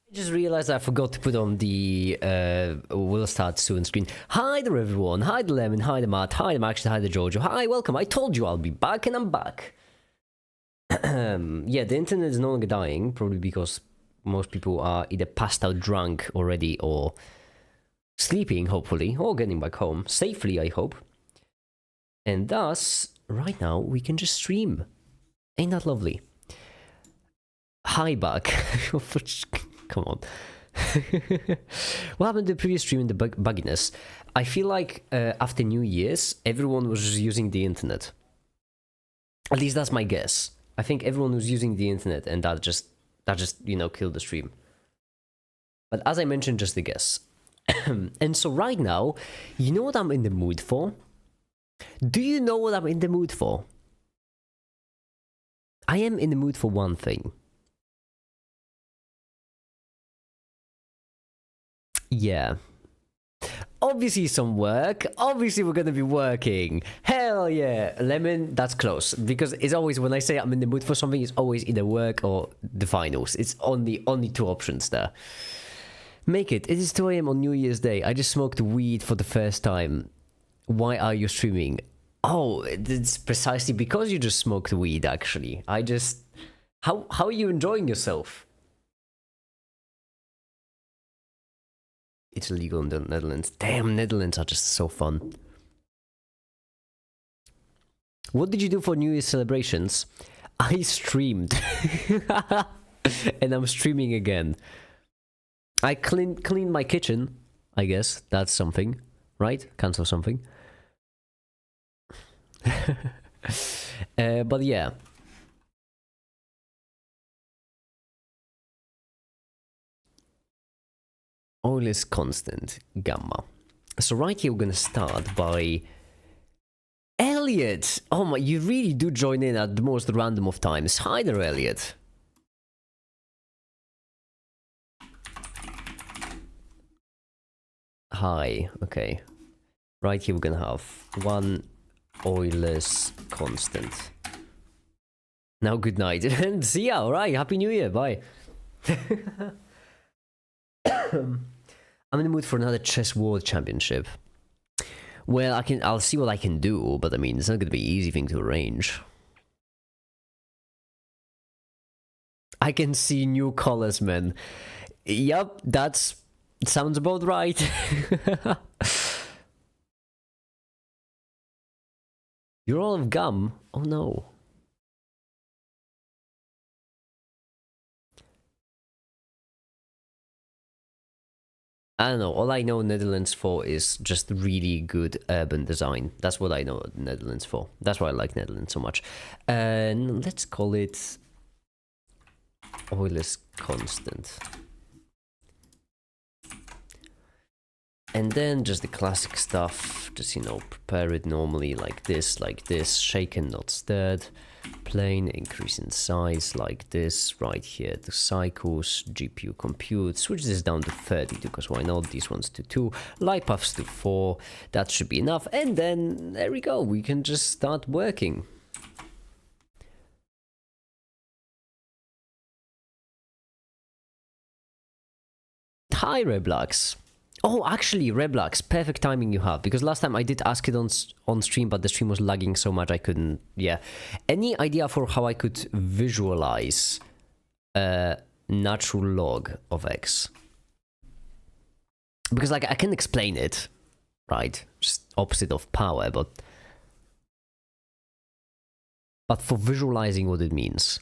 I just realized I forgot to put on the will start soon screen. Hi there everyone, hi the Lemon, hi the Matt, hi the Max, hi the Jojo, hi, welcome. I told you I'll be back and I'm back. Yeah, the internet is no longer dying, probably because most people are either passed out drunk already or sleeping, hopefully, or getting back home, safely, I hope. And thus, right now, we can just stream. Ain't that lovely? Hi back. Come on. What happened to the previous stream in the bugginess? I feel like after New Year's, everyone was just using the internet. At least that's my guess. I think everyone was using the internet, and that just killed the stream. But as I mentioned, just a guess. And so right now, you know what I'm in the mood for? Do you know what I'm in the mood for? I am in the mood for one thing. Yeah. Obviously some work. Obviously we're gonna be working. Hell yeah. Lemon, that's close. Because it's always, when I say I'm in the mood for something, it's always either work or the finals. It's only two options there. Make it. It is 2 AM on New Year's Day. I just smoked weed for the first time. Why are you streaming? Oh, it's precisely because you just smoked weed, actually. How are you enjoying yourself? It's illegal in the Netherlands. Damn, Netherlands are just so fun. What did you do for New Year's celebrations? I streamed. And I'm streaming again. I cleaned my kitchen, I guess. That's something, right? Cancel something. But yeah. Oil is constant, gamma. So right here we're gonna start by Elliot. Oh my, you really do join in at the most random of times. Hi there, Elliot. Hi, okay. Right here we're gonna have one oil is constant. Now good night and see ya. Alright, happy new year, bye. I'm in the mood for another chess world championship. Well, I'll see what I can do, but I mean, it's not gonna be an easy thing to arrange. I can see new colors, man. Yup, sounds about right. You're all of gum? Oh no. I don't know, all I know Netherlands for is just really good urban design. That's what I know Netherlands for. That's why I like Netherlands so much. And let's call it oil is constant. And then just the classic stuff, just, you know, prepare it normally like this, shaken, not stirred. Plain, increase in size like this, right here, the cycles, GPU compute, switch this down to 32, because why not, these ones to 2, light paths to 4, that should be enough, and then, there we go, we can just start working. Hi, Reblox. Oh, actually, Reblox, perfect timing you have, because last time I did ask it on stream, but the stream was lagging so much I couldn't, yeah. Any idea for how I could visualize a natural log of x? Because, like, I can explain it, right? Just opposite of power, but for visualizing what it means.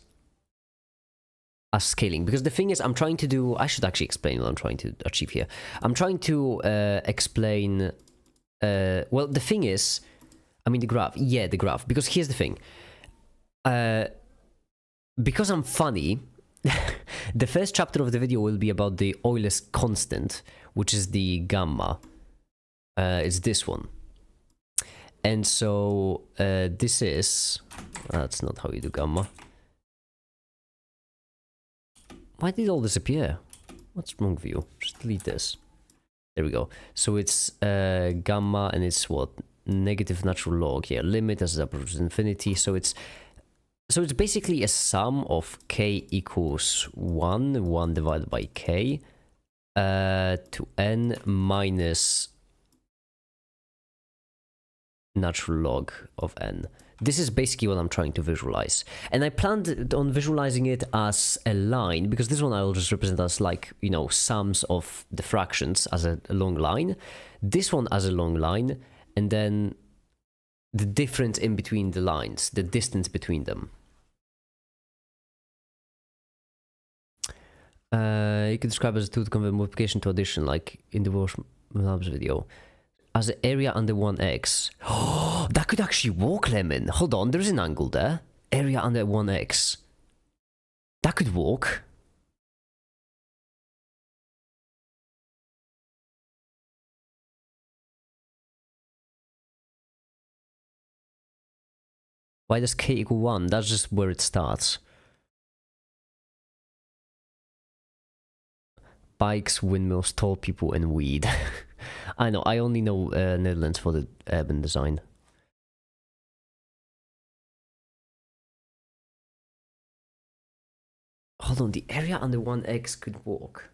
As scaling, because the thing is, I'm trying to do, I should actually explain what I'm trying to achieve here. I'm trying to explain, well, the thing is, I mean the graph, yeah, the graph, because here's the thing, because I'm funny, the first chapter of the video will be about the Euler's constant, which is the gamma, it's this one, and so this is, that's not how you do gamma. Why did it all disappear? What's wrong with you? Just delete this. There we go. So it's gamma, and it's what? Negative natural log. Yeah, limit as it approaches infinity. So it's So it's basically a sum of k equals 1 divided by k, to n minus natural log of n. This is basically what I'm trying to visualize. And I planned on visualizing it as a line, because this one I will just represent as like, you know, sums of the fractions as a long line. This one as a long line, and then the difference in between the lines, the distance between them. You can describe as a tool to convert multiplication to addition, like in the Labs video. As an area under 1x. Oh, that could actually work, Lemon. Hold on, there's an angle there. Area under 1x. That could work. Why does k equal 1? That's just where it starts. Bikes, windmills, tall people, and weed. I know, I only know Netherlands for the urban design. Hold on, the area under 1x could work.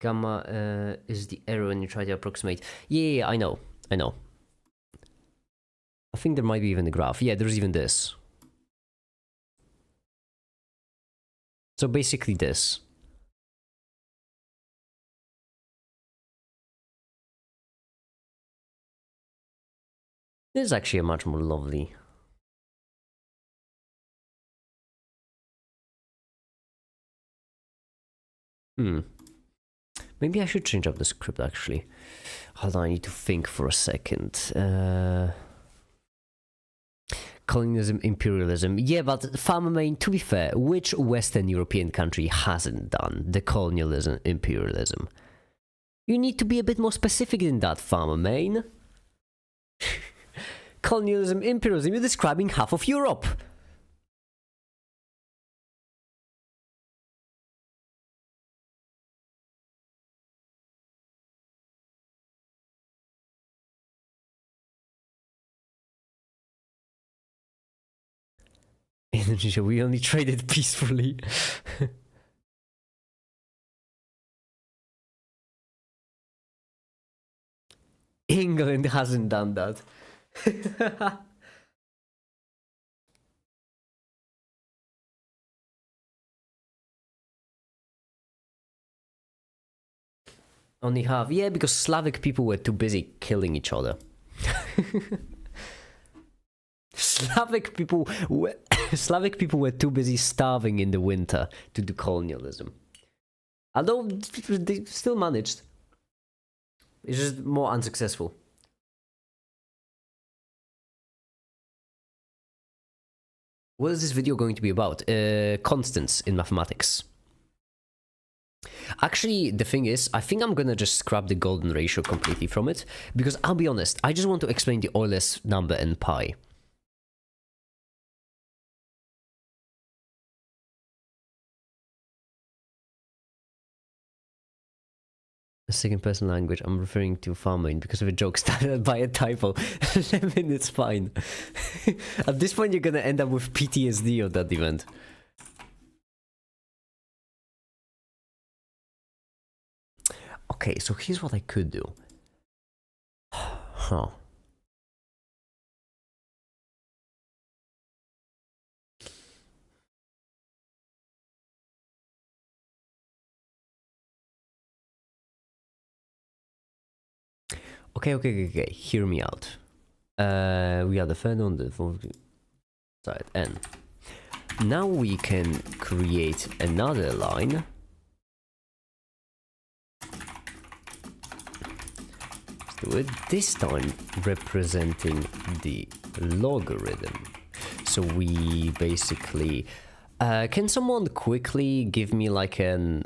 Gamma is the error when you try to approximate. Yeah, I know. I think there might be even a graph. Yeah, there's even this. So basically this. This is actually a much more lovely. Maybe I should change up the script actually. Hold on, I need to think for a second. Colonialism, imperialism. Yeah, but Farmer Main, to be fair, which Western European country hasn't done the colonialism, imperialism? You need to be a bit more specific than that, Farmer Main. Colonialism, imperialism, you're describing half of Europe. Indonesia, we only traded peacefully. England hasn't done that. Only half. Yeah, because Slavic people were too busy killing each other. Slavic people were too busy starving in the winter to do colonialism. Although they still managed. It's just more unsuccessful. What is this video going to be about? Constants in mathematics. Actually, the thing is, I think I'm gonna just scrap the golden ratio completely from it, because I'll be honest, I just want to explain the Euler's number and pi. A second person language, I'm referring to farming because of a joke started by a typo. I mean, it's fine. At this point, you're gonna end up with PTSD of that event. Okay, so here's what I could do. Huh. Okay, hear me out. We are the third on the fourth side, and now we can create another line. Let's do it this time representing the logarithm. So we basically can someone quickly give me like a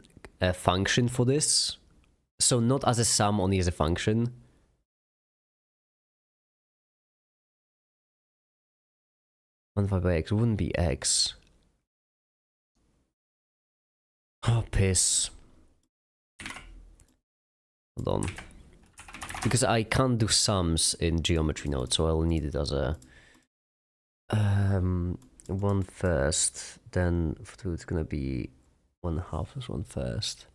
function for this? So not as a sum, only as a function. One divided by x wouldn't be x. Oh, piss. Hold on. Because I can't do sums in geometry node, so I'll need it as a... one first, then for two it's gonna be 1/2 plus one first.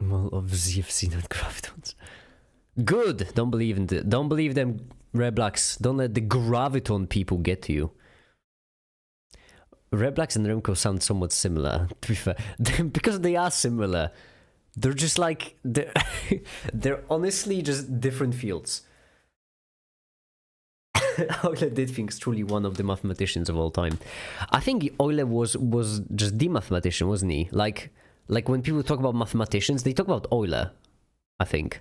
Mole of ZFC not gravitons. Good! Don't believe in don't believe them Reblacks. Don't let the graviton people get to you. Reblacks and Remco sound somewhat similar, to be fair. Because they are similar. They're just like... They're honestly just different fields. Euler did think is truly one of the mathematicians of all time. I think Euler was just the mathematician, wasn't he? Like when people talk about mathematicians, they talk about Euler, I think.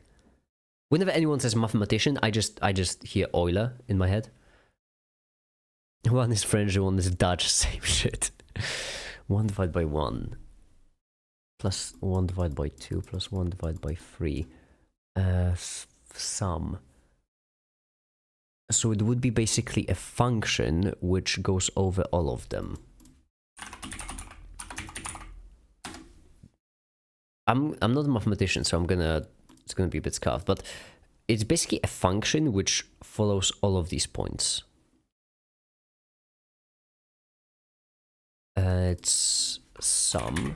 Whenever anyone says mathematician, I just hear Euler in my head. One is French, one is Dutch, same shit. 1 divided by 1 plus 1 divided by 2 plus 1 divided by 3. Sum. So it would be basically a function which goes over all of them. I'm not a mathematician, so it's gonna be a bit scuffed, but it's basically a function which follows all of these points. It's sum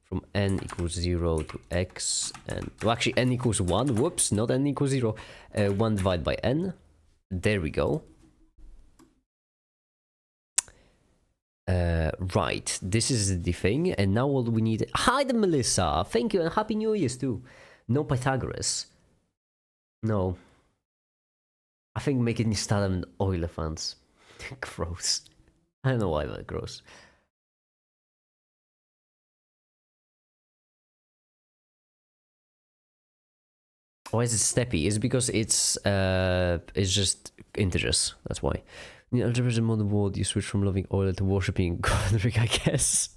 from n equals 0 to x, and well, actually n equals 1. Whoops, not n equals 0. 1 divided by n. There we go. Right, this is the thing, and now all we need... Hi there, Melissa! Thank you, and Happy New Year's too. No Pythagoras. No. I think making me start an Euler fans. Gross. I don't know why that gross. Why is it steppy? It's because it's just integers. That's why. In the algebra modern world, you switch from loving Euler to worshipping Godric, I guess.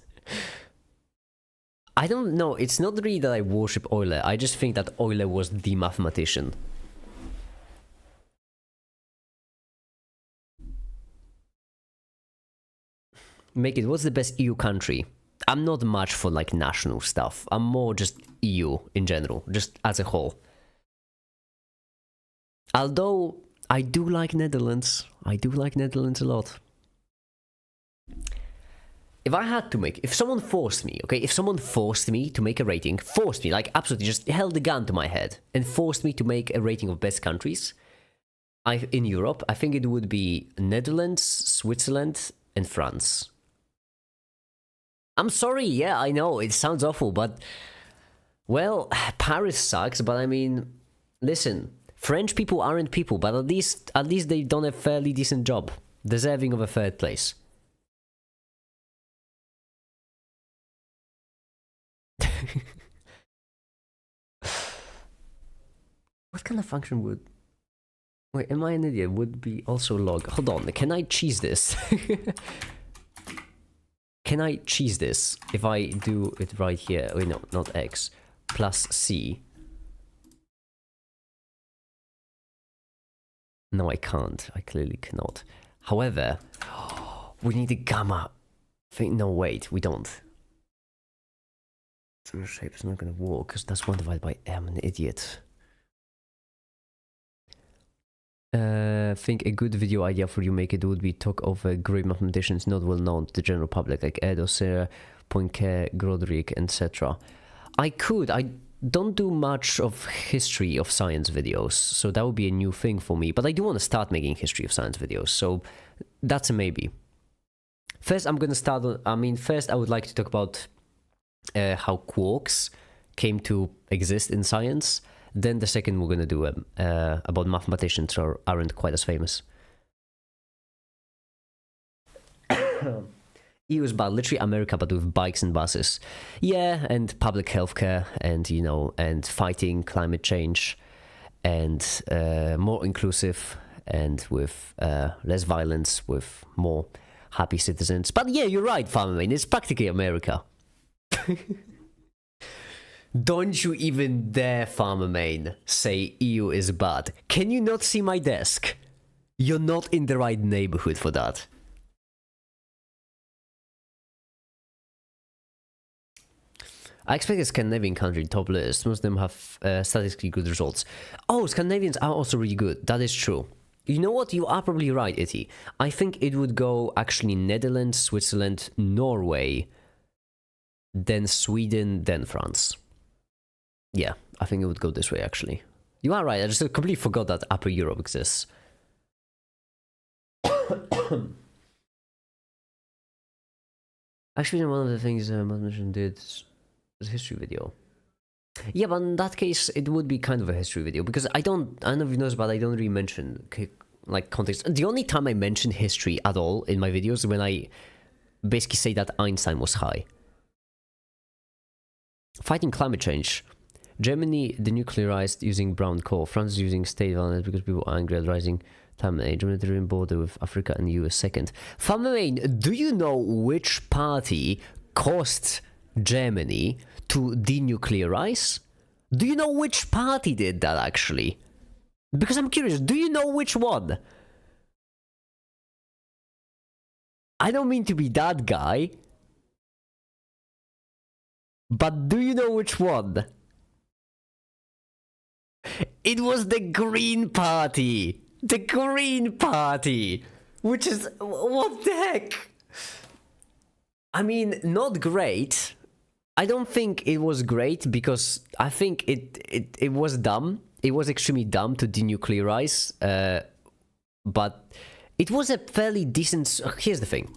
I don't know. It's not really that I worship Euler. I just think that Euler was the mathematician. Make it. What's the best EU country? I'm not much for like national stuff. I'm more just EU in general, just as a whole. Although, I do like Netherlands. I do like Netherlands a lot. If I had to make... If someone forced me, okay? If someone forced me to make a rating, forced me, like absolutely just held a gun to my head and forced me to make a rating of best countries in Europe, I think it would be Netherlands, Switzerland, and France. I'm sorry, yeah, I know, it sounds awful, but... Well, Paris sucks, but I mean... Listen... French people aren't people, but at least they've done a fairly decent job, deserving of a third place. What kind of function would... Wait, am I an idiot? Would be also log. Hold on, can I cheese this? Can I cheese this if I do it right here? Wait, no, not x. Plus c. No, I can't. I clearly cannot. However, we need a gamma. No, wait, we don't. The shape is not going to work because that's 1 divided by m. An idiot. Think a good video idea for you make it would be talk of great mathematicians not well known to the general public like Edo, Serre, Poincare, Godric, etc. I could. I don't do much of history of science videos, so that would be a new thing for me, but I do want to start making history of science videos, so that's a maybe. First, I'm gonna start on, first I would like to talk about how quarks came to exist in science, then the second we're gonna do about mathematicians who aren't quite as famous. EU is bad, literally America, but with bikes and buses. Yeah, and public healthcare, and you know, and fighting climate change, and more inclusive, and with less violence, with more happy citizens. But yeah, you're right, Farmerman. It's practically America. Don't you even dare, Farmerman, say EU is bad. Can you not see my desk? You're not in the right neighborhood for that. I expect a Scandinavian country top list. Most of them have statistically good results. Oh, Scandinavians are also really good. That is true. You know what? You are probably right, Itty. I think it would go actually Netherlands, Switzerland, Norway, then Sweden, then France. Yeah, I think it would go this way, actually. You are right. I just completely forgot that Upper Europe exists. Actually, one of the things Mansion did was a history video. Yeah, but in that case, it would be kind of a history video, because I don't know if you noticed, but I don't really mention, like, context. The only time I mention history at all in my videos is when I basically say that Einstein was high. Fighting climate change. Germany denuclearized using brown coal. France is using state violence because people are angry at rising time and age. Mediterranean border with Africa and US second. Farmermain, do you know which party caused Germany to denuclearize? Do you know which party did that, actually? Because I'm curious, do you know which one? I don't mean to be that guy, but do you know which one? It was the Green Party! The Green Party! Which is... what the heck? I mean, not great. I don't think it was great, because I think it was dumb. It was extremely dumb to denuclearize, but it was a fairly decent... Here's the thing.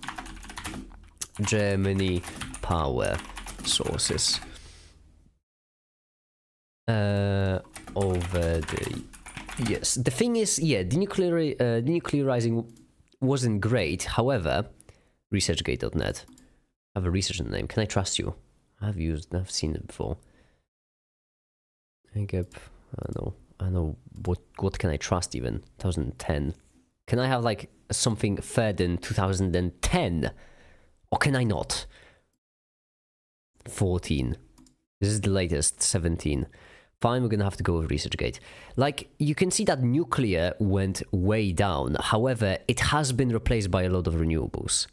Germany power sources. Over the... Yes, the thing is, yeah, denuclearizing wasn't great. However, researchgate.net. I have a research name. Can I trust you? I've seen it before. Checkup. I know. What can I trust even? 2010. Can I have like something further than 2010? Or can I not? 14. This is the latest, 17. Fine, we're gonna have to go with ResearchGate. Like, you can see that nuclear went way down. However, it has been replaced by a lot of renewables.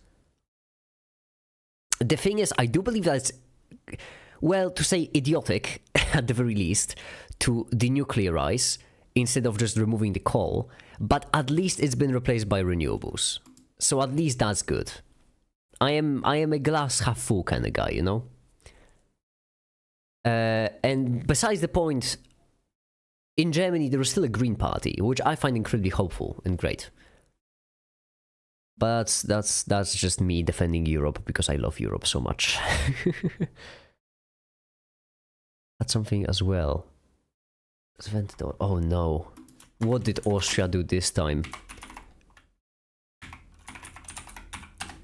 The thing is, I do believe that it's, well, to say idiotic, at the very least, to denuclearize instead of just removing the coal, but at least it's been replaced by renewables. So at least that's good. I am a glass half full kind of guy, you know? And besides the point, in Germany there is still a Green Party, which I find incredibly hopeful and great. But that's just me defending Europe because I love Europe so much. That's something as well. Oh no. What did Austria do this time?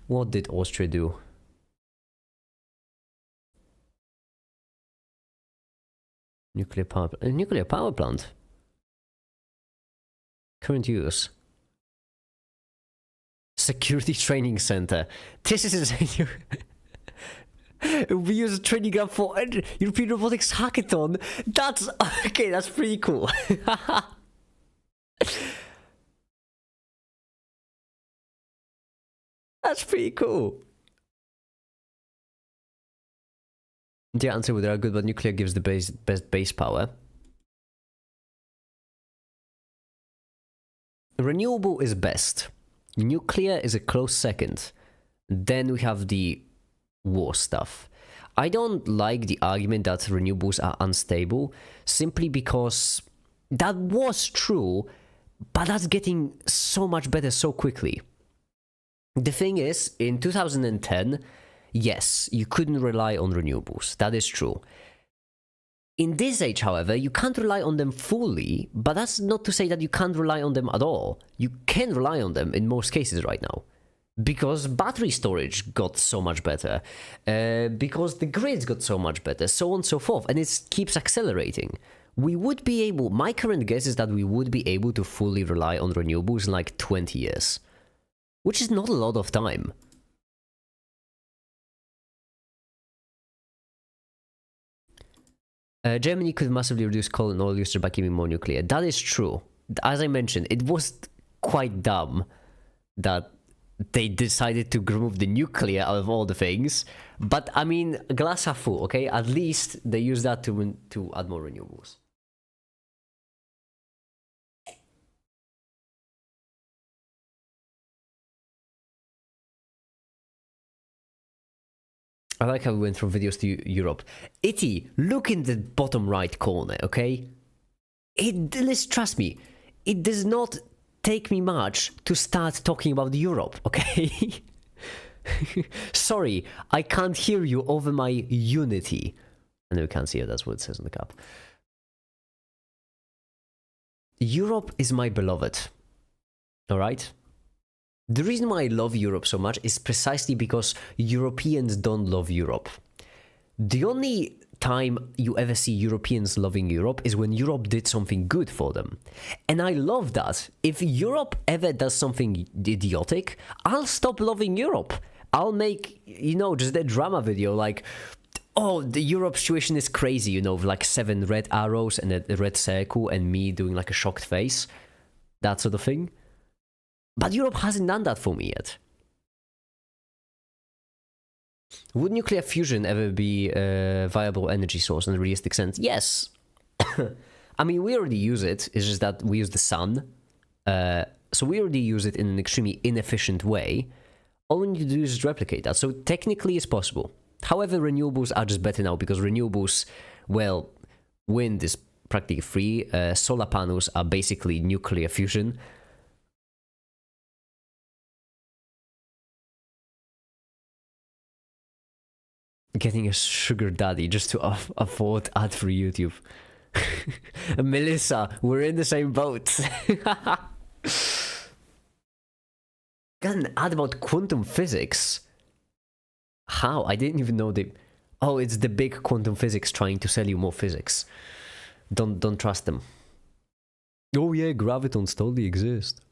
What did Austria do? Nuclear power plant. Current use. Security training center. This is we use a training ground for European Robotics Hackathon. That's okay. That's pretty cool. That's pretty cool. The answer whether are good, but nuclear gives the best base power. Renewable is best. Nuclear is a close second. Then we have the war stuff. I don't like the argument that renewables are unstable, simply because that was true, but that's getting so much better so quickly. The thing is, in 2010, yes, you couldn't rely on renewables. That is true. In this age, however, you can't rely on them fully, but that's not to say that you can't rely on them at all. You can rely on them in most cases right now. because battery storage got so much better, because the grids got so much better, so on and so forth, and it keeps accelerating. We would be able, my current guess is that we would be able to fully rely on renewables in like 20 years, which is not a lot of time. Germany could massively reduce coal and oil usage by keeping more nuclear. That is true. As I mentioned, it was quite dumb that they decided to remove the nuclear out of all the things. But I mean, glass half full, okay? At least they use that to add more renewables. I like how we went from videos to Europe. Itty, look in the bottom right corner, okay? Trust me, it does not take me much to start talking about Europe, okay? Sorry, I can't hear you over my unity. And we can't see it, that's what it says on the cap. Europe is my beloved, alright? The reason why I love Europe so much is precisely because Europeans don't love Europe. The only time you ever see Europeans loving Europe is when Europe did something good for them. And I love that. If Europe ever does something idiotic, I'll stop loving Europe. I'll make, you know, just a drama video like, oh, the Europe situation is crazy, you know, like 7 red arrows and a red circle and me doing like a shocked face. That sort of thing. But Europe hasn't done that for me yet. Would nuclear fusion ever be a viable energy source in a realistic sense? Yes. I mean, we already use it. It's just that we use the sun. So we already use it in an extremely inefficient way. All we need to do is replicate that. So technically it's possible. However, renewables are just better now because renewables, well, wind is practically free. Solar panels are basically nuclear fusion. Getting a sugar daddy just to afford ad-free YouTube. Melissa, we're in the same boat. Got an ad about quantum physics. How? I didn't even know they... Oh, it's the big quantum physics trying to sell you more physics. Don't trust them. Oh yeah, gravitons totally exist.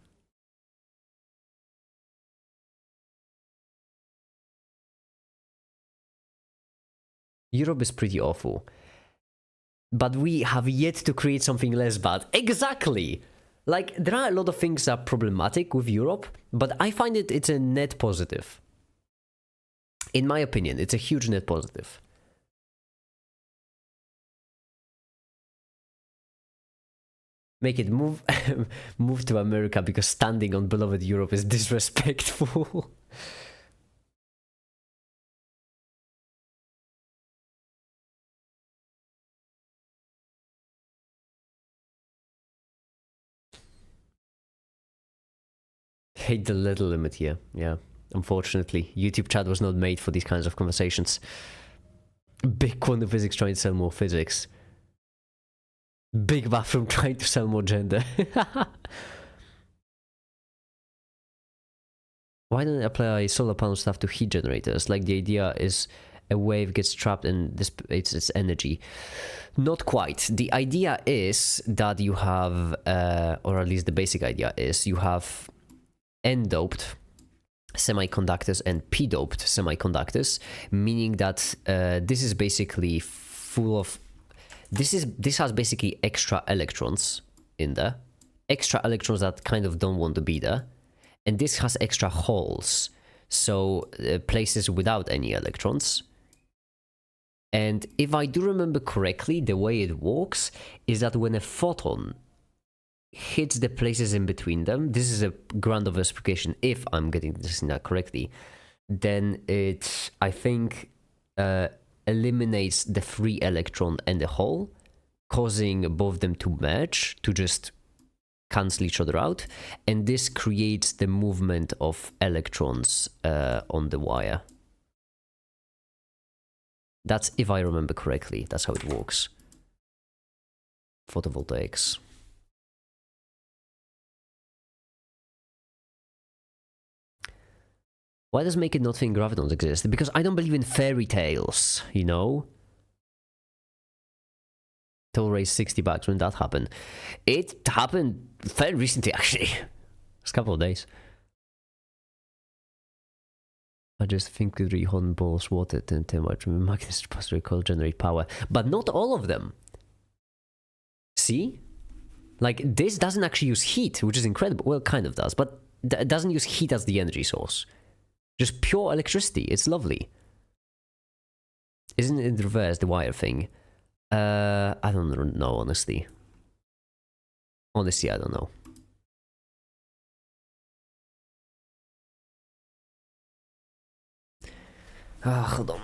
Europe is pretty awful. But we have yet to create something less bad. Exactly! Like, there are a lot of things that are problematic with Europe, but I find it's a net positive. In my opinion, it's a huge net positive. Make it move move to America because standing on beloved Europe is disrespectful. Hate the little limit here, yeah. Unfortunately, YouTube chat was not made for these kinds of conversations. Big quantum physics trying to sell more physics. Big bathroom trying to sell more gender. Why don't they apply solar panel stuff to heat generators? Like the idea is a wave gets trapped and dissipates its energy. Not quite. The idea is that you have, or at least the basic idea is, you have n-doped semiconductors and p-doped semiconductors, meaning that this is basically full of... This has basically extra electrons in there. Extra electrons that kind of don't want to be there. And this has extra holes. So places without any electrons. And if I do remember correctly, the way it works is that when a photon hits the places in between them, this is a grand oversimplification if I'm getting this in that correctly, then it, I think, eliminates the free electron and the hole, causing both them to merge, to just cancel each other out, and this creates the movement of electrons on the wire. That's, if I remember correctly, that's how it works. Photovoltaics. Why does make it not think gravitons exist? Because I don't believe in fairy tales, you know? Toll raised 60 bucks. When that happened? It happened fairly recently, actually. It's a couple of days. I just think the Rehon balls water and much magnets supposed to recall generate power. But not all of them. See? Like, this doesn't actually use heat, which is incredible. Well, kind of does, but it doesn't use heat as the energy source. Just pure electricity. It's lovely. Isn't it reverse, the wire thing? I don't know, honestly. Honestly, I don't know. Hold on.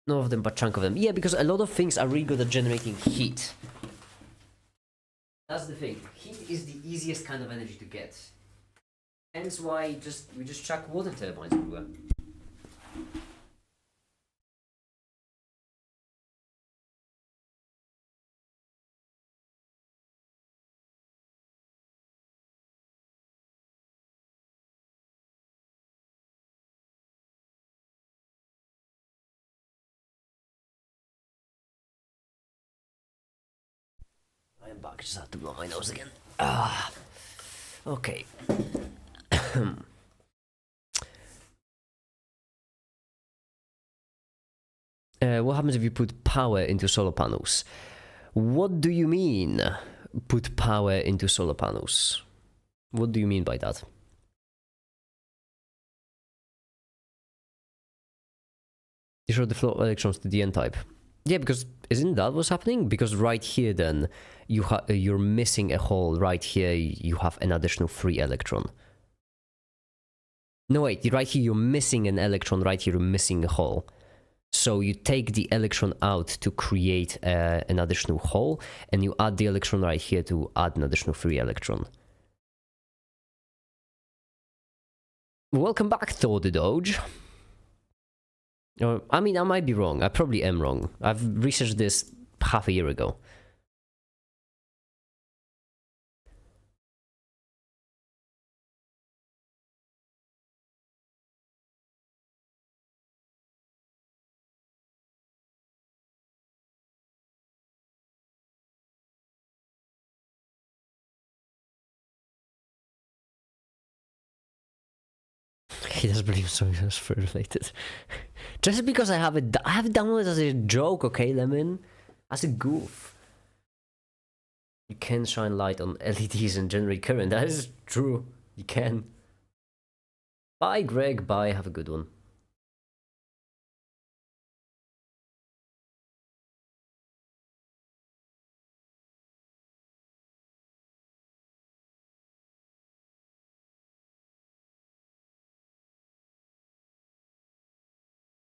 None of them, but chunk of them. Yeah, because a lot of things are really good at generating heat. That's the thing. Heat is the easiest kind of energy to get. Hence why we just chuck water turbines everywhere. I am back, just had to blow my nose again. Okay. What happens if you put power into solar panels? What do you mean, put power into solar panels? What do you mean by that? You show the flow of electrons to the n-type. Yeah, because isn't that what's happening? Because right here then, you're missing a hole. Right here, you have an additional free electron. No, wait, right here you're missing an electron. Right here you're missing a hole. So you take the electron out to create an additional hole, and you add the electron right here to add an additional free electron. Welcome back, Thor the Doge. I mean, I might be wrong. I probably am wrong. I've researched this half a year ago. He does believe something is related. Just because I have it downloaded as a joke, okay, Lemon? As a goof. You can shine light on LEDs and generate current. That is true. You can. Bye, Greg. Bye. Have a good one.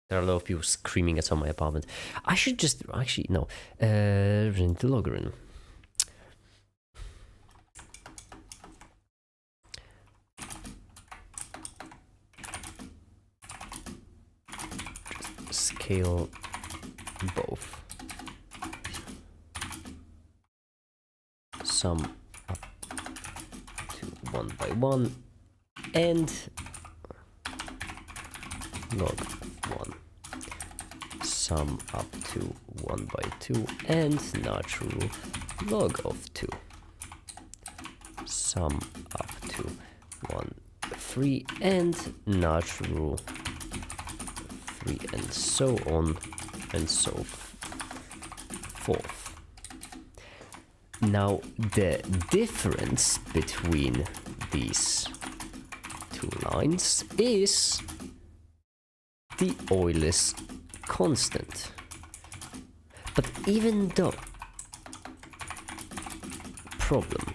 There are a lot of people screaming at my apartment. I should just actually no. Into Logrin. Just scale both. Sum up to 1 by 1 and log 1. Sum up to 1 by 2 and natural log of 2. Sum up to 1, 3 and natural 3 and so on and so forth. Now the difference between these two lines is the Euler's constant. But even though problem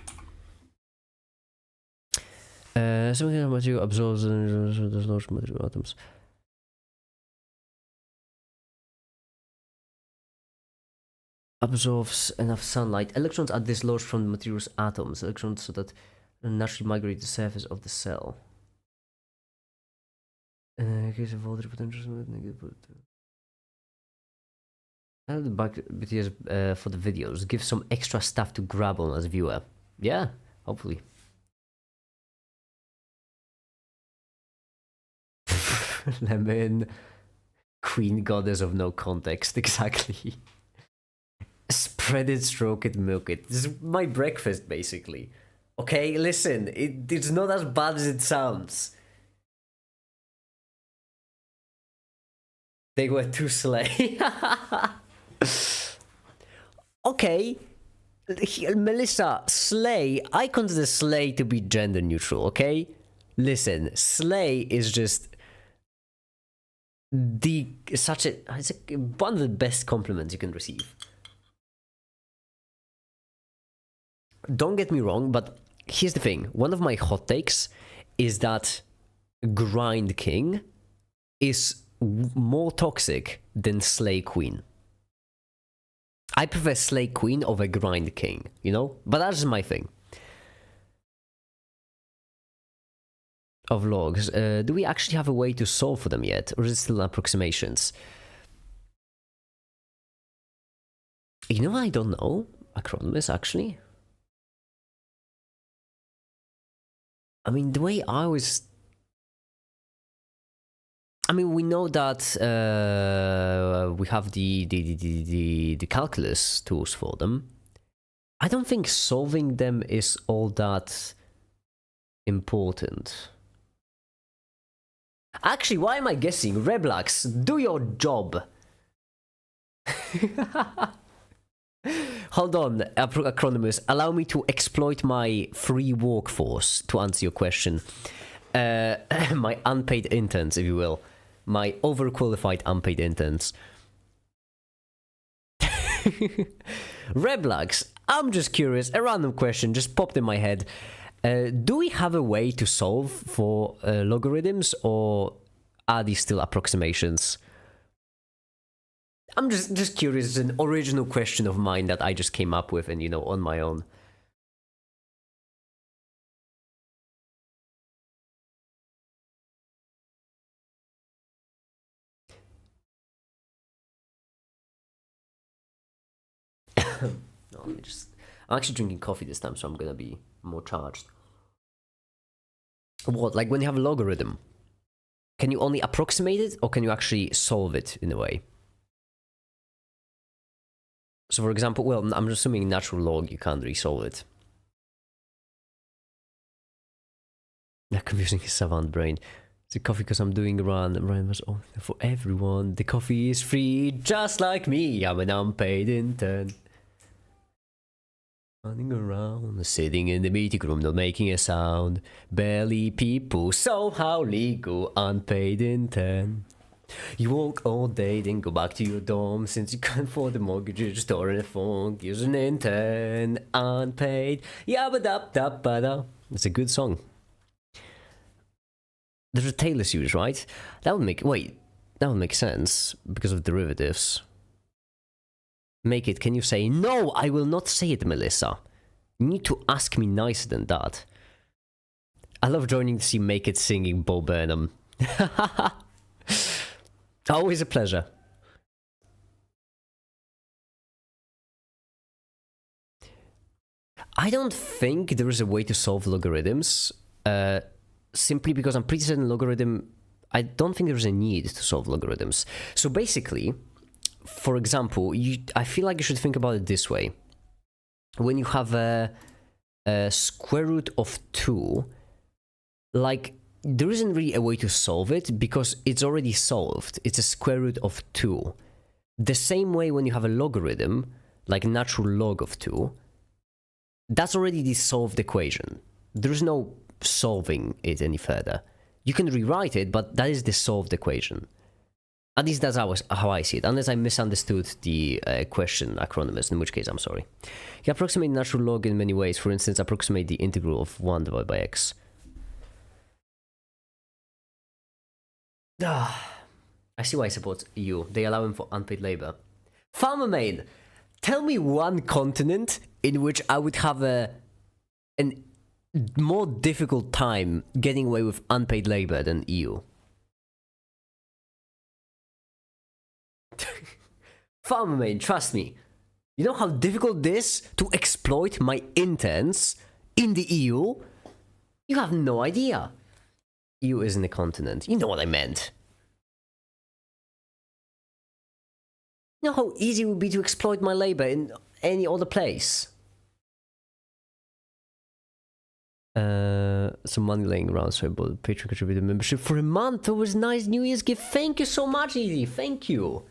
something that material absorbs does large material atoms. Absorbs enough sunlight. Electrons are dislodged from the material's atoms. Electrons so that naturally migrate to the surface of the cell. In case of voltage potential negative. I'll the back videos for the videos. Give some extra stuff to grab on as a viewer. Yeah, hopefully. Lemon, queen goddess of no context, exactly. Spread it, stroke it, milk it. This is my breakfast, basically. Okay, listen, it's not as bad as it sounds. They were too slay. Okay, Melissa, slay, I consider slay to be gender neutral, okay? Listen, slay is just it's one of the best compliments you can receive. Don't get me wrong, but here's the thing. One of my hot takes is that Grind King is more toxic than Slay Queen. I prefer Slay Queen over Grind King, you know? But that's just my thing. Of logs. Do we actually have a way to solve for them yet? Or is it still approximations? You know, I don't know. Acronyms, actually. I mean, the way I was... I mean, we know that we have the calculus tools for them. I don't think solving them is all that important. Actually, why am I guessing? Reblax, do your job. Hold on, Acronymus, allow me to exploit my free workforce to answer your question. My unpaid interns, if you will. My overqualified unpaid interns. Reblax, I'm just curious, a random question just popped in my head. Do we have a way to solve for logarithms, or are these still approximations? I'm just curious. It's an original question of mine that I just came up with and, you know, on my own. No, I'm actually drinking coffee this time, so I'm gonna be more charged. What, like when you have a logarithm, can you only approximate it, or can you actually solve it in a way? So for example, well, I'm assuming natural log, you can't really solve it. Not confusing his savant brain. It's a coffee because I'm doing a run. Run was for everyone. The coffee is free, just like me. I'm an unpaid intern. Running around, sitting in the meeting room, not making a sound. Barely people, somehow legal, unpaid intern. You work all day, then go back to your dorm. Since you can't afford the mortgage, you just store in a phone. Use an intern, unpaid. Yabba-dab-dab-ba-da. It's a good song. There's a Taylor series, right? That would make sense because of derivatives. Make it, can you say, no, I will not say it, Melissa. You need to ask me nicer than that. I love joining to see Make It singing Bo Burnham. Always a pleasure. I don't think there is a way to solve logarithms, simply because I'm pretty certain I don't think there's a need to solve logarithms. So basically, for example, I feel like you should think about it this way. When you have a square root of 2, like, there isn't really a way to solve it because it's already solved. It's a square root of 2. The same way when you have a logarithm, like natural log of 2, that's already the solved equation. There's no solving it any further. You can rewrite it, but that is the solved equation. At least that's how I see it, unless I misunderstood the question, Acronymus, in which case I'm sorry. You approximate natural log in many ways. For instance, approximate the integral of 1 divided by x. I see why I support EU. They allow him for unpaid labor. Farmer Main, tell me one continent in which I would have an more difficult time getting away with unpaid labor than EU. Farmer Main, trust me. You know how difficult it is to exploit my interns in the EU? You have no idea. EU isn't a continent. You know what I meant. You know how easy it would be to exploit my labor in any other place? Some money laying around, so I bought a Patreon contributor membership for a month. It was a nice New Year's gift. Thank you so much, Easy. Thank you.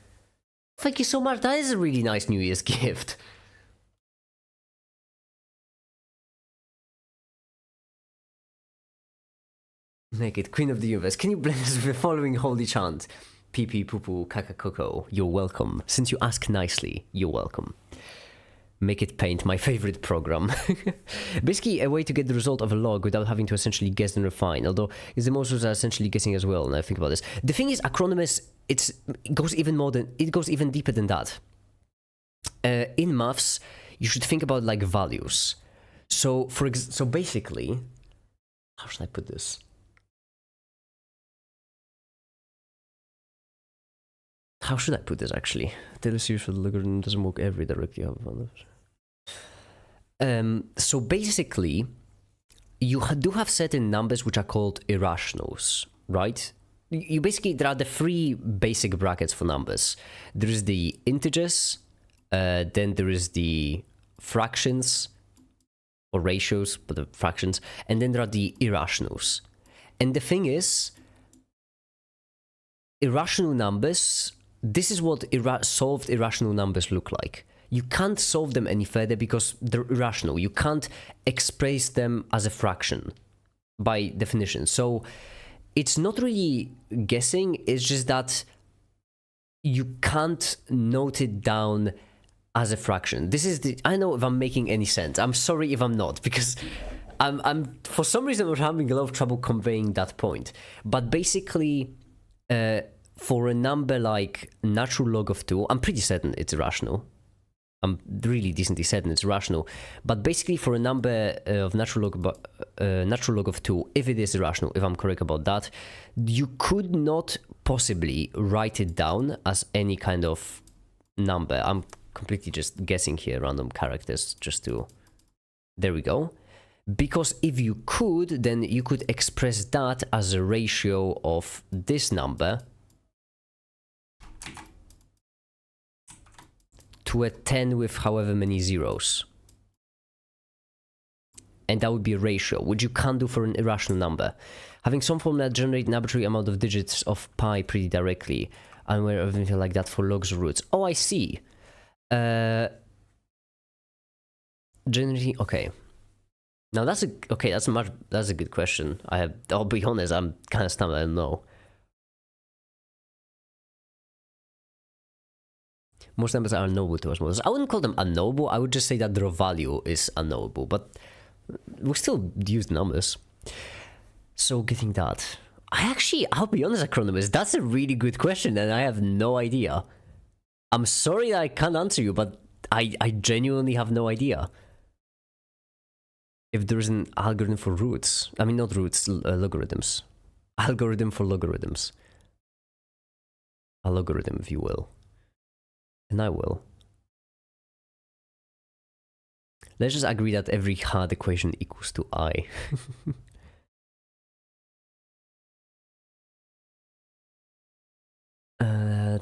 Thank you so much. That is a really nice New Year's gift. Make it Queen of the Universe. Can you bless us with the following holy chant? Pee pee poo poo kaka koko. You're welcome. Since you ask nicely, you're welcome. Make it paint, my favorite program. Basically, a way to get the result of a log without having to essentially guess and refine. Although, it's the most are essentially guessing as well. And I think about this. The thing is, acronyms, it goes even deeper than that. In maths, you should think about like values. So so basically, how should I put this? How should I put this actually? Taylor series for the logarithm doesn't work every directly. So basically, you do have certain numbers which are called irrationals, right? You basically, there are the three basic brackets for numbers. There is the integers, then there is the fractions, or ratios, but the fractions, and then there are the irrationals. And the thing is, irrational numbers, this is what solved irrational numbers look like. You can't solve them any further because they're irrational. You can't express them as a fraction by definition. So it's not really guessing, it's just that you can't note it down as a fraction. This is I don't know if I'm making any sense. I'm sorry if I'm not, because I'm for some reason I'm having a lot of trouble conveying that point. But basically, for a number like natural log of 2, I'm pretty certain it's irrational. I'm really decently certain it's irrational. But basically, for a number of natural log of 2, if it is irrational, if I'm correct about that, you could not possibly write it down as any kind of number. I'm completely just guessing here, random characters, just to... There we go. Because if you could, then you could express that as a ratio of this number to a 10 with however many zeros. And that would be a ratio, which you can't do for an irrational number. Having some formula generate an arbitrary amount of digits of pi pretty directly. I'm aware of anything like that for logs or roots. Oh, I see. Generating, okay. Now that's a good question. I'll be honest, I'm kind of stumped, I don't know. Most numbers are unknowable to us models. I wouldn't call them unknowable, I would just say that their value is unknowable, but we still use numbers. So getting that. I'll be honest, Acronymus, that's a really good question and I have no idea. I'm sorry that I can't answer you, but I genuinely have no idea. If there's an algorithm for roots. I mean, not roots, logarithms. Algorithm for logarithms. A logarithm, if you will. And I will. Let's just agree that every hard equation equals to I.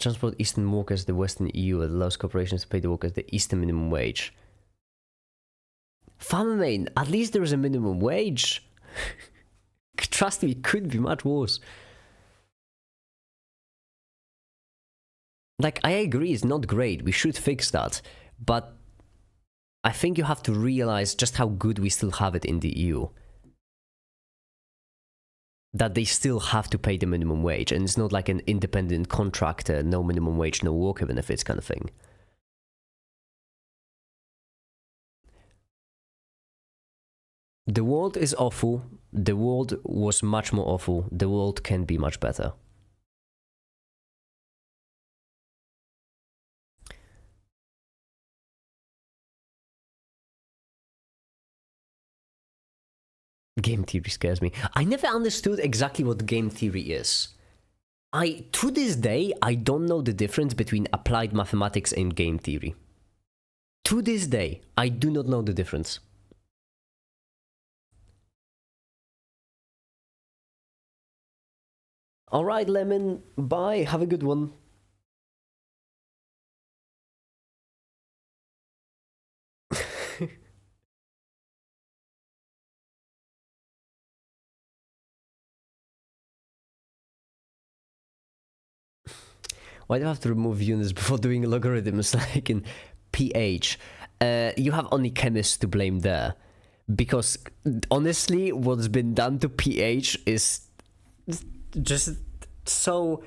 Transport Eastern workers to the Western EU that allows corporations to pay the workers the Eastern minimum wage. Farmermain, at least there is a minimum wage. Trust me, it could be much worse. Like, I agree, it's not great. We should fix that. But I think you have to realize just how good we still have it in the EU. That they still have to pay the minimum wage, and it's not like an independent contractor, no minimum wage, no worker benefits kind of thing. The world is awful. The world was much more awful. The world can be much better. Game theory scares me. I never understood exactly what game theory is. To this day, I don't know the difference between applied mathematics and game theory. To this day, I do not know the difference. Alright, Lemon, bye, have a good one. Why do I have to remove units before doing logarithms like in pH? You have only chemists to blame there. Because honestly, what's been done to pH is just so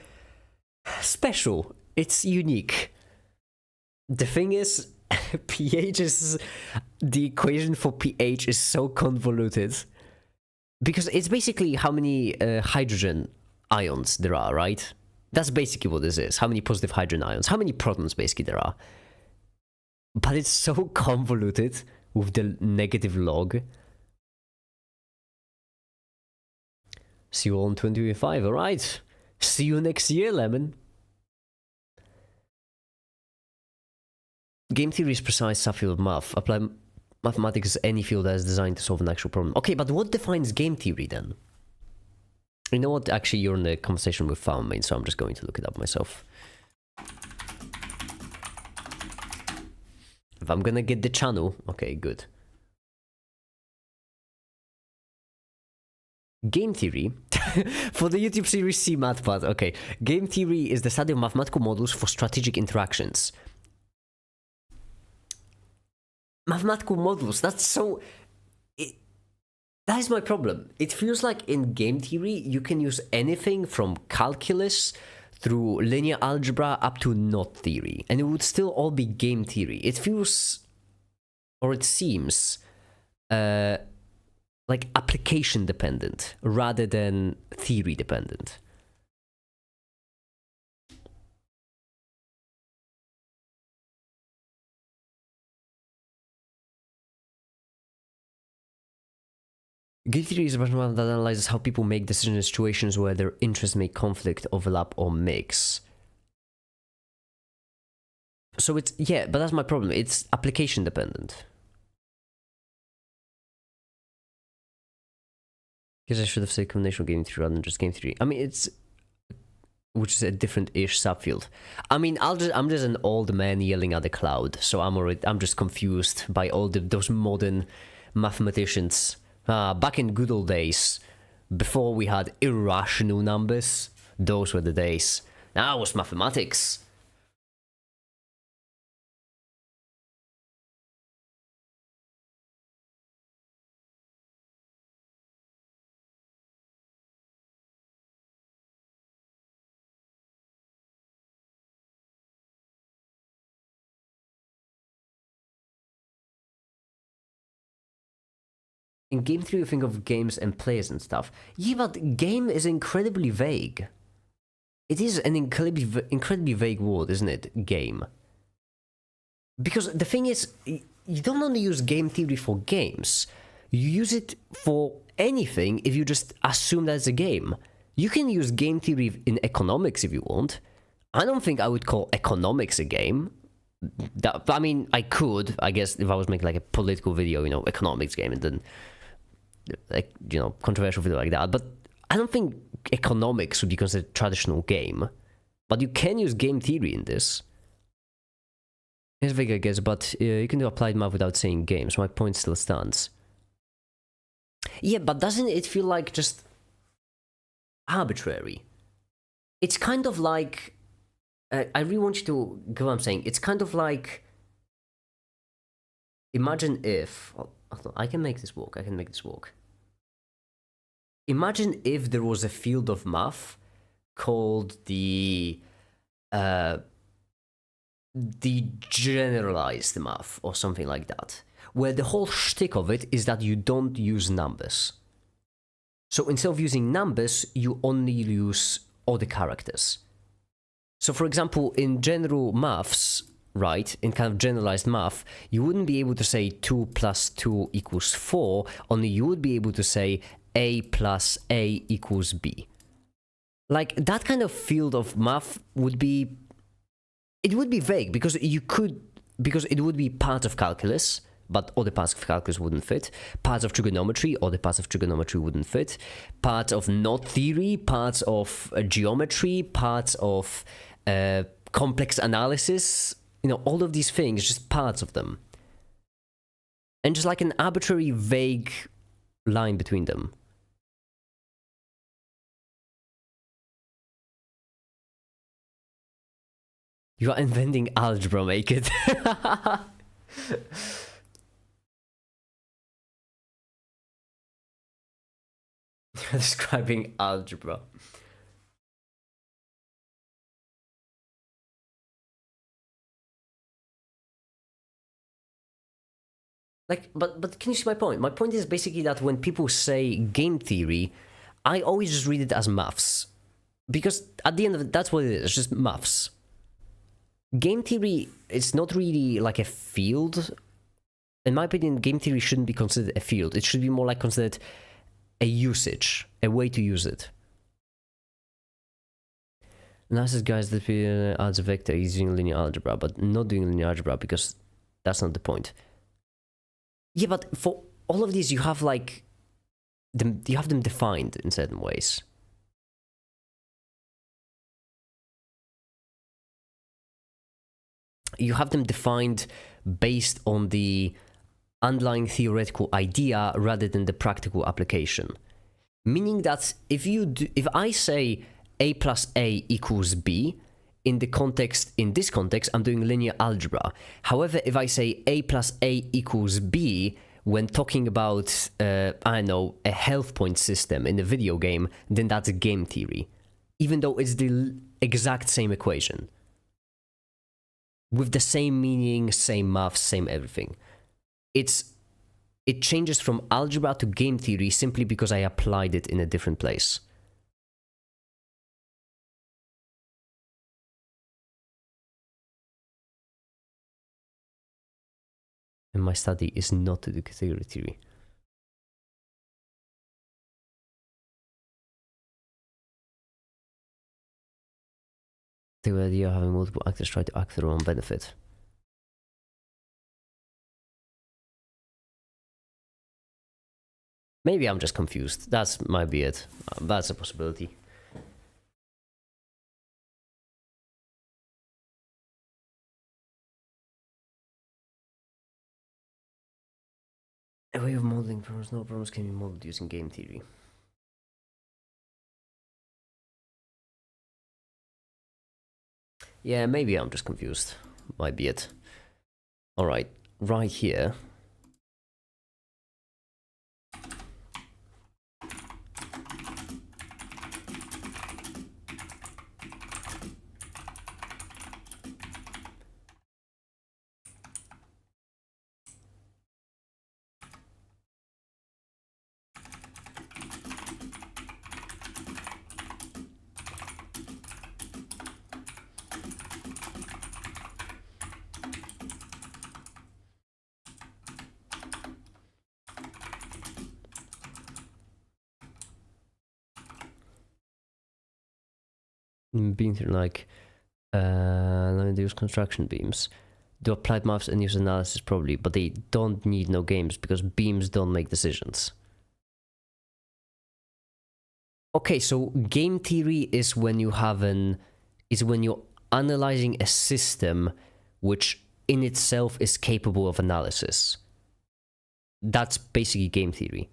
special. It's unique. The thing is, pH is... The equation for pH is so convoluted. Because it's basically how many hydrogen ions there are, right? That's basically what this is. How many positive hydrogen ions. How many protons, basically, there are. But it's so convoluted with the negative log. See you all in 2025, alright. See you next year, Lemon. Game theory is precise subfield of math. Apply mathematics to any field that is designed to solve an actual problem. Okay, but what defines game theory then? You know what? Actually, you're in a conversation with FoundMain, so I'm just going to look it up myself. If I'm gonna get the channel, okay, good. Game theory, for the YouTube series C MathPad, okay. Game theory is the study of mathematical models for strategic interactions. Mathematical models, that's so... That is my problem. It feels like in game theory, you can use anything from calculus through linear algebra up to knot theory, and it would still all be game theory. It feels, or it seems, like application dependent rather than theory dependent. Game theory is a rational that analyzes how people make decisions in situations where their interests may conflict, overlap, or mix. So it's, yeah, but that's my problem. It's application dependent. Because I should have said combinational game theory rather than just game theory. I mean, it's, which is a different-ish subfield. I mean, I'm just an old man yelling at the cloud, so I'm just confused by all those modern mathematicians. Back in good old days, before we had irrational numbers, those were the days. Now it was mathematics. In game theory, you think of games and players and stuff. Yeah, but game is incredibly vague. It is an incredibly vague word, isn't it? Game. Because the thing is, you don't only use game theory for games. You use it for anything if you just assume that it's a game. You can use game theory in economics if you want. I don't think I would call economics a game. I mean, I could, I guess, if I was making like a political video, you know, economics game, and then, like, you know, controversial video like that. But I don't think economics would be considered a traditional game. But you can use game theory in this. It's vague, I guess, but you can do applied math without saying games. My point still stands. Yeah, but doesn't it feel like just arbitrary? It's kind of like... I really want you to get what I'm saying. It's kind of like... Imagine if... I can make this work. Imagine if there was a field of math called the generalized math or something like that, where the whole shtick of it is that you don't use numbers. So instead of using numbers, you only use other characters. So for example, in general maths, right, in kind of generalized math, you wouldn't be able to say 2 plus 2 equals 4, only you would be able to say A plus A equals B. Like, that kind of field of math would be... It would be vague, because it would be part of calculus, but other parts of calculus wouldn't fit. Parts of trigonometry, other parts of trigonometry wouldn't fit. Parts of knot theory, parts of geometry, parts of complex analysis. You know, all of these things, just parts of them. and just like an arbitrary, vague line between them. You are inventing algebra, make it. You're describing algebra. Like, but can you see my point? My point is basically that when people say game theory, I always just read it as maths. Because at the end of it, that's what it is, it's just maths. Game theory is not really like a field. In my opinion, game theory shouldn't be considered a field. It should be more like considered a usage, a way to use it. The nicest guy is that adds a vector using linear algebra, but not doing linear algebra because that's not the point. Yeah, but for all of these, you have like you have them defined in certain ways. You have them defined based on the underlying theoretical idea rather than the practical application. Meaning that if I say a plus a equals b, in this context, I'm doing linear algebra. However, if I say a plus a equals b, when talking about, I don't know, a health point system in a video game, then that's game theory. Even though it's the exact same equation. With the same meaning, same math, same everything. It changes from algebra to game theory simply because I applied it in a different place. And my study is not to do category theory. The idea of having multiple actors try to act for their own benefit. Maybe I'm just confused. That might be it. That's a possibility. A way of modeling problems. No problems can be modeled using game theory. Yeah, maybe I'm just confused. Might be it. Alright, right here. Beams are like let me use construction beams. Do applied maths and use analysis probably, but they don't need no games because beams don't make decisions. Okay, so game theory is when you have when you're analyzing a system which in itself is capable of analysis. That's basically game theory.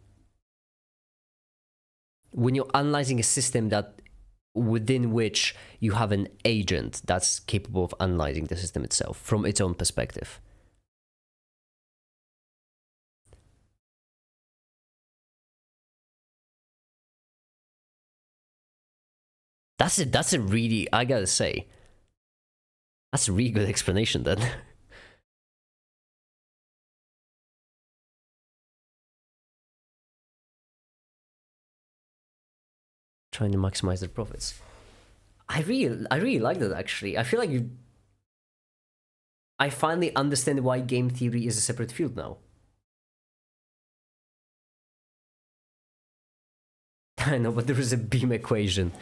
When you're analyzing a system within which you have an agent that's capable of analyzing the system itself from its own perspective. That's a really, I gotta say, that's a really good explanation then. Trying to maximize their profits. I really like that actually. I feel like I finally understand why game theory is a separate field now. I know, but there is a beam equation.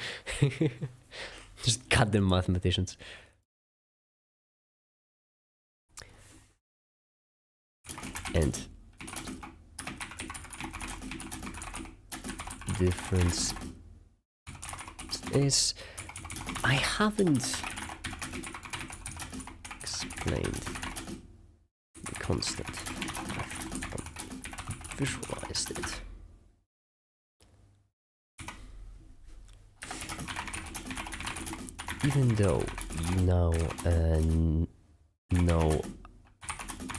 Just cut them, mathematicians. And difference is I haven't explained the constant of visualized it. Even though you now know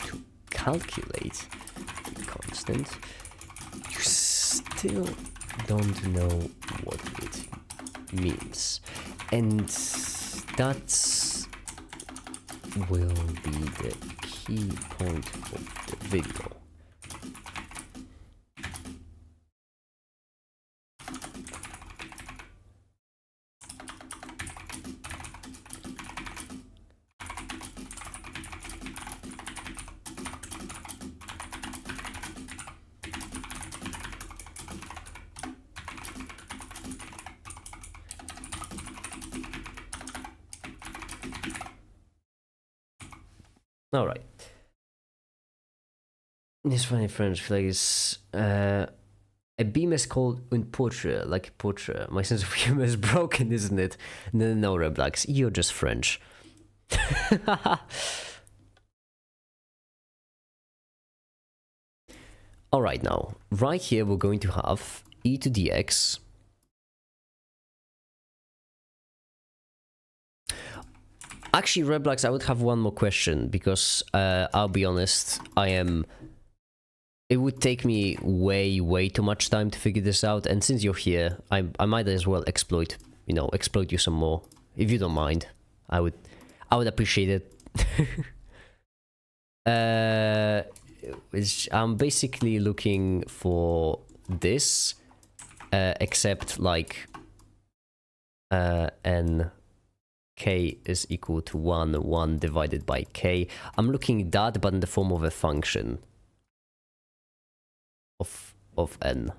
to calculate the constant, you still don't know what it means. And that will be the key point of the video. All right. This funny French phrase. A beam is called un poutre, like a poutre. My sense of humor is broken, isn't it? No, Reblax, you're just French. All right, now, right here we're going to have e to the x. Actually, Reblax, I would have one more question, because I'll be honest, it would take me way too much time to figure this out, and since you're here, I might as well exploit you some more. If you don't mind, I would appreciate it. I'm basically looking for this, except like n k is equal to 1 divided by k. I'm looking at that, but in the form of a function of n.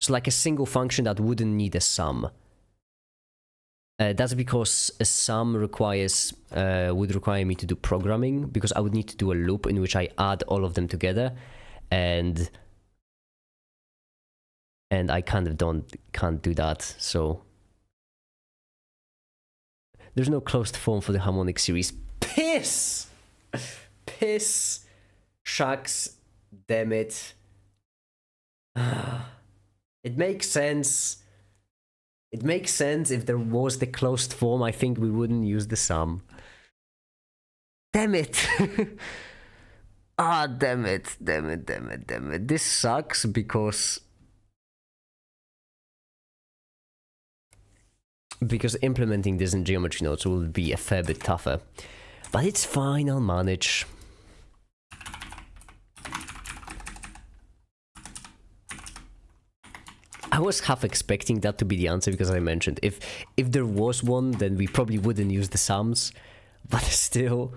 So like a single function that wouldn't need a sum. That's because a sum would require me to do programming, because I would need to do a loop in which I add all of them together, and I kind of can't do that. So there's no closed form for the harmonic series. Piss, shucks, damn it. It makes sense. It makes sense if there was the closed form. I think we wouldn't use the sum. Damn it. Damn it. This sucks because implementing this in geometry nodes will be a fair bit tougher. But it's fine, I'll manage. I was half expecting that to be the answer, because I mentioned if there was one, then we probably wouldn't use the sums, but still,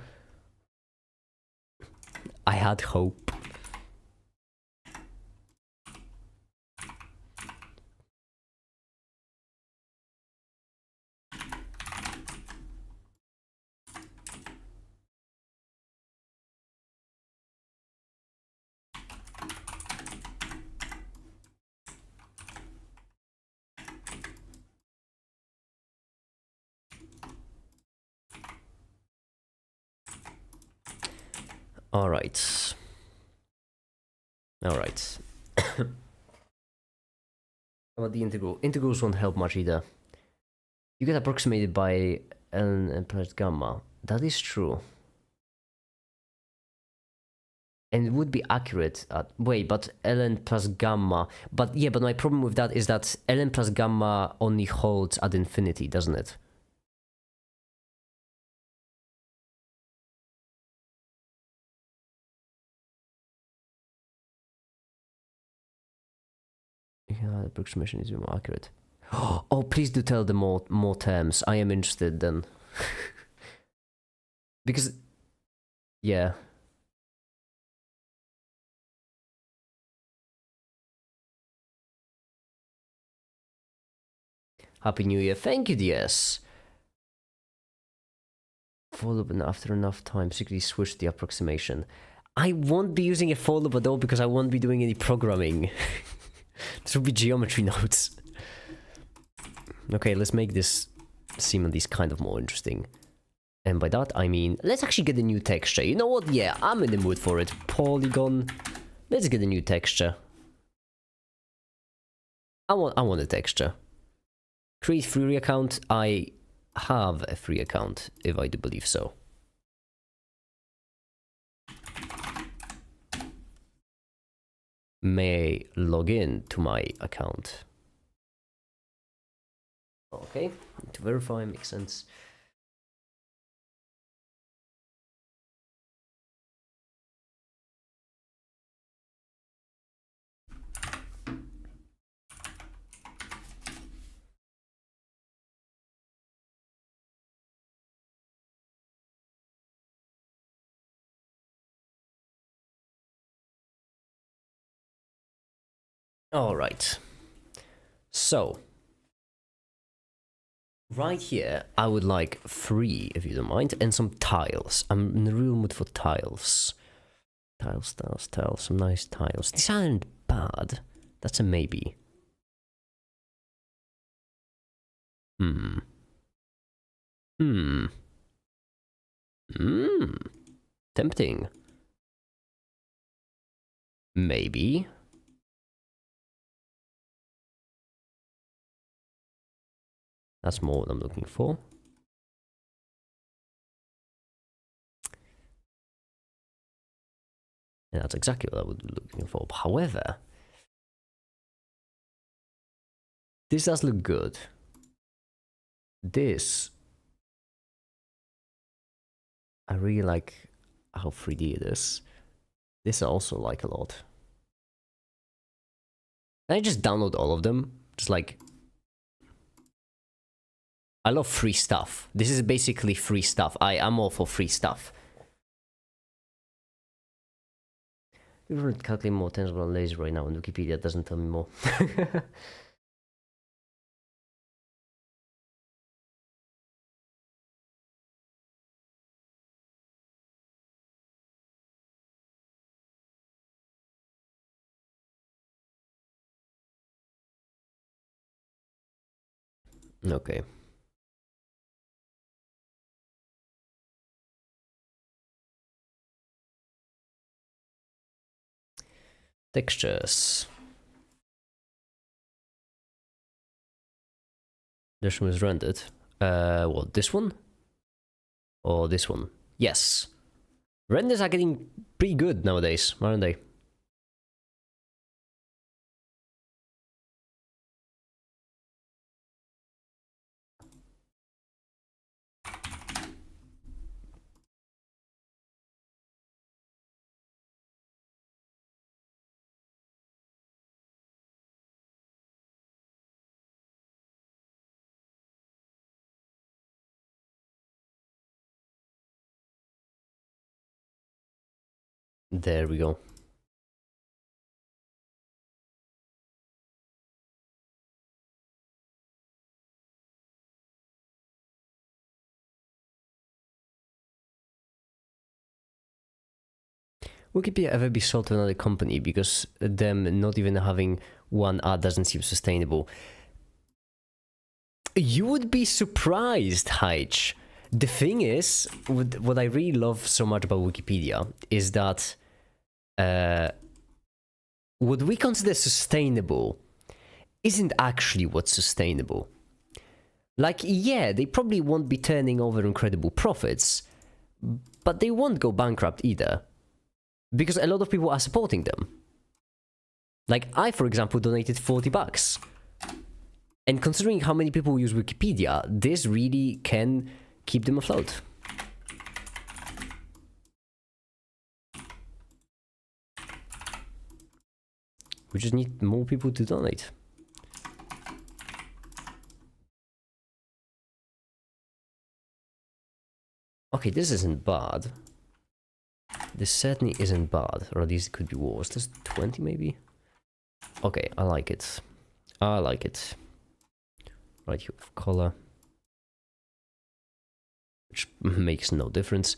I had hope. All right. About the integral. Integrals won't help much either. You get approximated by ln plus gamma. That is true. And it would be accurate at... Wait, but ln plus gamma... But yeah, but my problem with that is that ln plus gamma only holds at infinity, doesn't it? Yeah, approximation is more accurate. Oh, please do tell the more terms. I am interested then. Because... Yeah. Happy New Year. Thank you, DS. For loop, and after enough time, secretly switch the approximation. I won't be using a for loop at all because I won't be doing any programming. This will be geometry nodes. Okay, let's make this seem at least kind of more interesting. And by that, I mean, let's actually get a new texture. You know what? Yeah, I'm in the mood for it. Polygon. Let's get a new texture. I want a texture. Create free account. I have a free account, if I do believe so. May I log in to my account? Okay, to verify makes sense. All right. So, right here, I would like 3, if you don't mind, and some tiles. I'm in the real mood for tiles. Tiles, some nice tiles. These aren't bad. That's a maybe. Tempting. Maybe. That's more what I'm looking for. And that's exactly what I would be looking for. However, this does look good. This, I really like how 3D it is. This I also like a lot. Can I just download all of them? Just like... I love free stuff. This is basically free stuff. I'm all for free stuff. People are calculating more tangible and lazy right now, and Wikipedia doesn't tell me more. Okay. Textures. This one is rendered. What, this one? Or this one? Yes. Renders are getting pretty good nowadays, aren't they? There we go. Wikipedia ever be sold to another company because them not even having one ad doesn't seem sustainable? You would be surprised, Heich. The thing is, what I really love so much about Wikipedia is that what we consider sustainable isn't actually what's sustainable. Like, yeah, they probably won't be turning over incredible profits, but they won't go bankrupt either. Because a lot of people are supporting them. Like, I, for example, donated $40. And considering how many people use Wikipedia, this really can keep them afloat. We just need more people to donate. Okay, this isn't bad. This certainly isn't bad, or at least it could be worse. This 20 maybe? Okay, I like it. I like it. Right here with color. Which makes no difference.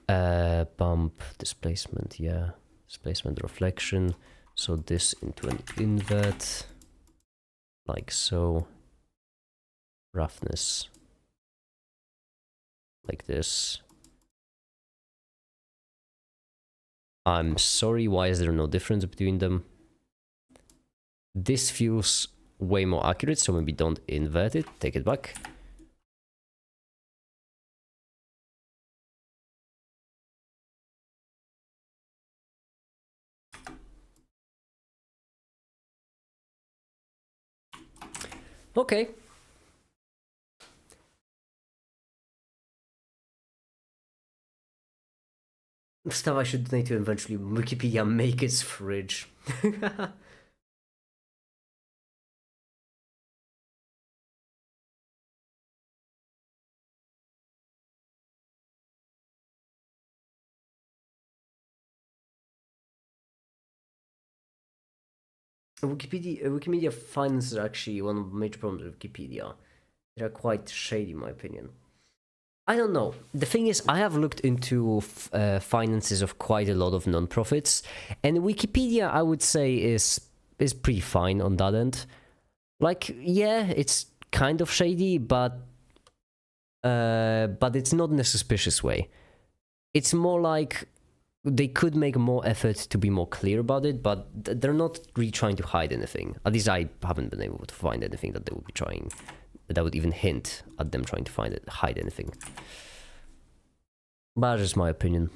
Bump, displacement, yeah. Displacement, reflection. So this into an invert. Like so. Roughness. Like this. I'm sorry, why is there no difference between them? This feels way more accurate, so maybe don't invert it, take it back. Okay. Stuff I should donate to eventually. Wikipedia make its fridge. Wikimedia finance is actually one of the major problems with Wikipedia. They are quite shady, in my opinion. I don't know. The thing is, I have looked into finances of quite a lot of non-profits, and Wikipedia, I would say, is pretty fine on that end. Like, yeah, it's kind of shady, but it's not in a suspicious way. It's more like they could make more effort to be more clear about it, but they're not really trying to hide anything. At least I haven't been able to find anything that they would be trying, that would even hint at them trying to hide anything. But that's just my opinion.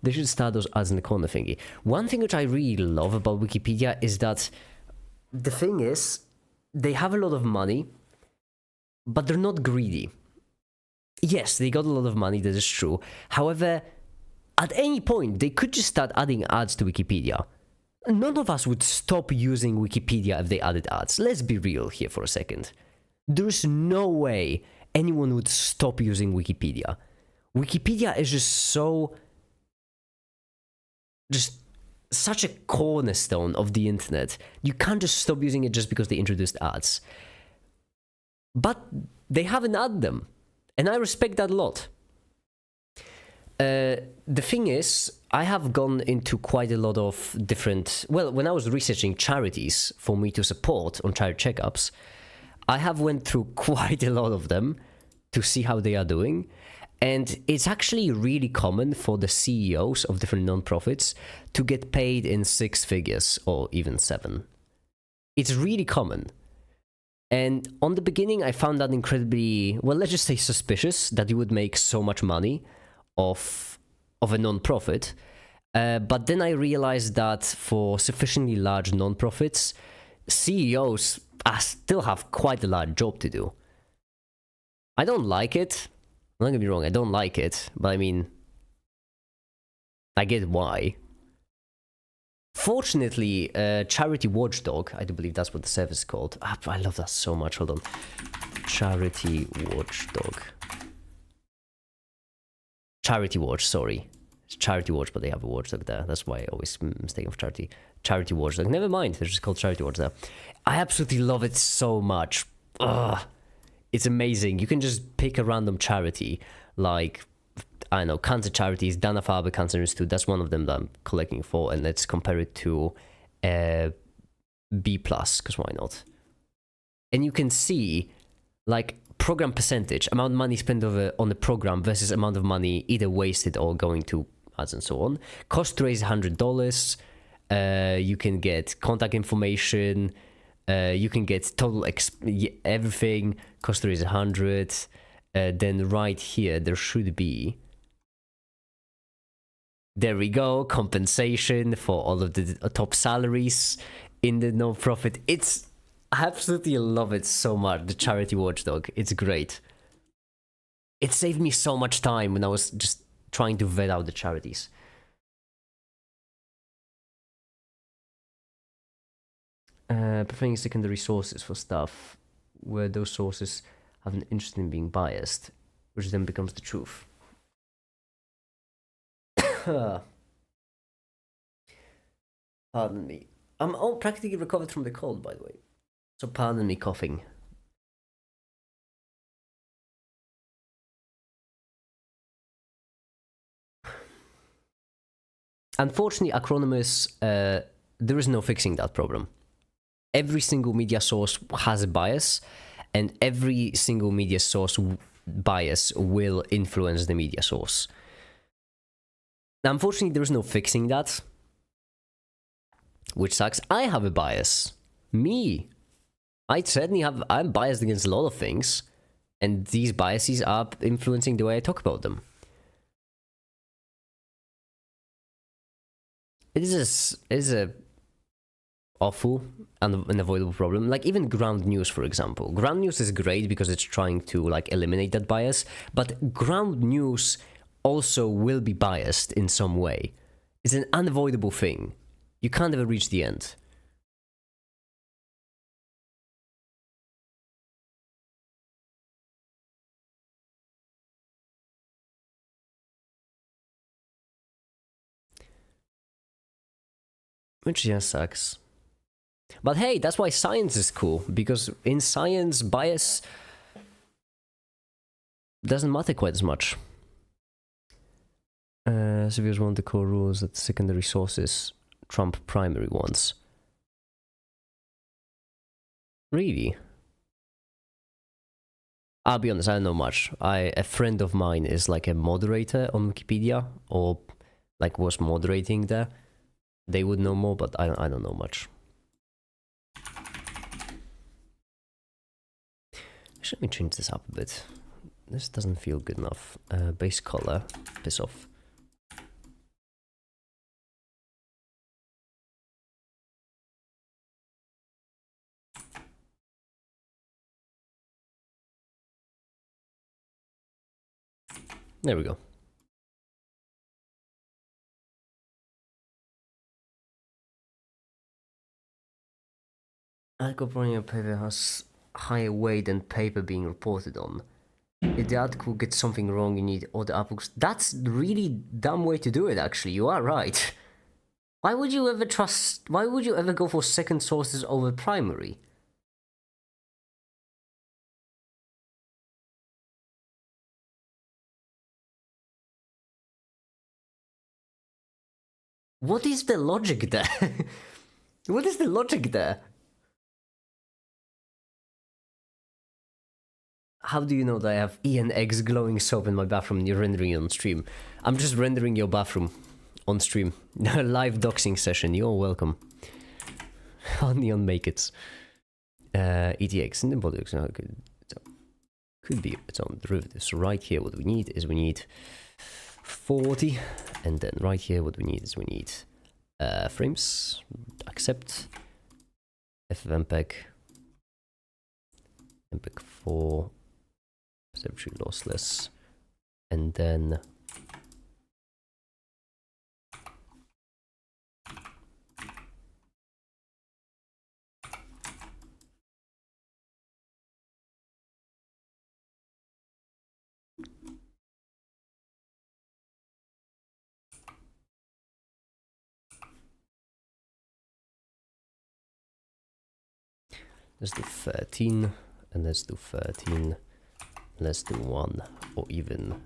They should start those ads in the corner thingy. One thing which I really love about Wikipedia is that the thing is, they have a lot of money, but they're not greedy. Yes, they got a lot of money, that is true. However, at any point, they could just start adding ads to Wikipedia. None of us would stop using Wikipedia if they added ads. Let's be real here for a second. There's no way anyone would stop using Wikipedia. Wikipedia is just such a cornerstone of the internet. You can't just stop using it just because they introduced ads. But they haven't added them, and I respect that a lot. The thing is, I have gone into quite a lot of different... Well, when I was researching charities for me to support on charity checkups, I have went through quite a lot of them to see how they are doing. And it's actually really common for the CEOs of different non-profits to get paid in 6 figures or even 7. It's really common. And on the beginning, I found that incredibly, well, let's just say suspicious that you would make so much money of a non-profit. But then I realized that for sufficiently large non-profits, CEOs still have quite a large job to do. I don't like it. Don't get me wrong, I don't like it, but I mean, I get why. Fortunately, Charity Watchdog, I do believe that's what the service is called. I love that so much, hold on. Charity Watchdog. Charity Watch, sorry. It's Charity Watch, but they have a watchdog there. That's why I always mistake of charity. Charity Watchdog. Never mind, they're just called Charity Watch there. I absolutely love it so much. Ugh. It's amazing. You can just pick a random charity, like, I don't know, cancer charities, Dana-Farber Cancer Institute, that's one of them that I'm collecting for, and let's compare it to B+, because why not? And you can see, like, program percentage, amount of money spent on the program versus amount of money either wasted or going to ads and so on. Cost to raise $100. You can get contact information. You can get total everything. Cost to raise 100. Then right here, there should be... There we go. Compensation for all of the top salaries in the non-profit. It's... I absolutely love it so much, the Charity Watchdog. It's great. It saved me so much time when I was just trying to vet out the charities. Preferring secondary sources for stuff where those sources have an interest in being biased, which then becomes the truth. Pardon me. I'm all practically recovered from the cold, by the way. So pardon me coughing. Unfortunately, Acronymous, there is no fixing that problem. Every single media source has a bias, and every single media source bias will influence the media source. Now, unfortunately, there's no fixing that, which sucks. I have a bias. Me. I'm biased against a lot of things, and these biases are influencing the way I talk about them. It is a awful and unavoidable problem. Like even ground news, for example. Ground news is great because it's trying to like eliminate that bias, but ground news also will be biased in some way. It's an unavoidable thing. You can't ever reach the end. Which just sucks. But hey, that's why science is cool, because in science, bias doesn't matter quite as much. Severs want the core rules that secondary sources trump primary ones. Really? I'll be honest, I don't know much. A friend of mine is like a moderator on Wikipedia, or like was moderating there. They would know more, but I don't know much. Let me change this up a bit. This doesn't feel good enough. Base color, piss off. There we go. Article reporting on paper has higher weight than paper being reported on. If the article gets something wrong, you need other articles. That's really dumb way to do it, actually. You are right. Why would you ever go for second sources over primary? What is the logic there? What is the logic there? How do you know that I have ENX glowing soap in my bathroom and you're rendering it on stream? I'm just rendering your bathroom on stream. Live doxing session, you're welcome. Only on Make It. ETX in the body could be its own derivative. So right here what we need is 40, and then right here what we need is frames, accept, FFmpeg, MPEG 4, perceptually lossless, and then let's do 13, and let's do 13, let's do 1, or even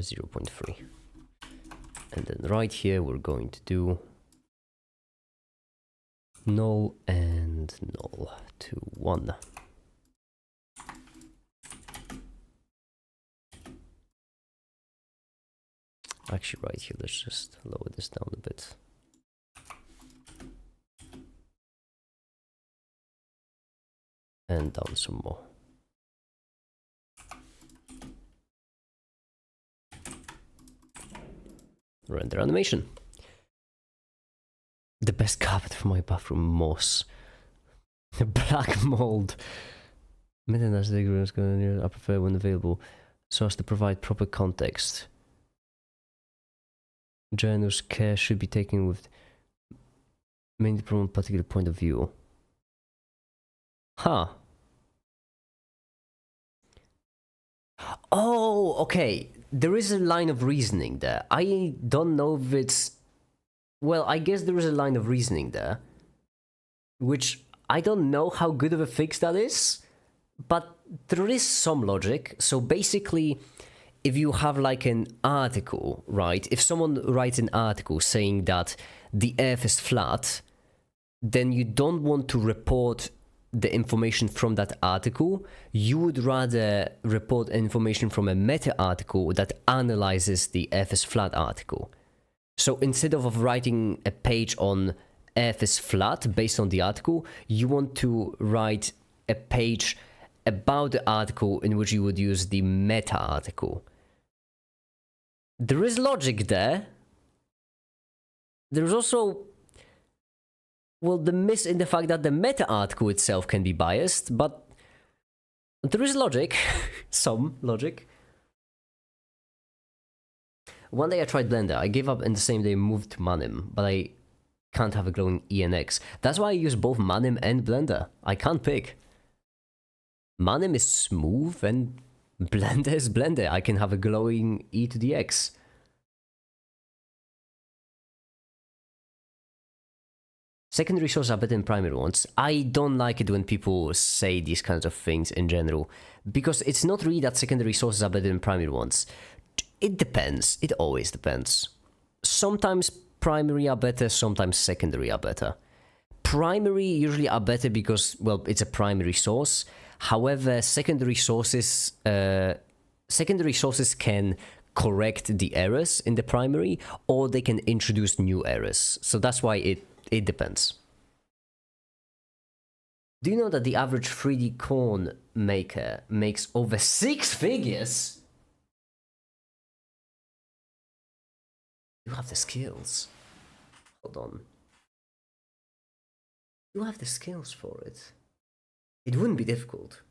0.3. And then right here we're going to do null and null to 1. Actually, right here, let's just lower this down a bit. And down some more. Render animation. The best carpet for my bathroom, moss. The black mold. Maintenance diagrams I prefer when available, so as to provide proper context. Journal's care should be taken with mainly from a particular point of view. Huh. Oh, okay. There is a line of reasoning there. I don't know if it's... Well, I guess there is a line of reasoning there. Which I don't know how good of a fix that is. But there is some logic. So basically, if you have like an article, right? If someone writes an article saying that the Earth is flat, then you don't want to report the information from that article. You would rather report information from a meta article that analyzes the Earth is flat article. So instead of writing a page on Earth is flat based on the article, you want to write a page about the article in which you would use the meta article. There is logic there. There's also, well, the miss in the fact that the meta article itself can be biased, but there is logic. Some logic. One day I tried Blender. I gave up and the same day moved to Manim, but I can't have a glowing ENX. That's why I use both Manim and Blender. I can't pick. Manim is smooth and Blender is Blender. I can have a glowing E to the X. Secondary sources are better than primary ones. I don't like it when people say these kinds of things in general, because it's not really that secondary sources are better than primary ones. It depends. It always depends. Sometimes primary are better, sometimes secondary are better. Primary usually are better because, well, it's a primary source. However, secondary sources can correct the errors in the primary, or they can introduce new errors. So that's why it depends. Do you know that the average 3D corn maker makes over 6 figures? You have the skills. Hold on. You have the skills for it. It wouldn't be difficult.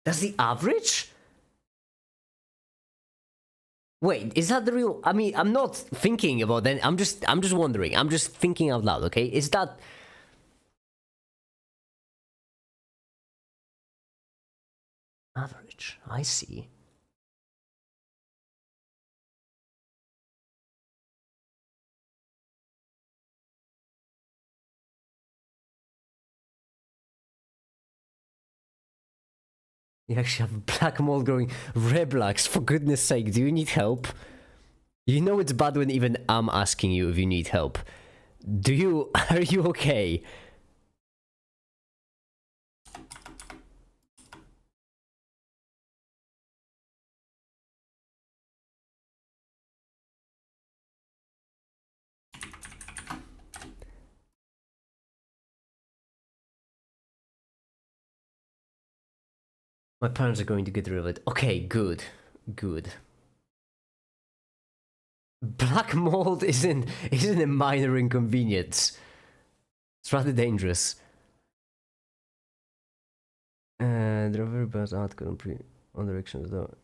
That's the average? Wait, is that the real? I mean, I'm not thinking about that. I'm just wondering. I'm just thinking out loud, okay? Is that average? I see. You actually have black mold growing Reblax, for goodness sake, do you need help? You know it's bad when even I'm asking you if you need help. Are you okay? My parents are going to get rid of it. Okay, good. Good. Black mold isn't a minor inconvenience. It's rather dangerous. There are very bad article on directions though.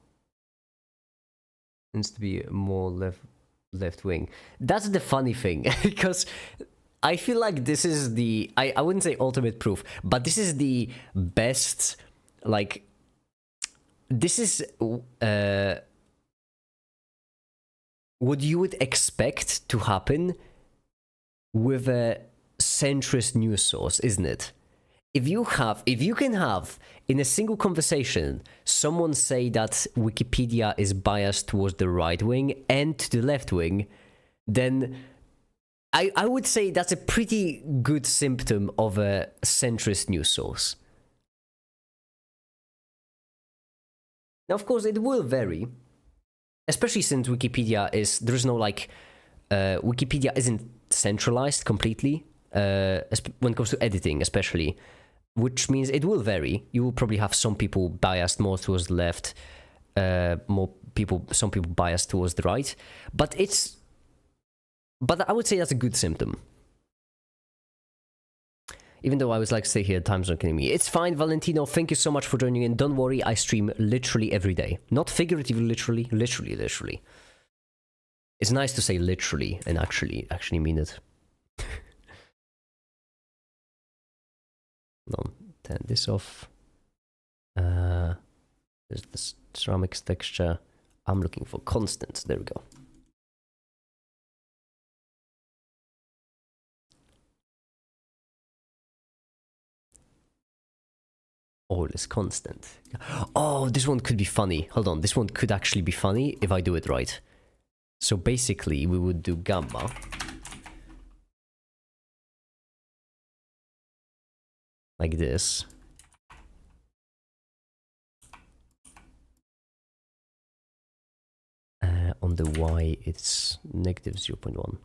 Needs to be more left wing. That's the funny thing, because I feel like this is the I wouldn't say ultimate proof, but this is the best, like, this is what you would expect to happen with a centrist news source, isn't it? If you can have in a single conversation someone say that Wikipedia is biased towards the right wing and to the left wing, then I would say that's a pretty good symptom of a centrist news source. Now, of course, it will vary, especially since Wikipedia isn't centralized completely when it comes to editing, especially, which means it will vary. You will probably have some people biased more towards the left, some people biased towards the right, but I would say that's a good symptom. Even though I was like, stay here, time's not killing me. It's fine, Valentino, thank you so much for joining in. Don't worry, I stream literally every day. Not figuratively, literally. It's nice to say literally and actually mean it. No, turn this off. There's the ceramics texture. I'm looking for constants. There we go. All is constant. Oh, this one could be funny. Hold on, this one could actually be funny if I do it right. So basically, we would do gamma. Like this. On the y, it's negative 0.1.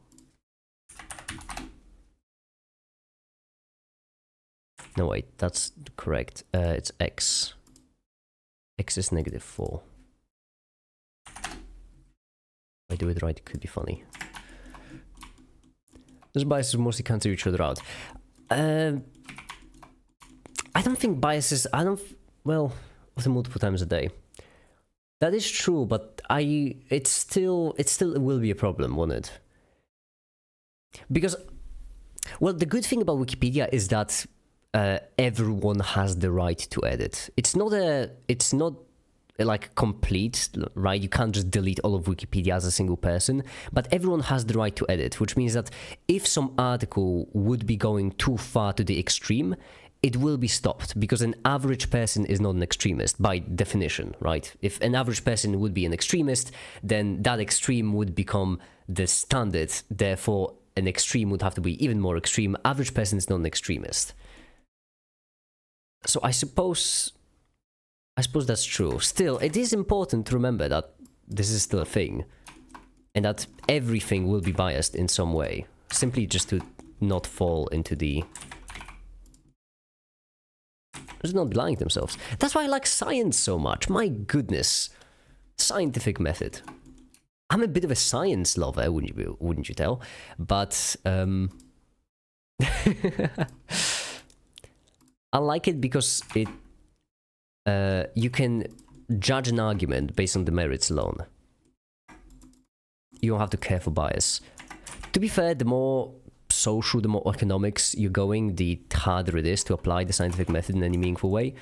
No, wait, that's correct. It's x. X is negative 4. If I do it right, it could be funny. Those biases mostly cancel each other out. I don't think biases... Well, multiple times a day. That is true, but it still will be a problem, won't it? Because, well, the good thing about Wikipedia is that everyone has the right to edit. It's not like complete, right? You can't just delete all of Wikipedia as a single person, but everyone has the right to edit, which means that if some article would be going too far to the extreme, it will be stopped, because an average person is not an extremist by definition, right? If an average person would be an extremist, then that extreme would become the standard. Therefore, an extreme would have to be even more extreme. Average person is not an extremist. So I suppose that's true. Still, it is important to remember that this is still a thing, and that everything will be biased in some way, simply just to not fall into the... just not be lying to themselves. That's why I like science so much. My goodness. Scientific method. I'm a bit of a science lover, wouldn't you tell? But I like it because it you can judge an argument based on the merits alone. You don't have to care for bias. To be fair, the more social, the more economics you're going, the harder it is to apply the scientific method in any meaningful way.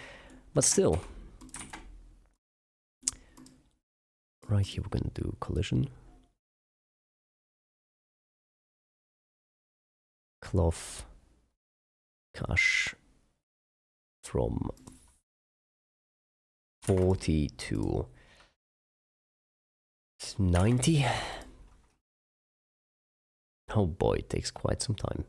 But still. Right here we're going to do collision. Cloth. Cache. From 40 to 90. Oh boy, it takes quite some time.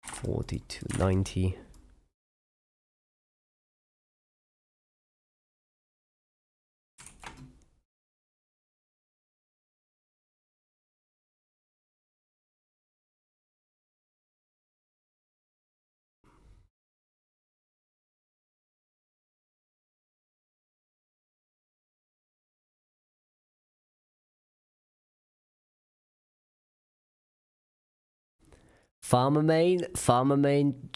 $40 to $90. Farmer main,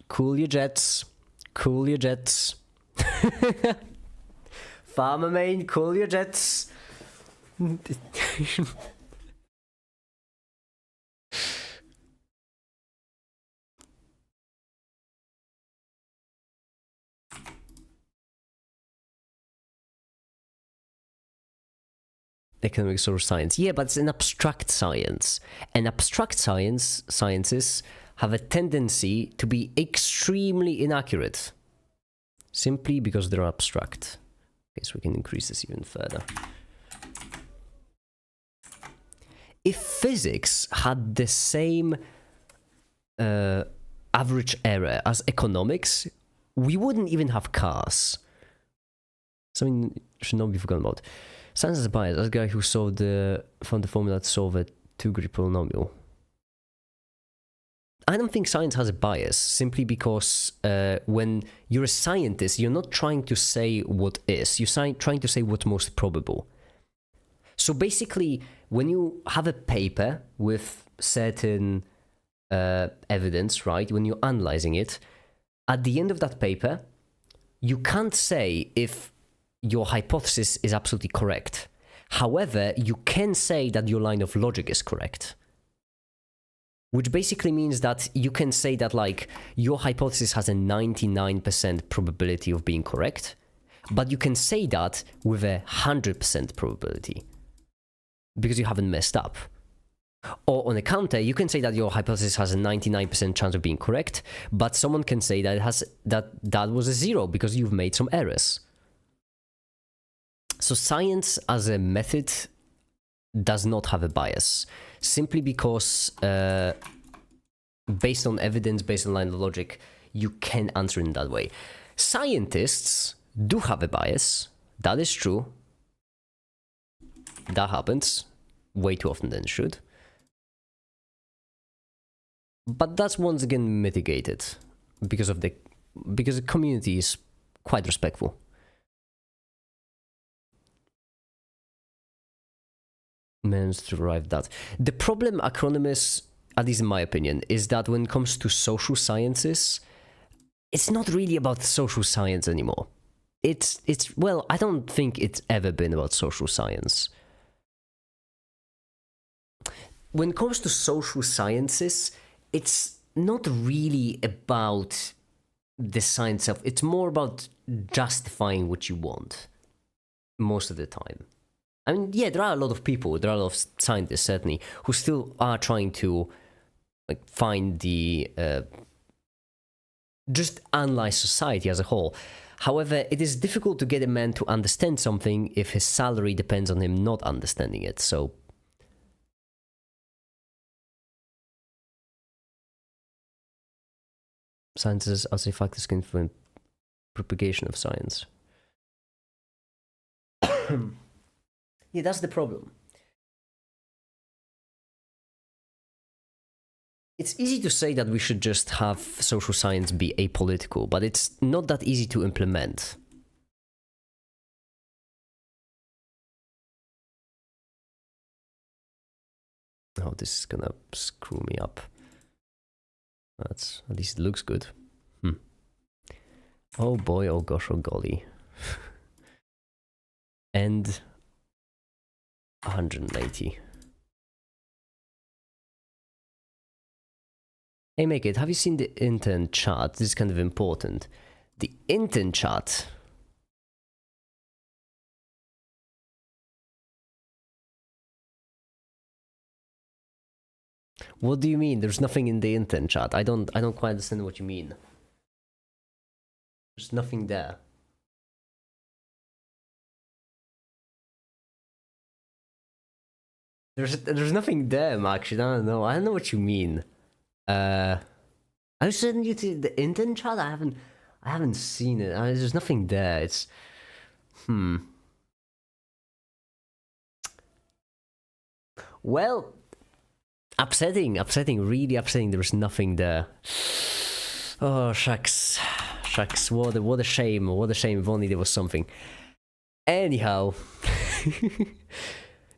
cool your jets. Cool your jets. Farmer main, cool your jets. Economics or science. Yeah, but it's an abstract science. And abstract sciences have a tendency to be extremely inaccurate. Simply because they're abstract. Okay, so we can increase this even further. If physics had the same average error as economics, we wouldn't even have cars. Something should not be forgotten about. Science is a bias. That's the guy who found the formula to solve a two-degree polynomial. I don't think science has a bias, simply because when you're a scientist, you're not trying to say what is. You're trying to say what's most probable. So basically, when you have a paper with certain evidence, right, when you're analyzing it, at the end of that paper, you can't say if your hypothesis is absolutely correct. However, you can say that your line of logic is correct. Which basically means that you can say that, like, your hypothesis has a 99% probability of being correct, but you can say that with a 100% probability. Because you haven't messed up. Or on a counter, you can say that your hypothesis has a 99% chance of being correct, but someone can say that it has that was a 0 because you've made some errors. So science as a method does not have a bias, simply because based on evidence, based on line of logic, you can answer in that way. Scientists do have a bias. That is true. That happens way too often than it should. But that's once again mitigated because the community is quite respectful. Managed to arrive that. The problem, Acronymus, at least in my opinion, is that when it comes to social sciences, it's not really about social science anymore. It's well, I don't think it's ever been about social science. When it comes to social sciences, it's not really about the science itself. It's more about justifying what you want most of the time. I mean, yeah, there are a lot of people, there are a lot of scientists certainly, who still are trying to like find the just analyze society as a whole. However, it is difficult to get a man to understand something if his salary depends on him not understanding it. So sciences as a factors can influence propagation of science. Yeah, that's the problem. It's easy to say that we should just have social science be apolitical, but it's not that easy to implement. Oh, this is gonna screw me up. That's, at least it looks good. Oh boy, oh gosh, oh golly. And 180. Hey, make it. Have you seen the intern chat? This is kind of important. The intern chat. What do you mean? There's nothing in the intern chat. I don't quite understand what you mean. There's nothing there. There's nothing there, Max. I don't know. I don't know what you mean. I was sending you to the intern chat. I haven't seen it. There's nothing there. It's Well, upsetting, really upsetting. There's nothing there. Oh shucks, What a shame. What a shame. If only there was something. Anyhow.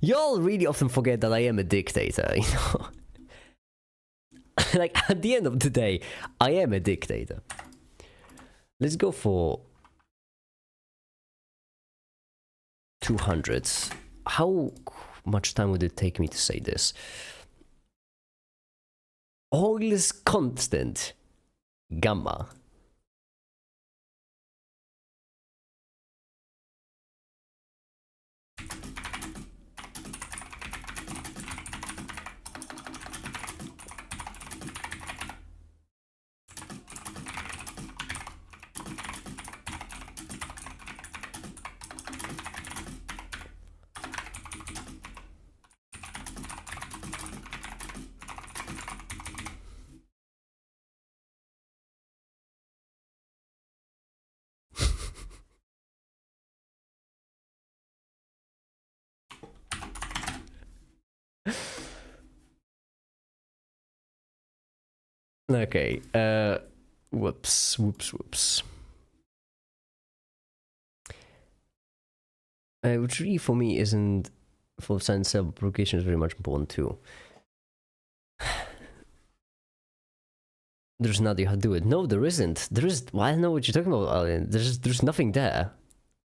Y'all really often forget that I am a dictator, you know? Like, at the end of the day, I am a dictator. Let's go for 200. How much time would it take me to say this? All is constant. Gamma. Okay, whoops. Which really for me isn't, for science self-propagation is very much important too. There's nothing how to do it. No, there isn't. There is. Well, I don't know what you're talking about, Alien. There's nothing there.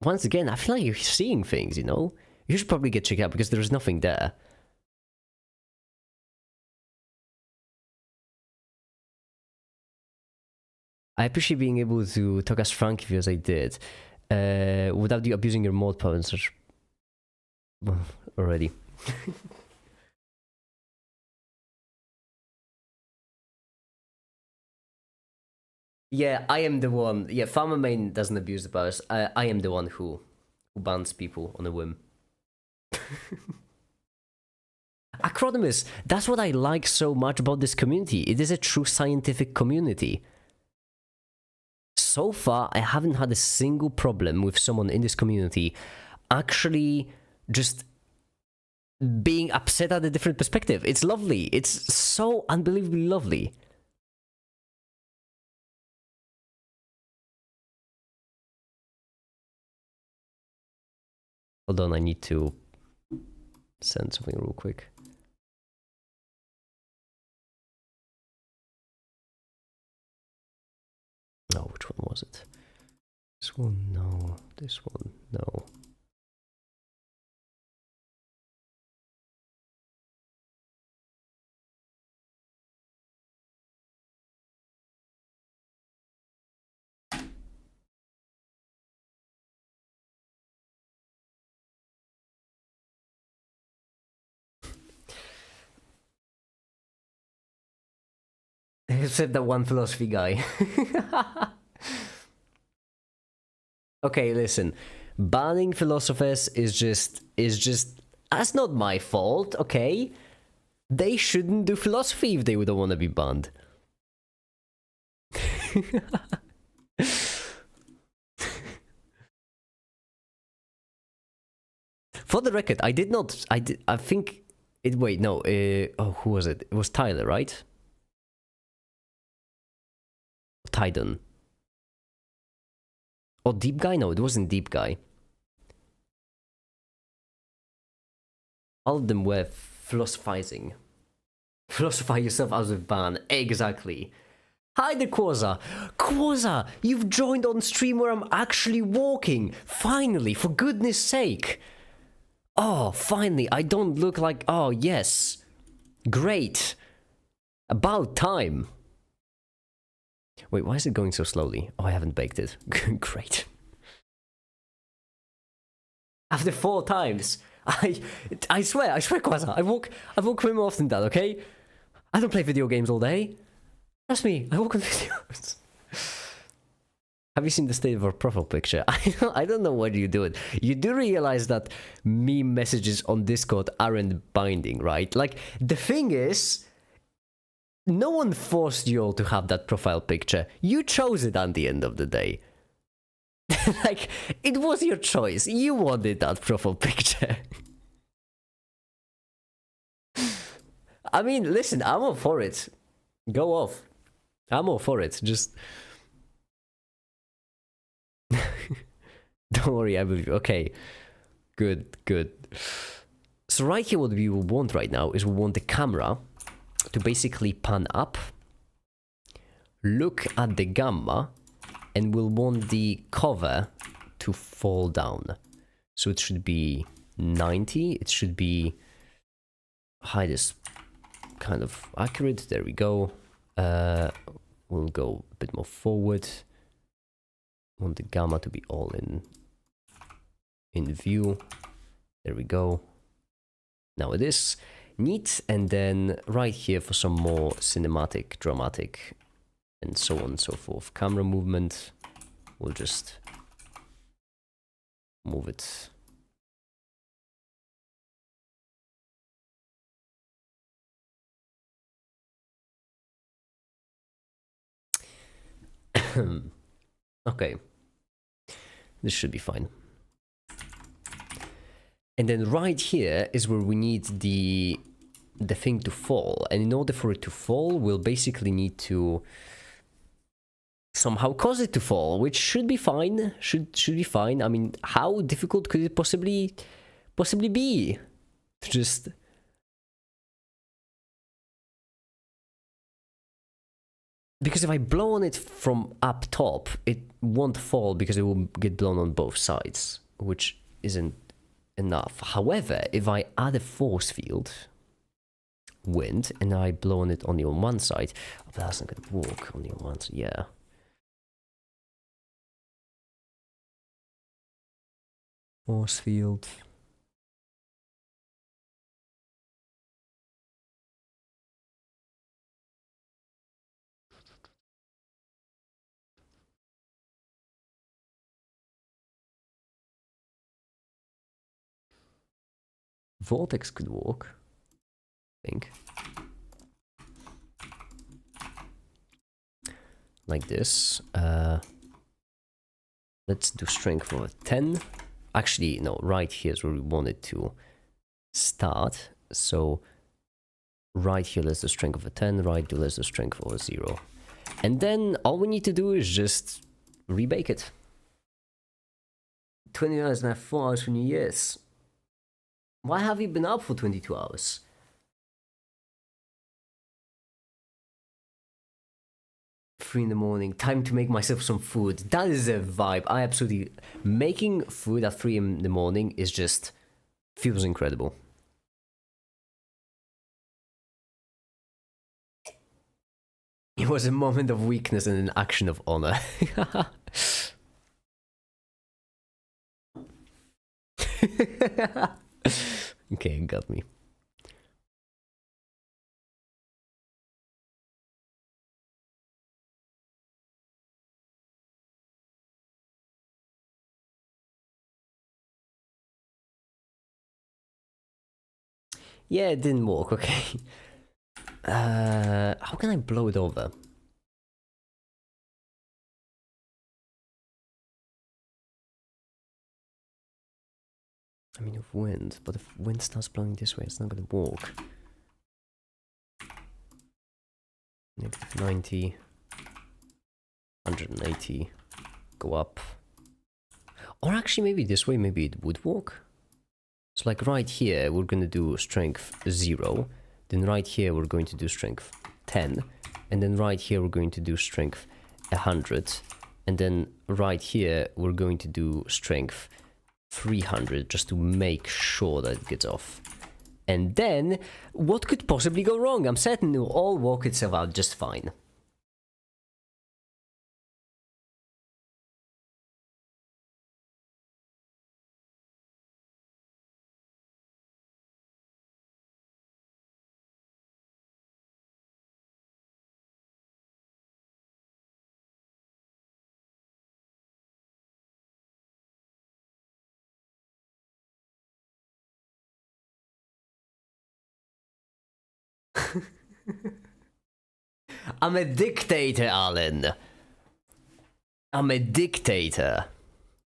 Once again, I feel like you're seeing things, you know? You should probably get checked out because there's nothing there. I appreciate being able to talk as frankly as I did, without you abusing your mod power and such. Already. Yeah, I am the one. Yeah, Farmer Main doesn't abuse the powers. I am the one who bans people on a whim. Acronymus, that's what I like so much about this community. It is a true scientific community. So far, I haven't had a single problem with someone in this community actually just being upset at a different perspective. It's lovely. It's so unbelievably lovely. Hold on, I need to send something real quick. Oh, which one was it? This one, no. This one, no. Except that one philosophy guy. Okay, listen. Banning philosophers is just that's not my fault, okay? They shouldn't do philosophy if they don't want to be banned. For the record, I think it, wait, no, oh, who was it? It was Tyler, right? Tidon. Oh, Deep Guy? No, it wasn't Deep Guy. All of them were philosophizing. Philosophize yourself out of ban. Exactly. Hi there, Quasar. Quasar, you've joined on stream where I'm actually walking. Finally, for goodness sake. Oh, finally, I don't look like... Oh, yes. Great. About time. Wait, why is it going so slowly? Oh, I haven't baked it. Great. After 4 times. I swear, Quasar, I walk way more often than that, okay? I don't play video games all day. Trust me, I walk on videos. Have you seen the state of our profile picture? I don't know why you do it. You do realize that meme messages on Discord aren't binding, right? Like, the thing is, no one forced you all to have that profile picture. You chose it at the end of the day. Like, it was your choice. You wanted that profile picture. I mean, listen, I'm all for it. Go off. I'm all for it. Just... Don't worry, I believe you. Okay. Good, good. So right here, what we will want right now is we want the camera to basically pan up, look at the gamma, and we'll want the cover to fall down. So it should be 90. It should be... Height is kind of accurate. There we go. We'll go a bit more forward. Want the gamma to be all in view. There we go. Now it is neat, and then right here for some more cinematic, dramatic, and so on and so forth. Camera movement, we'll just move it. Okay. This should be fine. And then right here is where we need the thing to fall. And in order for it to fall, we'll basically need to somehow cause it to fall, which should be fine. Should be fine. I mean, how difficult could it possibly be? Just... Because if I blow on it from up top, it won't fall because it will get blown on both sides, which isn't enough. However, if I add a force field, wind, and I blow on it only on one side, oh, that's not gonna work only on one side, yeah. Force field. Vortex could work, I think. Like this. Let's do strength of 10. Actually, no, right here is where we want it to start. So right here, let's do strength of a 10. Right here, let's do strength of a 0. And then all we need to do is just rebake it. 20 hours and 4 hours for New Year's. Why have you been up for 22 hours? Three in the morning, time to make myself some food. That is a vibe. I absolutely... Making food at 3 in the morning is just... feels incredible. It was a moment of weakness and an action of honor. Okay, got me. Yeah, it didn't work, okay. How can I blow it over? I mean, with wind, but if wind starts blowing this way, it's not gonna work. Negative 90, 180, go up. Or actually, maybe this way, maybe it would work. So like right here, we're gonna do strength 0. Then right here, we're going to do strength 10. And then right here, we're going to do strength 100. And then right here, we're going to do strength 300, just to make sure that it gets off. And then, what could possibly go wrong? I'm certain it will all work itself out just fine. I'm a dictator, Alan. I'm a dictator.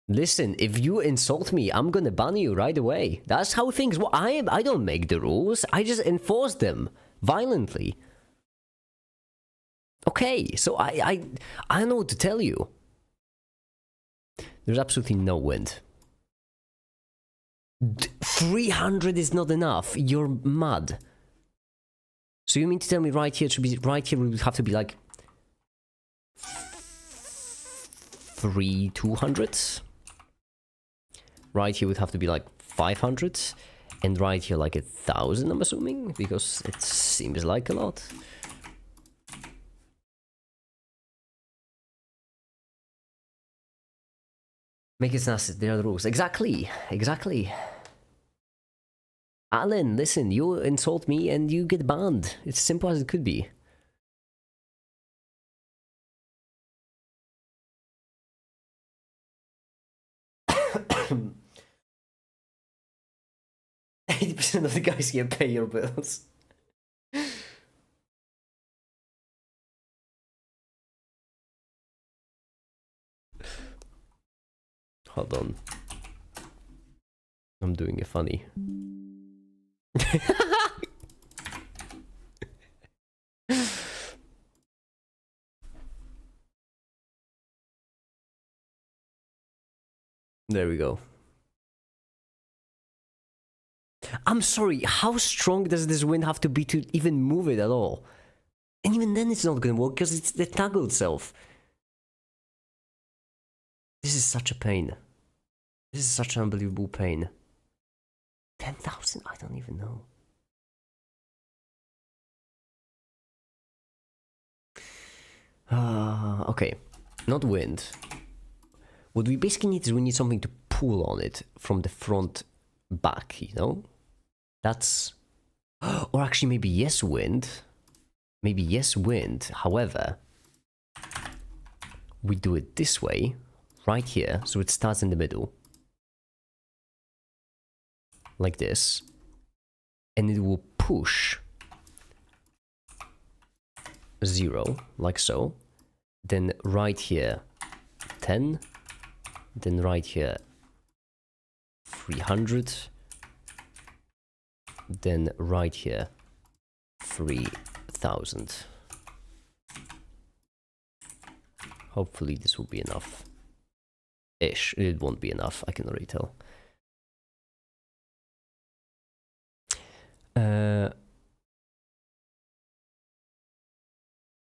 Listen, if you insult me, I'm gonna ban you right away. That's how things work. I don't make the rules. I just enforce them violently. Okay, so I don't know what to tell you. There's absolutely no wind. 300 is not enough. You're mad. So you mean to tell me right here should be right here would have to be like 200? Right here would have to be like 500, and right here like 1,000. I'm assuming, because it seems like a lot. Make it nasty. There are the rules. Exactly. Exactly. Alan, listen, you insult me and you get banned. It's simple as it could be. %80 of the guys here pay your bills. Hold on. I'm doing it funny. There we go. I'm sorry, how strong does this wind have to be to even move it at all? And even then it's not gonna work because it's the toggle itself. This is such a pain. This is such an unbelievable pain. 10,000? I don't even know. Okay, not wind. What we basically need is we need something to pull on it from the front back, you know? That's... Or actually maybe yes wind. Maybe yes wind, however... We do it this way, right here, so it starts in the middle. Like this. and it will push 0, like so. Then right here 10, then right here 300, then right here 3000. Hopefully this will be enough. Ish. It won't be enough, I can already tell.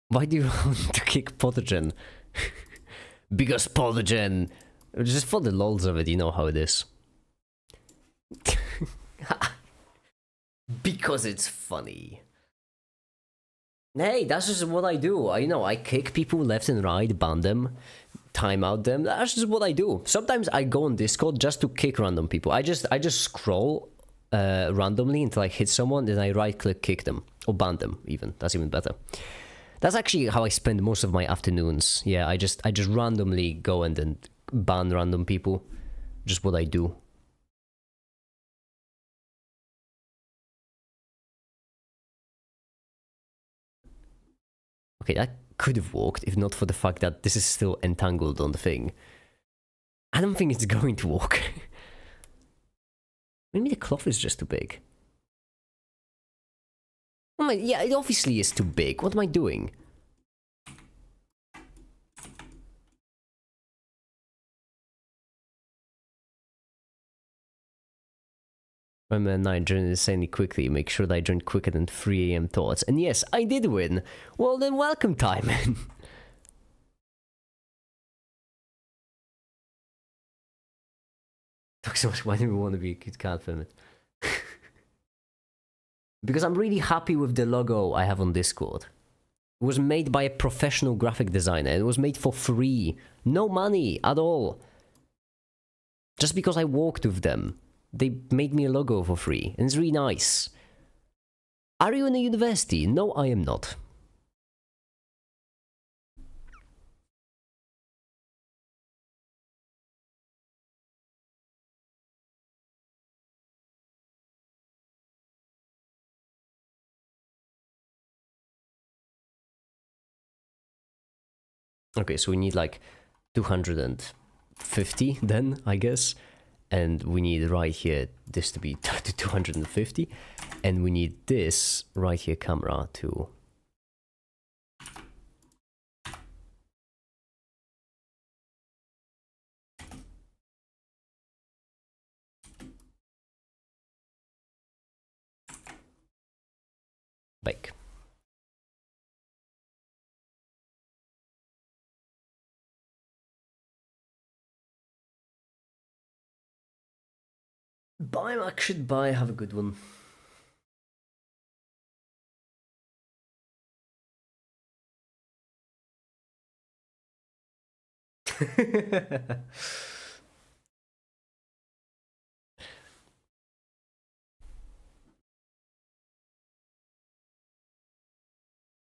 Why do you want to kick Potogen? Because Potogen! Just for the lols of it, you know how it is. Because it's funny. Hey, that's just what I do. I kick people left and right, ban them, time out them. That's just what I do. Sometimes I go on Discord just to kick random people. I just scroll randomly until I hit someone, then I right click kick them or ban them. Even that's even better. That's actually how I spend most of my afternoons. Yeah, I just randomly go and then ban random people. Just what I do. Okay, that could have worked if not for the fact that this is still entangled on the thing. I don't think it's going to work. Maybe the cloth is just too big. Oh my, yeah, it obviously is too big. What am I doing? Remember 9 joined insanely quickly. Make sure that I joined quicker than 3 AM thoughts. And yes, I did win. Well then, welcome, Timon. Talk so much. Why do we want to be a cute cat film it? Because I'm really happy with the logo I have on Discord. It was made by a professional graphic designer. It was made for free. No money at all. Just because I worked with them. They made me a logo for free, and it's really nice. Are you in a university? No, I am not. Okay, so we need like 250 then, I guess. And we need right here this to be to 250. And we need this right here camera to... bake. Buy Mac should buy, have a good one.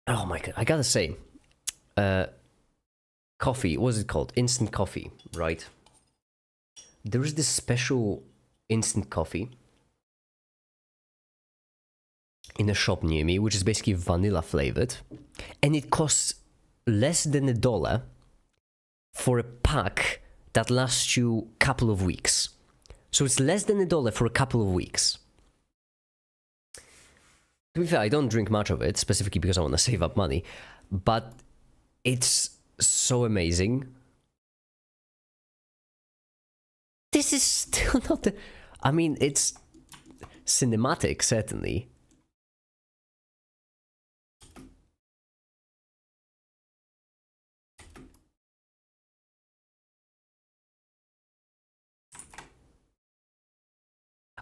Oh my god, I gotta say, coffee, what is it called? Instant coffee, right? There is this special instant coffee in a shop near me, which is basically vanilla flavored, and it costs less than $1 for a pack that lasts you a couple of weeks. So it's less than $1 for a couple of weeks. To be fair, I don't drink much of it, specifically because I want to save up money, but it's so amazing. This is still not the... I mean, it's cinematic, certainly.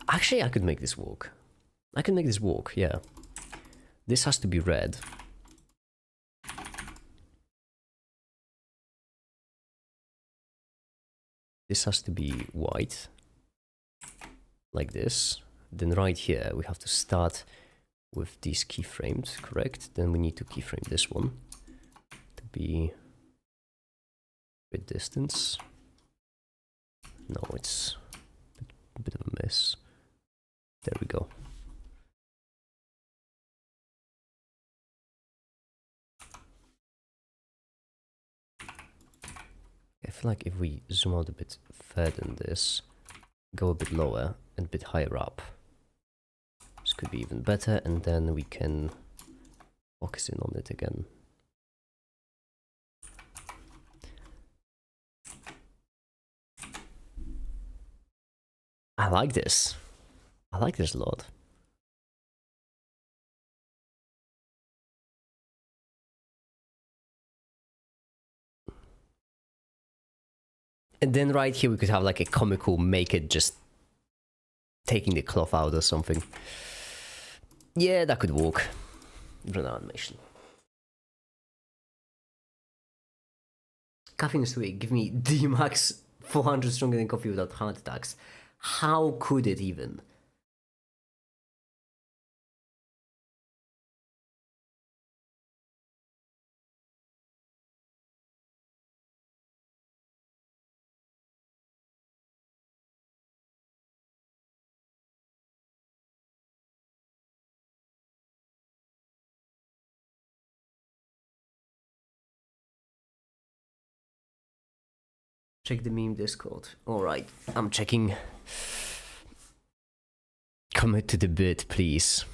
Actually, I could make this work. I can make this work, yeah. This has to be red. This has to be white. Like this. Then right here, we have to start with these keyframes, correct? Then we need to keyframe this one to be with distance. No, it's a bit of a mess. There we go. feel like if we zoom out a bit further than this, go a bit lower and a bit higher up, this could be even better, and then we can focus in on it again. I like this. I like this a lot. And then right here we could have like a comical make it just taking the cloth out or something. Yeah, that could work. Run animation. Caffeine is sweet. Give me D max 400 stronger than coffee without heart attacks. How could it even? Check the meme Discord. Alright, I'm checking. Commit to the bit, please.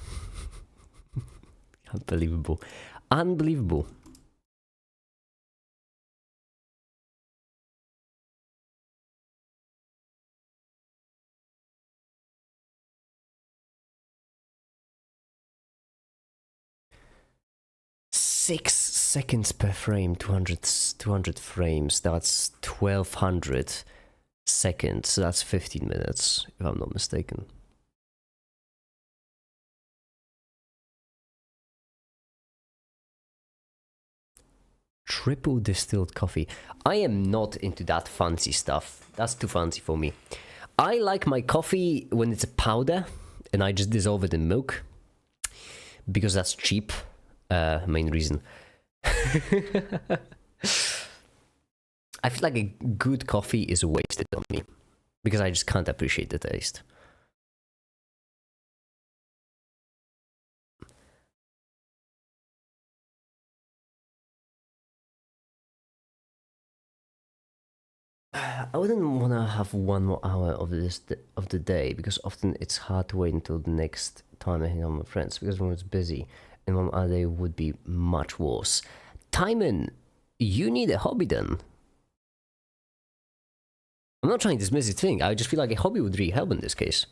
Unbelievable. Unbelievable. Six seconds per frame, 200 frames, that's 1200 seconds, so that's 15 minutes, if I'm not mistaken. Triple distilled coffee. I am not into that fancy stuff. That's too fancy for me. I like my coffee when it's a powder, and I just dissolve it in milk, because that's cheap. Main reason. I feel like a good coffee is wasted on me because I just can't appreciate the taste. I wouldn't want to have 1 more hour of the day because often it's hard to wait until the next time I hang out with my friends because when it's busy. And 1 other day would be much worse. Timon, you need a hobby then. I'm not trying to dismiss the thing, I just feel like a hobby would really help in this case.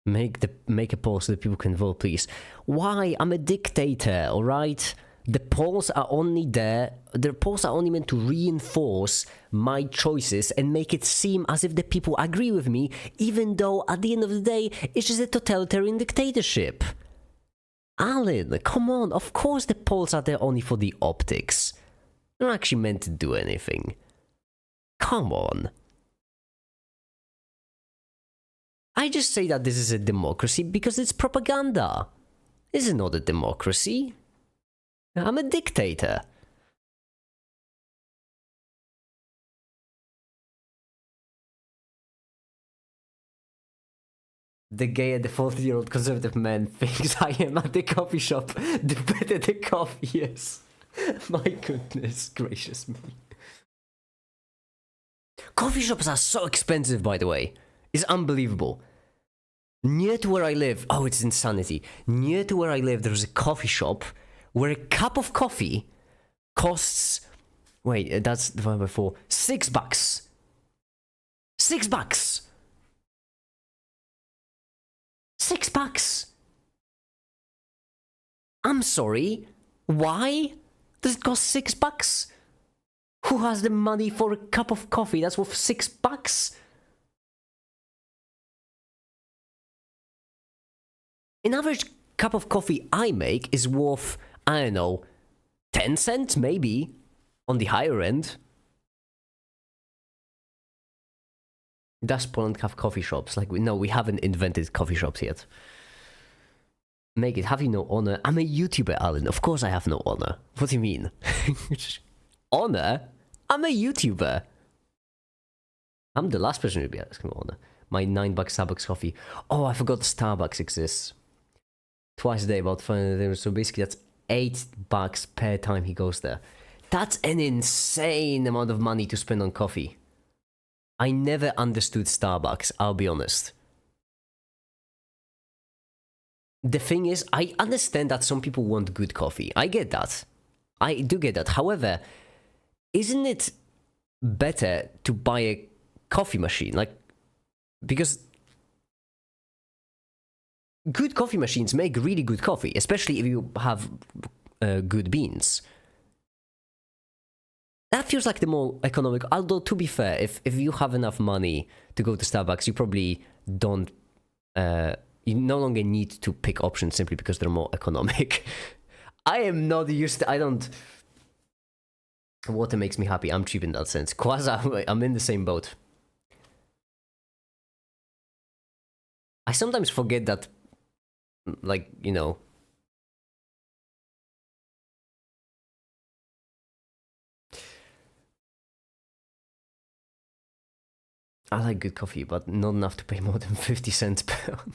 Make a poll so that people can vote, please. Why? I'm a dictator, alright? The polls are only there. The polls are only meant to reinforce my choices and make it seem as if the people agree with me, even though at the end of the day, it's just a totalitarian dictatorship. Alan, come on, of course the polls are there only for the optics. They're not actually meant to do anything. Come on. I just say that this is a democracy because it's propaganda. This is not a democracy. I'm a dictator. The gay and the 40-year-old conservative man thinks I am at the coffee shop. The better the coffee is. My goodness gracious me. Coffee shops are so expensive, by the way. It's unbelievable. Near to where I live, oh, it's insanity. Near to where I live, there's a coffee shop where a cup of coffee costs, wait, that's divided by 4, $6. $6. $6. I'm sorry. Why does it cost $6? Who has the money for a cup of coffee that's worth $6? An average cup of coffee I make is worth, I don't know, 10 cents maybe, on the higher end. Does Poland have coffee shops? Like, no, we haven't invented coffee shops yet. Make it, have you no honor? I'm a YouTuber, Alan. Of course I have no honor. What do you mean? Honor? I'm a YouTuber. I'm the last person to be asking on my $9 Starbucks coffee. Oh, I forgot Starbucks exists. Twice a day, about 500. So basically, that's $8 per time he goes there. That's an insane amount of money to spend on coffee. I never understood Starbucks, I'll be honest. The thing is, I understand that some people want good coffee. I get that. I do get that. However, isn't it better to buy a coffee machine? Like, because good coffee machines make really good coffee, especially if you have good beans. That feels like the more economical. Although, to be fair, if you have enough money to go to Starbucks, you probably don't. You no longer need to pick options simply because they're more economic. I am not used to. I don't. Water makes me happy. I'm cheap in that sense. Quasi, I'm in the same boat. I sometimes forget that, like, you know. I like good coffee, but not enough to pay more than 50 cents per one.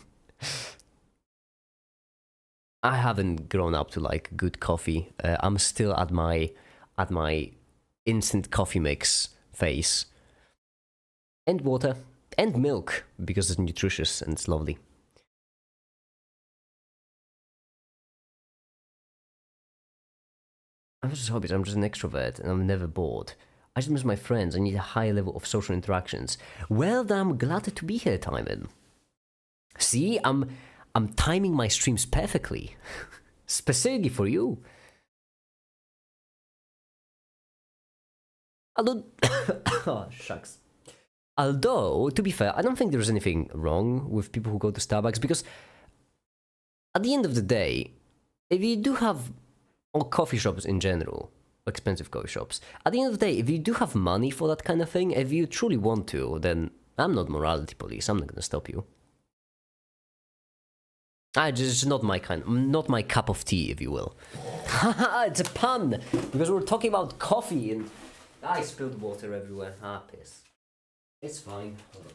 I haven't grown up to like good coffee. I'm still at my instant coffee mix phase. And water. And milk, because it's nutritious and it's lovely. I'm just hobbies, I'm just an extrovert and I'm never bored. I just miss my friends. I need a higher level of social interactions. Well, then I'm glad to be here, Timon. See, I'm timing my streams perfectly. Specifically for you. Although, oh, shucks. Although, to be fair, I don't think there's anything wrong with people who go to Starbucks, because at the end of the day, if you do have, or coffee shops in general, expensive coffee shops, at the end of the day, if you do have money for that kind of thing, if you truly want to, then I'm not morality police, I'm not gonna stop you. It's not my not my cup of tea, if you will. Haha, it's a pun, because we're talking about coffee and I spilled water everywhere. Ah, piss. It's fine. Hold on.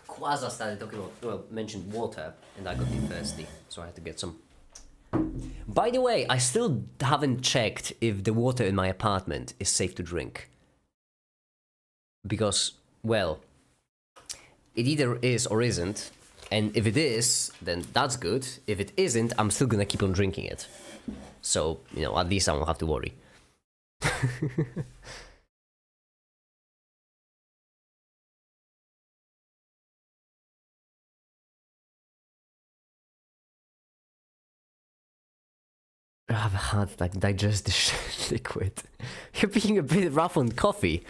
Quasar started talking about, well, mentioned water, and I got thirsty, so I had to get some. By the way, I still haven't checked if the water in my apartment is safe to drink. Because, well, it either is or isn't, and if it is, then that's good. If it isn't, I'm still gonna keep on drinking it. So, you know, at least I won't have to worry. I have a hard like digest this liquid. You're being a bit rough on coffee.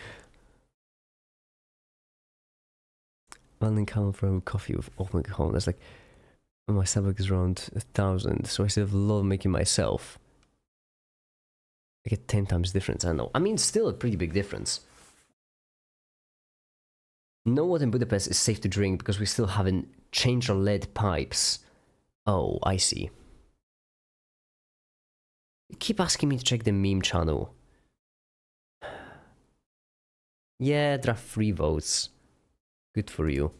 One income from coffee with open home. That's like my Starbucks is around 1,000, so I still have a lot of making myself. I get 10 times difference. I know. I mean, still a pretty big difference. Know what in Budapest is safe to drink because we still haven't changed our lead pipes. Oh, I see. You keep asking me to check the meme channel. Yeah, there are 3 votes. Good for you.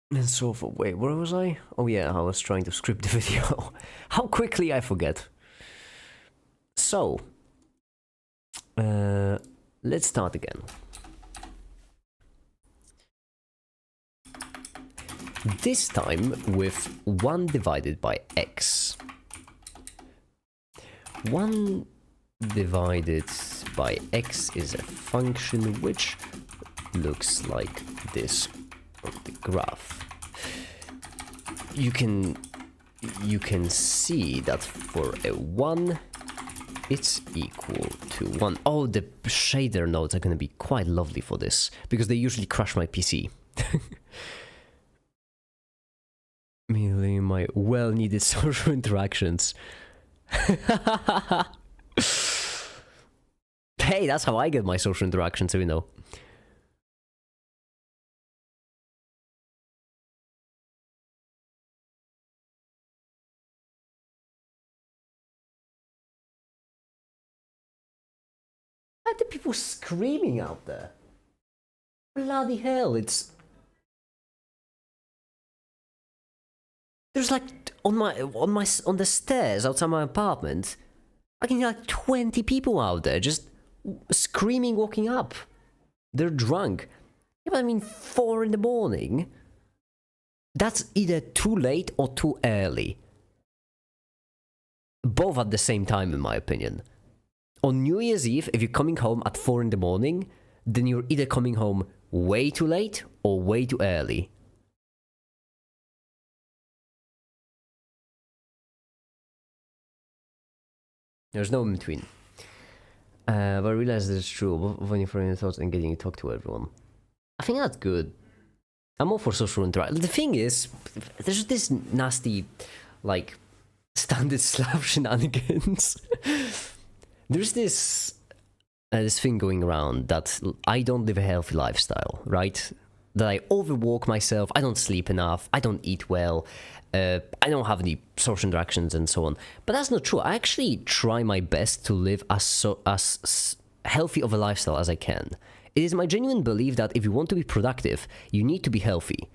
And so for wait, where was I? Oh yeah, I was trying to script the video. How quickly I forget. So, let's start again. This time with 1 divided by x. 1 divided by x is a function which looks like this on the graph. You can see that for a 1 it's equal to 1. Oh, the shader nodes are going to be quite lovely for this because they usually crash my PC. Merely my well-needed social interactions. Hey, that's how I get my social interaction, so you know. Why are the people screaming out there? Bloody hell, it's... There's like, on the stairs outside my apartment, I can hear like 20 people out there just screaming walking up. They're drunk. Yeah, but I mean, 4 in the morning? That's either too late or too early. Both at the same time, in my opinion. On New Year's Eve, if you're coming home at 4 in the morning, then you're either coming home way too late or way too early. There's no in between. But I realize it's true, when you're throwing your thoughts and getting to talk to everyone. I think that's good. I'm all for social interaction. The thing is, there's this nasty, like, standard Slav shenanigans. There's this thing going around that I don't live a healthy lifestyle, right? That I overwork myself, I don't sleep enough, I don't eat well, I don't have any social interactions and so on. But that's not true. I actually try my best to live as healthy of a lifestyle as I can. It is my genuine belief that if you want to be productive, you need to be healthy.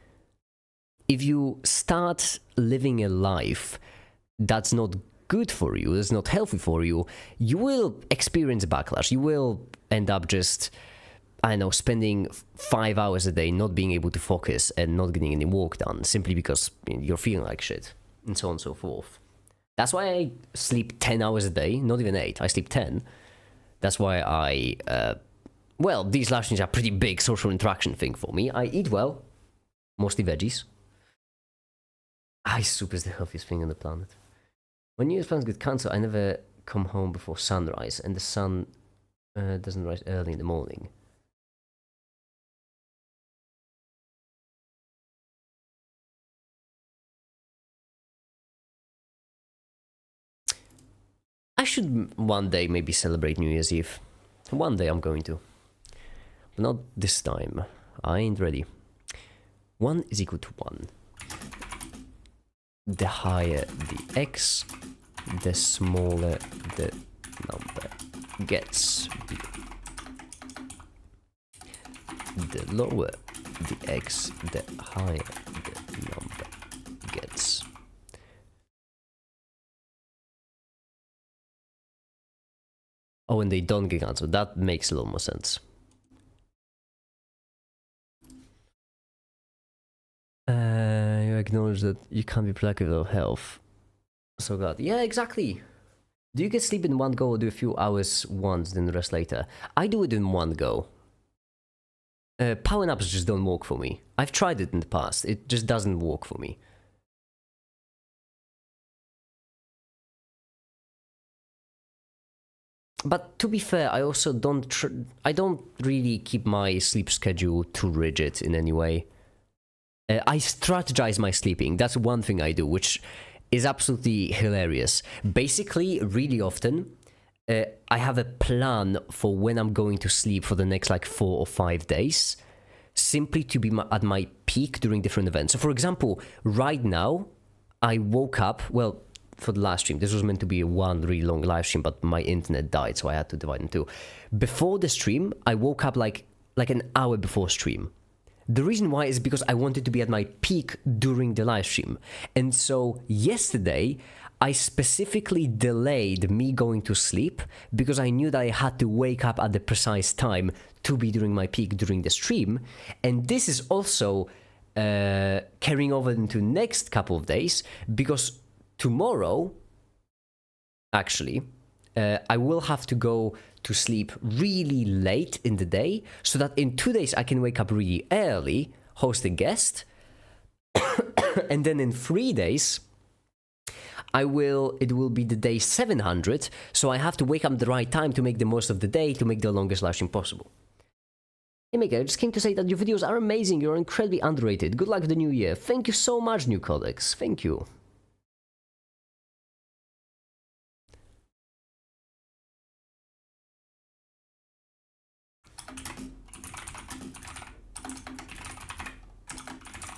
If you start living a life that's not good for you, that's not healthy for you, you will experience a backlash. You will end up just, I don't know, spending 5 hours a day not being able to focus and not getting any work done simply because you're feeling like shit, and so on and so forth. That's why I sleep 10 hours a day, not even 8, I sleep 10. That's why I... well, these live streams are a pretty big social interaction thing for me. I eat well, mostly veggies. Soup is the healthiest thing on the planet. When New Year's plans get cancelled, I never come home before sunrise, and the sun doesn't rise early in the morning. I should one day maybe celebrate New Year's Eve. One day I'm going to. But not this time. I ain't ready. 1 is equal to 1. The higher the x, the smaller the number gets. The lower the x, the higher the number gets. Oh, and they don't get cancelled. That makes a little more sense. You acknowledge that you can't be productive without health. So glad. Yeah, exactly. Do you get sleep in one go or do a few hours once, then the rest later? I do it in one go. Power naps just don't work for me. I've tried it in the past. It just doesn't work for me. But to be fair, I also don't really keep my sleep schedule too rigid in any way. I strategize my sleeping. That's one thing I do, which is absolutely hilarious. Basically, really often, I have a plan for when I'm going to sleep for the next like 4 or 5 days, simply to be at my peak during different events. So for example, right now, I woke up, well, for the last stream, this was meant to be one really long live stream, but my internet died, so I had to divide in two. Before the stream, I woke up like an hour before stream. The reason why is because I wanted to be at my peak during the live stream. And so yesterday, I specifically delayed me going to sleep because I knew that I had to wake up at the precise time to be during my peak during the stream. And this is also carrying over into next couple of days because tomorrow, actually, I will have to go to sleep really late in the day so that in 2 days I can wake up really early, host a guest, and then in 3 days it will be the day 700, so I have to wake up at the right time to make the most of the day to make the longest live stream possible. Hey Mega, I just came to say that your videos are amazing, you're incredibly underrated. Good luck with the new year. Thank you so much, New Codex. Thank you.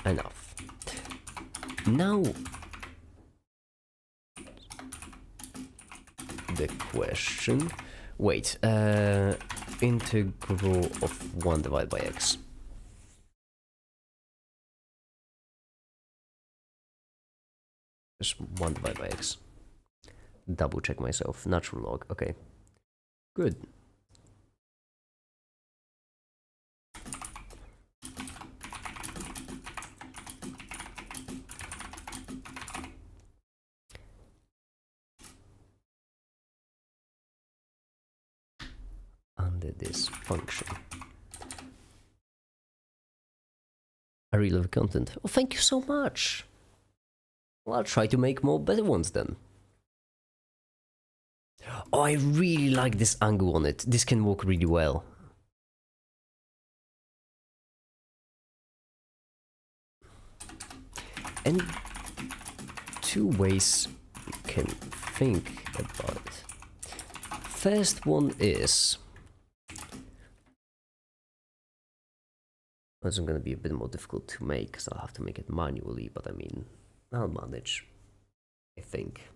enough. Now, the question. Wait, integral of 1 divided by x. Just 1 divided by x. Double check myself. Natural log. Okay. Good. Under this function. I really love content. Oh, thank you so much. Well, I'll try to make more better ones then. Oh, I really like this angle on it. This can work really well. And 2 ways we can think about it. First one is... This is going to be a bit more difficult to make, because I'll have to make it manually, but I mean, I'll manage, I think.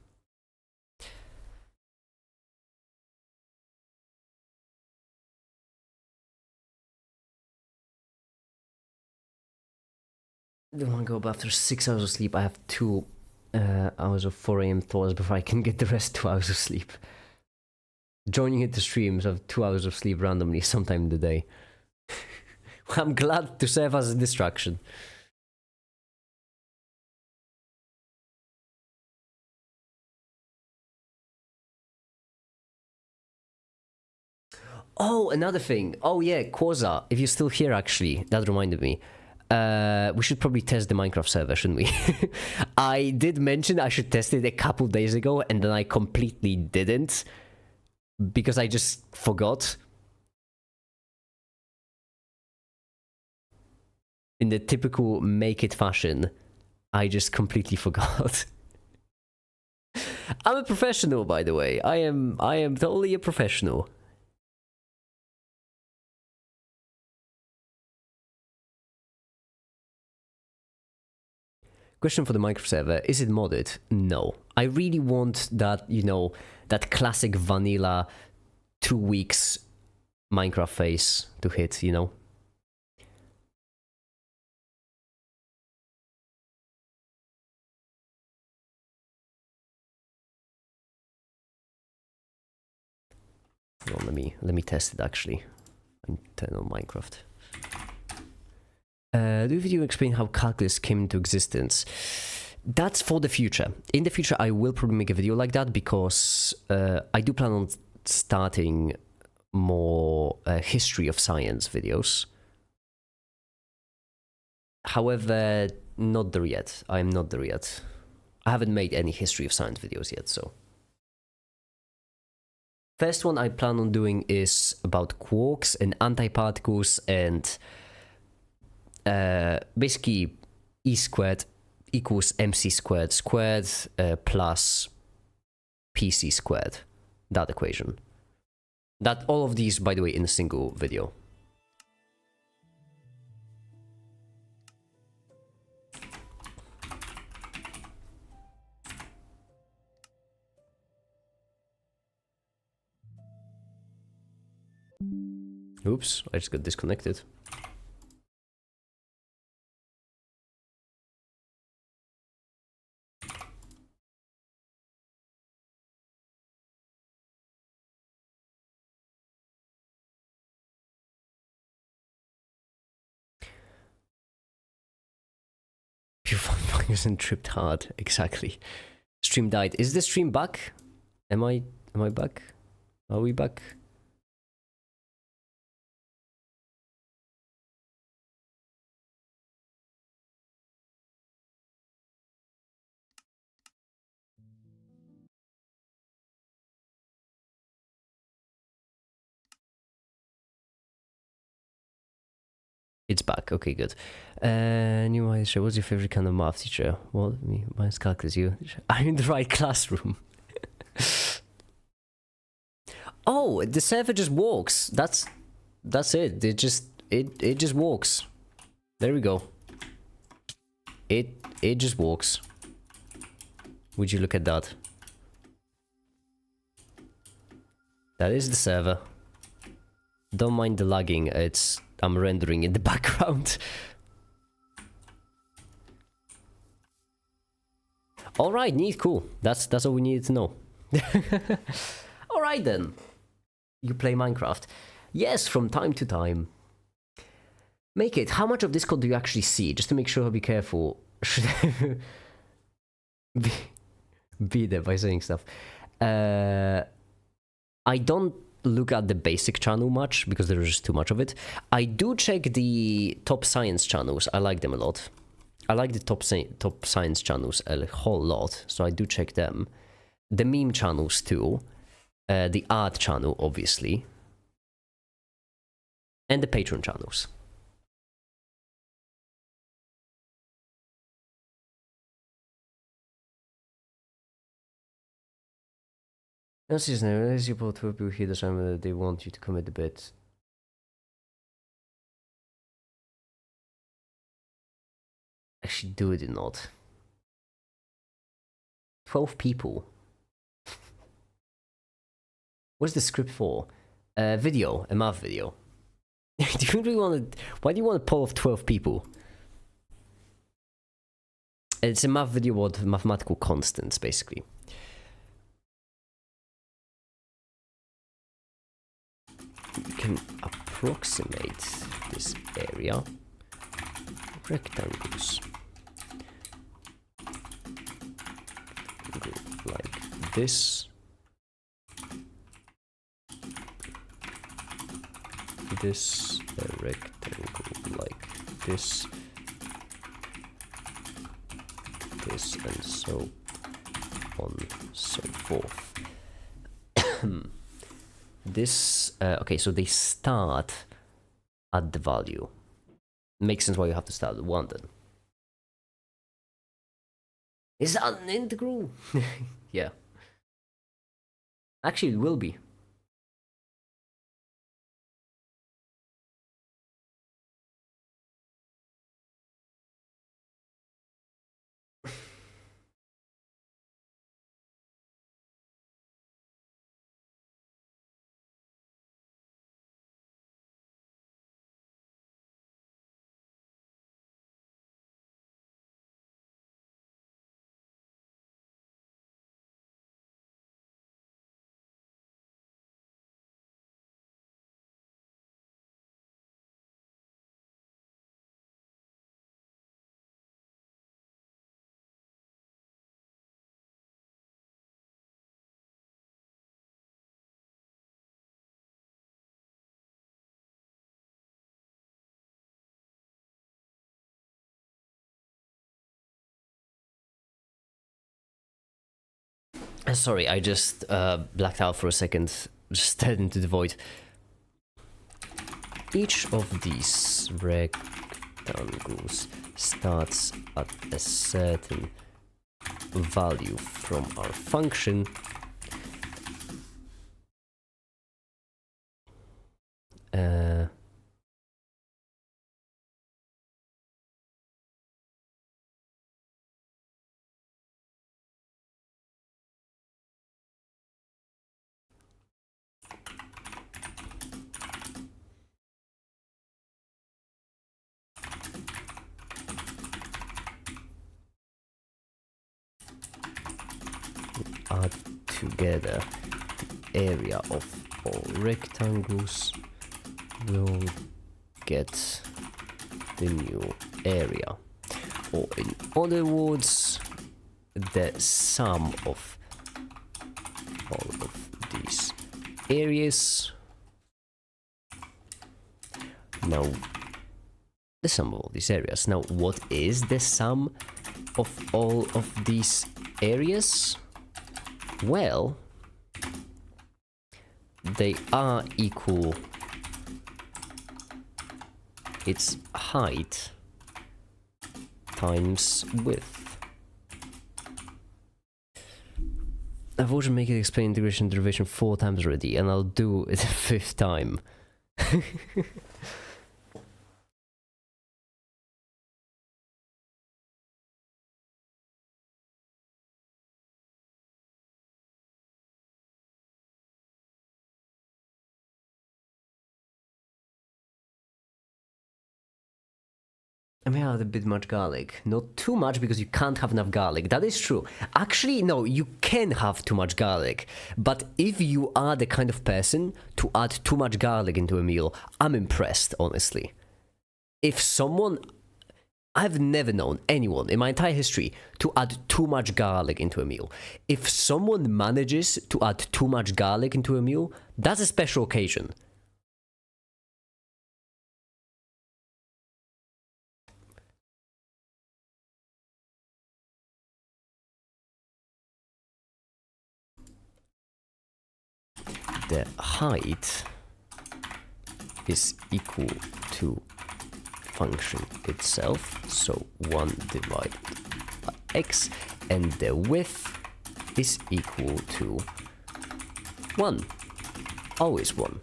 I don't want to go up after 6 hours of sleep. I have 2 hours of 4 AM thoughts before I can get the rest 2 hours of sleep. Joining into streams of 2 hours of sleep randomly sometime in the day. I'm glad to serve as a distraction. Oh, another thing. Oh yeah, Quasar, if you're still here actually, that reminded me. We should probably test the Minecraft server, shouldn't we? I did mention I should test it a couple days ago, and then I completely didn't. Because I just forgot. In the typical make it fashion, I just completely forgot. I'm a professional, by the way. I am totally a professional. Question for the Minecraft server, is it modded? No. I really want that, you know, that classic vanilla 2 weeks Minecraft phase to hit, you know? Hold on, let me test it actually. And turn on Minecraft. Do you explain how calculus came into existence? That's for the future. In the future, I will probably make a video like that because I do plan on starting more history of science videos. However, not there yet. I'm not there yet. I haven't made any history of science videos yet, so. First one I plan on doing is about quarks and antiparticles and basically E squared equals mc squared plus pc squared. That equation. That all of these, by the way, in a single video. Oops, I just got disconnected. Pure fun tripped hard, exactly. Stream died. Is the stream back? Am I back? Are we back? It's back. Okay, good. New teacher. What's your favorite kind of math teacher? Well, mine's calculus. You. I'm in the right classroom. Oh, the server just walks. That's it. It just walks. There we go. it just works. Would you look at that? That is the server. Don't mind the lagging, I'm rendering in the background. Alright, neat, cool. That's all we needed to know. Alright then. You play Minecraft. Yes, from time to time. Make it. How much of this code do you actually see? Just to make sure, be careful. Should I be there by saying stuff. I don't look at the basic channel much because there's just too much of it. I do check the top science channels. I like them a lot. I like the top science channels a whole lot, so I do check them. The meme channels too. The art channel, obviously. And the Patreon channels. As you both people here decide whether they want you to commit a bit. Actually, do it or not. 12 people. What's the script for? Video, a math video. Do you really want to? Why do you want a poll of 12 people? It's a math video with mathematical constants, basically. You can approximate this area. Rectangles. Like this. This rectangle like this. This and so on, so forth. This, okay, so they start at the value. Makes sense why you have to start at 1 then. Is that an integral? Yeah. Actually, it will be. Sorry, I just blacked out for a second, just stared into the void. Each of these rectangles starts at a certain value from our function. Add together the area of all rectangles, will get the new area. Or in other words, the sum of all of these areas. Now, the sum of all these areas. Now, what is the sum of all of these areas? Well, they are equal. It's height times width. I've already made it explain integration and derivation 4 times already, and I'll do it a 5th time. I may add a bit much garlic. Not too much because you can't have enough garlic. That is true. Actually, no, you can have too much garlic. But if you are the kind of person to add too much garlic into a meal, I'm impressed, honestly. If someone... I've never known anyone in my entire history to add too much garlic into a meal. If someone manages to add too much garlic into a meal, that's a special occasion. The height is equal to function itself, so 1 divided by x, and the width is equal to 1. Always 1.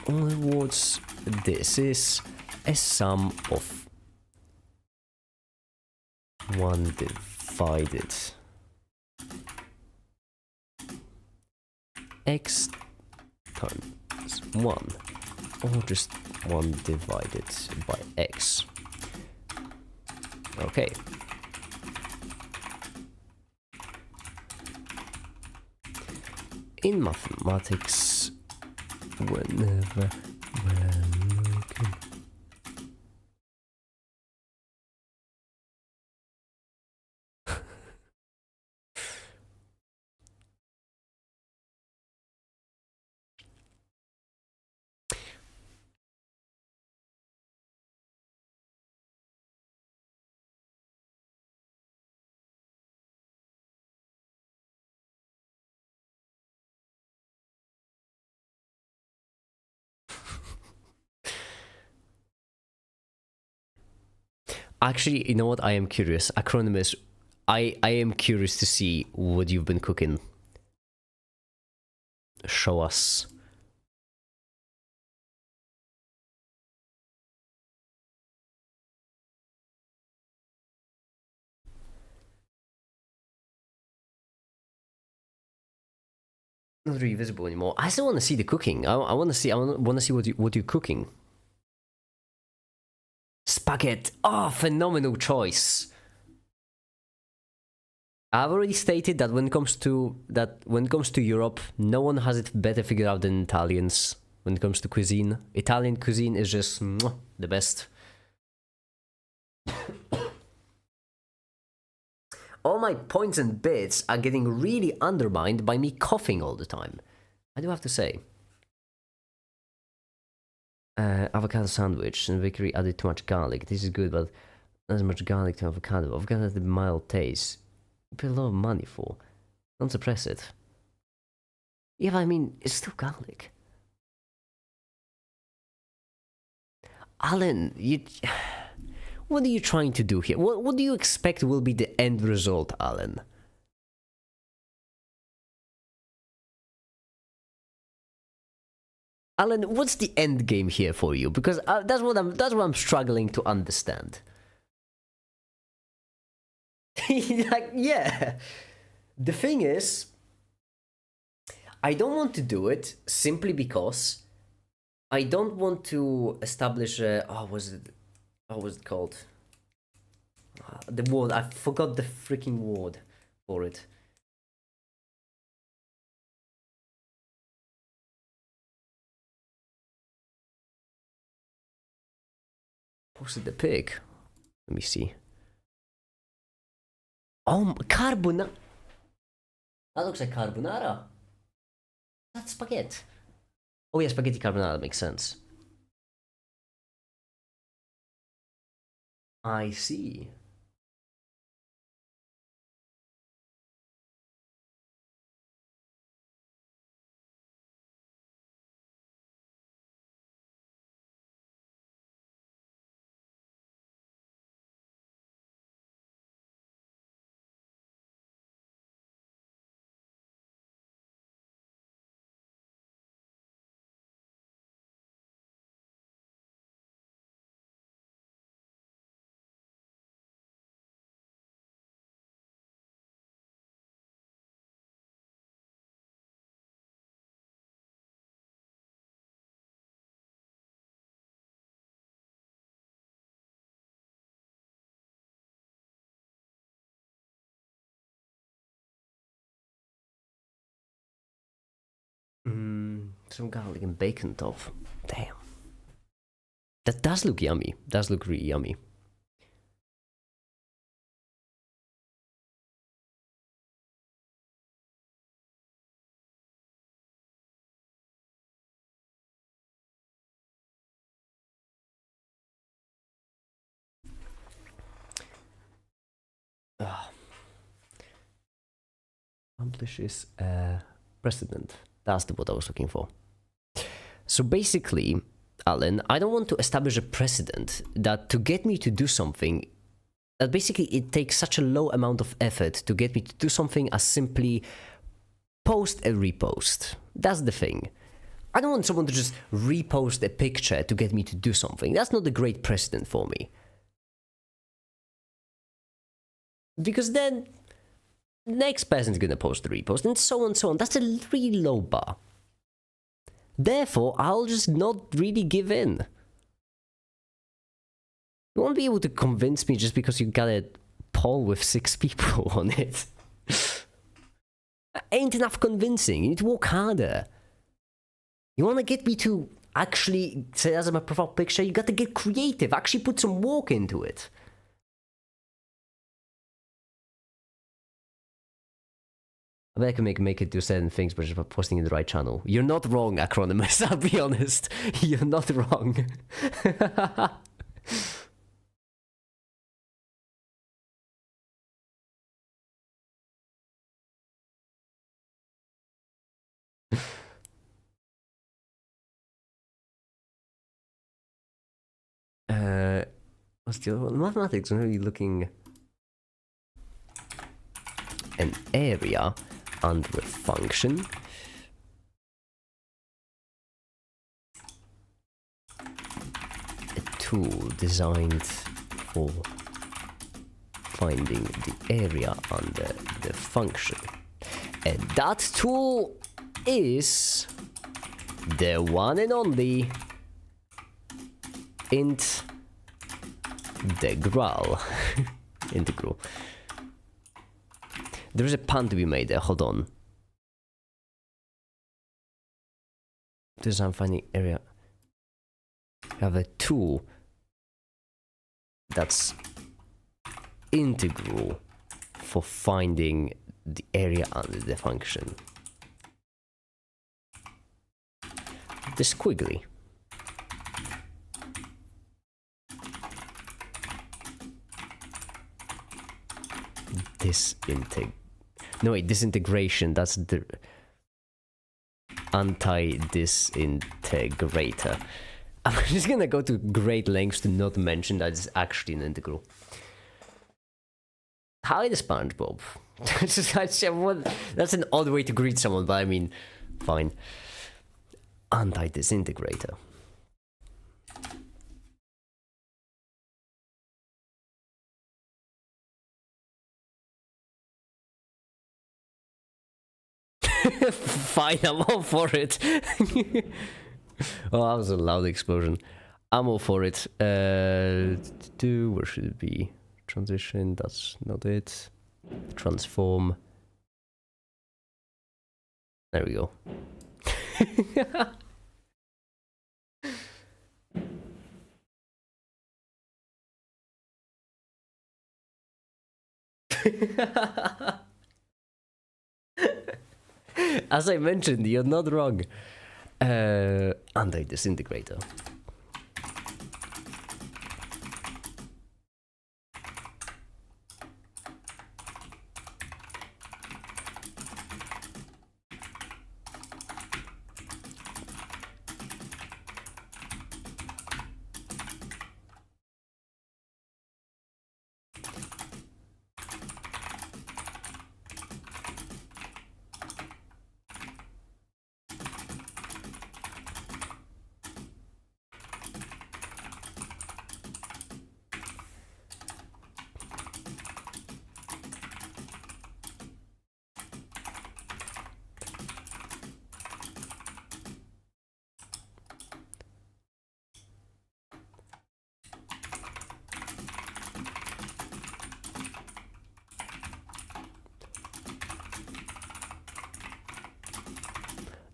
In other words, this is a sum of 1 divided x times 1, or just 1 divided by x. Okay. In mathematics, whenever we're looking... Actually, you know what? I am curious. Acronymus, I am curious to see what you've been cooking. Show us. Not really visible anymore. I still want to see the cooking. I want to see. I want to see what you're cooking. Spaghetti. Oh, phenomenal choice. I've already stated that when it comes to Europe, no one has it better figured out than Italians. When it comes to cuisine, Italian cuisine is just the best. All my points and bits are getting really undermined by me coughing all the time. I do have to say. Avocado sandwich and bakery added too much garlic. This is good, but not as much garlic to avocado. Avocado has a mild taste. You pay a lot of money for. Don't suppress it. Yeah, I mean, it's still garlic. Alan, what are you trying to do here? What do you expect will be the end result, Alan? Alan, what's the end game here for you? Because that's what I'm struggling to understand. Like, yeah. The thing is, I don't want to do it simply because I don't want to establish a... What was it called? The word. I forgot the freaking word for it. Posted the pig. Let me see. Oh, carbonara. That looks like carbonara. That's spaghetti. Oh yeah, spaghetti carbonara makes sense. I see. Some garlic and bacon top. Damn. That does look yummy. Does look really yummy. Accomplishes precedent. That's the word I was looking for. So basically, Alan, I don't want to establish a precedent that to get me to do something, that basically it takes such a low amount of effort to get me to do something as simply post a repost. That's the thing. I don't want someone to just repost a picture to get me to do something. That's not a great precedent for me. Because then the next person's gonna post the repost, and so on and so on. That's a really low bar. Therefore, I'll just not really give in. You won't be able to convince me just because you got a poll with 6 people on it. Ain't enough convincing. You need to work harder. You wanna get me to actually say as my profile picture, you gotta get creative, actually put some work into it. I bet I can make it do certain things by just posting in the right channel. You're not wrong, Acronymus, I'll be honest. You're not wrong. What's the other one? Mathematics, I'm really looking an area under a function. A tool designed for finding the area under the function. And that tool is the one and only integral. Integral. There is a pun to be made there, hold on. Design finding area. You have a tool that's integral for finding the area under the function. The squiggly. Disintegration, that's the anti-disintegrator. I'm just gonna go to great lengths to not mention that it's actually an integral. Hi, the SpongeBob. That's an odd way to greet someone, but I mean, fine. Anti-disintegrator. Fine, I'm all for it. Oh, that was a loud explosion. I'm all for it. Where should it be? Transition, that's not it. Transform. There we go. As I mentioned, you're not wrong. Anti-disintegrator.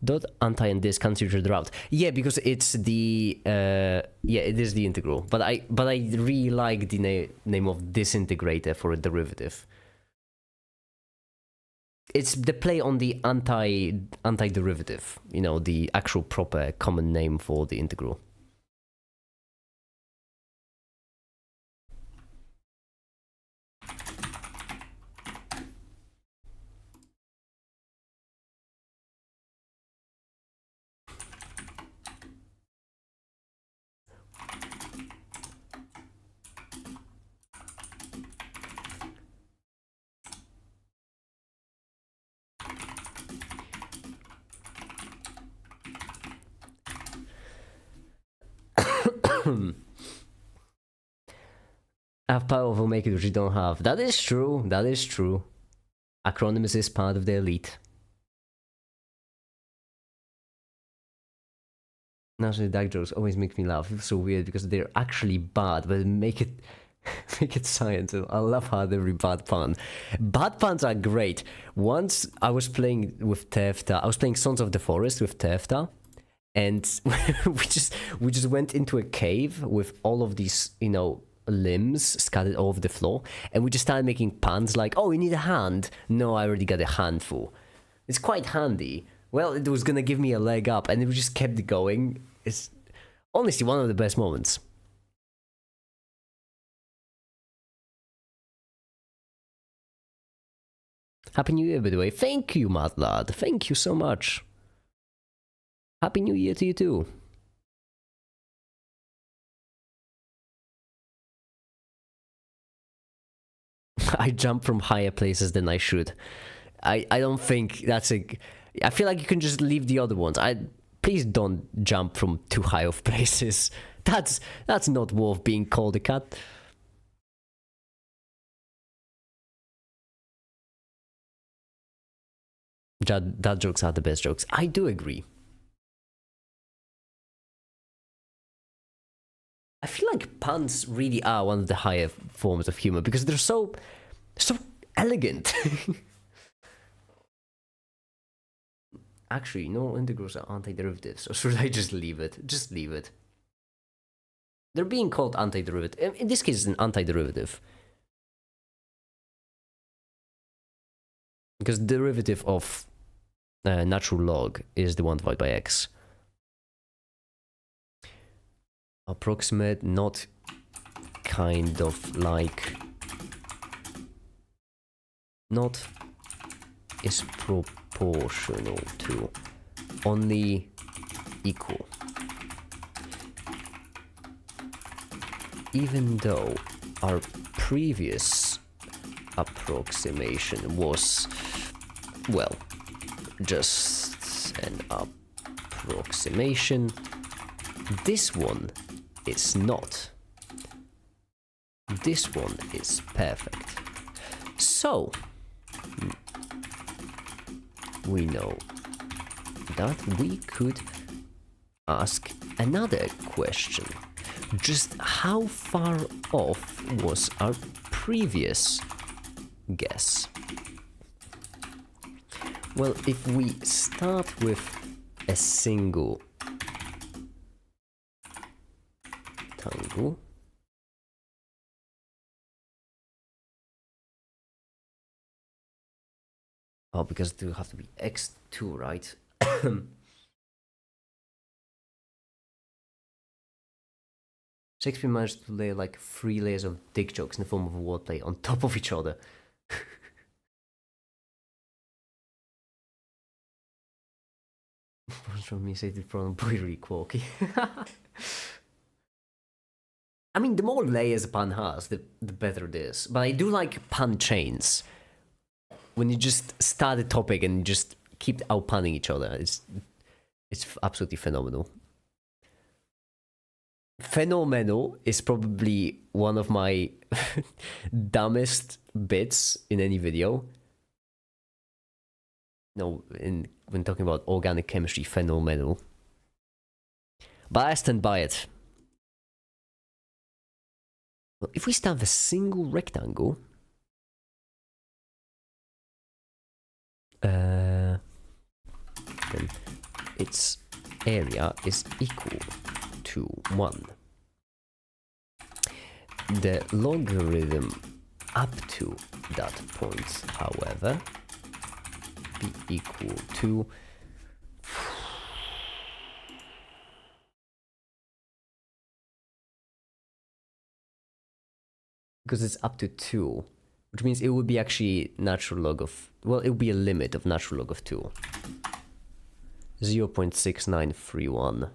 Dot anti and this cancel each other out. Yeah, because it's the yeah, it is the integral. But I really like the name of disintegrator for a derivative. It's the play on the anti-derivative, you know, the actual proper common name for the integral. I have power over making which you don't have. That is true. That is true. Acronyms is part of the elite. Naturally, dark jokes always make me laugh. It's so weird because they're actually bad, but make it make it science. I love how every bad pun. Bad puns are great. Once I was playing with Tefta. I was playing Sons of the Forest with Tefta, and we just went into a cave with all of these, you know, limbs scattered all over the floor, and we just started making puns like, oh, you need a hand. No, I already got a handful. It's quite handy. Well, it was gonna give me a leg up, and we just kept going. It's honestly one of the best moments. Happy New Year, by the way. Thank you, Mad Lad. Thank you so much. Happy New Year to you too. I jump from higher places than I should. I don't think that's a... I feel like you can just leave the other ones. Please don't jump from too high of places. That's not worth being called a cat. Dad jokes are the best jokes. I do agree. I feel like puns really are one of the higher forms of humor because they're so elegant. Actually, no integrals are antiderivatives, or should I just leave it? Just leave it. They're being called antiderivative. In this case, it's an antiderivative. Because the derivative of natural log is the 1 divided by x. Approximate, not kind of like. Not is proportional to, only equal. Even though our previous approximation was, well, just an approximation, this one is not. This one is perfect. So, we know that we could ask another question. Just how far off was our previous guess? Well, if we start with a single tangle, oh, because it will have to be x2, right? Shakespeare managed to lay like 3 layers of dick jokes in the form of a wordplay on top of each other. From me say the pronoun boy really quirky. I mean, the more layers a pun has, the better it is. But I do like pun chains. When you just start a topic and just keep outpunning each other, it's absolutely phenomenal. Phenomenal is probably one of my dumbest bits in any video. No, when talking about organic chemistry, phenomenal. But I stand by it. Well, if we start with a single rectangle, then its area is equal to 1. The logarithm up to that point, however, be equal to because it's up to 2, which means it would be actually natural log of, well, it would be a limit of natural log of 2. 0.6931.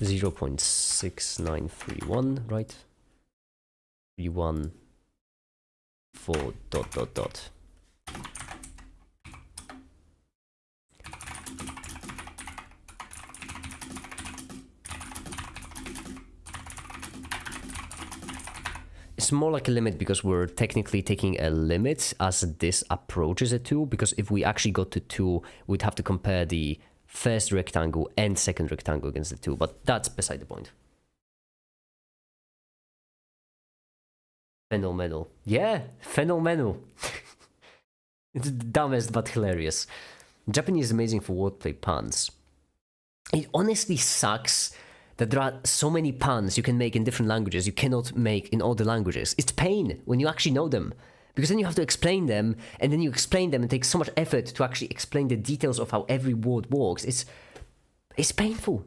0.6931, right? 314 dot dot dot. It's more like a limit because we're technically taking a limit as this approaches a 2, because if we actually got to 2, we'd have to compare the first rectangle and second rectangle against the 2, but that's beside the point. Phenomenal. Yeah, phenomenal. It's the dumbest but hilarious. Japanese is amazing for wordplay puns. It honestly sucks that there are so many puns you can make in different languages you cannot make in all the languages. It's pain when you actually know them. Because then you have to explain them, and then you explain them, and it takes so much effort to actually explain the details of how every word works. It's painful.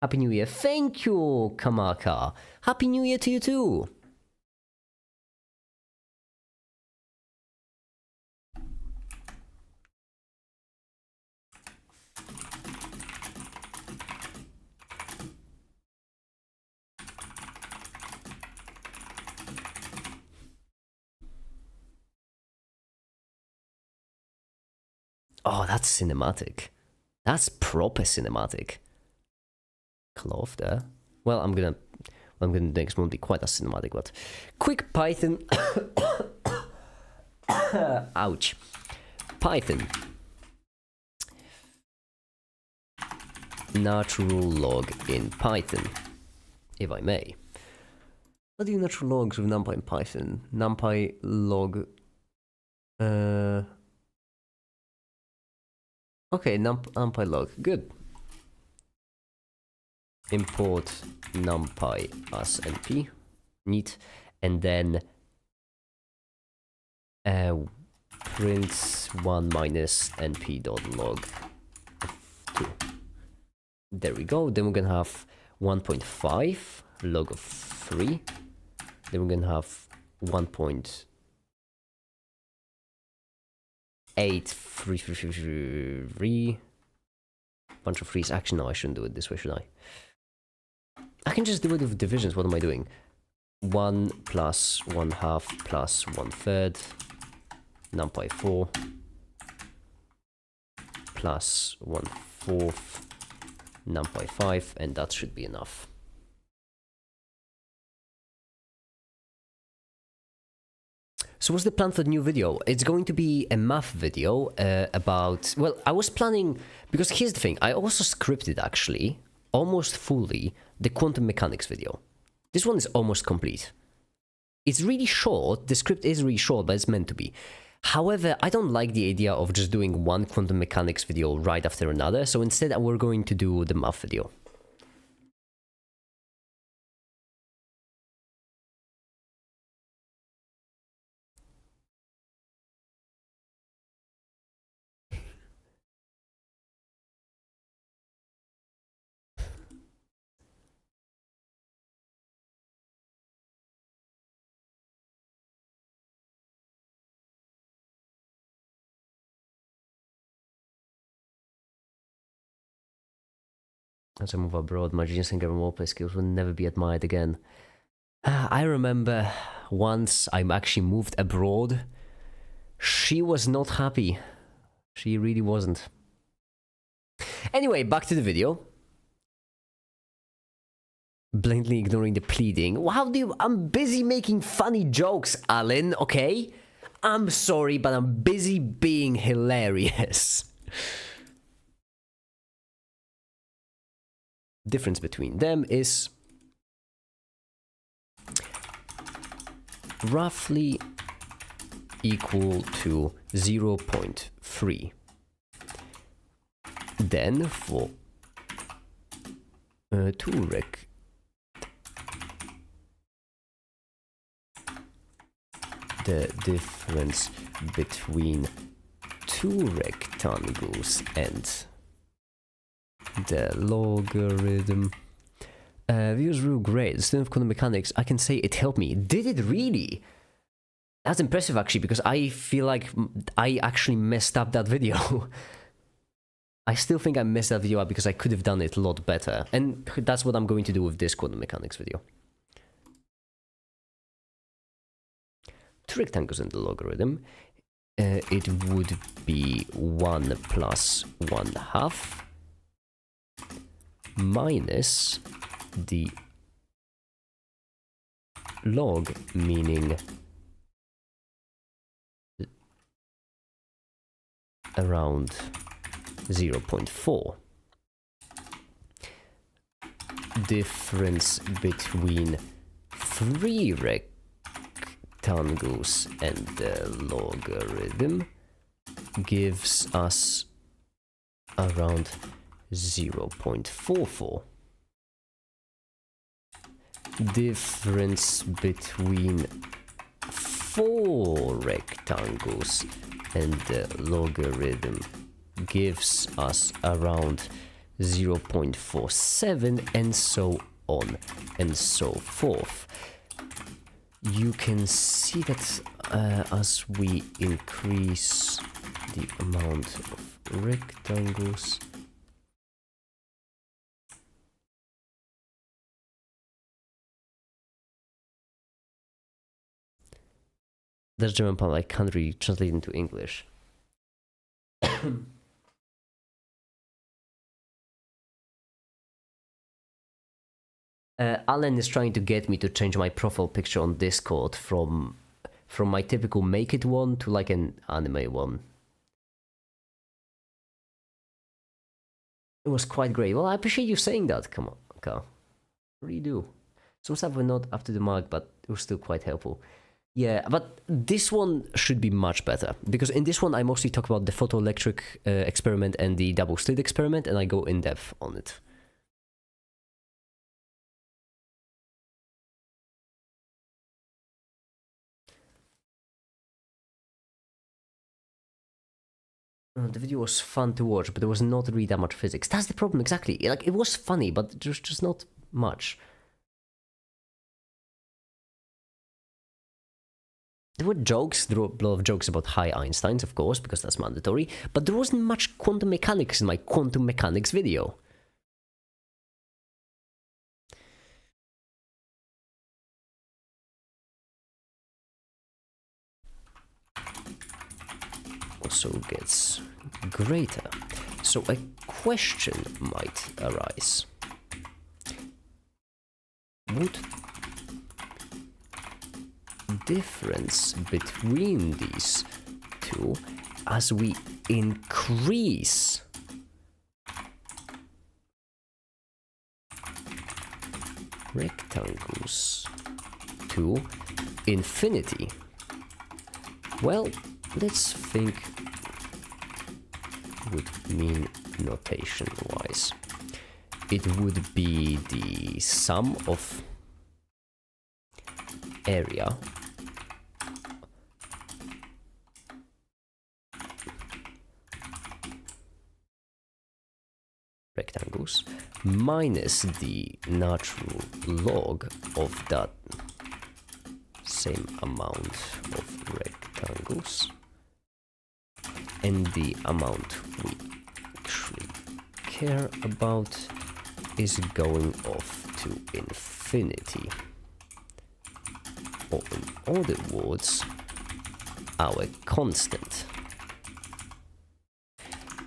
Happy New Year. Thank you, Kamaka. Happy New Year to you too. Oh, that's cinematic. That's proper cinematic. Cloth there. Well, I'm gonna next won't be quite as cinematic, but quick Python. Ouch. Python. Natural log in Python, if I may. What do you natural logs with NumPy in Python? NumPy log. Okay, NumPy log. Good. Import NumPy as np. Neat. And then print 1 minus np.log 2. There we go. Then we're gonna have 1.5 log of 3. Then we're gonna have 1.833. Bunch of threes. Actually, no, I shouldn't do it this way, should I? I can just do it with divisions. What am I doing? 1 plus 1/2 plus 1/3. NumPy 4 plus 1/4. NumPy 5, and that should be enough. So what's the plan for the new video? It's going to be a math video about... Well, I was planning... Because here's the thing, I also scripted, actually, almost fully, the quantum mechanics video. This one is almost complete. It's really short, the script is really short, but it's meant to be. However, I don't like the idea of just doing one quantum mechanics video right after another, so instead we're going to do the math video. As I move abroad, my genius and roleplay skills will never be admired again. I remember once I actually moved abroad. She was not happy. She really wasn't. Anyway, back to the video. Blatantly ignoring the pleading. How do you... I'm busy making funny jokes, Alan, okay? I'm sorry, but I'm busy being hilarious. Difference between them is roughly equal to 0.3. Then for 2 rec the difference between 2 rectangles and the logarithm. Views real great. The student of quantum mechanics, I can say it helped me. Did it really? That's impressive actually, because I feel like I actually messed up that video. I still think I messed that video up because I could have done it a lot better. And that's what I'm going to do with this quantum mechanics video. 2 rectangles in the logarithm. It would be 1 plus 1/2 minus the log, meaning around 0.4. Difference between 3 rectangles and the logarithm gives us around 0.44. Difference between 4 rectangles and the logarithm gives us around 0.47, and so on and so forth. You can see that as we increase the amount of rectangles, there's German part I can't really translate into English. Alan is trying to get me to change my profile picture on Discord from my typical make it one to like an anime one. It was quite great. Well, I appreciate you saying that. Come on, Carl. Really do. Some stuff were not up to the mark, but it was still quite helpful. Yeah, but this one should be much better, because in this one I mostly talk about the photoelectric experiment and the double slit experiment, and I go in depth on it. The video was fun to watch, but there was not really that much physics. That's the problem, exactly. Like, it was funny, but there's just not much. There were jokes, there were a lot of jokes about high Einsteins, of course, because that's mandatory, but there wasn't much quantum mechanics in my quantum mechanics video. Also gets greater. So a question might arise. Would difference between these two, as we increase rectangles to infinity? Well, let's think would mean notation wise. It would be the sum of area rectangles minus the natural log of that same amount of rectangles, and the amount we actually care about is going off to infinity, or in other words, our constant.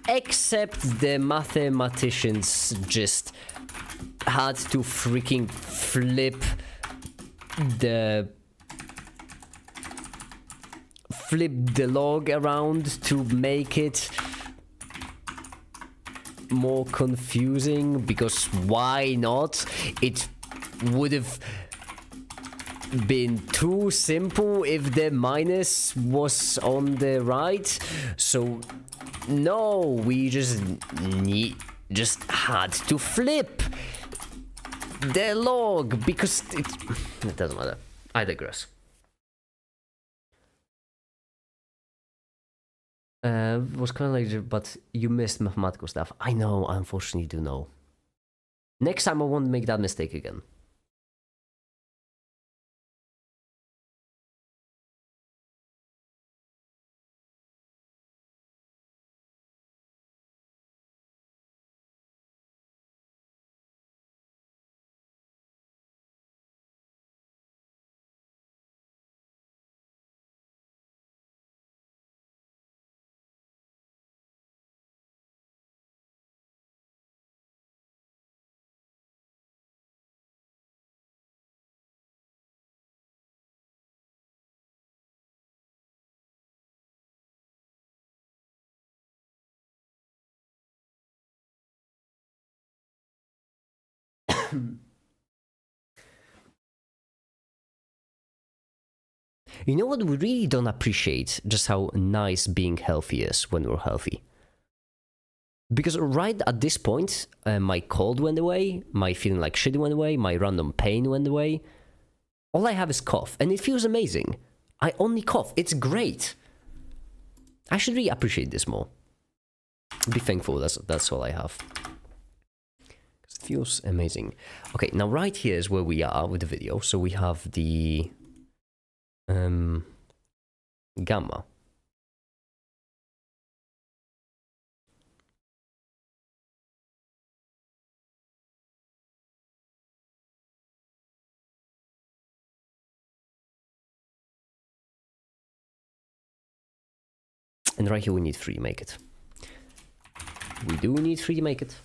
Except the mathematicians just had to freaking flip the log around to make it more confusing, because why not? It would have been too simple if the minus was on the right. So no, we just had to flip the log because it doesn't matter. I digress. Was kind of like, but you missed mathematical stuff. I know, I unfortunately do know. Next time I won't make that mistake again. You know what? We really don't appreciate just how nice being healthy is when we're healthy. Because right at this point, my cold went away, my feeling like shit went away, my random pain went away. All I have is cough, and it feels amazing. I only cough. It's great. I should really appreciate this more. Be thankful. That's all I have. It feels amazing. Okay, now right here is where we are with the video. So we have the gamma. And right here we need 3 to make it. We do need 3 to make it.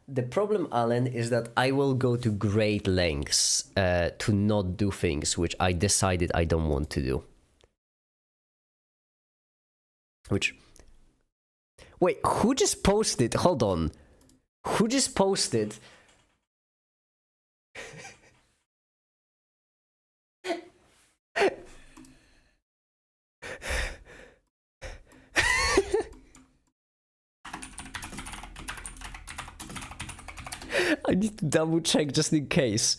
The problem, Alan, is that I will go to great lengths to not do things which I decided I don't want to do. Which... Wait, who just posted? Hold on. Who just posted? I need to double check just in case.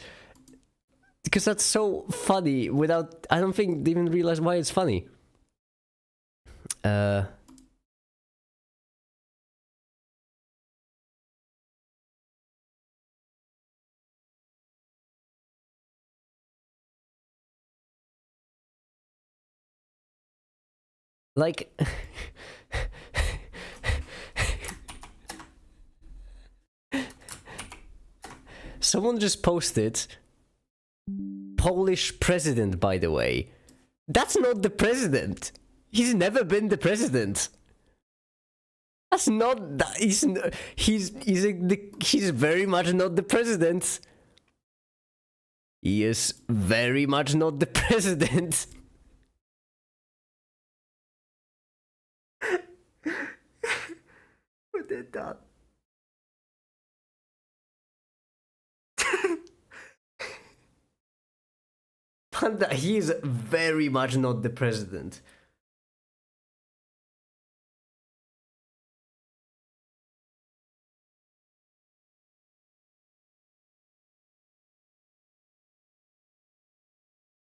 Because that's so funny without... I don't think they even realize why it's funny. Like... Someone just posted... Polish president, by the way. That's not the president. He's never been the president. That's not... He's very much not the president. He is very much not the president. Who did that? Panda, he is very much not the president.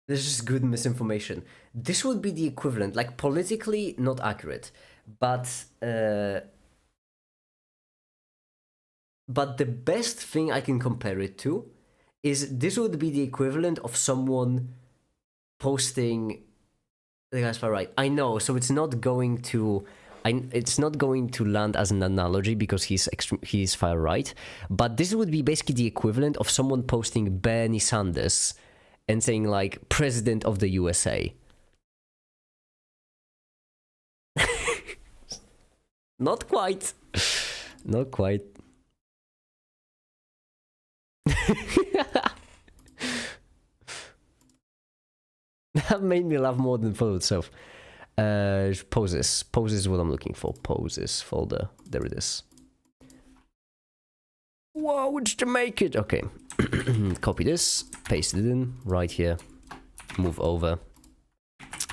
This is just good misinformation. This would be the equivalent, like politically not accurate, but the best thing I can compare it to is this would be the equivalent of someone posting the guy's far right. I know, so it's not going to land as an analogy because he's far right, but this would be basically the equivalent of someone posting Bernie Sanders and saying like president of the USA. Not quite. Not quite. That made me laugh more than photo itself. Poses. Poses is what I'm looking for. Poses folder. There it is. Whoa, it's to make it. Okay. Copy this. Paste it in. Right here. Move over.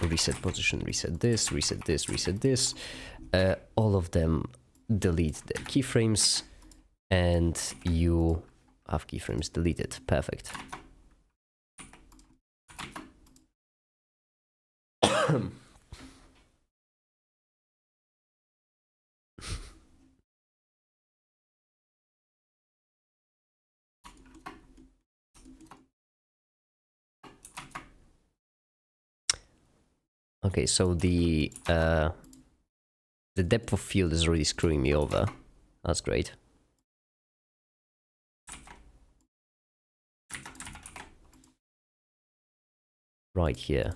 Reset position. Reset this. Reset this. Reset this. All of them delete the keyframes. And you have keyframes deleted. Perfect. Okay, so the depth of field is already screwing me over. That's great. Right here.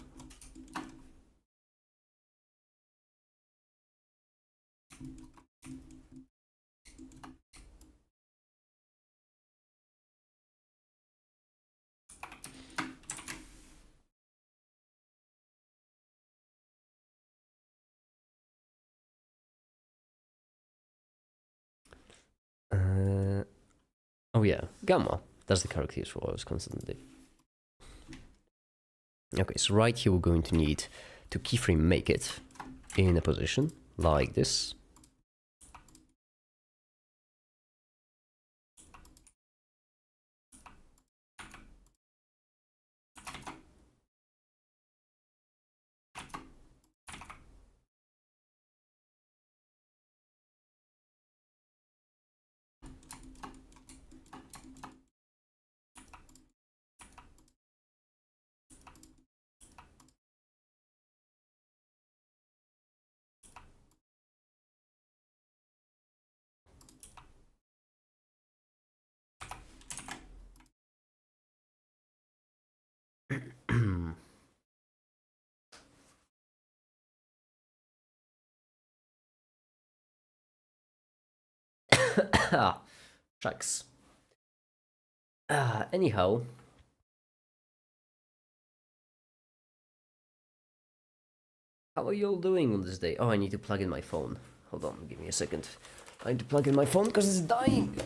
Oh yeah, gamma. That's the characters for I was constantly. Okay, so right here we're going to need to keyframe make it in a position like this. Shucks. Anyhow. How are you all doing on this day? Oh, I need to plug in my phone. Hold on, give me a second. I need to plug in my phone because it's dying.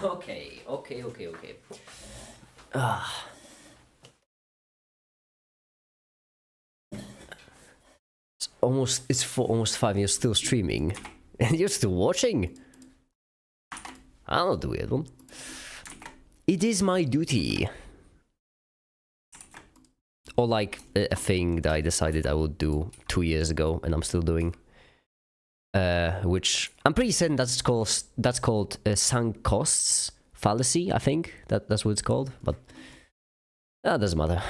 Okay. It's for almost 5 years still streaming. And you're still watching? I'll not do it one. It is my duty. Or like a thing that I decided I would do 2 years ago and I'm still doing. Which I'm pretty certain that's called sunk costs fallacy, I think. That's what it's called, but that doesn't matter.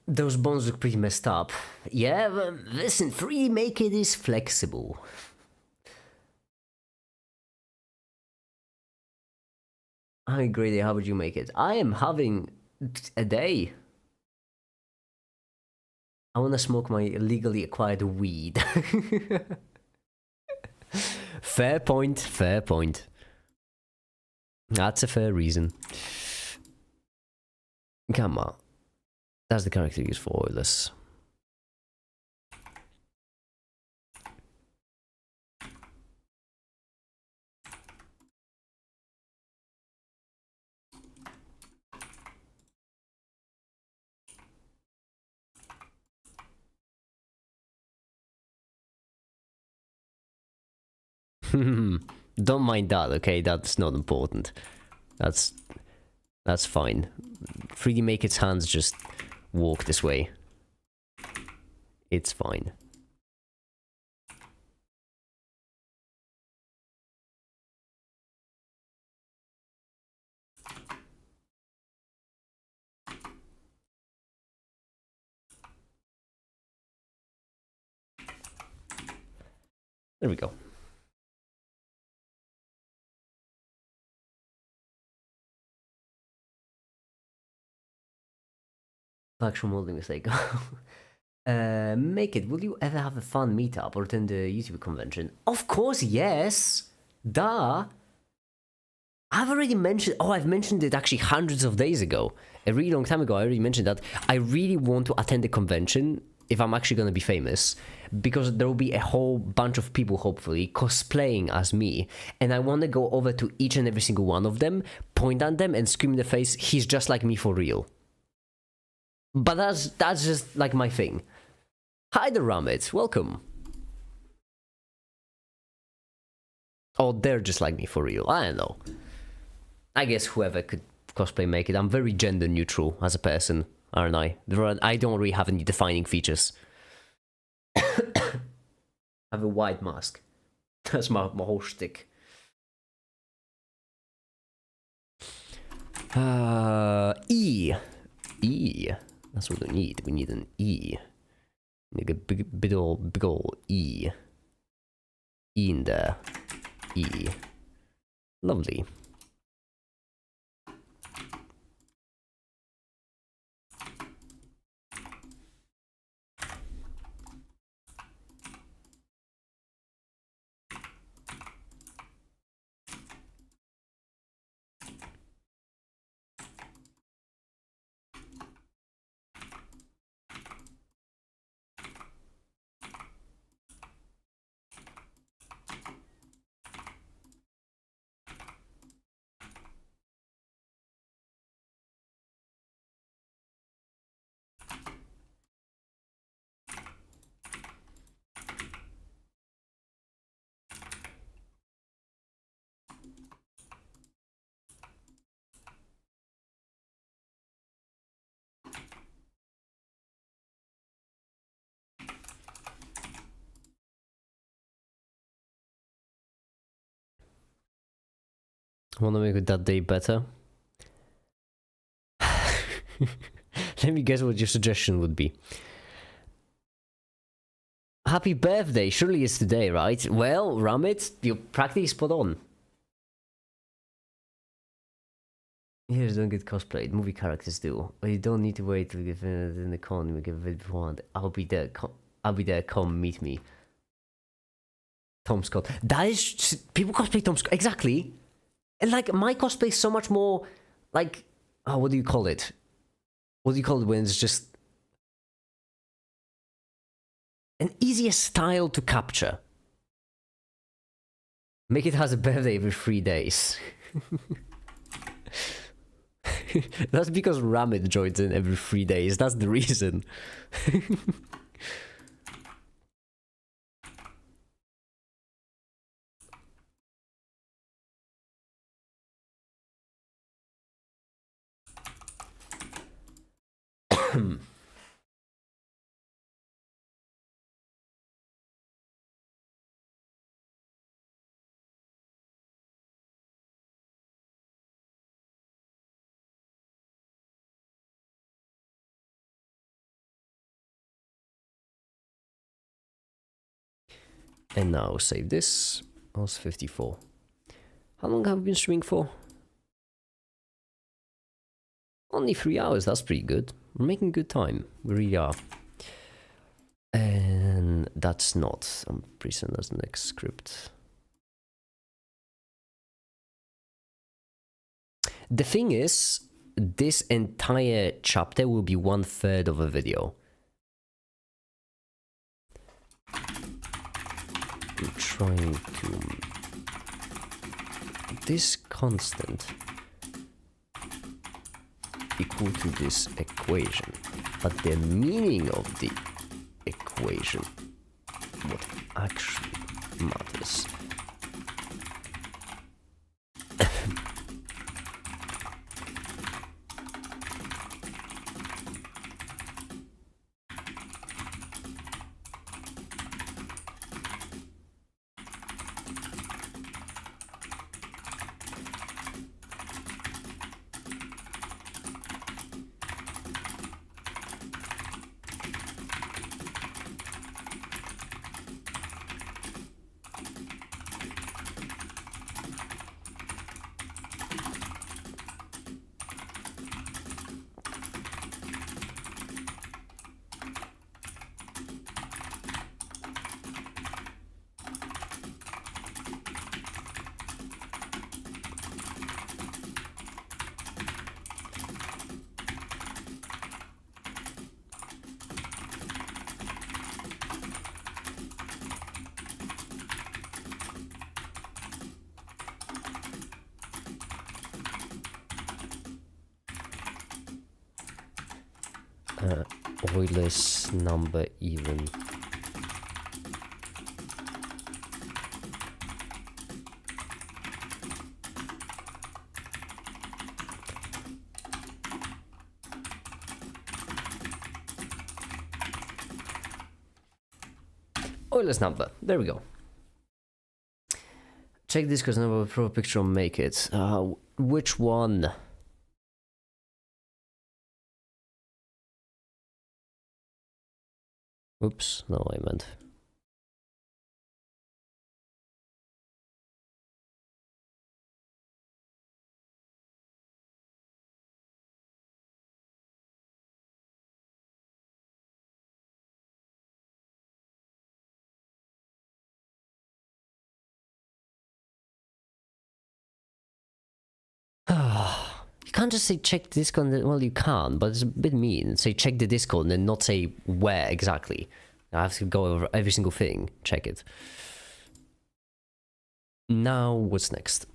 Those bones look pretty messed up. Yeah, but listen, 3D Make It is flexible. I agree. How would you make it? I am having a day. I want to smoke my illegally acquired weed. Fair point, fair point. That's a fair reason. Come on. That's the character used for oilers. Don't mind that, okay? That's not important. That's fine. 3D Make Its hands just walk this way. It's fine. There we go. Actual molding mistake. Make it. Will you ever have a fun meetup or attend a YouTube convention? Of course, yes. Duh. I've already mentioned. Oh, I've mentioned it actually hundreds of days ago. A really long time ago, I already mentioned that I really want to attend a convention if I'm actually gonna be famous, because there will be a whole bunch of people, hopefully, cosplaying as me, and I want to go over to each and every single one of them, point at them, and scream in the face, "He's just like me for real." But that's just like my thing. Hi there, Ramit. Welcome. Oh, they're just like me for real. I don't know. I guess whoever could cosplay make it. I'm very gender neutral as a person, aren't I? I don't really have any defining features. I have a white mask. That's my whole shtick. E. E. That's what we need. We need an E. Like a big ol' E. E in there. E. Lovely. Want to make that day better? Let me guess what your suggestion would be. Happy birthday! Surely it's today, right? Well, Ramit, you're practically spot on. Heroes don't get cosplayed, movie characters do. But you don't need to wait till you get in the con, we get a bit beforehand. I'll be there, come meet me. Tom Scott. That is... People cosplay Tom Scott, exactly! And like, my cosplay is so much more, like... Oh, what do you call it? What do you call it when it's just... an easier style to capture. Make it has a birthday every 3 days. That's because Ramit joins in every 3 days. That's the reason. And now save this. Also 54. How long have we been streaming for? Only 3 hours, that's pretty good. We're making good time. We really are. And that's not. I'm pretty certain that's the next script. The thing is, this entire chapter will be 1/3 of a video. I'm trying to... This constant equal to this equation, but the meaning of the equation, what actually matters. Euler's number even. Euler's number. There we go. Check this because number pro picture will make it. Which one? Oops, no, I meant. You can't just say check the Discord. Well, you can, but it's a bit mean. Say check the Discord and then not say where exactly. I have to go over every single thing. Check it. Now, what's next?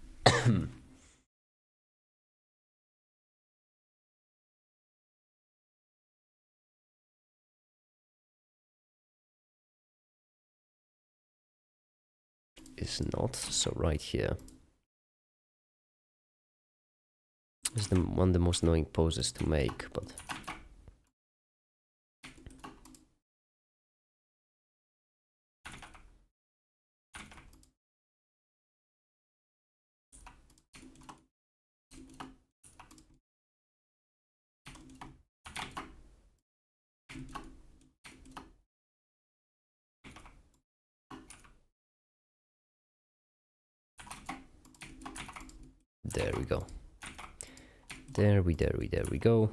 Is not, so right here. This is one of the most annoying poses to make, but... There we go. There we go.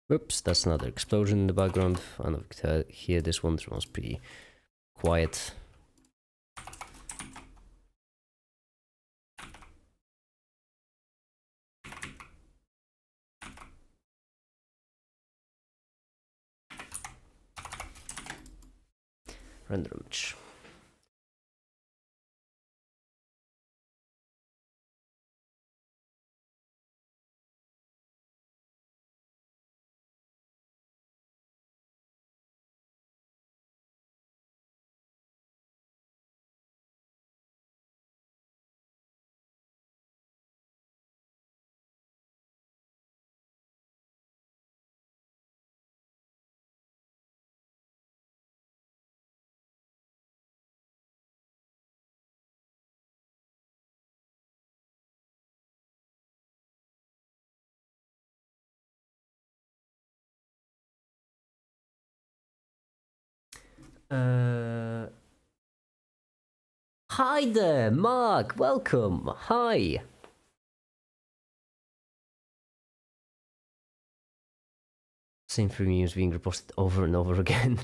Whoops, that's another explosion in the background. I don't know if you can hear this one. This one's pretty quiet. Render image. Hi there, Mark. Welcome. Hi. Same for memes being reposted over and over again.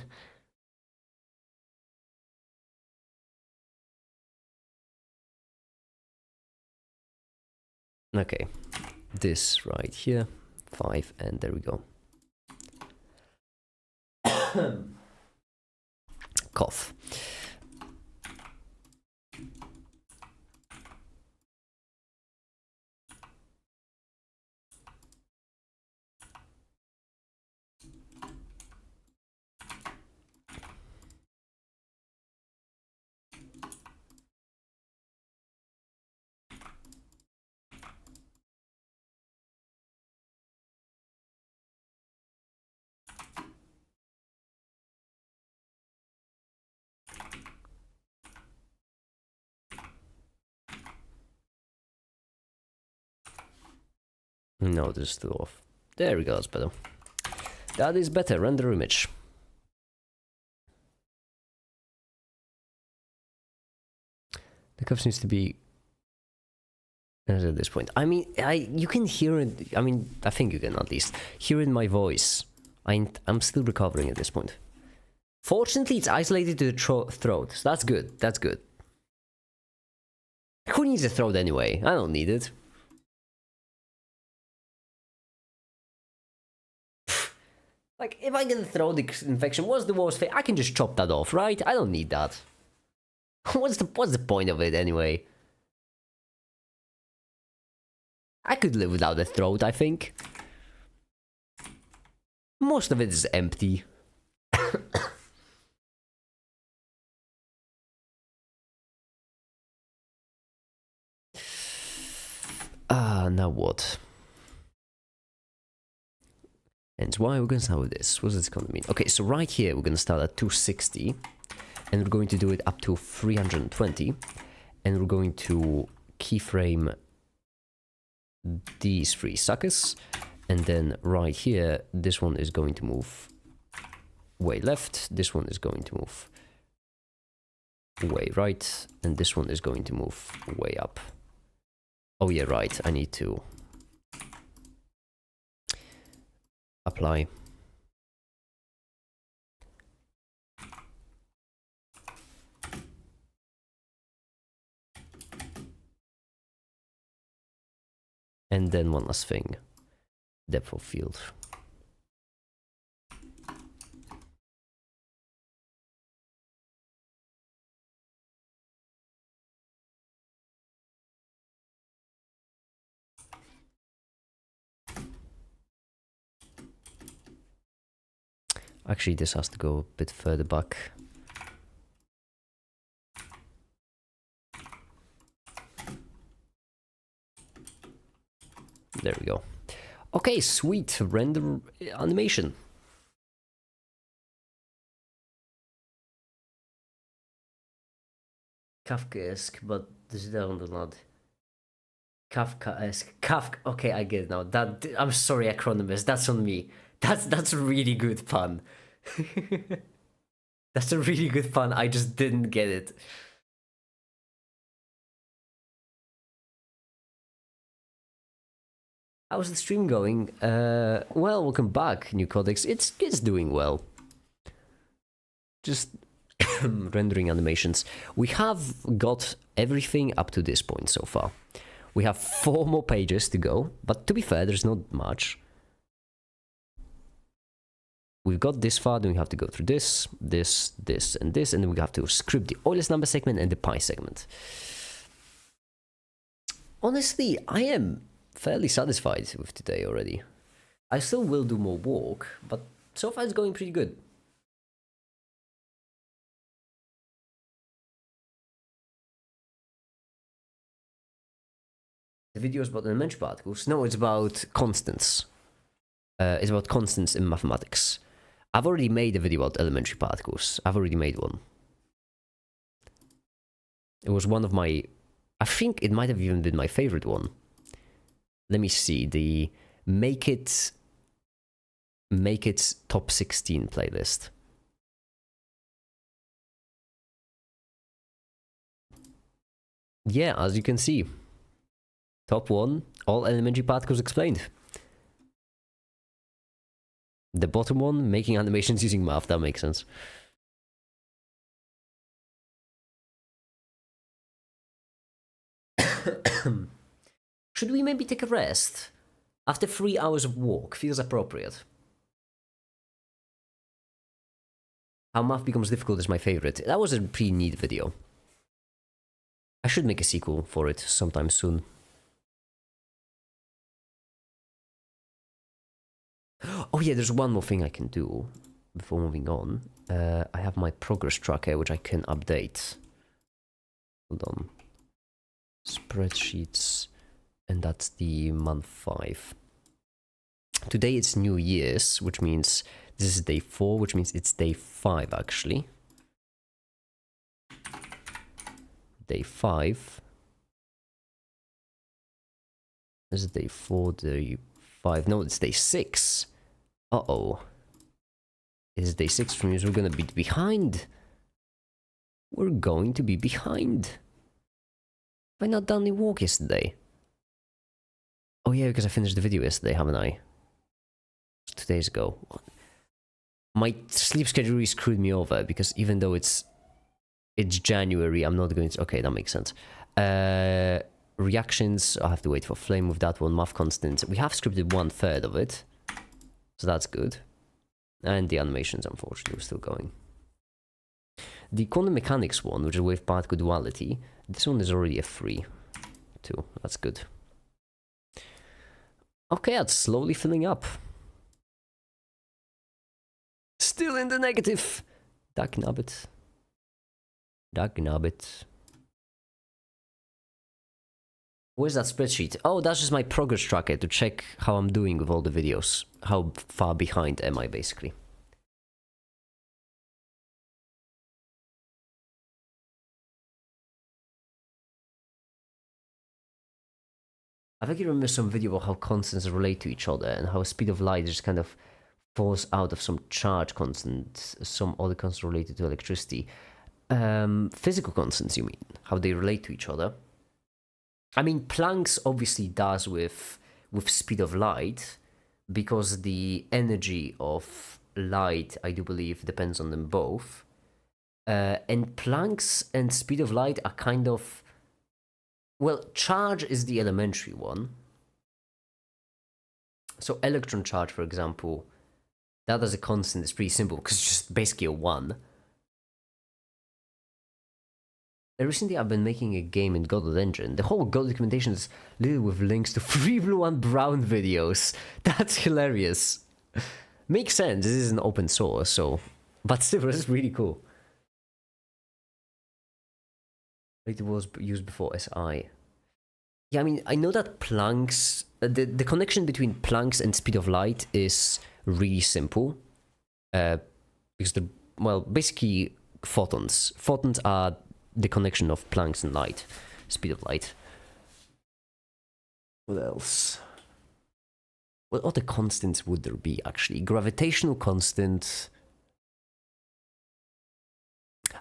Okay, this right here, 5, and there we go. Cough. No, this is still off. There we go, that's better. That is better, render image. The cuff seems to be at this point. I mean, you can hear it. I mean, I think you can at least hear in my voice. I'm still recovering at this point. Fortunately, it's isolated to the throat, so that's good. That's good. Who needs a throat anyway? I don't need it. Like, if I get a throat infection, what's the worst thing? I can just chop that off, right? I don't need that. What's the point of it anyway? I could live without a throat, I think. Most of it is empty. Now what? And why we're gonna start with this? What's this gonna mean? Okay, so right here we're gonna start at 260, and we're going to do it up to 320, and we're going to keyframe these 3 suckers, and then right here this one is going to move way left, this one is going to move way right, and this one is going to move way up. Oh yeah, right, I need to apply. And then one last thing, depth of field. Actually, this has to go a bit further back. There we go. Okay, sweet. Render animation. Kafkaesque, but this is down the nod. Kafkaesque. Okay, I get it now. I'm sorry, acronyms. That's on me. That's a really good pun. That's a really good pun. I just didn't get it. How's the stream going? Well, welcome back, New Codex. It's doing well. Just rendering animations. We have got everything up to this point so far. We have 4 more pages to go, but to be fair, there's not much. We've got this far, then we have to go through this, and then we have to script the Euler's number segment and the pi segment. Honestly, I am fairly satisfied with today already. I still will do more work, but so far it's going pretty good. The video is about elementary particles. No, it's about constants. It's about constants in mathematics. I've already made a video about elementary particles. I've already made one. It was one of my... I think it might have even been my favorite one. Let me see. The Make It Top 16 playlist. Yeah, as you can see. Top 1, all elementary particles explained. The bottom one, making animations using math, that makes sense. Should we maybe take a rest? After 3 hours of walk, feels appropriate. How math becomes difficult is my favorite. That was a pretty neat video. I should make a sequel for it sometime soon. Oh yeah, there's one more thing I can do before moving on. I have my progress tracker, which I can update. Hold on. Spreadsheets, and that's the month 5. Today it's New Year's, which means this is day 4, which means it's day 5 actually. Day 5. This is day 4, day 5. No, it's day 6. Uh-oh. It is day 6, which means we're gonna be behind. We're going to be behind. Have I not done the walk yesterday? Oh yeah, because I finished the video yesterday, haven't I? 2 days ago. My sleep schedule really screwed me over, because even though it's January, I'm not going to... Okay, that makes sense. Reactions, I'll have to wait for flame with that one. Math constant, we have scripted 1/3 of it, so that's good. And the animations, unfortunately, are still going. The quantum mechanics one, which is wave particle duality, this one is already a 3 too. That's good. Okay, that's slowly filling up. Still in the negative. Dagnabbit. Dagnabbit. Where's that spreadsheet? Oh, that's just my progress tracker to check how I'm doing with all the videos. How far behind am I, basically. I think you remember some video about how constants relate to each other and how speed of light just kind of falls out of some charge constant, some other constant related to electricity. Physical constants, you mean? How they relate to each other? I mean, Planck's obviously does with speed of light, because the energy of light, I do believe, depends on them both. And Planck's and speed of light are kind of... Well, charge is the elementary one. So electron charge, for example, that as a constant is pretty simple, because it's just basically a 1. Recently, I've been making a game in Godot Engine. The whole Godot documentation is littered with links to free blue and brown videos. That's hilarious. Makes sense, this is an open source, so... But still, this is really cool. It was used before SI. Yeah, I mean, I know that Planck's... The connection between Planck's and speed of light is really simple. Because the... Well, basically, photons. Photons are the connection of Planck's and light. Speed of light. What else? What other constants would there be, actually? Gravitational constant...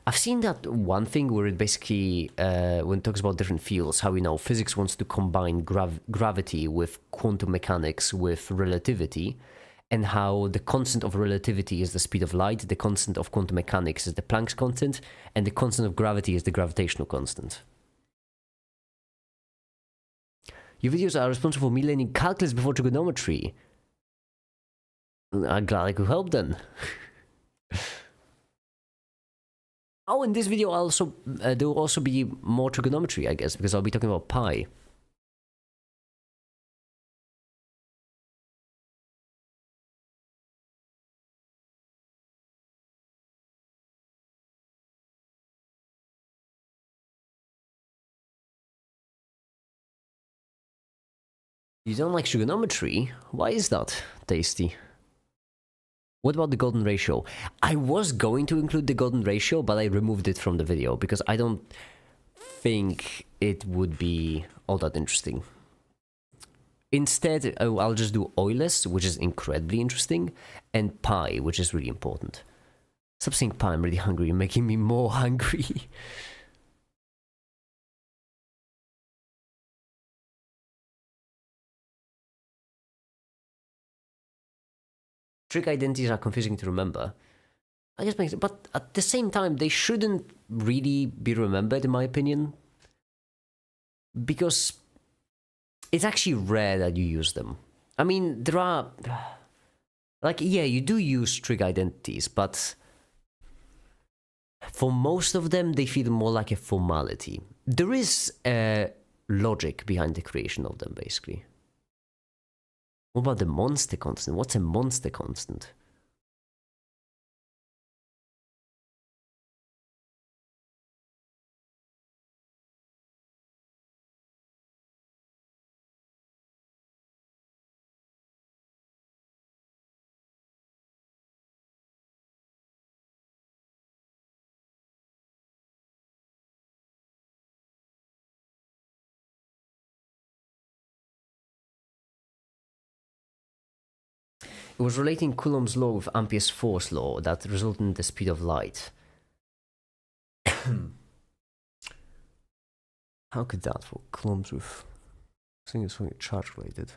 I've seen that one thing where it basically, when it talks about different fields, how, you know, physics wants to combine gravity with quantum mechanics with relativity, and how the constant of relativity is the speed of light, the constant of quantum mechanics is the Planck's constant, and the constant of gravity is the gravitational constant. Your videos are responsible for me learning calculus before trigonometry. I'm glad I could help then. Oh, in this video, also there will also be more trigonometry, I guess, because I'll be talking about pi. You don't like trigonometry? Why is that, Tasty? What about the golden ratio? I was going to include the golden ratio, but I removed it from the video because I don't think it would be all that interesting. Instead, I'll just do Euler's, which is incredibly interesting, and pi, which is really important. Stop saying pi, I'm really hungry, you're making me more hungry. trig identities are confusing to remember. I guess makes, but at the same time, they shouldn't really be remembered, in my opinion, because it's actually rare that you use them. I mean, there are, like, yeah, you do use trig identities, but for most of them, they feel more like a formality. There is a logic behind the creation of them, basically. What about the monster constant? What's a monster constant? It was relating Coulomb's law with Ampere's force law that resulted in the speed of light. How could that for Coulomb's with... I think it's something charge related.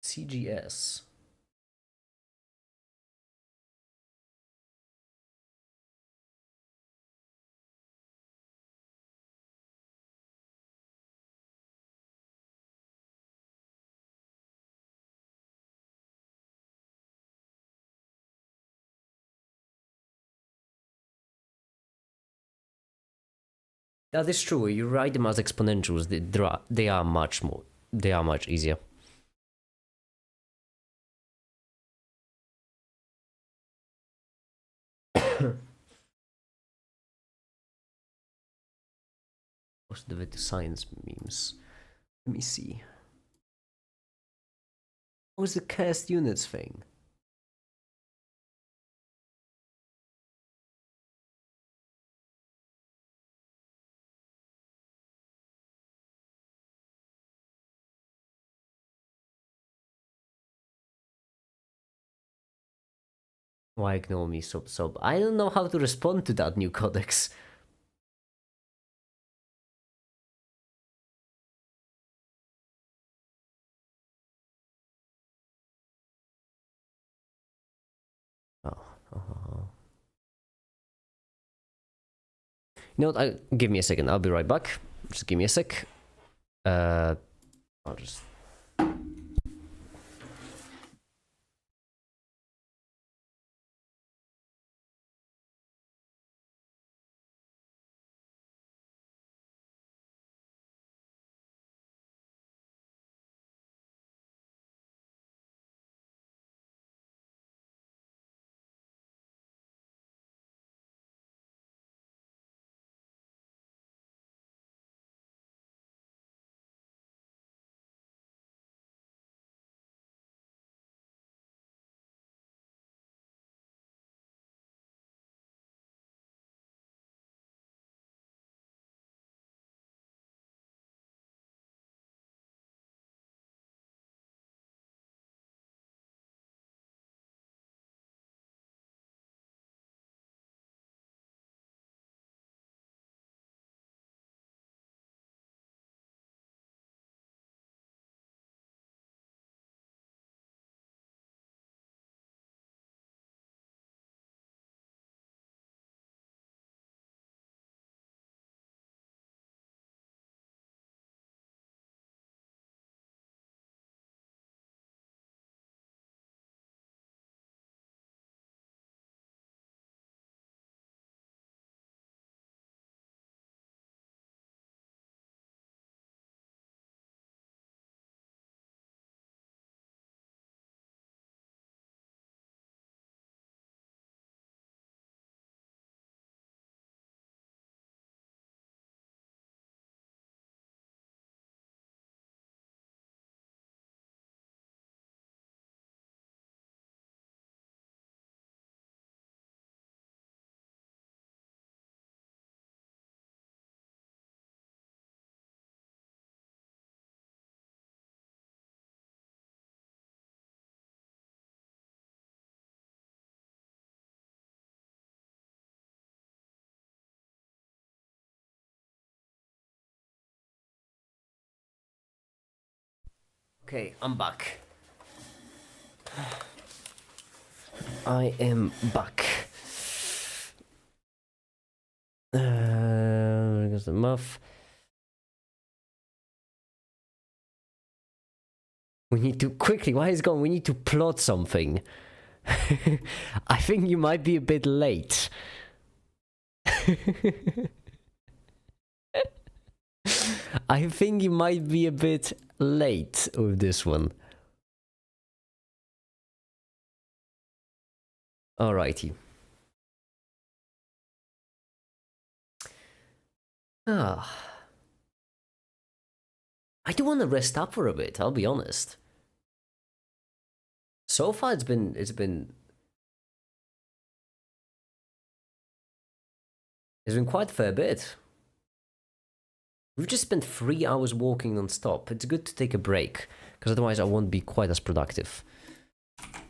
CGS. That is true. You write them as exponentials. They are much more. They are much easier. What's the way to science memes? Let me see. What was the cursed units thing? Why ignore me, sub? I don't know how to respond to that new codex. You know what? Give me a second. I'll be right back. Just give me a sec. I'll just... Okay, I'm back. I am back. There's the muff. We need to quickly. Why is it gone? We need to plot something. I think you might be a bit late. I think you might be a bit late with this one. Alrighty. Ah. I do want to rest up for a bit, I'll be honest. So far it's been quite a fair bit. We've just spent 3 hours walking non-stop. It's good to take a break, because otherwise I won't be quite as productive.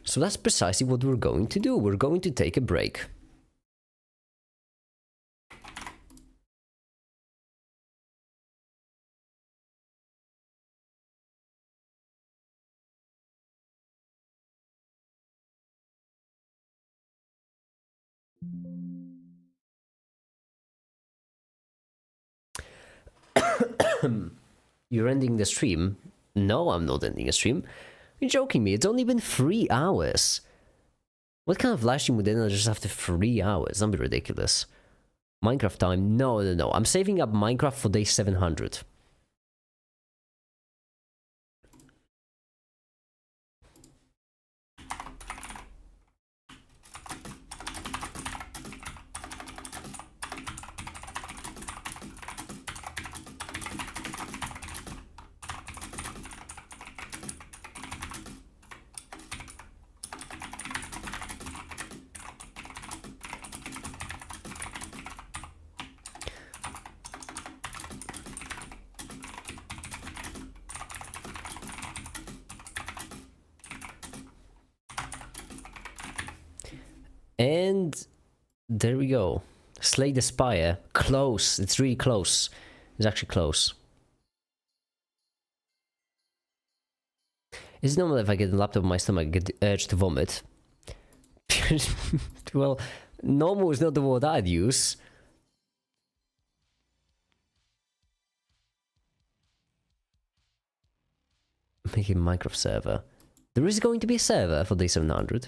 So that's precisely what we're going to do. We're going to take a break. You're ending the stream? No, I'm not ending a stream. You're joking me. It's only been 3 hours. What kind of live stream would end just after 3 hours? That'd be ridiculous. Minecraft time? No. I'm saving up Minecraft for day 700. And there we go. Slay the Spire. Close. It's really close. It's actually close. Is it normal if I get a laptop in my stomach, I get the urge to vomit? Well, normal is not the word I'd use. Making a Minecraft server. There is going to be a server for day 700.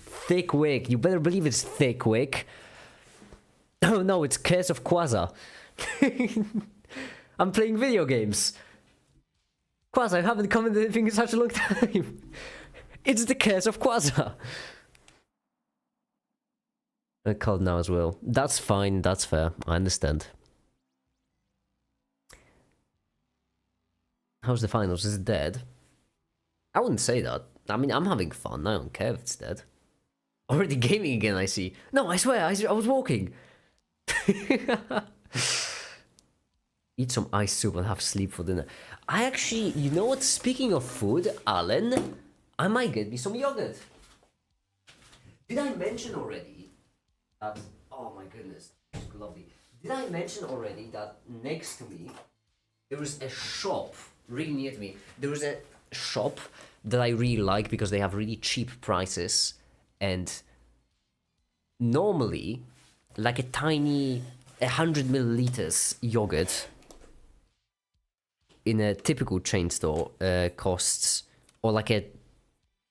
Thick Wick. You better believe it's Thick Wick. Oh no, it's Curse of Quasar. I'm playing video games. Quasar, I haven't commented anything in such a long time. It's the Curse of Quasar. I called now as well. That's fine, that's fair. I understand. How's the finals? Is it dead? I wouldn't say that. I mean, I'm having fun. I don't care if it's dead. Already gaming again, I see. No, I swear, I was walking. Eat some ice soup and have sleep for dinner. I actually, you know what? Speaking of food, Alan, I might get me some yogurt. Did I mention already that... Oh my goodness, it's lovely. Did I mention already that next to me, there is a shop really near to me. There is a shop that I really like because they have really cheap prices, and normally like a tiny 100 milliliters yogurt in a typical chain store costs, or like a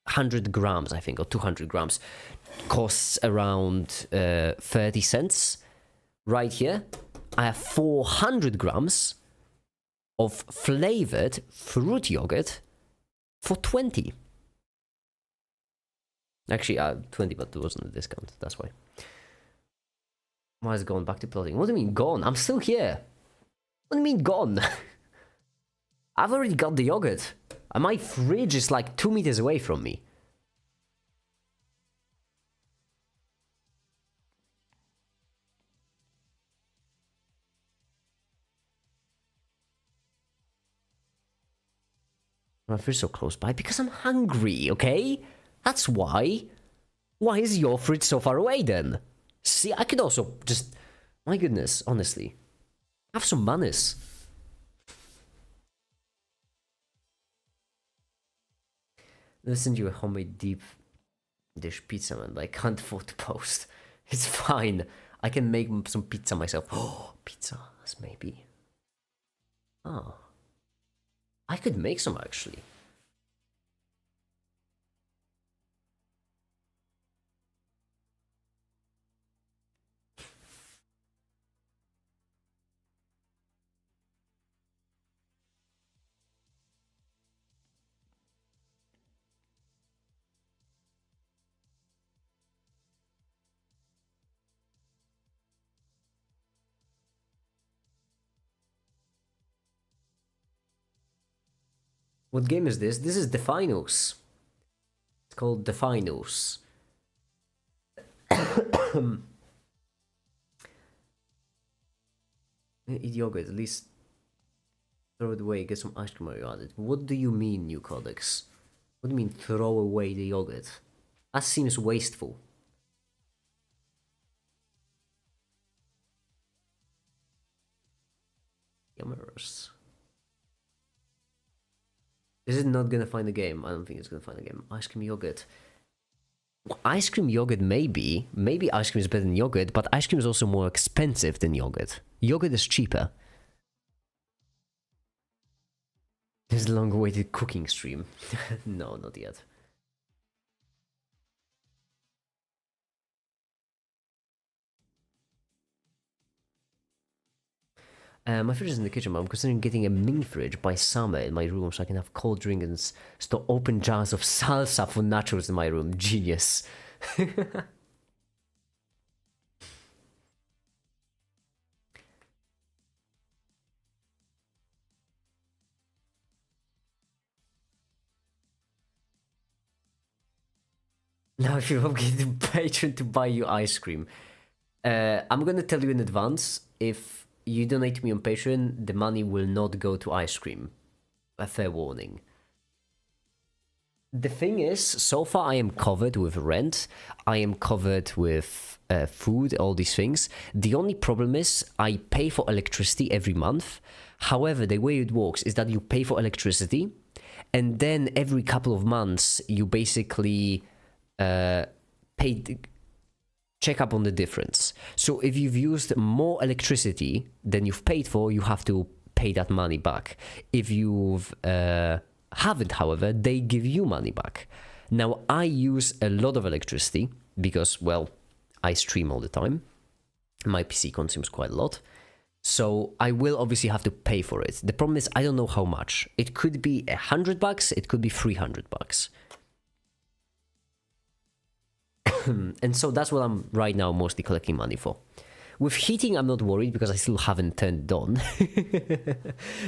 100 grams I think, or 200 grams costs around 30 cents. Right here I have 400 grams of flavored fruit yogurt for 20. Actually, 20, but there wasn't a discount. That's why. Why is it gone back to plotting? What do you mean gone? I'm still here. What do you mean gone? I've already got the yogurt. And my fridge is like 2 meters away from me. My fridge is so close by because I'm hungry, okay? That's why. Why is your fridge so far away then? See, I could also just... My goodness, honestly. Have some manners. Let's send you a homemade deep dish pizza, man, but I can't afford to post. It's fine. I can make some pizza myself. Oh, pizza, maybe. Oh. I could make some, actually. What game is this? This is the finals. It's called the finals. Eat yogurt, at least throw it away, get some ice cream while you're at it. What do you mean, new codex? What do you mean throw away the yogurt? That seems wasteful. Yummers. Is it not gonna find a game? I don't think it's gonna find a game. Ice cream yogurt. Well, ice cream yogurt maybe. Maybe ice cream is better than yogurt, but ice cream is also more expensive than yogurt. Yogurt is cheaper. There's a long awaited cooking stream. No, not yet. My fridge is in the kitchen, but I'm considering getting a mini fridge by summer in my room so I can have cold drink and store open jars of salsa for nachos in my room. Genius. Now, if you get the patron to buy you ice cream, I'm gonna tell you in advance, if you donate me on Patreon, the money will not go to ice cream. A fair warning. The thing is, so far I am covered with rent, I am covered with food, all these things. The only problem is I pay for electricity every month. However, the way it works is that you pay for electricity, and then every couple of months you basically check up on the difference. So if you've used more electricity than you've paid for, you have to pay that money back. If you've haven't, however, they give you money back. Now, I use a lot of electricity because, well, I stream all the time. My PC consumes quite a lot. So I will obviously have to pay for it. The problem is I don't know how much. It could be $100, it could be $300. And so that's what I'm right now mostly collecting money for. With heating, I'm not worried because I still haven't turned it on.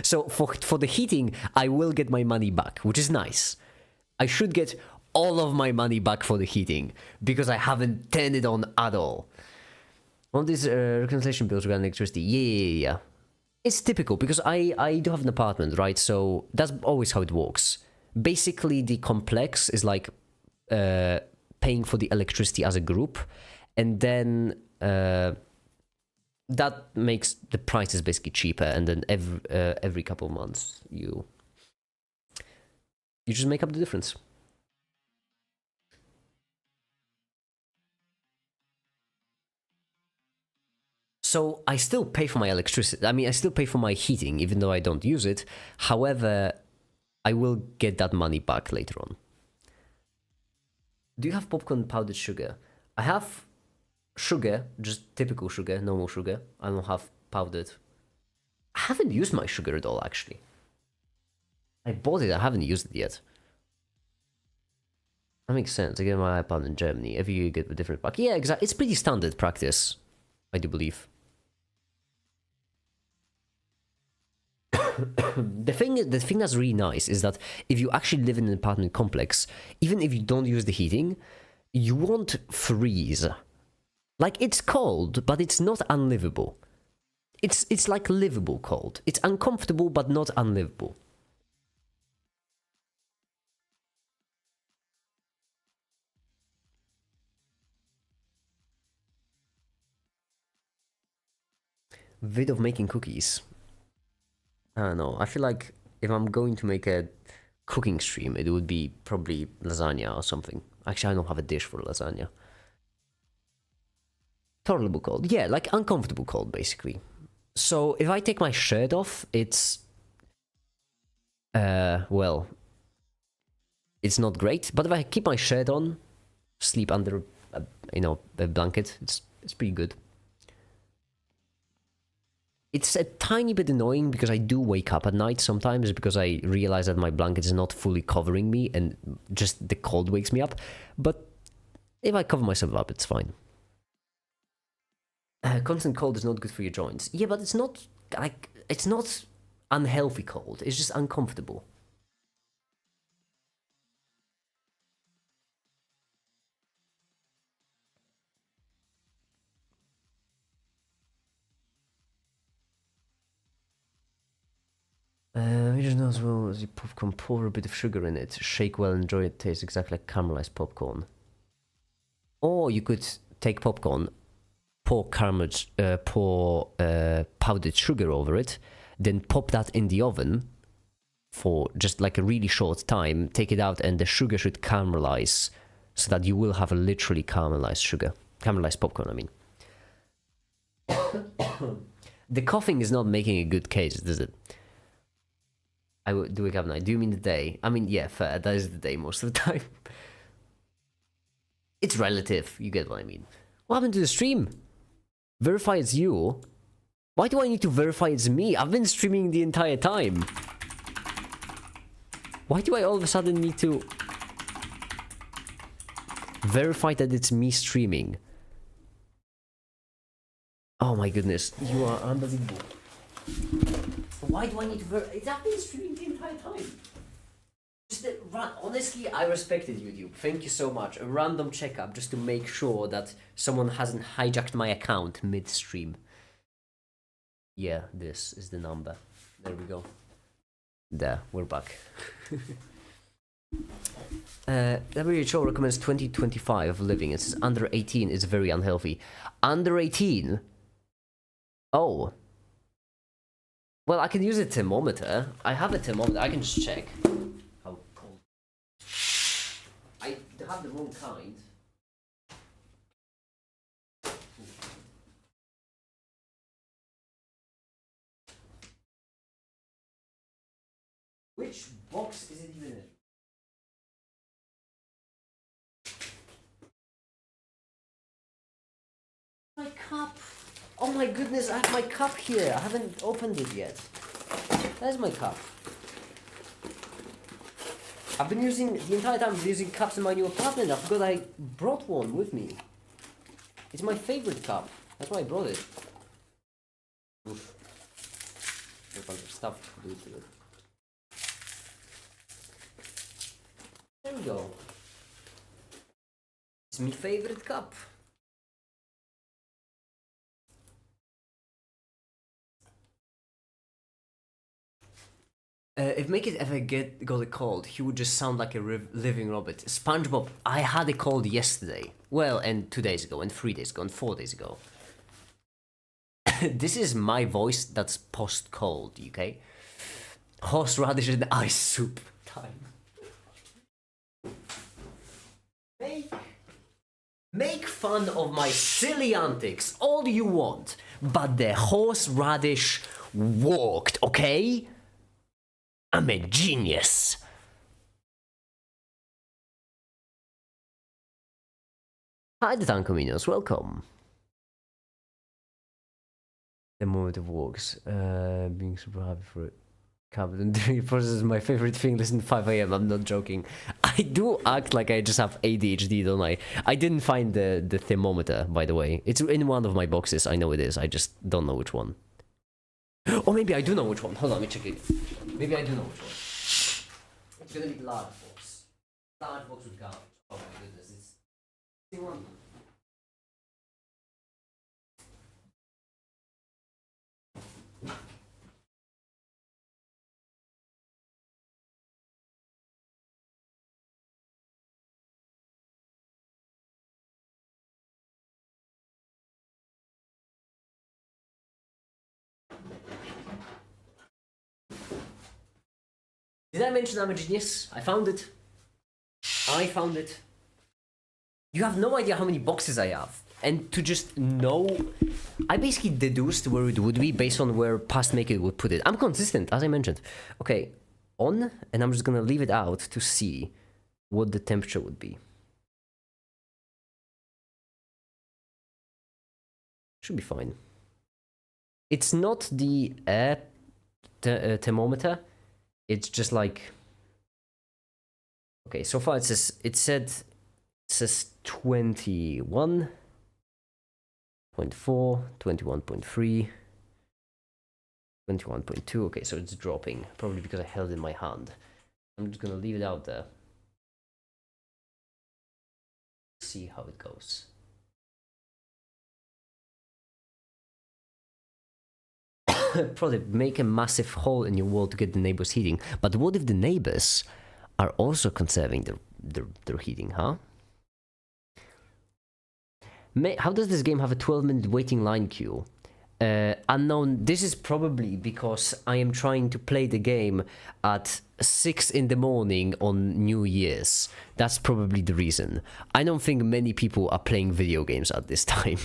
So for the heating, I will get my money back, which is nice. I should get all of my money back for the heating because I haven't turned it on at all. On these reconciliation bills regarding electricity, yeah. It's typical because I do have an apartment, right? So that's always how it works. Basically, the complex is like paying for the electricity as a group, and then that makes the prices basically cheaper, and then every couple of months you just make up the difference. So I still pay for my electricity. I mean, I still pay for my heating, even though I don't use it. However, I will get that money back later on. Do you have popcorn powdered sugar? I have sugar, just typical sugar, normal sugar. I don't have powdered. I haven't used my sugar at all, actually. I bought it, I haven't used it yet. That makes sense. I get my iPad in Germany. Every year you get a different pack. Yeah, exactly. It's pretty standard practice, I do believe. the thing that's really nice is that if you actually live in an apartment complex, even if you don't use the heating, you won't freeze. Like, it's cold, but it's not unlivable. It's like livable cold. It's uncomfortable, but not unlivable. Vid of making cookies. I don't know. I feel like if I'm going to make a cooking stream, it would be probably lasagna or something. Actually, I don't have a dish for lasagna. Tolerable cold. Yeah, like uncomfortable cold, basically. So if I take my shirt off, it's... well... It's not great, but if I keep my shirt on, sleep under, a blanket, it's pretty good. It's a tiny bit annoying because I do wake up at night sometimes because I realize that my blanket is not fully covering me and just the cold wakes me up. But if I cover myself up, it's fine. Constant cold is not good for your joints. Yeah, but it's not unhealthy cold. It's just uncomfortable. You just know as well as your popcorn, pour a bit of sugar in it, shake well, enjoy it. Tastes exactly like caramelized popcorn. Or you could take popcorn, pour powdered sugar over it, then pop that in the oven for just like a really short time. Take it out, and the sugar should caramelize, so that you will have a literally caramelized popcorn. I mean, the coughing is not making a good case, does it? Do wake up at night. Do you mean the day? I mean, yeah, fair. That is the day most of the time. It's relative. You get what I mean. What happened to the stream? Verify it's you. Why do I need to verify it's me? I've been streaming the entire time. Why do I all of a sudden need to verify that it's me streaming? Oh my goodness. You are unbelievable. Why do I need to verify? I've been streaming the entire time. Just honestly, I respected YouTube. Thank you so much. A random checkup just to make sure that someone hasn't hijacked my account mid-stream. Yeah, this is the number. There we go. There, we're back. WHO recommends 20-25 of living. It says under 18 is very unhealthy. Under 18? Oh. Well, I can use a thermometer. I have a thermometer. I can just check how cold. I have the wrong kind. Which box is it even in? My cup. Oh my goodness, I have my cup here. I haven't opened it yet. There's my cup. I've been using, the entire time, I've been using cups in my new apartment. I forgot I brought one with me. It's my favorite cup. That's why I brought it. Oof. A bunch of stuff to do to it. There we go. It's my favorite cup. If Make It ever got a cold, he would just sound like a living robot. SpongeBob, I had a cold yesterday. Well, and 2 days ago, and 3 days ago, and 4 days ago. This is my voice that's post-cold, okay? Horseradish and ice soup time. Make fun of my silly antics all you want, but the horseradish worked, okay? I'm a genius. Hi, the Tankominos, welcome. The moment of walks, being super happy for it. Cabin 3 process is my favorite thing. Listen to 5 a.m. I'm not joking. I do act like I just have ADHD, don't I? I didn't find the thermometer, by the way. It's in one of my boxes. I know it is. I just don't know which one. Or maybe I do know which one. Hold on, let me check it. Maybe I do know which one. It's gonna be large box. Large box with garbage. Oh my goodness, it's the one. Did I mention I'm a genius? I found it. I found it. You have no idea how many boxes I have. And to just know, I basically deduced where it would be based on where past maker would put it. I'm consistent, as I mentioned. Okay, on, and I'm just gonna leave it out to see what the temperature would be. Should be fine. It's not the air thermometer. It's just like, okay, so far it says 21.4, 21.3, 21.2. Okay, so it's dropping, probably because I held it in my hand. I'm just gonna leave it out there. See how it goes. Probably make a massive hole in your wall to get the neighbors heating. But what if the neighbors are also conserving their heating, huh? How does this game have a 12-minute waiting line queue? Unknown. This is probably because I am trying to play the game at 6 in the morning on New Year's. That's probably the reason. I don't think many people are playing video games at this time.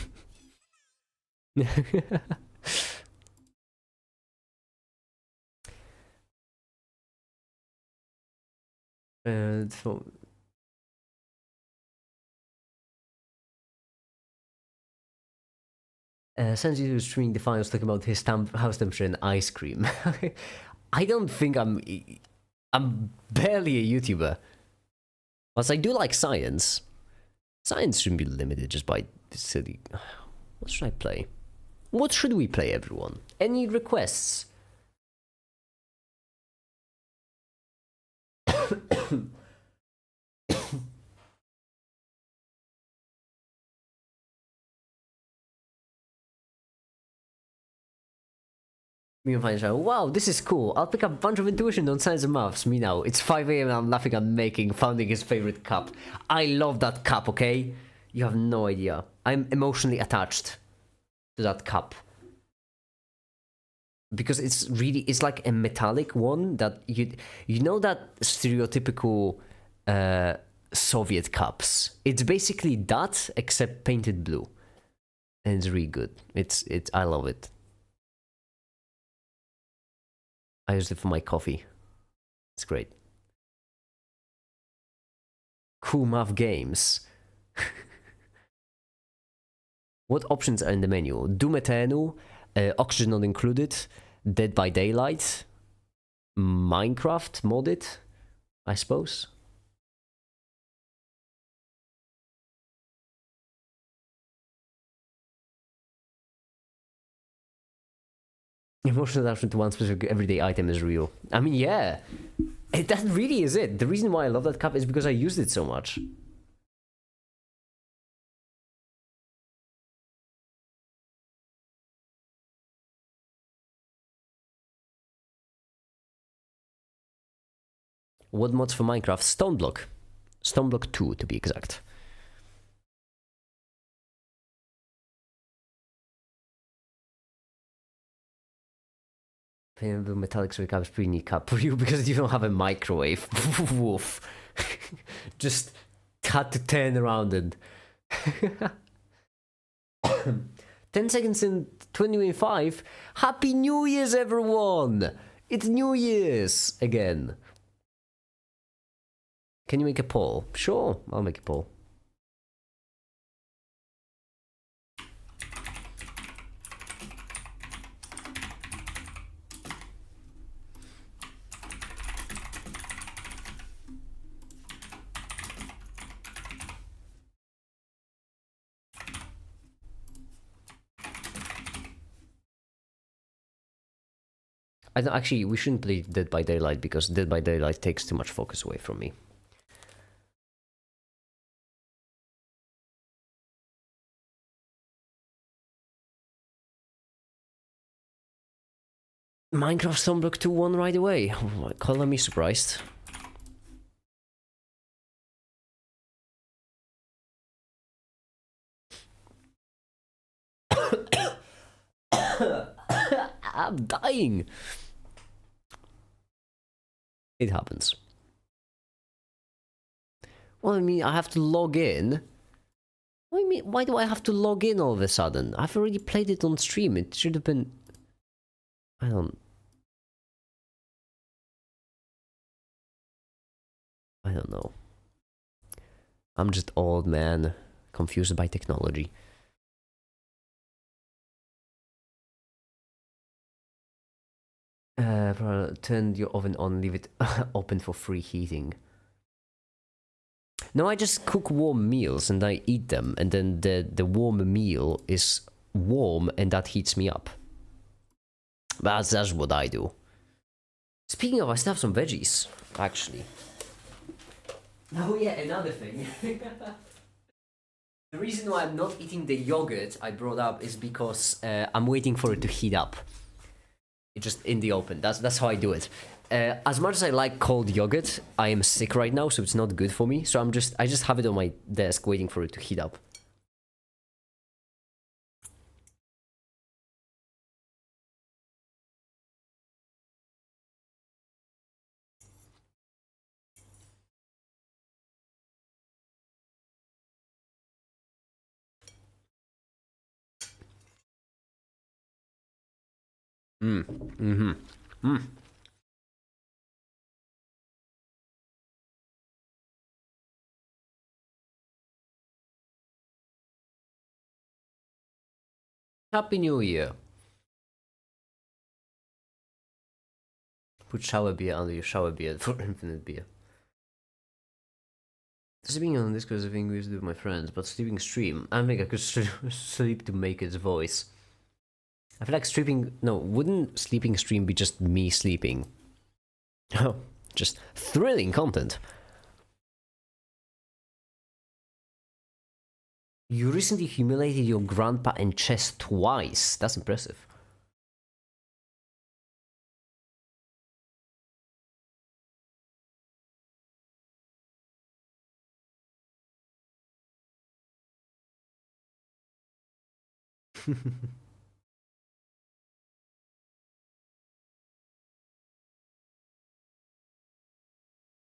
Since you were streaming the finals talking about his house temperature and ice cream, I don't think I'm barely a YouTuber. Plus, I do like science. Science shouldn't be limited just by the city. What should I play? What should we play, everyone? Any requests? Me and Fine show. Wow, this is cool. I'll pick up a bunch of intuition on science and maths. Me now. It's 5 a.m. and I'm laughing at founding his favorite cup. I love that cup, okay? You have no idea. I'm emotionally attached to that cup. Because it's like a metallic one that you know that stereotypical Soviet cups. It's basically that except painted blue. And it's really good. I love it. I used it for my coffee. It's great. Cool math games. What options are in the menu? Doom Eternal, Oxygen not included, Dead by Daylight, Minecraft modded, I suppose. Emotional attachment to one specific everyday item is real. I mean, yeah. That really is it. The reason why I love that cup is because I used it so much. What mods for Minecraft? Stoneblock. Stoneblock 2, to be exact. The metallic so cup is pretty neat cup for you because you don't have a microwave. Woof. Just had to turn around and 10 seconds in 2025. Happy New Year's, everyone! It's New Year's again. Can you make a poll? Sure, I'll make a poll. I don't, actually, we shouldn't play Dead by Daylight because Dead by Daylight takes too much focus away from me. Minecraft Stormblock 2 won right away. Color me surprised. I'm dying. It happens. Well, I mean, I have to log in. What do you mean? Why do I have to log in all of a sudden? I've already played it on stream. It should have been... I don't know. I'm just old, man. Confused by technology. Turn your oven on, leave it open for free heating. No, I just cook warm meals and I eat them, and then the warm meal is warm and that heats me up. That's what I do. Speaking of, I still have some veggies, actually. Oh yeah, another thing. The reason why I'm not eating the yogurt I brought up is because I'm waiting for it to heat up. It's just in the open. That's how I do it. As much as I like cold yogurt, I am sick right now, so it's not good for me. So I just have it on my desk waiting for it to heat up. Happy New Year. Put shower beer under your shower beer for infinite beer. Sleeping on Discord is a thing we used to do with my friends, but sleeping stream, I think I could sleep to make its voice. I feel like sleeping... No, wouldn't sleeping stream be just me sleeping? Oh, just thrilling content. You recently humiliated your grandpa in chess twice. That's impressive.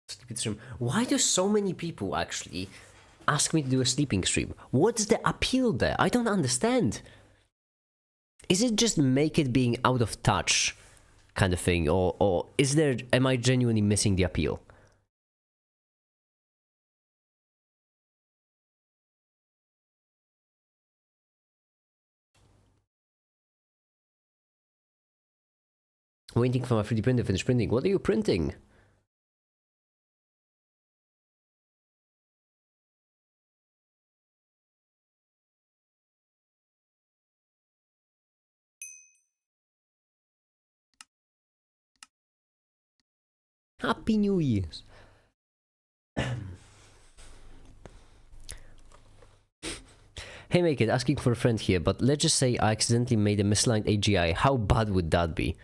Sleeping stream. Why do so many people actually ask me to do a sleeping stream? What's the appeal there? I don't understand. Is it just make it being out of touch kind of thing, or is there... Am I genuinely missing the appeal? Waiting for my 3D printer to finish printing. What are you printing? Happy New Year's. Hey, make it, asking for a friend here, but let's just say I accidentally made a misaligned AGI. How bad would that be?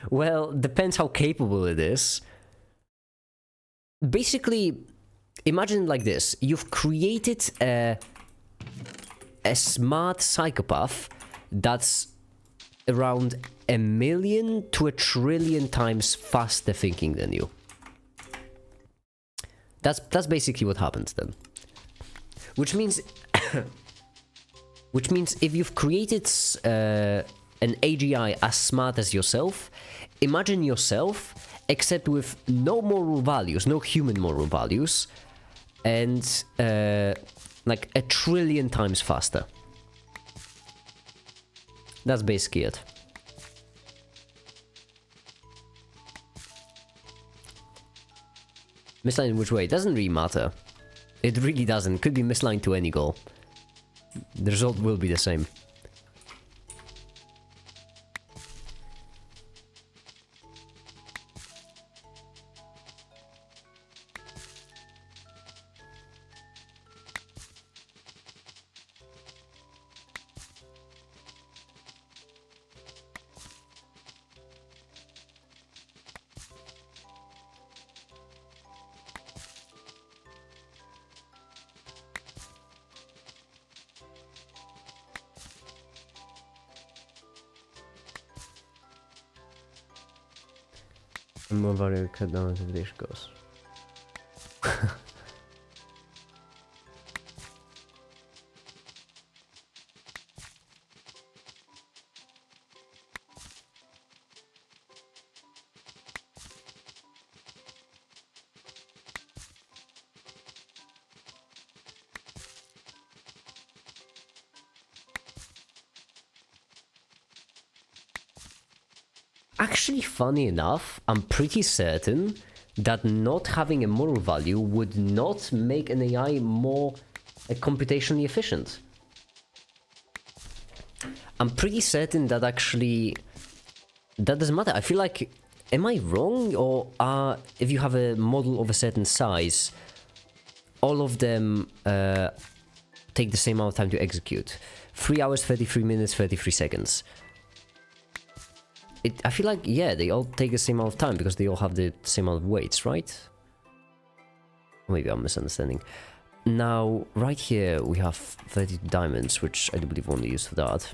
Well, depends how capable it is. Basically, imagine like this. You've created a smart psychopath that's around 1 million to 1 trillion times faster thinking than you. That's basically what happens then. Which means if you've created an AGI as smart as yourself, imagine yourself except with no moral values, no human moral values, and like 1 trillion times faster. That's basically it. Misaligned in which way? It doesn't really matter. It really doesn't. Could be misaligned to any goal. The result will be the same. And more value cut down as the goes. Actually, funny enough, I'm pretty certain that not having a moral value would not make an AI more computationally efficient. I'm pretty certain that actually that doesn't matter. I feel like, am I wrong? Or if you have a model of a certain size, all of them take the same amount of time to execute. 3 hours, 33 minutes, 33 seconds. I feel like, yeah, they all take the same amount of time because they all have the same amount of weights, right? Maybe I'm misunderstanding. Now, right here, we have 30 diamonds, which I do believe only used for that.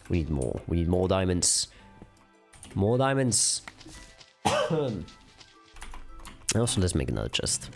We need more. We need more diamonds. More diamonds. And also, let's make another chest.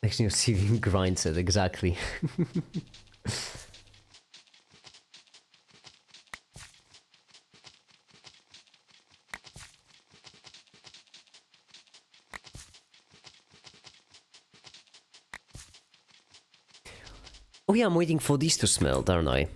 Next thing you see him grinds it, exactly. Oh yeah, I'm waiting for these to smelt, aren't I?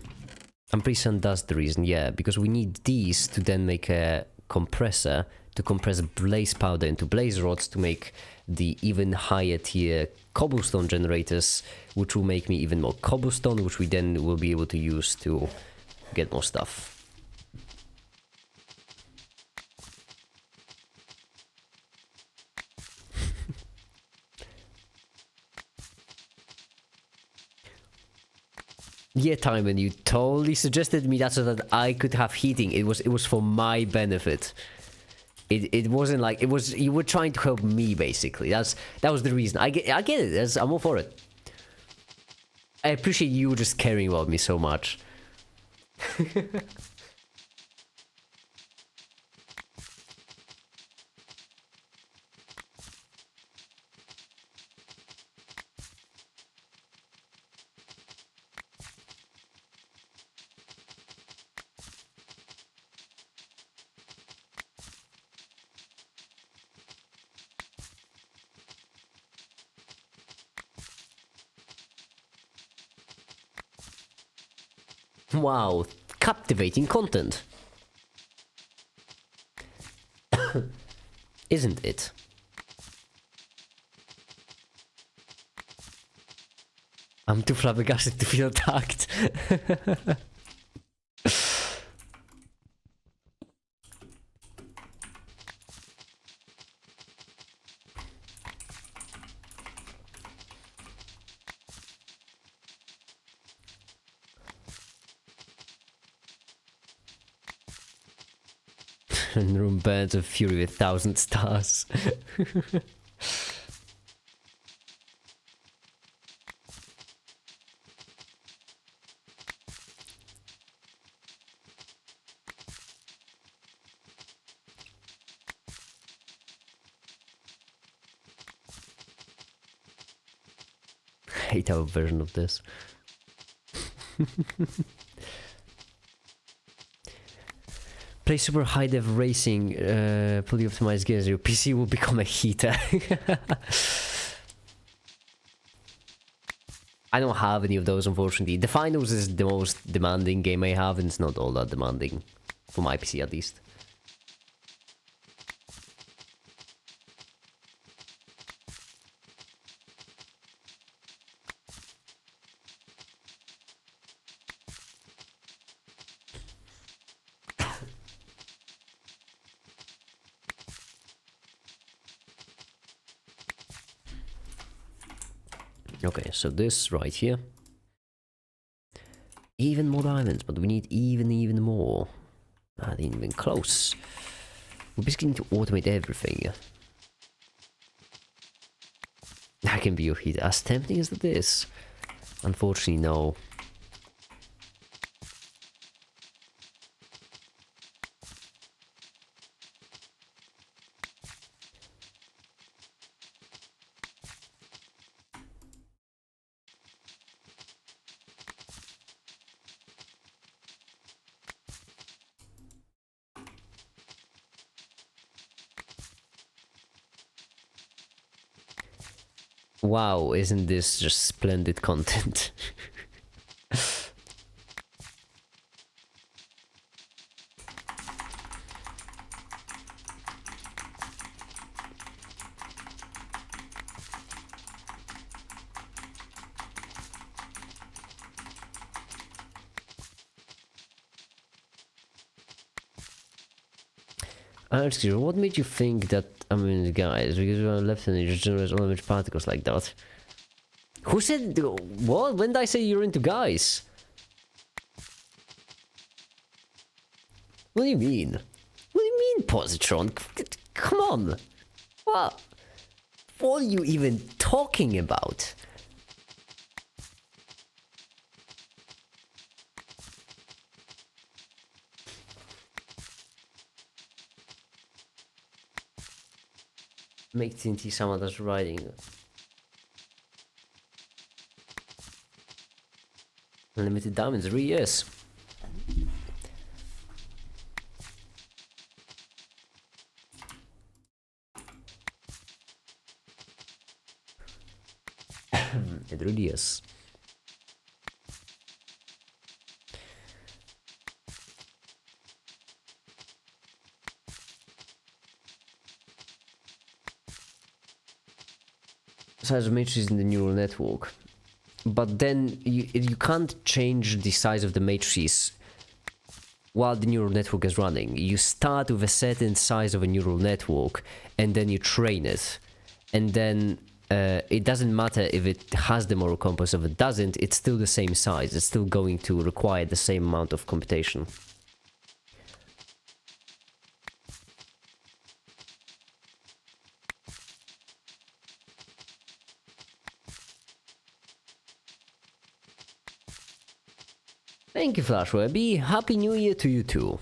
I'm pretty certain that's the reason, yeah, because we need these to then make a compressor to compress blaze powder into blaze rods to make the even higher tier cobblestone generators, which will make me even more cobblestone, which we then will be able to use to get more stuff. Yeah, Timon, you totally suggested me that so that I could have heating. It was for my benefit. It wasn't like it was. You were trying to help me, basically. That was the reason. I get it. I'm all for it. I appreciate you just caring about me so much. Wow, captivating content. Isn't it? I'm too flabbergasted to feel attacked. And room burns of fury with 1,000 stars. Hate our version of this. Play super high dev racing, fully optimized gears, your PC will become a heater. I don't have any of those, unfortunately. The Finals is the most demanding game I have, and it's not all that demanding. For my PC, at least. Okay, so this right here. Even more diamonds, but we need even more. Not even close. We basically need to automate everything. That can be as tempting as it is. Unfortunately, no. Wow, isn't this just splendid content? Excuse me, what made you think that I'm in the guys? Because when I left and it just generates unlimited particles like that. Who said what? When did I say you're into guys? What do you mean? What do you mean, Positron? Come on. What are you even talking about? Make TNT someone that's riding. Unlimited diamonds, really is. It really is. Size of matrices in the neural network. But then you can't change the size of the matrices while the neural network is running. You start with a certain size of a neural network and then you train it. And then it doesn't matter if it has the moral compass or if it doesn't, it's still the same size. It's still going to require the same amount of computation. Thank you, Flashwebby. Happy New Year to you too.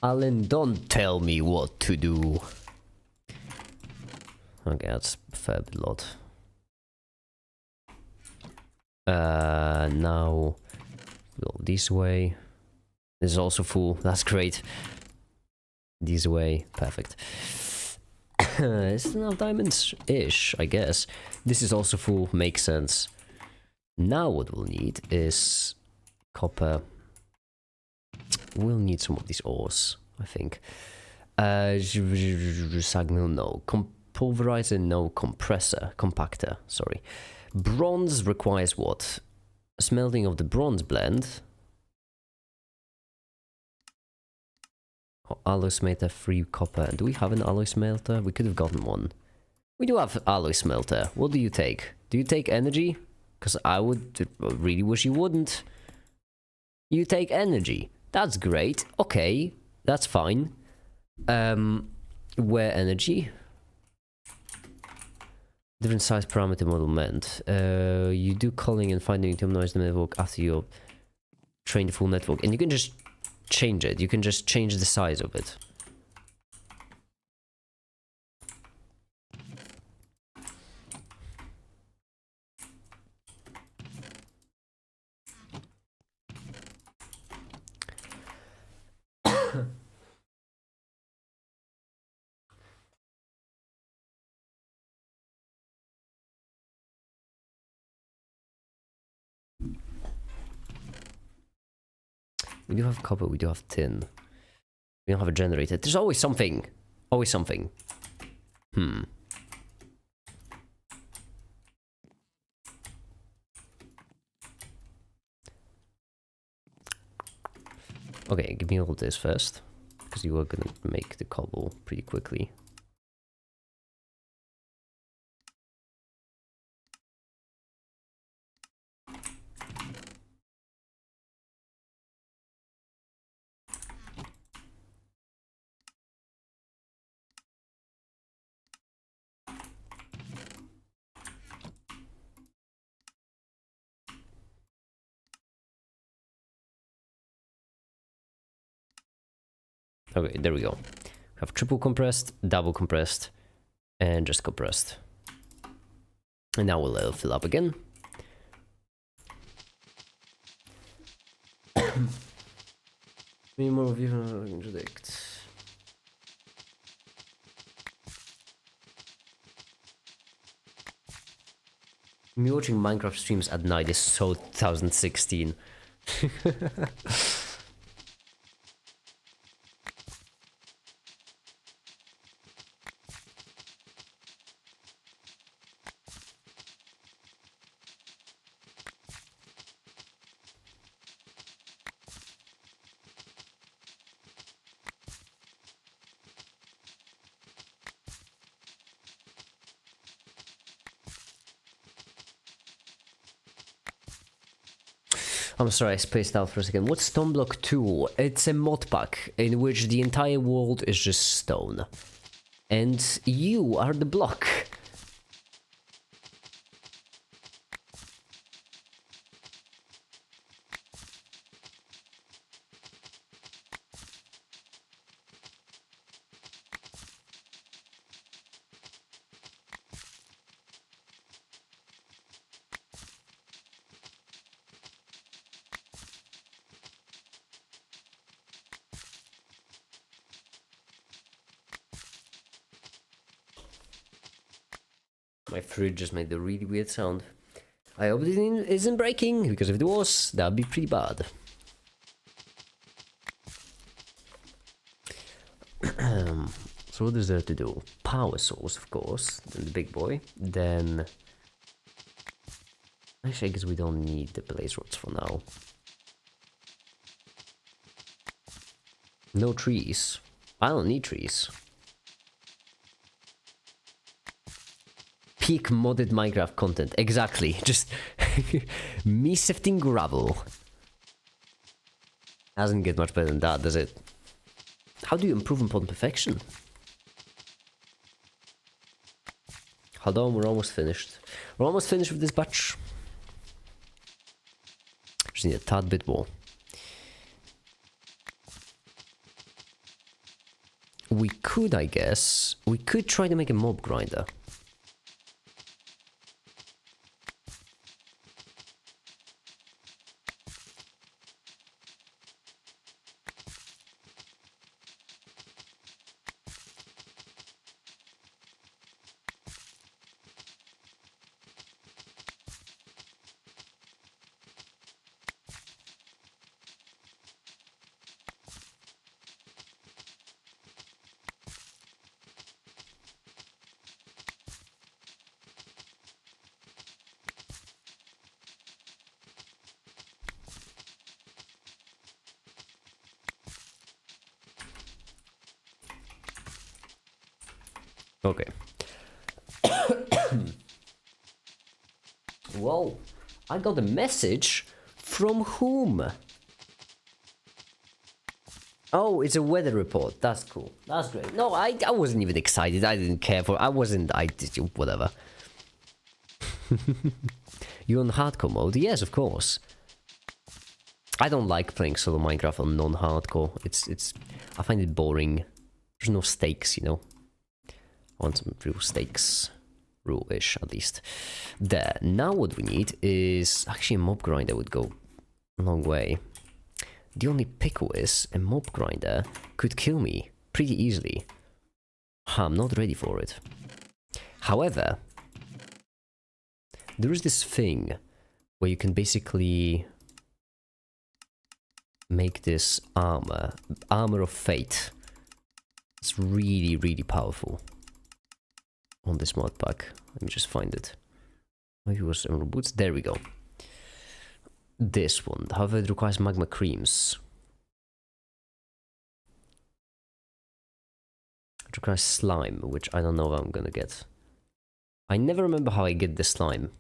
Alan, don't tell me what to do. Okay, that's a fair bit lot. Now go this way. This is also full. That's great. This way, perfect. It's enough diamonds-ish, I guess. This is also full. Makes sense. Now what we'll need is copper. We'll need some of these ores, I think. Signal, no. Pulverizer, no. Compressor, compactor, sorry. Bronze requires what? Smelting of the bronze blend. Oh, alloy smelter, free copper. Do we have an alloy smelter? We could have gotten one. We do have alloy smelter. What do you take? Do you take energy? Because I would really wish you wouldn't. You take energy. That's great. Okay, that's fine. Where energy? Different size parameter model meant. You do calling and finding to optimize the network after you train the full network. And you can just change it. You can just change the size of it. We do have copper, we do have tin. We don't have a generator. There's always something. Always something. Okay, give me all this first. Because you are gonna make the cobble pretty quickly. Okay, there we go. We have triple compressed, double compressed, and just compressed. And now we'll let it fill up again. Many more of you contradict. Me watching Minecraft streams at night is so 2016. I'm sorry, I spaced out for a second. What's Stone Block 2? It's a mod pack in which the entire world is just stone. And you are the block. My fridge just made a really weird sound. I hope it isn't breaking, because if it was, that'd be pretty bad. So what is there to do? Power source, of course, then the big boy. Then... Actually, I guess we don't need the blaze rods for now. No trees. I don't need trees. Peak modded Minecraft content. Exactly. Just me sifting gravel. Doesn't get much better than that, does it? How do you improve upon perfection? Hold on, we're almost finished. We're almost finished with this batch. Just need a tad bit more. We could, I guess, we could try to make a mob grinder. Okay. Whoa, I got a message from whom? Oh, it's a weather report. That's cool. That's great. No, I wasn't even excited. I didn't care for. I did whatever. You on hardcore mode? Yes, of course. I don't like playing solo Minecraft on non-hardcore. I find it boring. There's no stakes, you know. I want some real stakes. Real-ish, at least. There. Now what we need is... Actually, a mob grinder would go a long way. The only pickle is a mob grinder could kill me pretty easily. I'm not ready for it. However, there is this thing where you can basically make this armor of fate. It's really, really powerful on this mod pack. Let me just find it. Maybe it was emerald boots. There we go. This one, however, it requires magma creams. It requires slime, which I don't know if I'm gonna get. I never remember how I get the slime.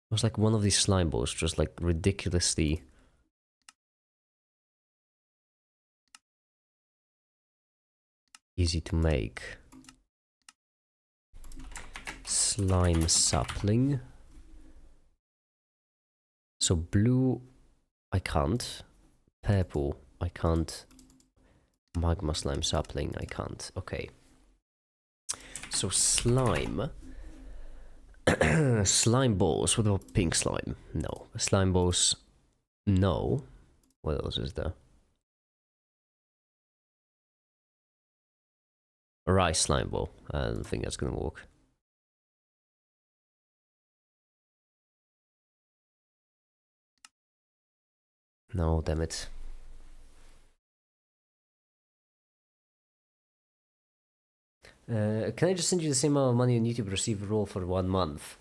It was like one of these slime balls, just like ridiculously... easy to make. Slime sapling. So blue, I can't. Purple, I can't. Magma slime sapling, I can't. Okay. So slime. Slime balls. What about pink slime? No. Slime balls. No. What else is there? Rice slime ball. I don't think that's gonna work. No, damn it. Can I just send you the same amount of money on YouTube receive roll for 1 month?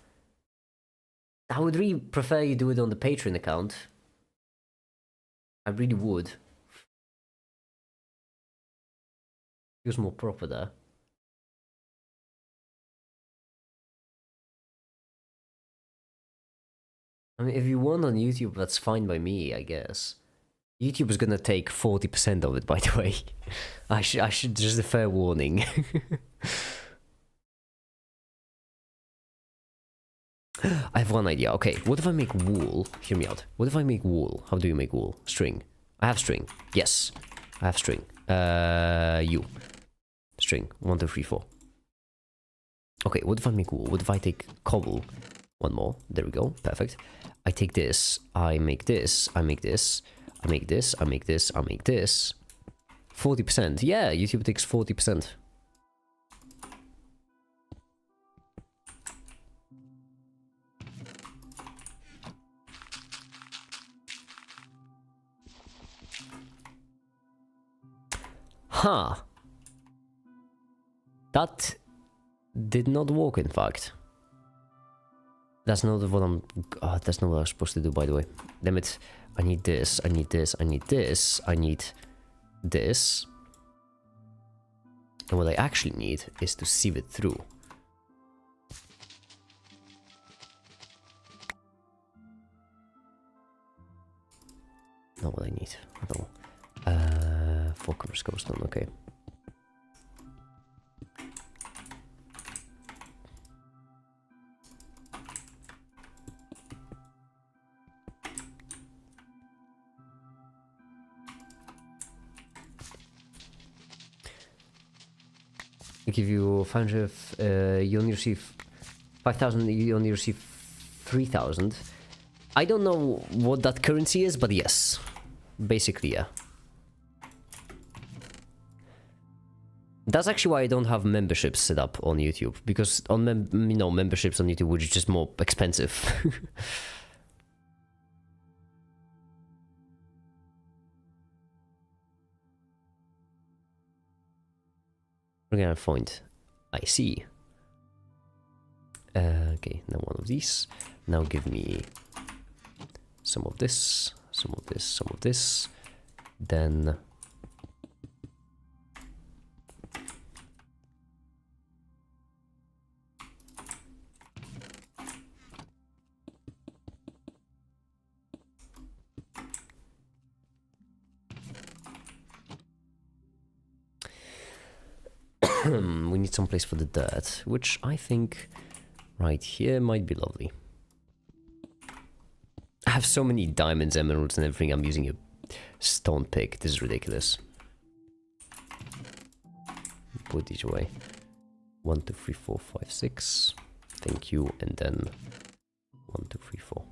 I would really prefer you do it on the Patreon account. I really would. Feels more proper there. I mean, if you want on YouTube, that's fine by me, I guess. YouTube is gonna take 40% of it, by the way. I should, just a fair warning. I have one idea. Okay, what if I make wool? Hear me out. What if I make wool? How do you make wool? String. I have string. Yes. I have string. You. String. 1, 2, 3, 4. Okay, what if I make wool? What if I take cobble? One more. There we go. Perfect. I take this. I make this. I make this. I make this. I make this. I make this. 40%. Yeah, YouTube takes 40%. Huh. That did not work, in fact. That's not what I'm... Oh, that's not what I was supposed to do, by the way. Damn it. I need this, I need this, I need this, I need this. And what I actually need is to sieve it through. Not what I need at all. 4 covers cobblestone, okay. I give you 500, you only receive 5,000, you only receive 3,000. I don't know what that currency is, but yes. Basically, yeah. That's actually why I don't have memberships set up on YouTube, because on memberships on YouTube would be just more expensive. We're gonna find. I see. Okay, now one of these. Now give me some of this, some of this, some of this. Then We need some place for the dirt, which I think right here might be lovely. I have so many diamonds, emeralds, and everything. I'm using a stone pick. This is ridiculous. Put these away. 1, 2, 3, 4, 5, 6. Thank you. And then 1, 2, 3, 4.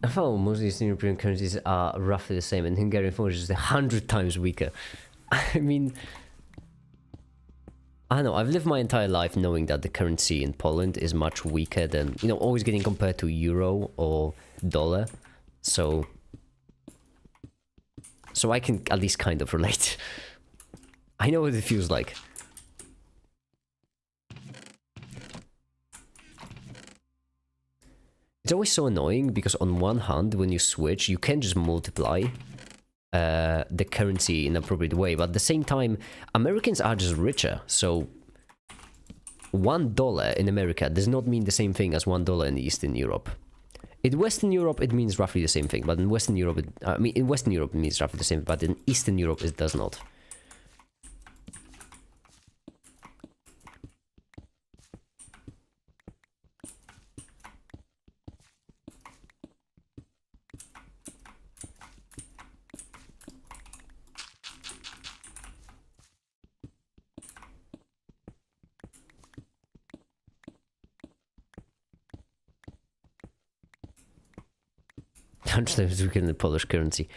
I thought most of these European currencies are roughly the same, and Hungarian forint is 100 times weaker. I mean, I don't know, I've lived my entire life knowing that the currency in Poland is much weaker than, you know, always getting compared to euro or dollar, so I can at least kind of relate. I know what it feels like. It's always so annoying because on one hand, when you switch, you can just multiply the currency in an appropriate way, but at the same time, Americans are just richer, so $1 in America does not mean the same thing as $1 in Eastern Europe. In Western Europe, it means roughly the same thing, but in Western Europe, in Western Europe it means roughly the same, but in Eastern Europe it does not. Times we get in the Polish currency.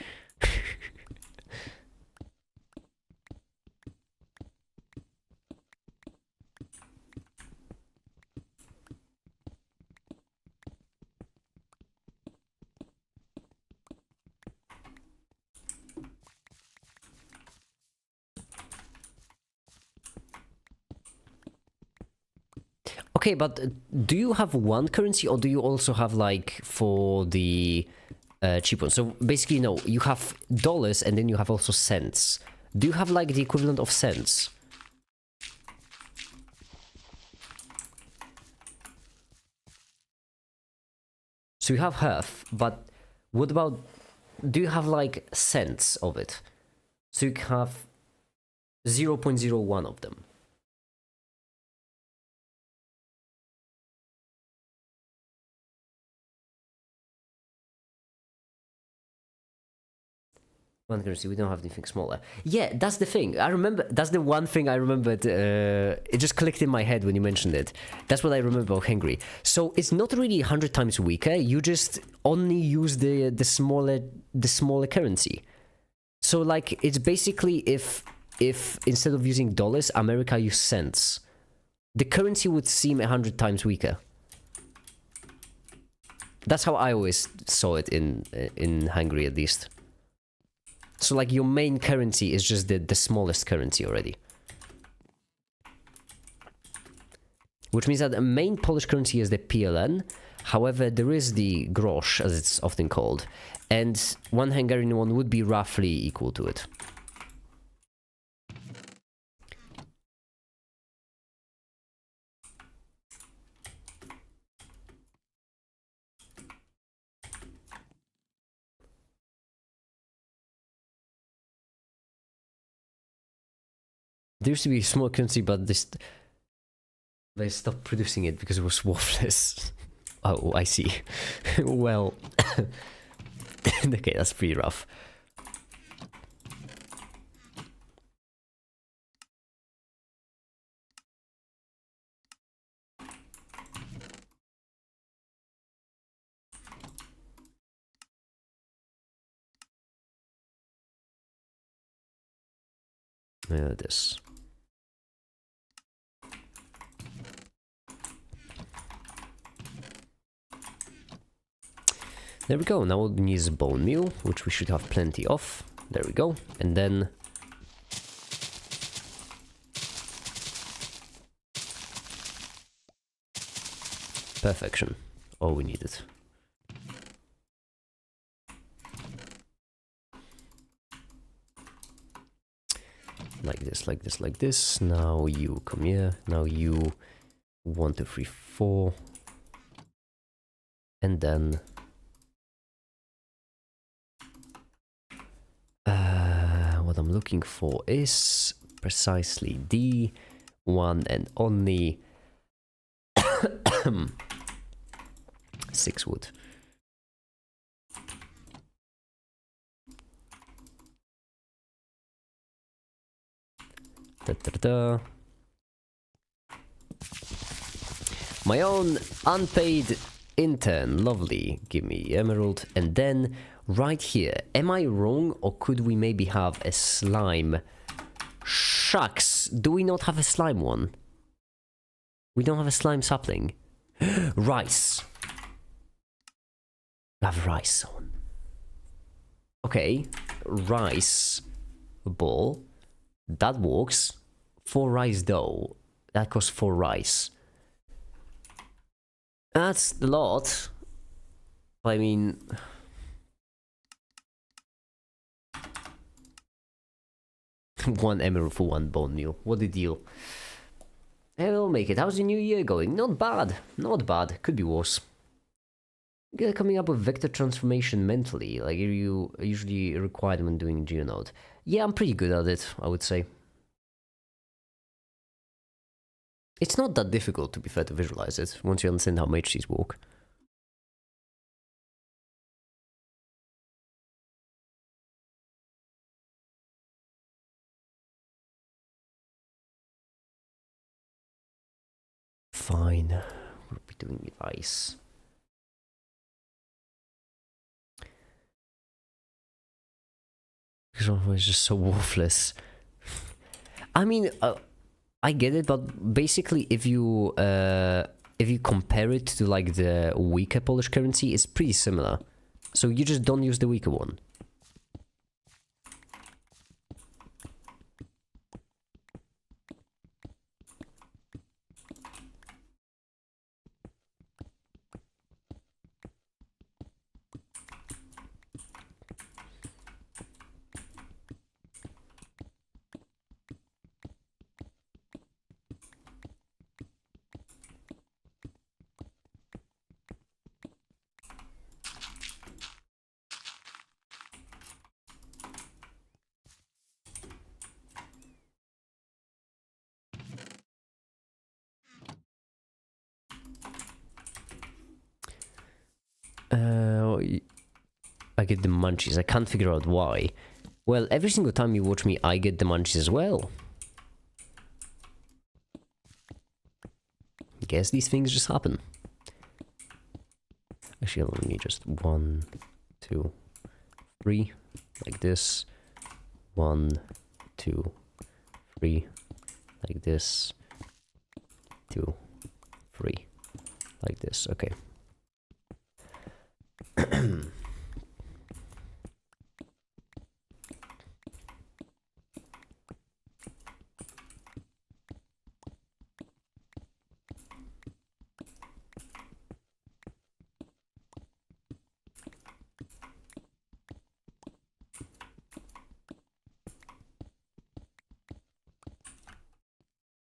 Okay, but do you have one currency or do you also have like for the cheap one? So basically, no, you have dollars and then you have also cents. Do you have like the equivalent of cents? So you have half, but what about, do you have like cents of it? So you have 0.01 of them. One currency, we don't have anything smaller. Yeah, that's the thing. I remember, that's the one thing I remembered. It just clicked in my head when you mentioned it. That's what I remember about Hungary. So it's not really 100 times weaker. You just only use the smaller currency. So like it's basically if instead of using dollars, America used cents, the currency would seem 100 times weaker. That's how I always saw it in Hungary, at least. So like your main currency is just the smallest currency already. Which means that the main Polish currency is the PLN. However, there is the grosz, as it's often called. And one Hungarian one would be roughly equal to it. There used to be a small currency, but they stopped producing it because it was worthless. Oh, I see. Well, okay, that's pretty rough. This. There we go, now we'll need a bone meal, which we should have plenty of. There we go, and then... Perfection. All we needed. Like this, like this, like this. Now you come here. Now you 1, 2, 3, 4. And then what I'm looking for is precisely the one and only 6 wood. Da, da, da. My own unpaid intern, lovely. Give me emerald. And then right here, am I wrong, or could we maybe have a slime? Shucks, do we not have a slime one? We don't have a slime sapling. Rice. We have rice on. Okay, rice ball. That works. 4 rice dough. That costs 4 rice. That's a lot. I mean... one emerald for 1 bone meal. What a deal. I will make it. How's the new year going? Not bad. Not bad. Could be worse. Coming up with vector transformation mentally, like you usually required when doing Geonode. Yeah, I'm pretty good at it, I would say. It's not that difficult, to be fair, to visualize it, once you understand how matrices work. Fine. We'll be doing with ice. Because otherwise it's just so worthless. I mean, I get it, but basically if you compare it to like the weaker Polish currency, it's pretty similar. So you just don't use the weaker one. I get the munchies. I can't figure out why. Well, every single time you watch me, I get the munchies as well. Guess these things just happen. Actually, I only need just 1, 2, 3, like this. 1, 2, 3, like this. 2, 3, like this. Okay.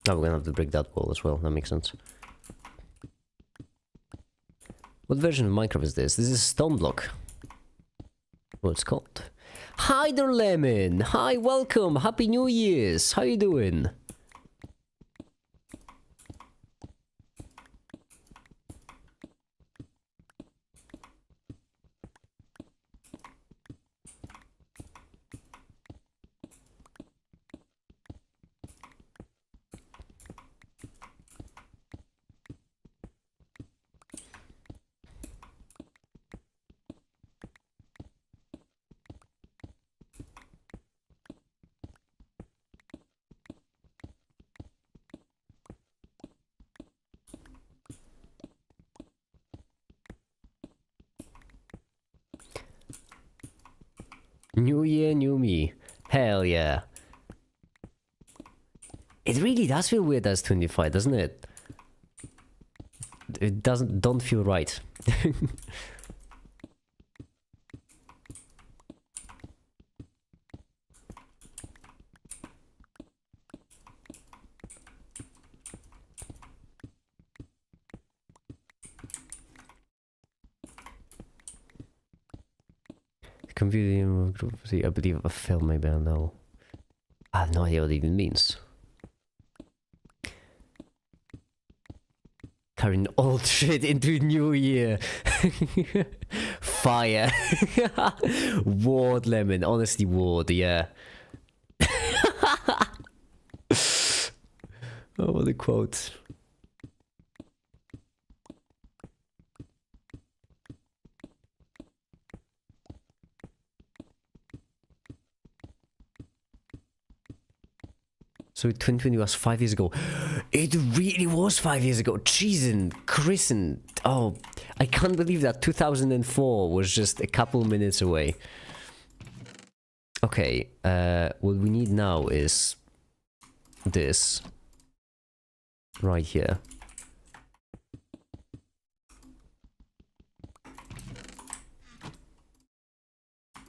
Now we're gonna have to break that wall as well. That makes sense. What version of Minecraft is this? This is Stone Block. What it's called. Hi there, Lemon! Hi, welcome! Happy New Year's! How you doing? New year, new me. Hell yeah. It really does feel weird as 25, doesn't it? It don't feel right. Computer group, see, I believe a film, maybe I don't know. I have no idea what it even means. Carrying old shit into new year. Fire. Ward lemon, honestly ward, yeah. Oh, what a quote. So 2020 was 5 years ago. It really was 5 years ago. Cheesin', Chrisen. Oh, I can't believe that 2004 was just a couple minutes away. Okay, what we need now is this. Right here.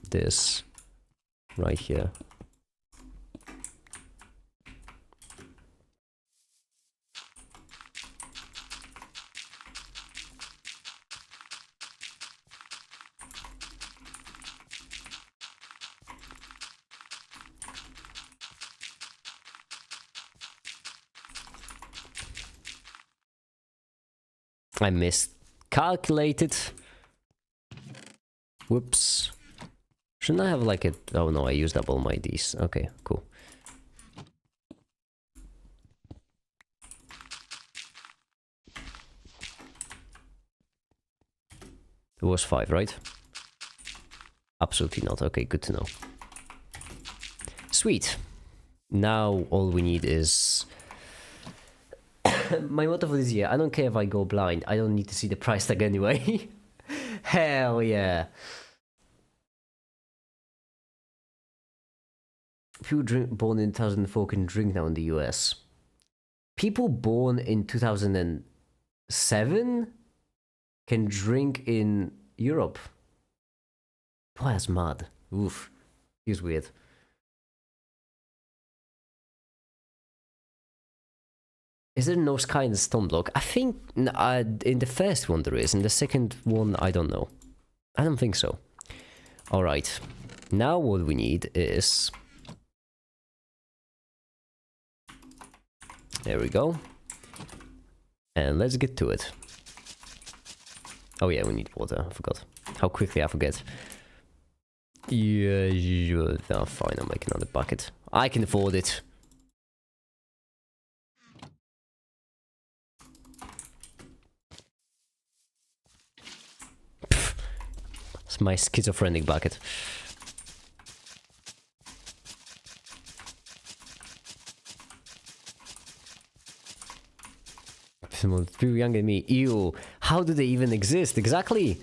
This. Right here. I miscalculated. Whoops. Shouldn't I have like a... Oh no, I used up all my Ds. Okay, cool. It was 5, right? Absolutely not. Okay, good to know. Sweet. Now all we need is... My motto for this year, I don't care if I go blind. I don't need to see the price tag anyway. Hell yeah. People born in 2004 can drink now in the US. People born in 2007 can drink in Europe. Boy, that's mad. Oof. Feels weird. Is there no sky in the stone block? I think in the first one there is. In the second one, I don't know. I don't think so. Alright. Now what we need is... There we go. And let's get to it. Oh yeah, we need water. I forgot. How quickly I forget. Yeah, oh, fine, I'll make another bucket. I can afford it. It's my schizophrenic bucket. Someone too young than me. Ew. How do they even exist? Exactly.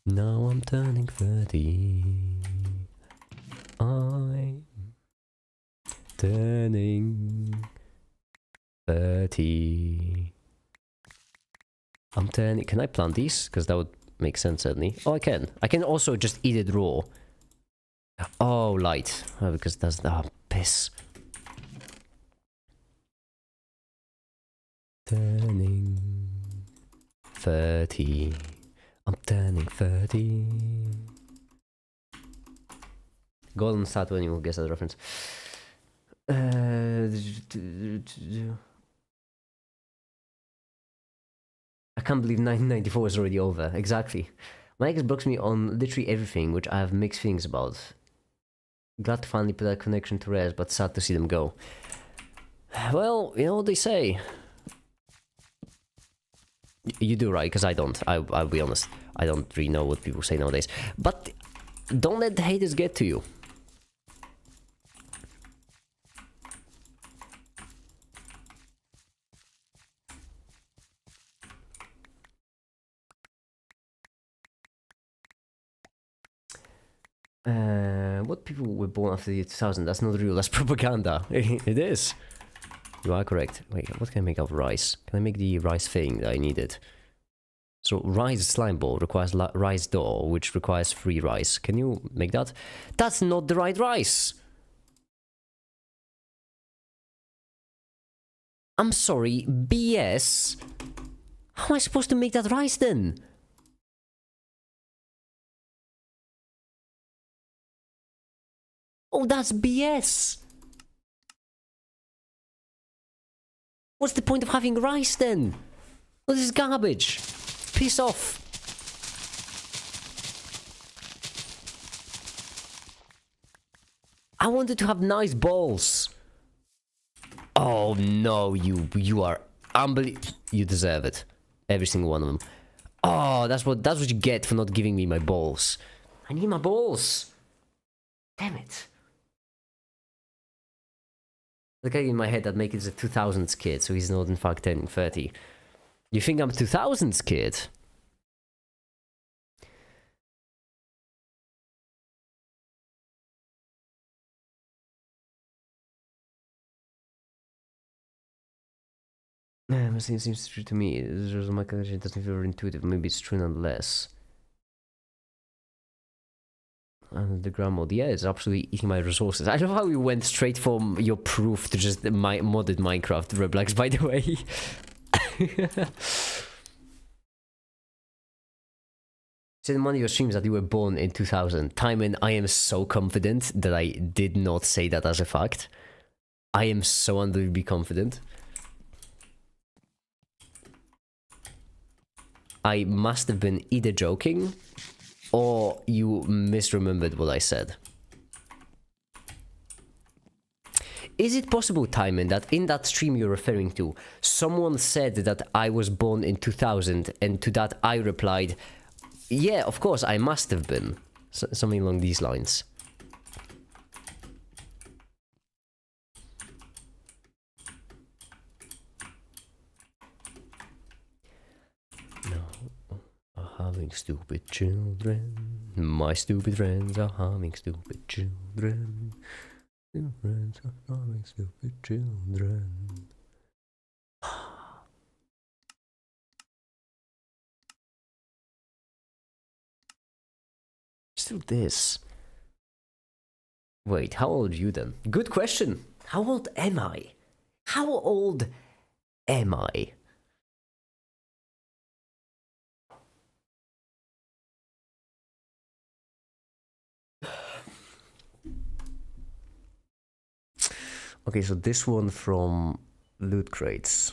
Now I'm turning 30. I'm turning 30. I'm turning... Can I plant these? Because that would make sense, certainly. Oh, I can. I can also just eat it raw. Oh, light. Oh, because that's... Oh, piss. Turning 30. I'm turning 30. Golden statue, and you will guess that reference. I can't believe 1994 is already over. Exactly. My ex blocks me on literally everything, which I have mixed feelings about. Glad to finally put that connection to rest, but sad to see them go. Well, you know what they say. You do, right? Because I don't. I'll be honest. I don't really know what people say nowadays. But don't let the haters get to you. What people were born after the year 2000? That's not real. That's propaganda. It is. You are correct. Wait, what can I make of rice? Can I make the rice thing that I needed? So rice slime ball requires rice dough, which requires 3 rice. Can you make that? That's not the right rice. I'm sorry, BS. How am I supposed to make that rice then? Oh, that's BS. What's the point of having rice then? Well, this is garbage. Piss off. I wanted to have nice balls. Oh no, you are unbelievable. You deserve it. Every single one of them. Oh, that's what you get for not giving me my balls. I need my balls. Damn it. The guy in my head that makes it a 2000s kid, so he's not in fact 10, 30. You think I'm a 2000s kid? It seems true to me. My connection doesn't feel very intuitive. Maybe it's true nonetheless. And the ground mod, yeah, it's absolutely eating my resources. I love how we went straight from your proof to just my modded Minecraft Reblax, by the way. Said in one of your streams that you were born in 2000. Timon, I am so confident that I did not say that as a fact. I am so unbelievably confident. I must have been either joking or you misremembered what I said. Is it possible, Timon, that in that stream you're referring to, someone said that I was born in 2000, and to that I replied, yeah, of course, I must have been. Something along these lines. Having stupid children. My stupid friends are having stupid children. Stupid friends are having stupid children. Still this. Wait, how old are you then? Good question. How old am I? How old am I? Okay, so this one from Loot Crates.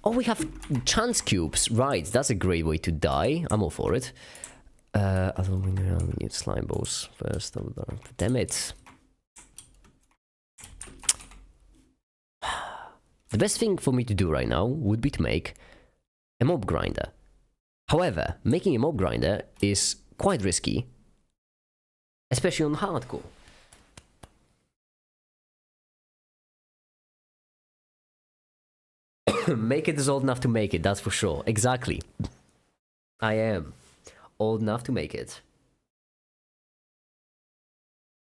Oh, we have chance cubes. Right, that's a great way to die. I'm all for it. I don't need slime balls first. Damn it. The best thing for me to do right now would be to make a mob grinder. However, making a mob grinder is quite risky, especially on hardcore. Make it is old enough to make it, that's for sure. Exactly. I am old enough to make it.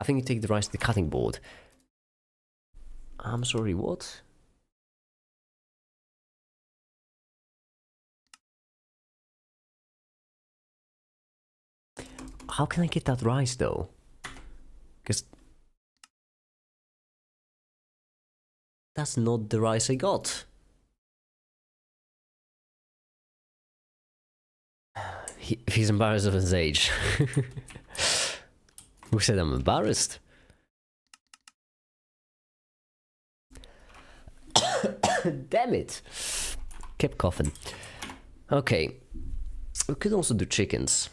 I think you take the rice to the cutting board. I'm sorry, what? How can I get that rice though? Because that's not the rice I got. He's embarrassed of his age. Who said I'm embarrassed? Damn it. Kept coughing. Okay. We could also do chickens.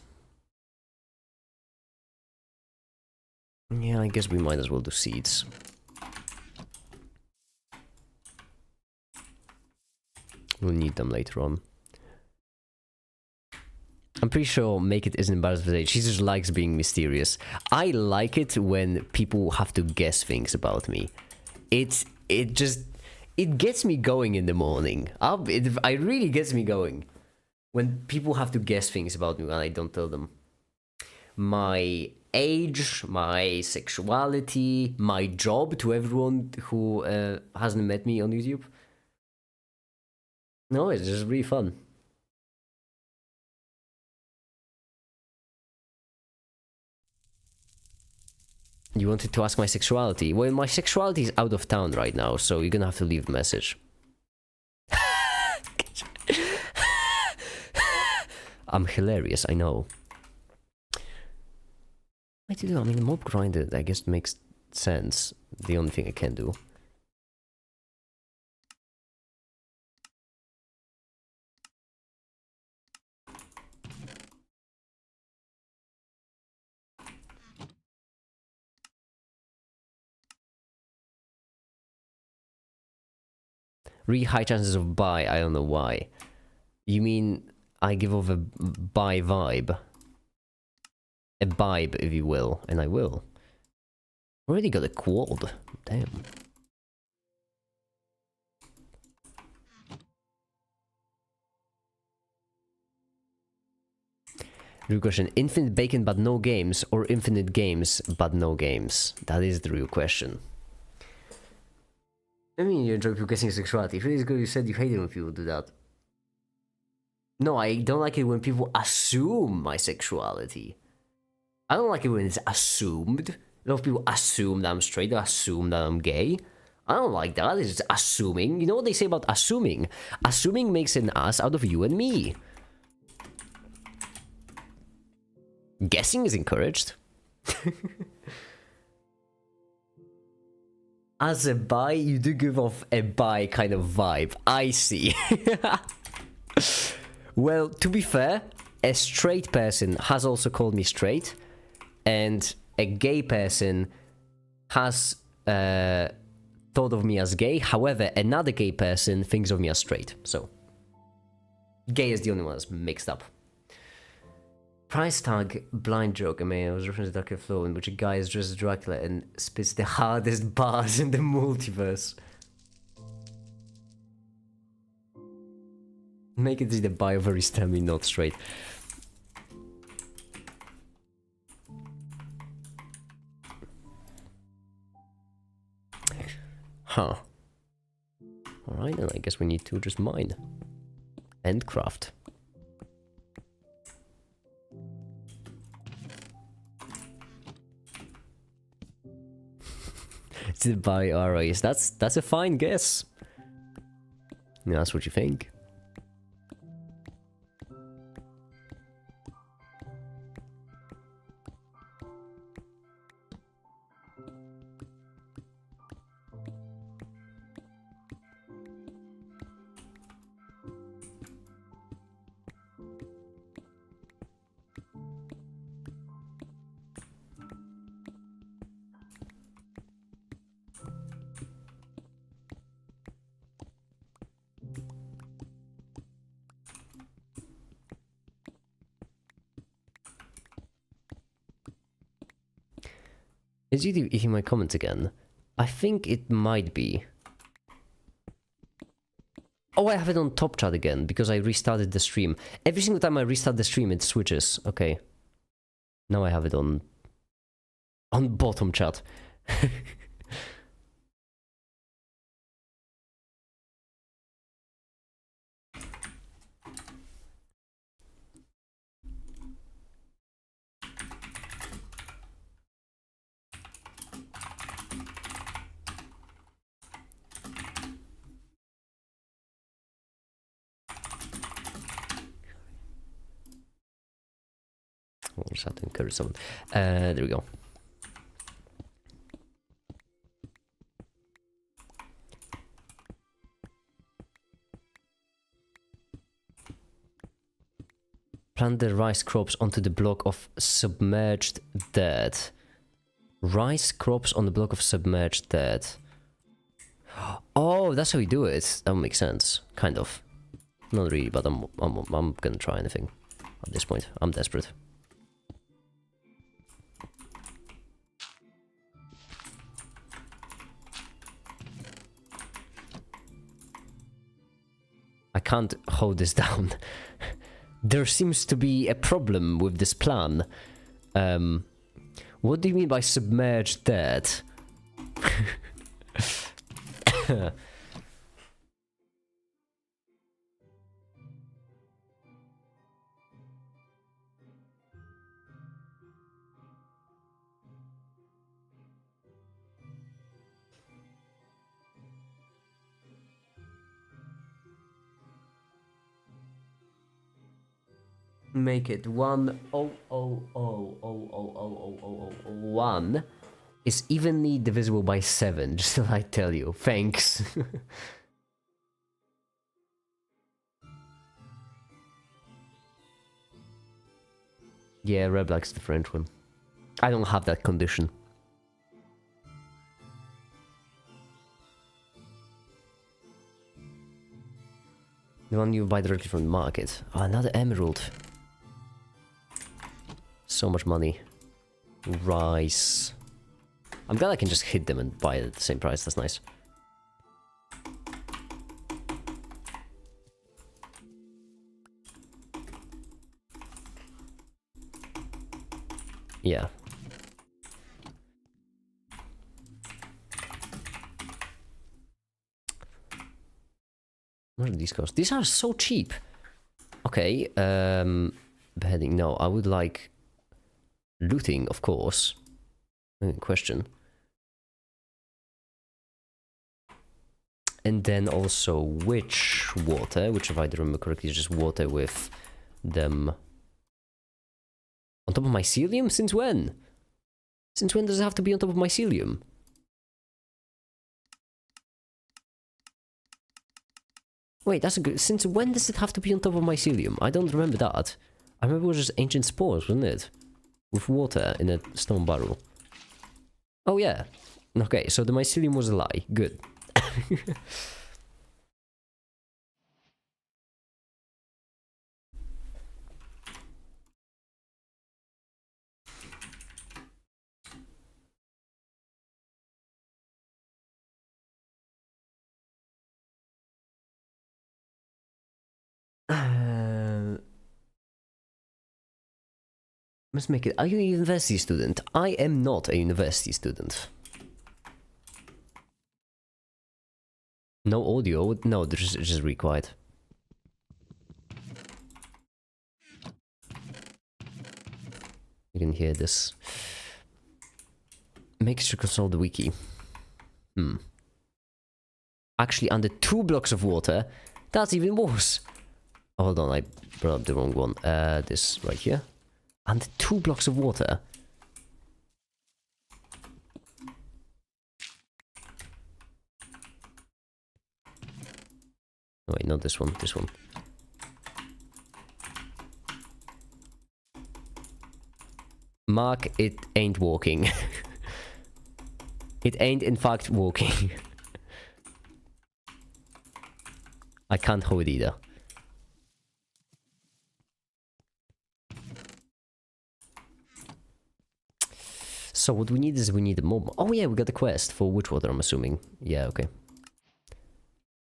Yeah, I guess we might as well do seeds. We'll need them later on. I'm pretty sure Make It isn't embarrassed of his age. She just likes being mysterious. I like it when people have to guess things about me. It gets me going in the morning. It really gets me going when people have to guess things about me and I don't tell them. my age, my sexuality, my job to everyone who hasn't met me on YouTube. No, it's just really fun. You wanted to ask my sexuality? Well, my sexuality is out of town right now, so you're gonna have to leave a message. I'm hilarious, I know. What to do? I mean, mob grinder, I guess, makes sense. The only thing I can do. Really high chances of buy, I don't know why. You mean I give off a buy vibe? A vibe, if you will, and I will. Already got a quad. Damn. Real question, infinite bacon but no games, or infinite games but no games? That is the real question. I mean, you enjoy people guessing sexuality. 3 days ago you said you hate it when people do that. No, I don't like it when people assume my sexuality. I don't like it when it's assumed. A lot of people assume that I'm straight, they assume that I'm gay. I don't like that, it's just assuming. You know what they say about assuming? Assuming makes an ass out of you and me. Guessing is encouraged. As a bi, you do give off a bi kind of vibe. I see. Well, to be fair, a straight person has also called me straight, and a gay person has thought of me as gay. However, another gay person thinks of me as straight. So, gay is the only one that's mixed up. Price tag, blind joke. I mean, I was referring to Dark Flow, in which a guy is dressed as Dracula and spits the hardest bars in the multiverse. Make it see the bio very stemmy, not straight. Huh. Alright, then I guess we need to just mine. And craft. To buy RAs. That's a fine guess. Yeah, that's what you think. Is YouTube eating my comments again? I think it might be. Oh, I have it on top chat again because I restarted the stream. Every single time I restart the stream, it switches. Okay. Now I have it on bottom chat. We'll just have to encourage someone. There we go. Plant the rice crops onto the block of submerged dirt. Rice crops on the block of submerged dirt. Oh, that's how we do it. That would make sense. Kind of. Not really, but I'm gonna try anything. At this point, I'm desperate. I can't hold this down. There seems to be a problem with this plan. What do you mean by submerged dirt? Make it 1 is evenly divisible by 7, just to like tell you. Thanks. Yeah, Red Black's the French one. I don't have that condition. The one you buy directly from the market. Oh, another emerald. So much money. Rice. I'm glad I can just hit them and buy it at the same price. That's nice. Yeah. What do these cost? These are so cheap. Okay, beheading. No, I would like looting, of course. Question. And then also witch water, which if I remember correctly is just water with them on top of mycelium? Since when? Since when does it have to be on top of mycelium? Wait, that's a good... Since when does it have to be on top of mycelium? I don't remember that. I remember it was just ancient spores, wasn't it? With water in a stone barrel. Oh yeah. Okay, so the mycelium was a lie. Good. Let's make it. Are you a university student? I am not a university student. No audio? No, there's just required. You can hear this. Make sure to consult the wiki. Actually, under 2 blocks of water, that's even worse. Oh, hold on, I brought up the wrong one. This right here. Under 2 blocks of water. Oh, wait, not this one, this one. Mark, it ain't walking. It ain't in fact walking. I can't hold either. So what we need is we need a mob. Oh yeah, we got the quest for witch water, I'm assuming. Yeah, okay.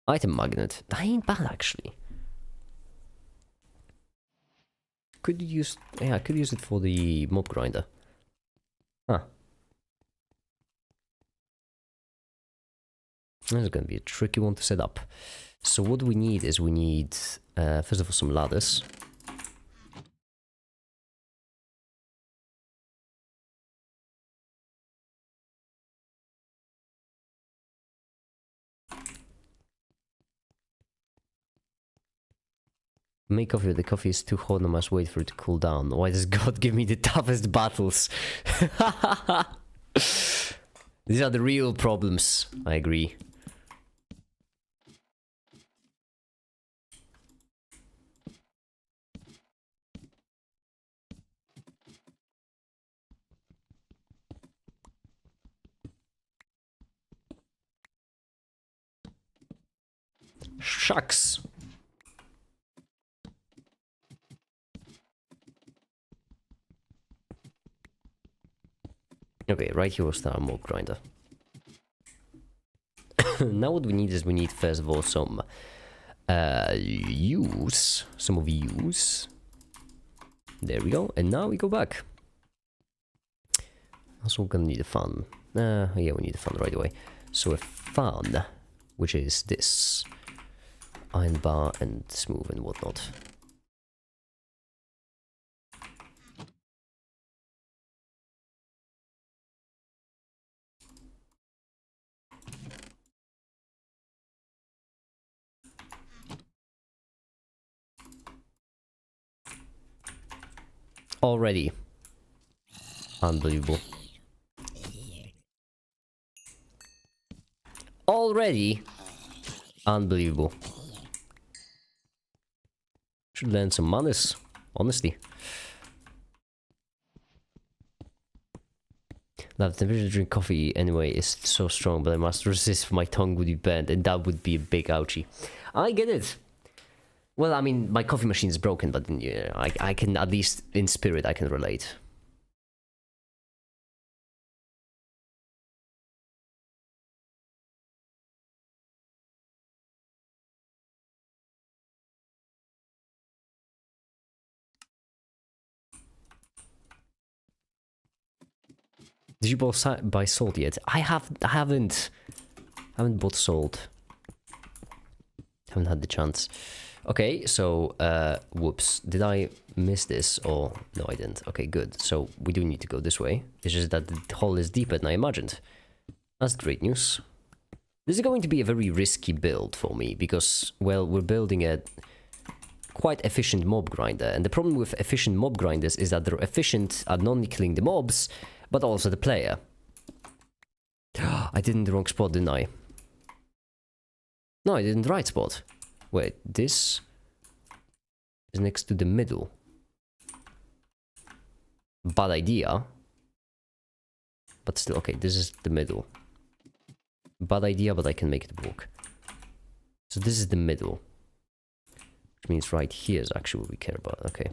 Item magnet. That ain't bad actually. Could use... Yeah, I could use it for the mob grinder. Huh. This is gonna be a tricky one to set up. So what we need is we need, first of all, some ladders. Make coffee, the coffee is too hot, I must wait for it to cool down. Why does God give me the toughest battles? These are the real problems, I agree. Shucks. Okay, right here was our mob grinder. Now what we need is we need first of all some use. Some of use. There we go. And now we go back. Also, we're gonna need a fan. Yeah, we need a fan right away. So a fan, which is this. Iron bar and smooth and whatnot. Already. Unbelievable. Already. Unbelievable. Should learn some manners, honestly. Now, the temperature to drink coffee anyway is so strong, but I must resist my tongue would be bent, and that would be a big ouchie. I get it. Well, I mean, my coffee machine is broken, but yeah, I can, at least in spirit, I can relate. Did you buy salt yet? I haven't bought salt. Haven't had the chance. Okay, so whoops, did I miss this? Or no, I didn't. Okay, good. So we do need to go this way. It's just that the hole is deeper than I imagined. That's great news. This is going to be a very risky build for me because, well, we're building a quite efficient mob grinder, and the problem with efficient mob grinders is that they're efficient at not only killing the mobs, but also the player. I did in the wrong spot, didn't I? No, I did in the right spot. Wait, this is next to the middle. Bad idea. But still, okay, this is the middle. Bad idea, but I can make it work. So this is the middle. Which means right here is actually what we care about, okay.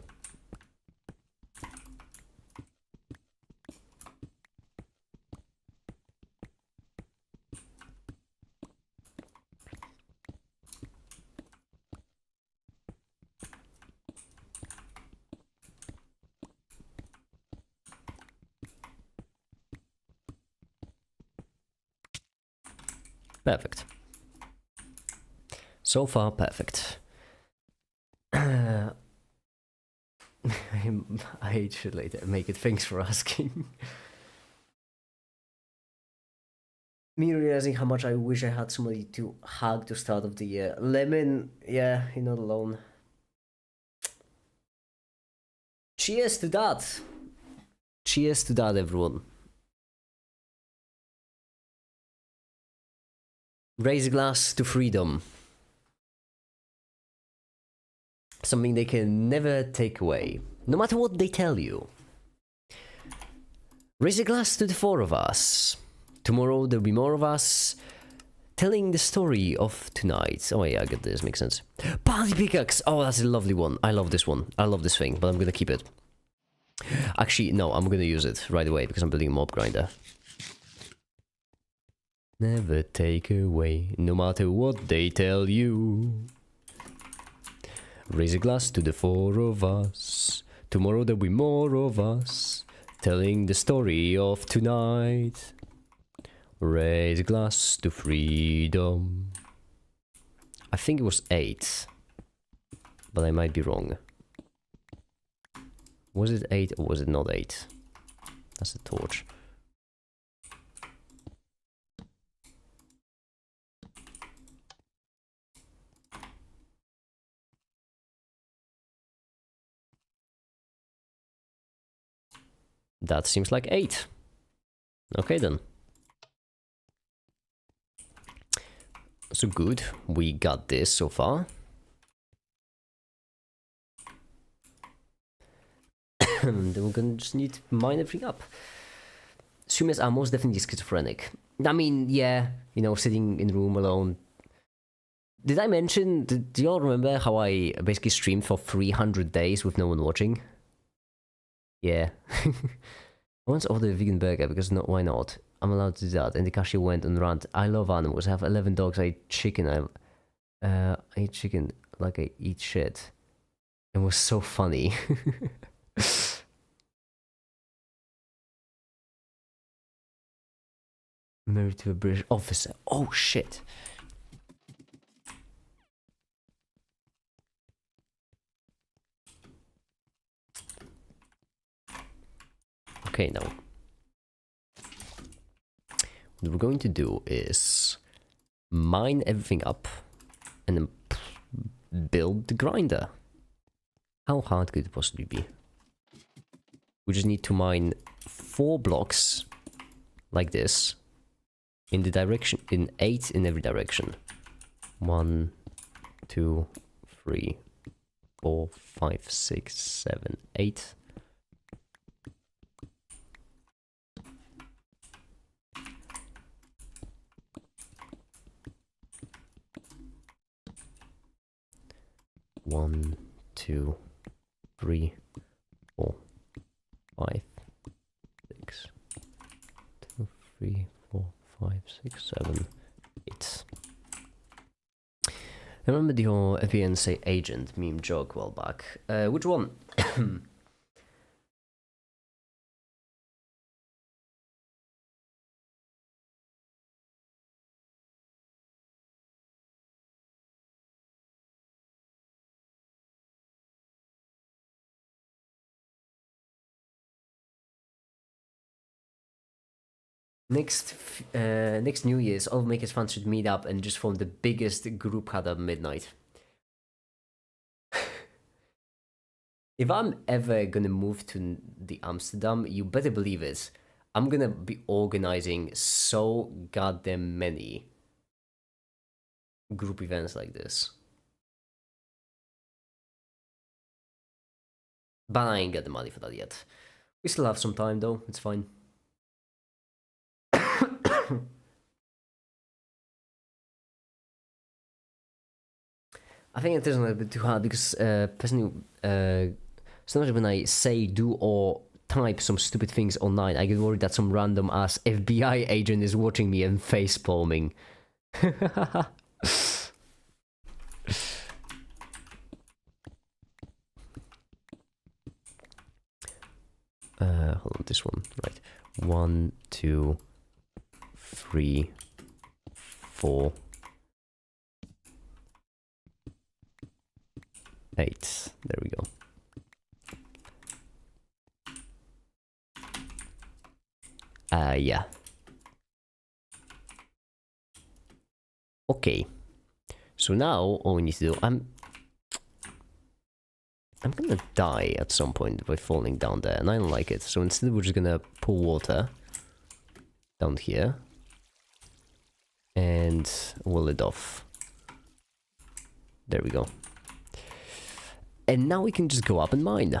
Perfect. So far, perfect. I should later make it. Thanks for asking. Me realizing how much I wish I had somebody to hug to start of the year. Lemon, yeah, you're not alone. Cheers to that. Cheers to that, everyone. Raise a glass to freedom. Something they can never take away, no matter what they tell you. Raise a glass to the four of us. Tomorrow there'll be more of us telling the story of tonight. Oh yeah, I get this, makes sense. Party pickaxe! Oh, that's a lovely one. I love this one. I love this thing, but I'm gonna keep it. Actually, no, I'm gonna use it right away because I'm building a mob grinder. Never take away, no matter what they tell you. Raise a glass to the four of us. Tomorrow there'll be more of us telling the story of tonight. Raise a glass to freedom. I think it was 8, but I might be wrong. Was it 8 or was it not 8? That's a torch. That seems like 8. Okay then. So good, we got this so far. And then we're gonna just need to mine everything up. Streamers are most definitely schizophrenic. I mean, yeah, you know, sitting in a room alone. Did I mention, do y'all remember how I basically streamed for 300 days with no one watching? Yeah. I once ordered a vegan burger because why not? I'm allowed to do that. And the cashier went on rant. I love animals. I have 11 dogs. I eat chicken. I eat chicken like I eat shit. It was so funny. Married to a British officer. Oh shit. Okay, now what we're going to do is mine everything up and then build the grinder. How hard could it possibly be? We just need to mine 4 blocks like this in the direction, in 8 in every direction. 1, 2, 3, 4, 5, 6, 7, 8. One, 2, 3, 4, 5, 6, 2, 3, 4, 5, 6, 7, 8. I remember the whole FNC agent meme joke a while back. Which one? Next New Year's, all makers fans should meet up and just form the biggest group chat at midnight. If I'm ever gonna move to the Amsterdam, you better believe it. I'm gonna be organizing so goddamn many group events like this. But I ain't got the money for that yet. We still have some time though, it's fine. I think it is a little bit too hard because personally, sometimes when I say, do, or type some stupid things online, I get worried that some random ass FBI agent is watching me and face palming. Hold on, this one, right? 1, 2, 3, 4, 8. There we go. Yeah. Okay. So now all we need to do, I'm gonna die at some point by falling down there, and I don't like it. So instead we're just gonna pour water down here and wall it off. There we go. And now we can just go up and mine.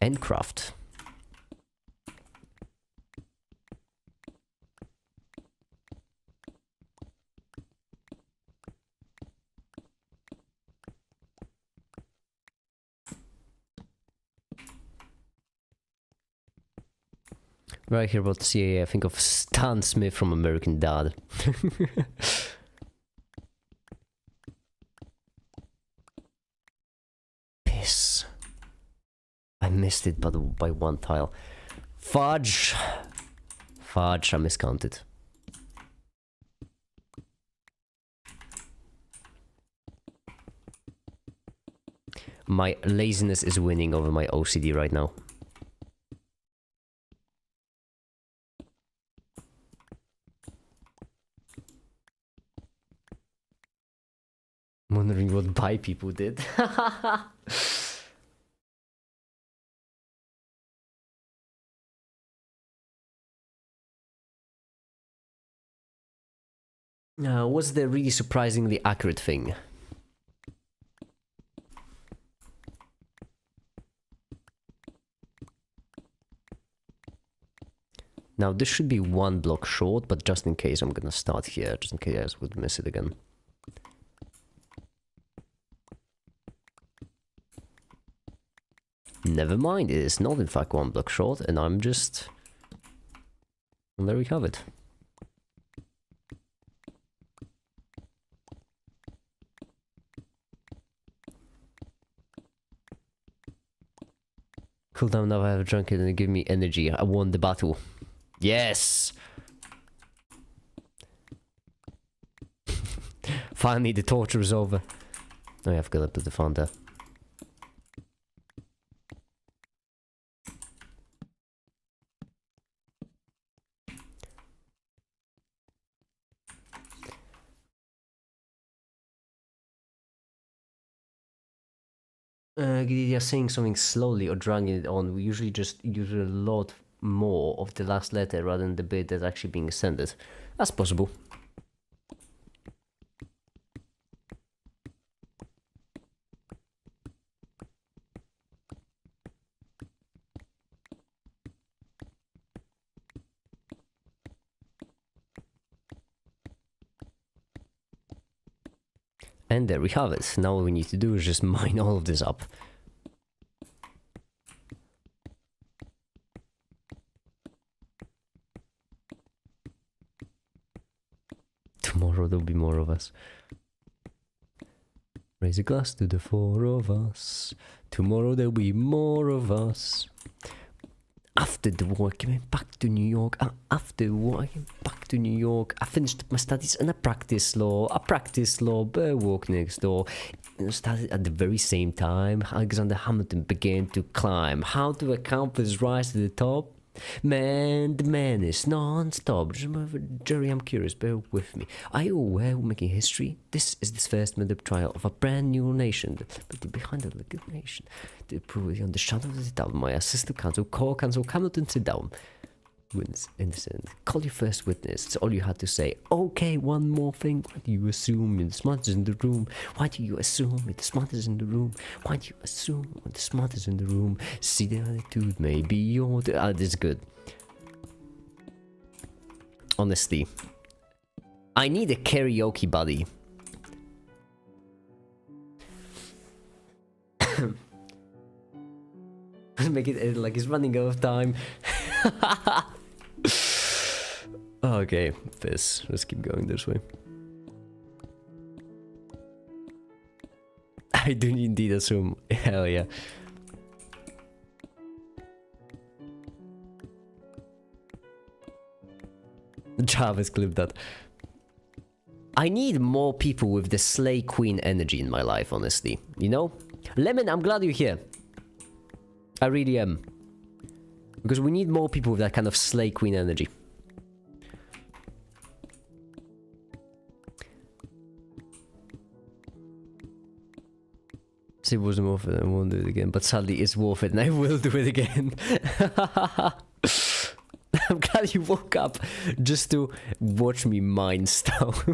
And craft. Right here about the CIA, I think of Stan Smith from American Dad. Piss. I missed it by 1 tile. Fudge! Fudge, I miscounted. My laziness is winning over my OCD right now. Wondering what bi people did. What's the really surprisingly accurate thing? Now this should be 1 block short, but just in case I'm gonna start here, just in case I would miss it again. Never mind, it is not in fact 1 block short, and I'm just... And there we have it. Cool down now, I have drunk it and it give me energy. I won the battle. Yes! Finally, the torture is over. Oh yeah, I've got to put the font there. You're saying something slowly or dragging it on. We usually just use a lot more of the last letter rather than the bit that's actually being ascended. That's possible. And there we have it. Now all we need to do is just mine all of this up. Tomorrow there'll be more of us. Raise a glass to the four of us. Tomorrow there'll be more of us. After the war, I came back to New York. After the war, I came back to New York. I finished my studies and I practiced law. Bear walked next door. Started at the very same time. Alexander Hamilton began to climb. How to account for his rise to the top? Man, the man is non-stop. Jerry, I'm curious, bear with me. Are you aware we're making history? This is the first murder trial of a brand new nation. But behind the like nation, the probably on the shadow of the town. My assistant counsel, core counsel, Hamilton, sit down. Witness, innocent. Call your first witness. That's all you had to say. Okay, one more thing. Why do you assume you're the smartest in the room? Why do you assume you're the smartest in the room? Why do you assume you're the smartest in the room? See the attitude, maybe you're the... Ah, this is good. Honestly. I need a karaoke buddy. Make it like it's running out of time. Okay, let's keep going this way. I do indeed assume. Hell yeah. Travis clipped that. I need more people with the Slay Queen energy in my life, honestly. You know? Lemon, I'm glad you're here. I really am. Because we need more people with that kind of Slay Queen energy. It wasn't worth it, I won't do it again. But sadly, it's worth it, and I will do it again. I'm glad you woke up just to watch me mine stuff.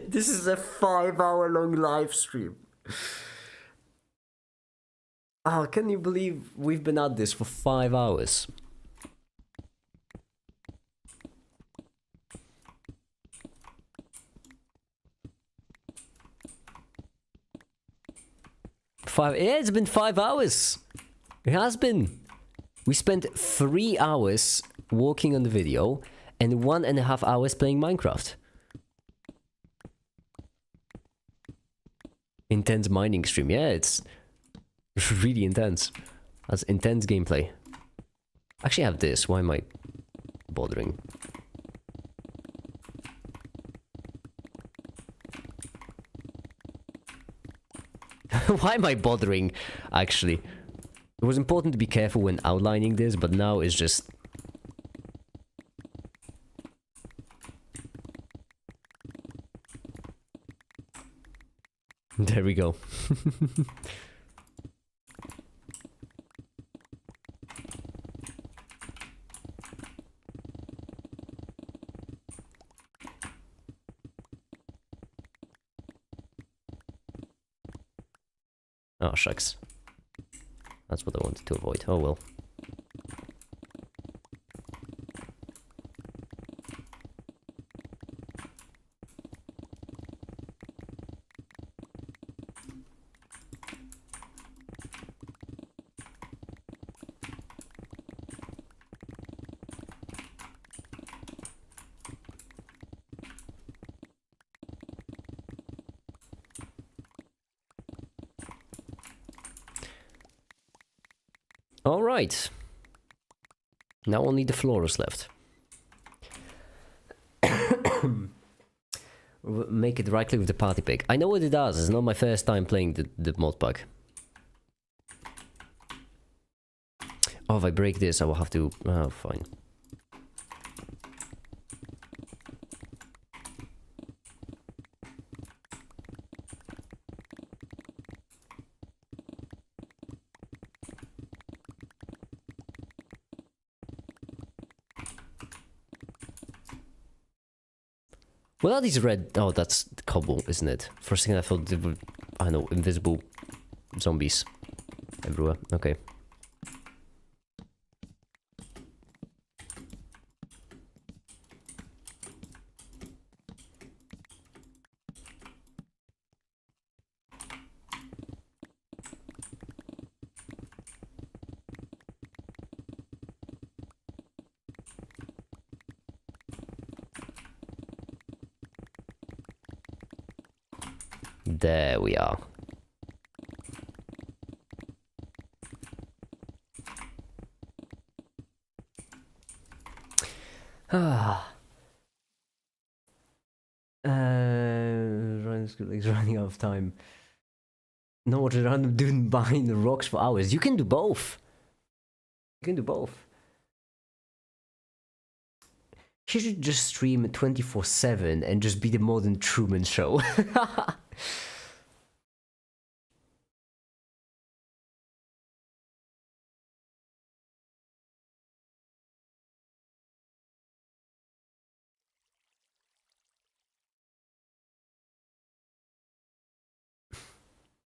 This is a 5-hour-long live stream. Oh, can you believe we've been at this for 5 hours? Yeah, it's been 5 hours. It has been. We spent 3 hours working on the video and 1.5 hours playing Minecraft. Intense mining stream. Yeah, it's really intense. That's intense gameplay. Actually, I have this. Why am I bothering? Why am I bothering, actually? It was important to be careful when outlining this, but now it's just... There we go. Oh, shucks. That's what I wanted to avoid. Oh well. Alright. Now only the floor is left. Make it right click with the party pick. I know what it does. It's not my first time playing the mod pack. Oh, if I break this, I will have to... Oh, fine. What are these red... Oh, that's cobble, isn't it? For a second I thought they were, I don't know, invisible zombies everywhere. Okay. There we are. Is running out of time. No, what a random dude buying the rocks for hours. You can do both. You can do both. He should just stream 24/7 and just be the modern Truman Show.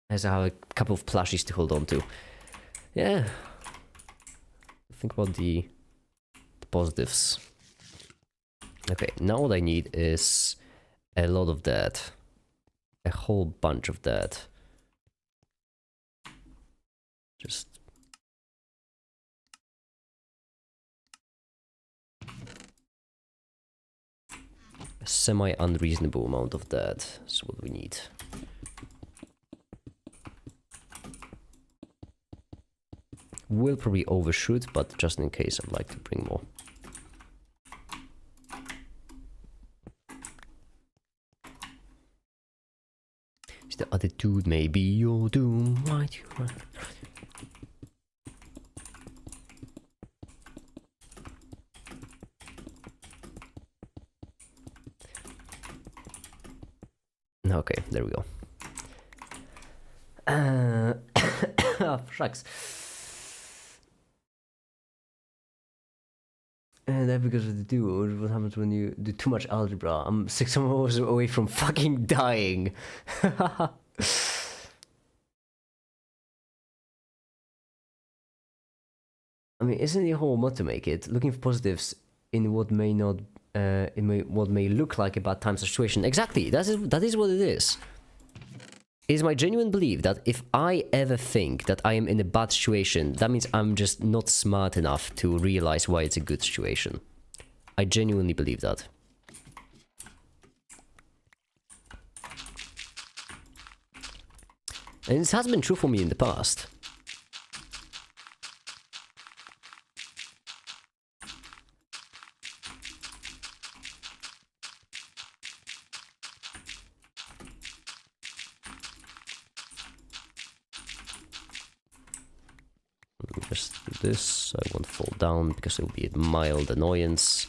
As I have a couple of plushies to hold on to. Yeah. Think about the positives. Okay, now what I need is a lot of that. A whole bunch of that. Just... a semi-unreasonable amount of that is what we need. Will probably overshoot, but just in case I'd like to bring more. Is the attitude maybe your doom? Right, right. Okay, there we go. Oh, shucks. And that because of the duo, what happens when you do too much algebra? I'm 6 hours away from fucking dying. I mean, isn't the whole mod to make it? Looking for positives in what may not, what may look like a bad time situation. Exactly, that is what it is. It is my genuine belief that if I ever think that I am in a bad situation, that means I'm just not smart enough to realize why it's a good situation. I genuinely believe that. And this has been true for me in the past. Just do this, so I won't fall down because it will be a mild annoyance.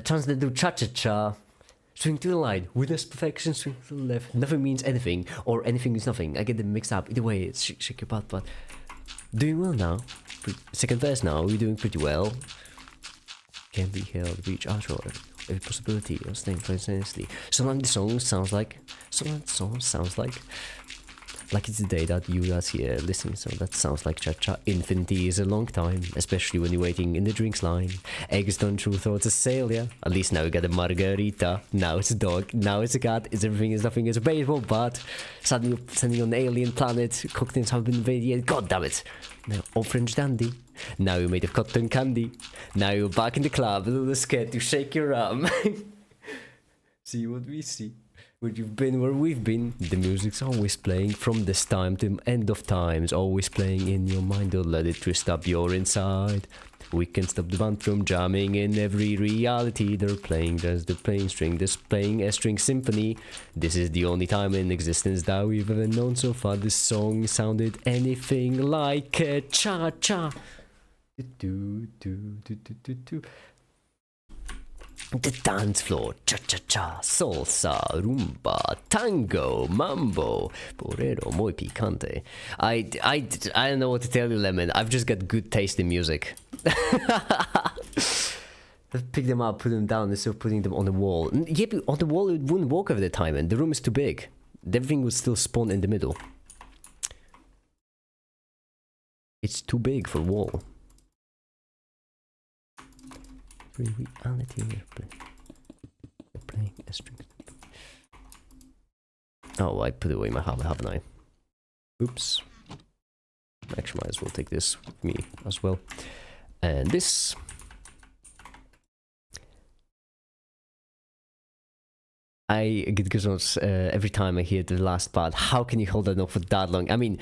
Translate to cha-cha-cha. Swing to the line. Witness perfection, swing to the left. Nothing means anything, or anything is nothing. I get them mixed up. Either way, it's shake your butt, but... Doing well now. Second verse now, we're doing pretty well. Can be held, reach out, or every possibility of staying simultaneously. Sometimes the song sounds like... Like it's the day that you guys here listening, so that sounds like cha-cha. Infinity is a long time, especially when you're waiting in the drinks line. Eggs done true thoughts a sail, yeah? At least now you got a margarita, now it's a dog, now it's a cat, it's everything is nothing is a baseball bat. Suddenly you're sending on an alien planet, cocktails have been invaded, god damn it. Now, oh French dandy. Now you're made of cotton candy. Now you're back in the club, a little scared to shake your arm. See what we see. Where you've been, where we've been. The music's always playing from this time to end of times. Always playing in your mind, don't let it twist up your inside. We can stop the band from jamming in every reality. They're playing, there's the playing string, there's playing a string symphony. This is the only time in existence that we've ever known so far. This song sounded anything like a cha-cha. The dance floor, cha-cha-cha, salsa, rumba, tango, mambo, bolero, muy picante. I don't know what to tell you, Lemon. I've just got good taste in music. Pick them up, put them down, instead of putting them on the wall. Yeah, but on the wall it wouldn't work over the time, and the room is too big. Everything would still spawn in the middle. It's too big for wall. Reality, we're playing a string. Oh, I put away my hammer, haven't I? Oops. Actually, might as well take this with me as well. And this. I get goosebumps every time I hear the last part. How can you hold that note for that long? I mean,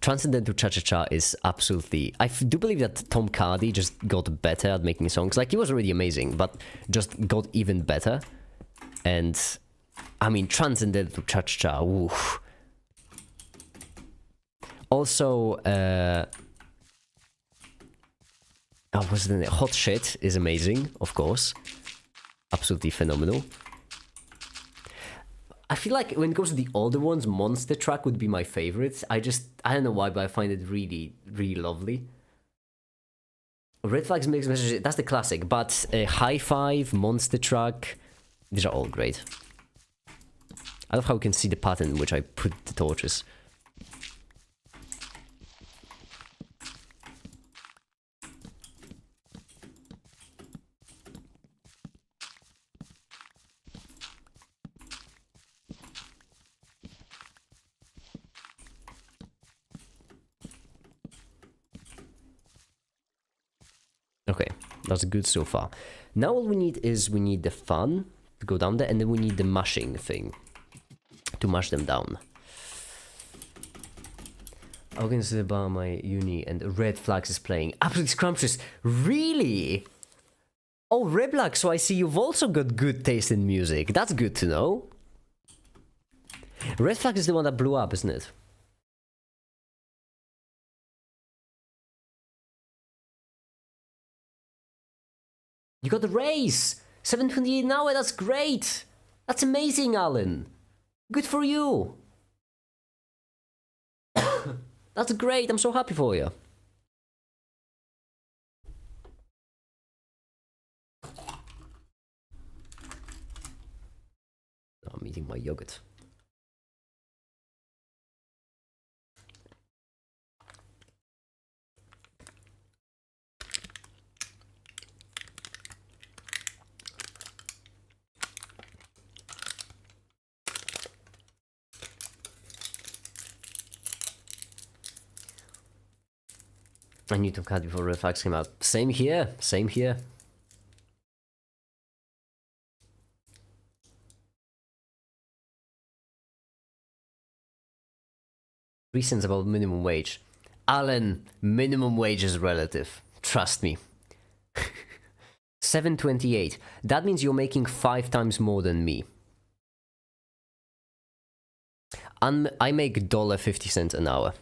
Transcendental Cha-Cha-Cha is absolutely... I do believe that Tom Cardy just got better at making songs. Like, he was already amazing, but just got even better. And, I mean, Transcendental Cha-Cha-Cha, oof. Also, what's the name? Hot Shit is amazing, of course. Absolutely phenomenal. I feel like when it comes to the older ones, Monster Truck would be my favorite. I don't know why, but I find it really, really lovely. Red Flags Mixed Messages, that's the classic, but High Five, Monster Truck, these are all great. I love how you can see the pattern in which I put the torches. Okay, that's good so far. Now all we need is the fun to go down there, and then we need the mashing thing to mash them down. I was gonna say about my uni and Red Flags is playing. Absolutely scrumptious. Really? Oh, Red Flags, so I see you've also got good taste in music. That's good to know. Red Flags is the one that blew up, isn't it? You got the race! 7:28 an hour, that's great! That's amazing, Alan! Good for you! That's great, I'm so happy for you. I'm eating my yogurt. I knew Tom Cardy before Red Flags came out. Same here, same here. Reasons about minimum wage. Alan, minimum wage is relative. Trust me. 7.28. That means you're making 5 times more than me. I make $1.50 an hour.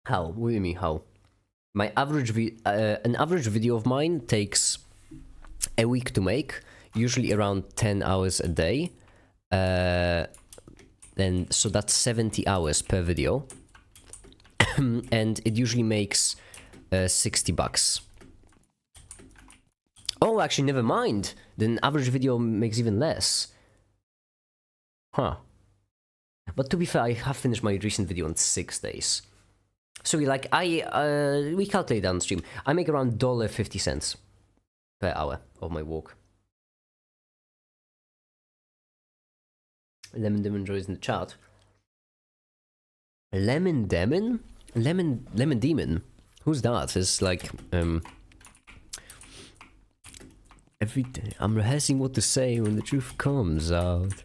How? What do you mean, how? My average an average video of mine takes a week to make, usually around 10 hours a day. Then so that's 70 hours per video. and it usually makes 60 bucks. Oh, actually, never mind. The average video makes even less. Huh. But to be fair, I have finished my recent video in 6 days. So like we calculate on stream. I make around $1.50 per hour of my walk. Lemon Demon joins in the chat. Lemon Demon? Lemon Demon? Who's that? It's like every day I'm rehearsing what to say when the truth comes out.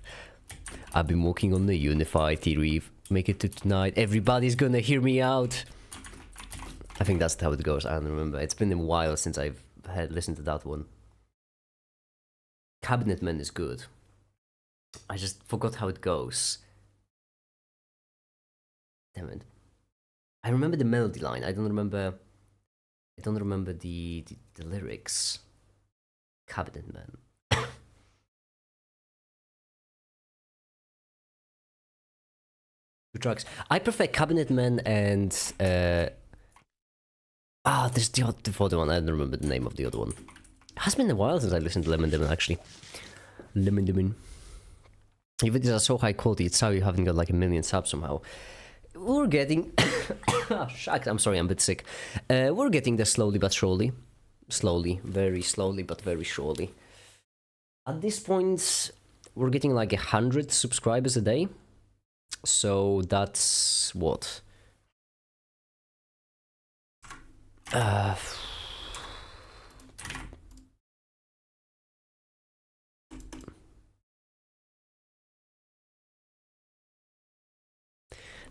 I've been working on the unified theory. Make it to tonight. Everybody's gonna hear me out. I think that's how it goes. I don't remember. It's been a while since I've had listened to that one. Cabinet Man is good. I just forgot how it goes. Damn it. I remember the melody line. I don't remember the lyrics. Cabinet Man. Two tracks. I prefer Cabinet Man and there's the other one. I don't remember the name of the other one. It has been a while since I listened to Lemon Demon actually. Lemon Demon. Your videos are so high quality, it's how you haven't got like 1 million subs somehow. We're getting oh, shucks, I'm sorry, I'm a bit sick. We're getting there slowly but surely. Slowly, very slowly but very surely. At this point, we're getting like 100 subscribers a day. So that's what?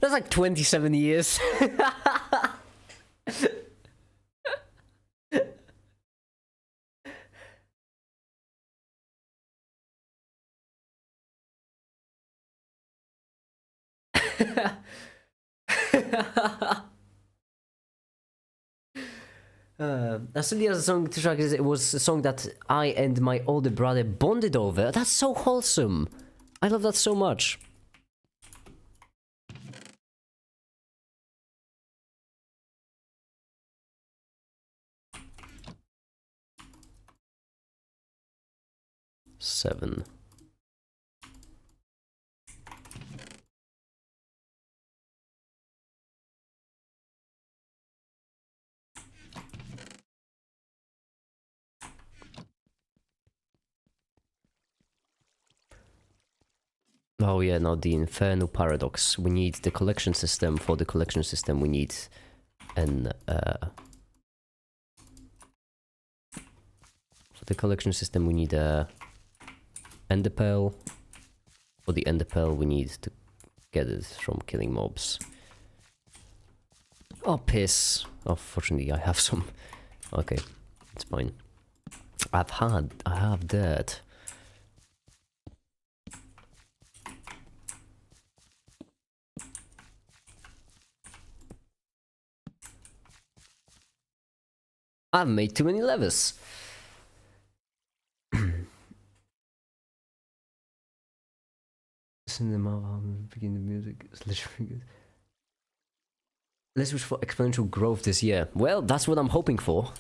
That's like 27 years. As silly as a song to track is, it was a song that I and my older brother bonded over. That's so wholesome. I love that so much. Seven. Oh yeah, no, the Inferno paradox. We need the collection system. For the collection system, we need an for the collection system, we need a ender pearl. For the ender pearl, we need to get it from killing mobs. Oh piss! Oh, fortunately, I have some. Okay, it's fine. I have that. I've made too many levels. Listen to the album, begin the music. It's literally good. Let's wish for exponential growth this year. Well, that's what I'm hoping for.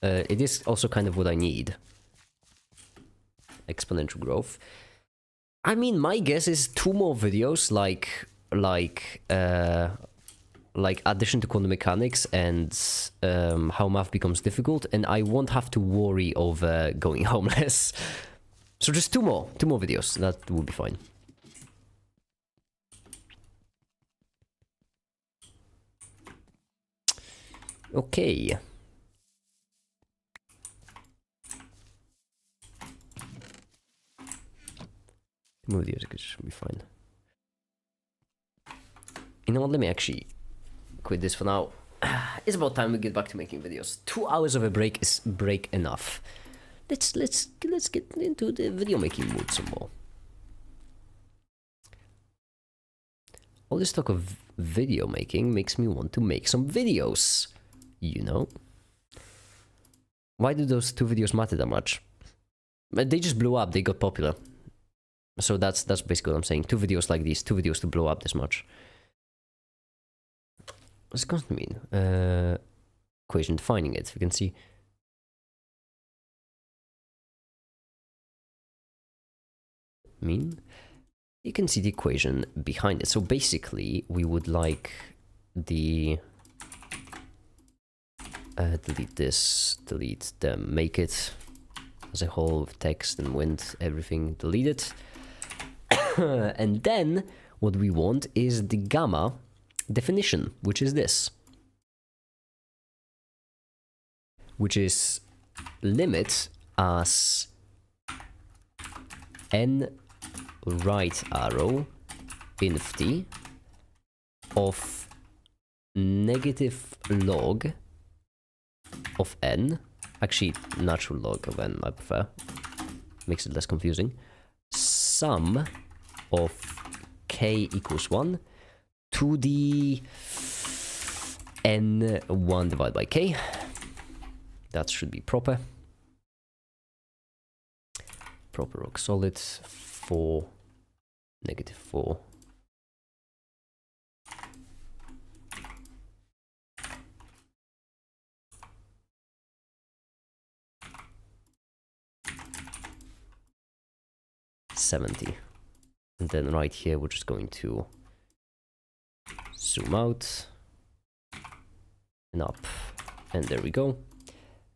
It is also kind of what I need. Exponential growth. I mean, my guess is 2 more videos, like addition to quantum mechanics and how math becomes difficult, and I won't have to worry over going homeless. So just 2 more videos. That would be fine. Okay. 2 more videos, it should be fine. You know what? Let me actually quit this for now. It's about time we get back to making videos. 2 hours of a break is break enough. Let's get into the video making mood some more. All this talk of video making makes me want to make some videos. You know? Why do those 2 videos matter that much? They just blew up. They got popular. So that's basically what I'm saying. 2 videos like these. 2 videos to blow up this much. What's constant mean? Equation defining it. We can see. Mean. You can see the equation behind it. So basically, we would like the delete this, delete them, make it as a whole with text and wind, everything, delete it. And then what we want is the gamma definition, which is this, which is limit as n right arrow infinity of negative log of n, actually natural log of n I prefer, makes it less confusing, sum of k equals 1 to the n1 divided by k. That should be proper. Proper rock solid for negative 4. $70. And then right here we're just going to zoom out and up, and there we go.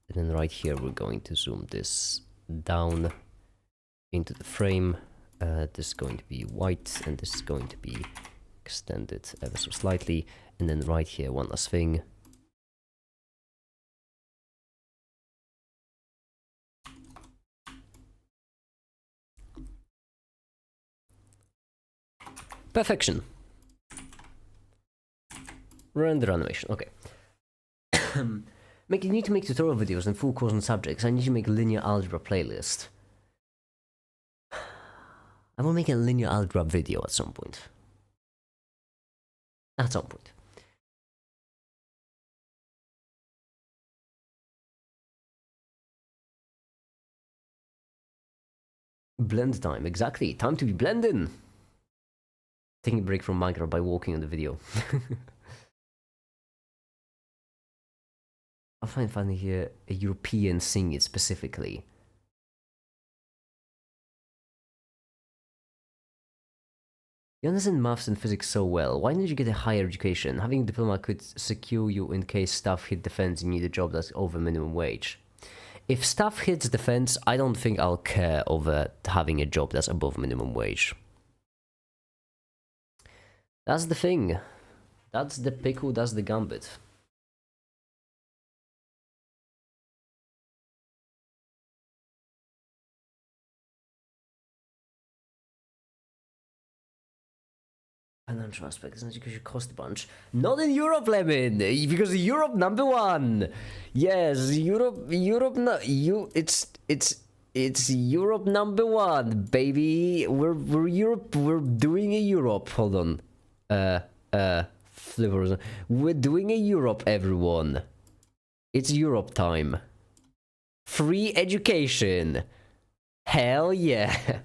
And then right here we're going to zoom this down into the frame. This is going to be white and this is going to be extended ever so slightly. And then right here, one last thing. Perfection. Render animation. Okay. You need to make tutorial videos and full course on subjects. I need to make a linear algebra playlist. I will make a linear algebra video at some point. At some point. Blend time, exactly. Time to be blending. Taking a break from Minecraft by walking on the video. I find funny here a European sing it specifically. You understand maths and physics so well. Why didn't you get a higher education? Having a diploma could secure you in case stuff hit defense and you need a job that's over minimum wage. If stuff hits defense, I don't think I'll care over having a job that's above minimum wage. That's the thing. That's the pickle, that's the gambit. Financial aspect, isn't it? Because you cost a bunch. Not in Europe, Lemon! Because Europe #1! Yes, Europe, it's Europe #1, baby! We're Europe, we're doing a Europe, hold on. Flippers. We're doing a Europe, everyone. It's Europe time. Free education. Hell yeah.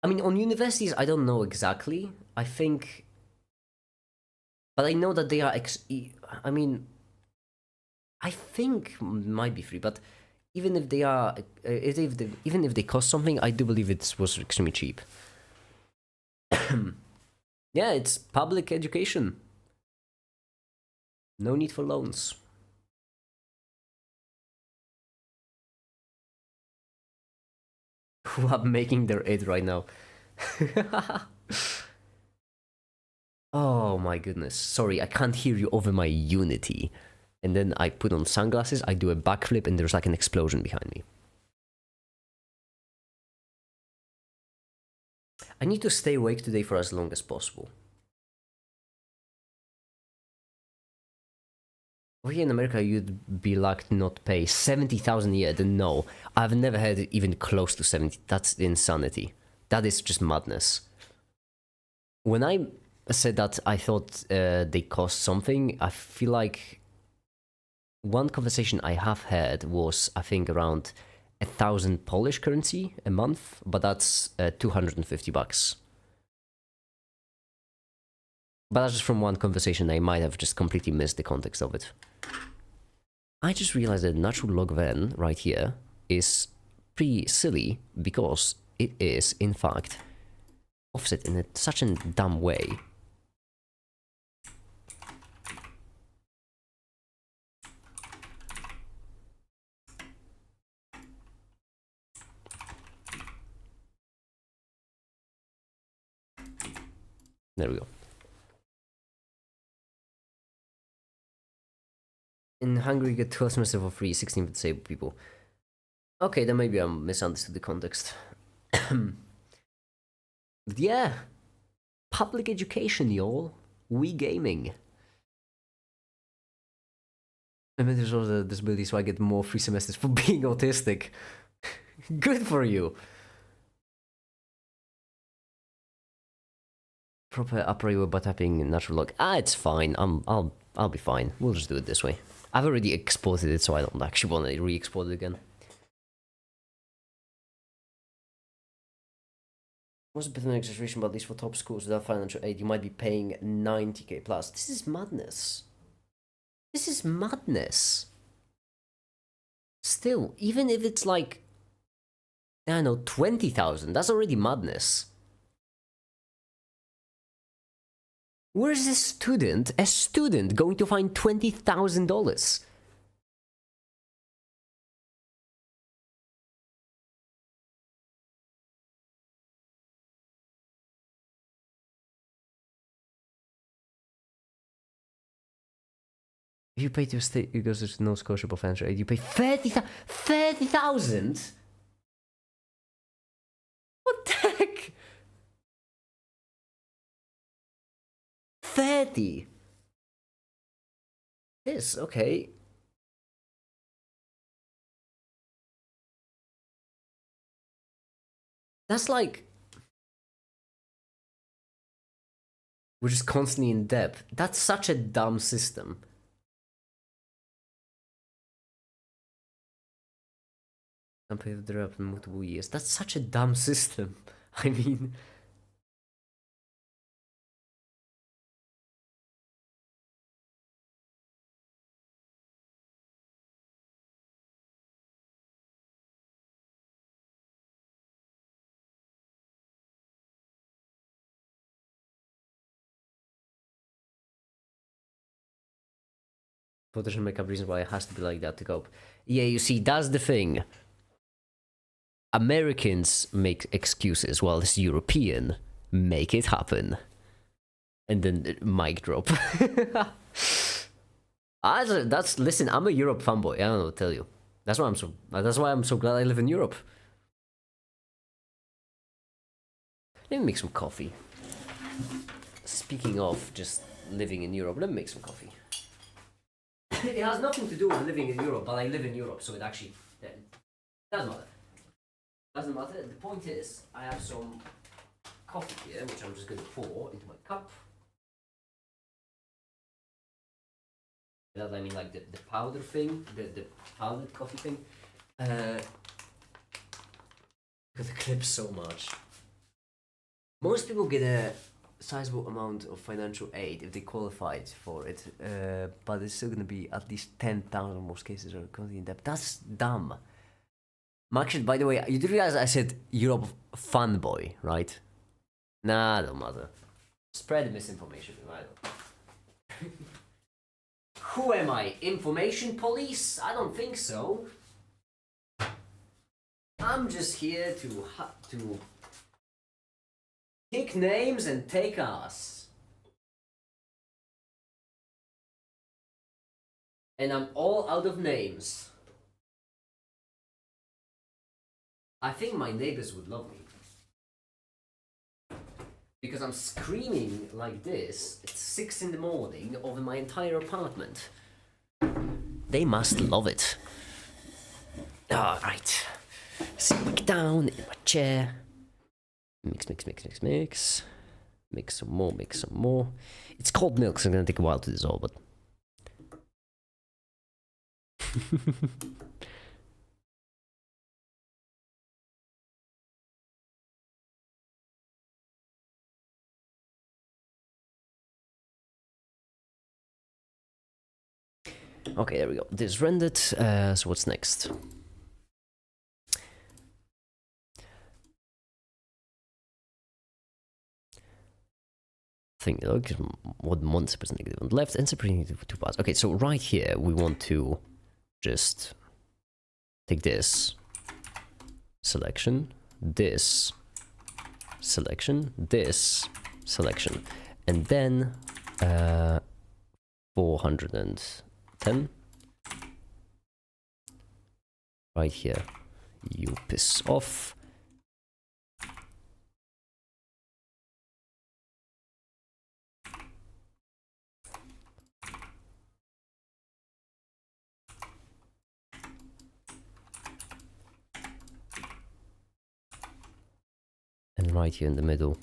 I mean, on universities, I don't know exactly. I think... But I know that they are... I mean... I think might be free, but... Even if they are... even if they cost something, I do believe it was extremely cheap. Yeah, it's public education. No need for loans. Who are making their id right now? Oh my goodness. Sorry, I can't hear you over my Unity. And then I put on sunglasses, I do a backflip, and there's like an explosion behind me. I need to stay awake today for as long as possible. Over here in America, you'd be lucky to not pay 70,000 a year. Then no, I've never had it even close to 70. That's insanity. That is just madness. When I said that I thought they cost something, I feel like one conversation I have had was, I think, around 1,000 Polish currency a month, but that's $250. But that's just from one conversation. I might have just completely missed the context of it. I just realized that natural log of n right here is pretty silly because it is, in fact, offset in such a dumb way. There we go. In Hungary, you get 12 semesters for free, 16 for disabled people. Okay, then maybe I misunderstood the context. But yeah, public education, y'all. We gaming. I mean, there's also the disability, so I get more free semesters for being autistic. Good for you. Proper upright by tapping natural log. Ah, it's fine. I'll be fine. We'll just do it this way. I've already exported it, so I don't actually want to re-export it again. What's a bit of an exaggeration, but at least for top schools without financial aid, you might be paying 90k plus. This is madness. This is madness. Still, even if it's like, I don't know, 20,000, that's already madness. Where is a student going to find $20,000? If you pay to a state, because there's no scholarship or financial aid, you pay 30,000? What the heck? 30? Yes, okay. That's like... We're just constantly in debt. That's such a dumb system. And pay the drop in multiple years. That's such a dumb system. I mean... Potential make up reasons why it has to be like that to cope. Yeah, you see, that's the thing. Americans make excuses while this European make it happen. And then mic drop. Listen, I'm a Europe fanboy. I don't know what to tell you. That's why I'm so glad I live in Europe. Let me make some coffee. Speaking of just living in Europe, let me make some coffee. It has nothing to do with living in Europe, but I live in Europe, so it actually doesn't matter. Doesn't matter. The point is, I have some coffee here, which I'm just going to pour into my cup. That I mean, like the powder thing, the powdered coffee thing. Because the clips so much. Most people get a sizable amount of financial aid if they qualified for it, but it's still going to be at least 10,000 in most cases are currently in debt. That's dumb. Actually, by the way, you did realize I said Europe fanboy, right? Nah, don't matter. Spread misinformation, right? Who am I? Information police? I don't think so. I'm just here to pick names and take us. And I'm all out of names. I think my neighbors would love me. Because I'm screaming like this at 6 in the morning over my entire apartment. They must love it. Alright. Sit back down in my chair. Mix. Mix some more. It's cold milk, so it's gonna take a while to dissolve, but... Okay, there we go. This rendered. So what's next? Thing. Look, what one separate negative on the left and separate negative 2 parts. Okay, so right here we want to just take this selection, this selection, this selection, and then 410 right here. You piss off. And right here in the middle.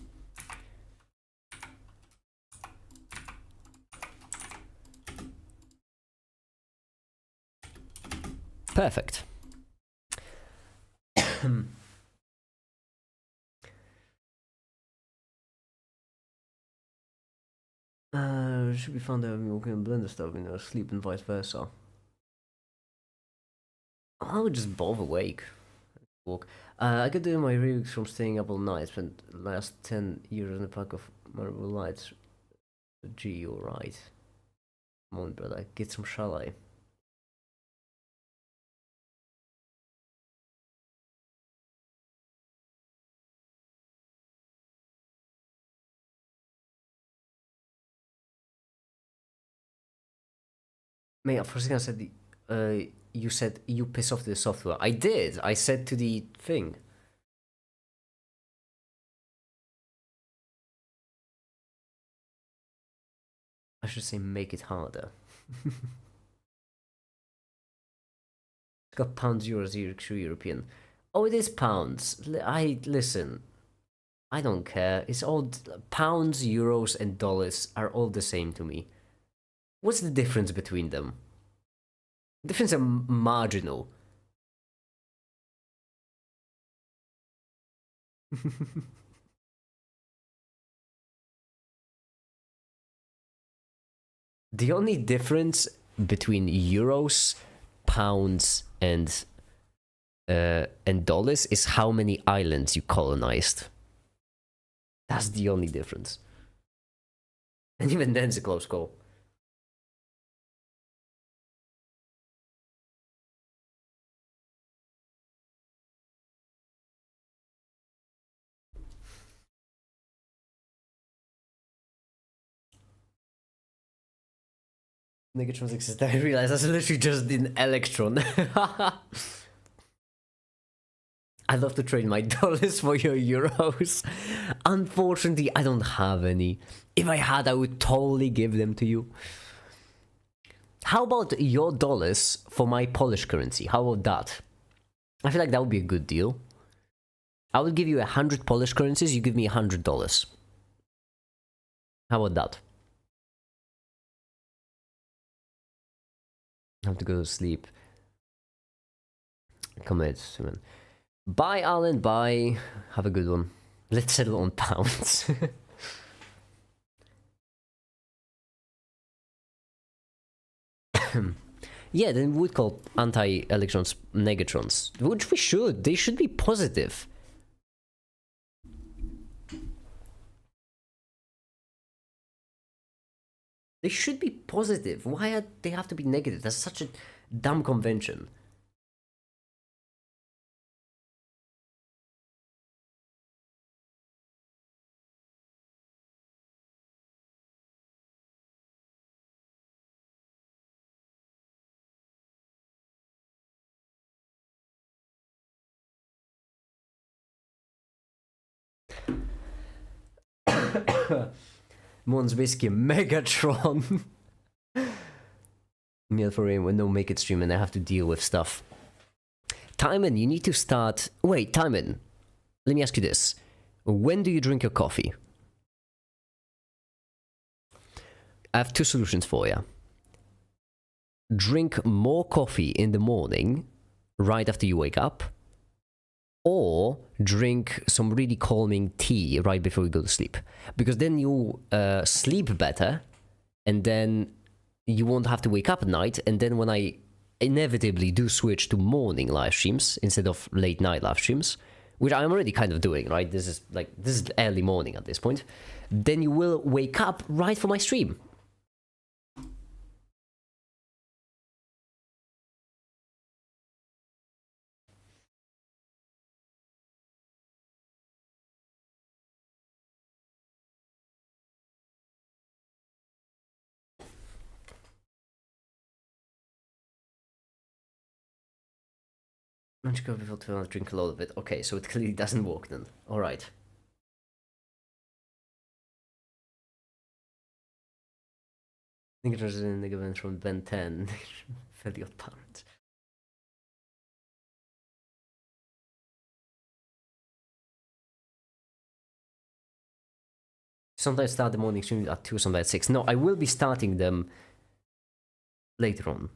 Perfect. Should be fun to have me walking in Blender stuff in sleep and vice versa. I would just both awake. Walk. I could do my remix from staying up all night. Spent the last 10 years in a pack of marble lights. Gee, alright. Come on, brother, get some chalet. Mate, for a second I said you said you piss off the software. I did. I said to the thing. I should say make it harder. It's got pounds, euros, European. Oh, it is pounds. Listen. I don't care. It's all pounds, euros, and dollars are all the same to me. What's the difference between them? The difference are marginal. The only difference between euros, pounds, and dollars is how many islands you colonized. That's the only difference. And even then, it's a close call. Negatrons exist. I realized that's literally just an electron. I'd love to trade my dollars for your euros. Unfortunately, I don't have any. If I had, I would totally give them to you. How about your dollars for my Polish currency? How about that? I feel like that would be a good deal. I would give you 100 Polish currencies, you give me $100. How about that? I have to go to sleep. Commit, Simon. Bye, Alan. Bye. Have a good one. Let's settle on pounds. Yeah, then we would call anti-electrons negatrons, which we should. They should be positive. They should be positive. Why do they have to be negative? That's such a dumb convention. Mon's basically a Megatron. Meal for rain with no make it stream and I have to deal with stuff. Timon, you need to start. Wait, Timon, let me ask you this. When do you drink your coffee? I have two solutions for you. Drink more coffee in the morning, right after you wake up, or drink some really calming tea right before you go to sleep. Because then you sleep better, and then you won't have to wake up at night, and then when I inevitably do switch to morning live streams instead of late night live streams, which I'm already kind of doing, right? This is early morning at this point. Then you will wake up right for my stream. Lunch go before 12, drink a lot of it. Okay, so it clearly doesn't work then. Alright. I think it was in the event from Ben 10. Fairly odd parents. Sometimes start the morning stream at 2, sometimes at 6. No, I will be starting them later on.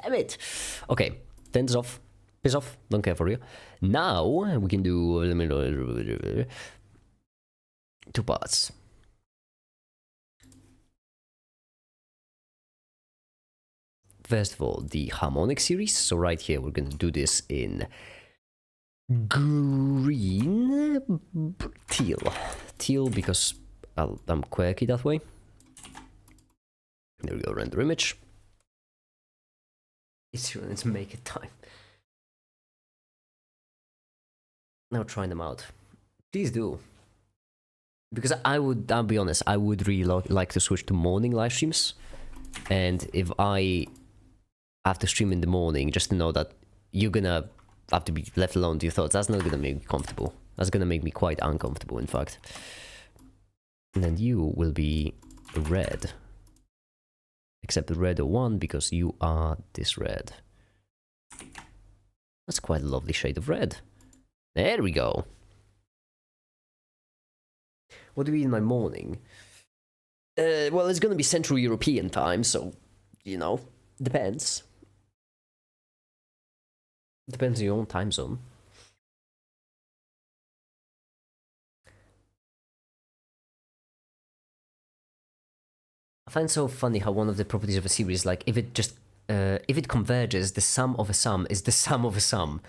Damn it. Okay, 10's off. Piss off. Don't care for you. Now we can do 2 parts. First of all, the Harmonic series. So right here, we're going to do this in green, teal because I'm quirky that way. There we go, render image. Let's make it time. Now trying them out. Please do. Because I'll be honest, I would really like to switch to morning live streams. And if I have to stream in the morning, just to know that you're gonna have to be left alone to your thoughts, that's not gonna make me comfortable. That's gonna make me quite uncomfortable, in fact. And then you will be red. Except red 01 because you are this red. That's quite a lovely shade of red. There we go. What do we eat in my morning? Well, it's gonna be Central European time, so, you know, depends. Depends on your own time zone. I find it so funny how one of the properties of a series, like, if it converges, the sum of a sum is the sum of a sum.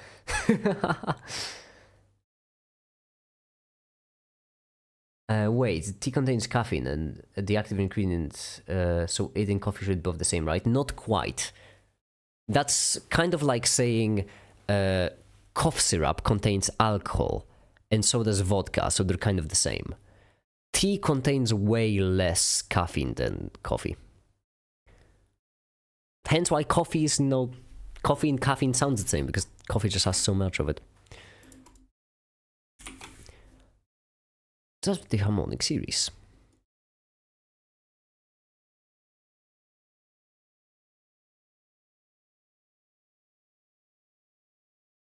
Wait, tea contains caffeine and the active ingredient, so it and coffee should be both the same, right? Not quite. That's kind of like saying cough syrup contains alcohol, and so does vodka, so they're kind of the same. Tea contains way less caffeine than coffee. Hence why coffee is coffee and caffeine sounds the same, because coffee just has so much of it. That's the Harmonic series.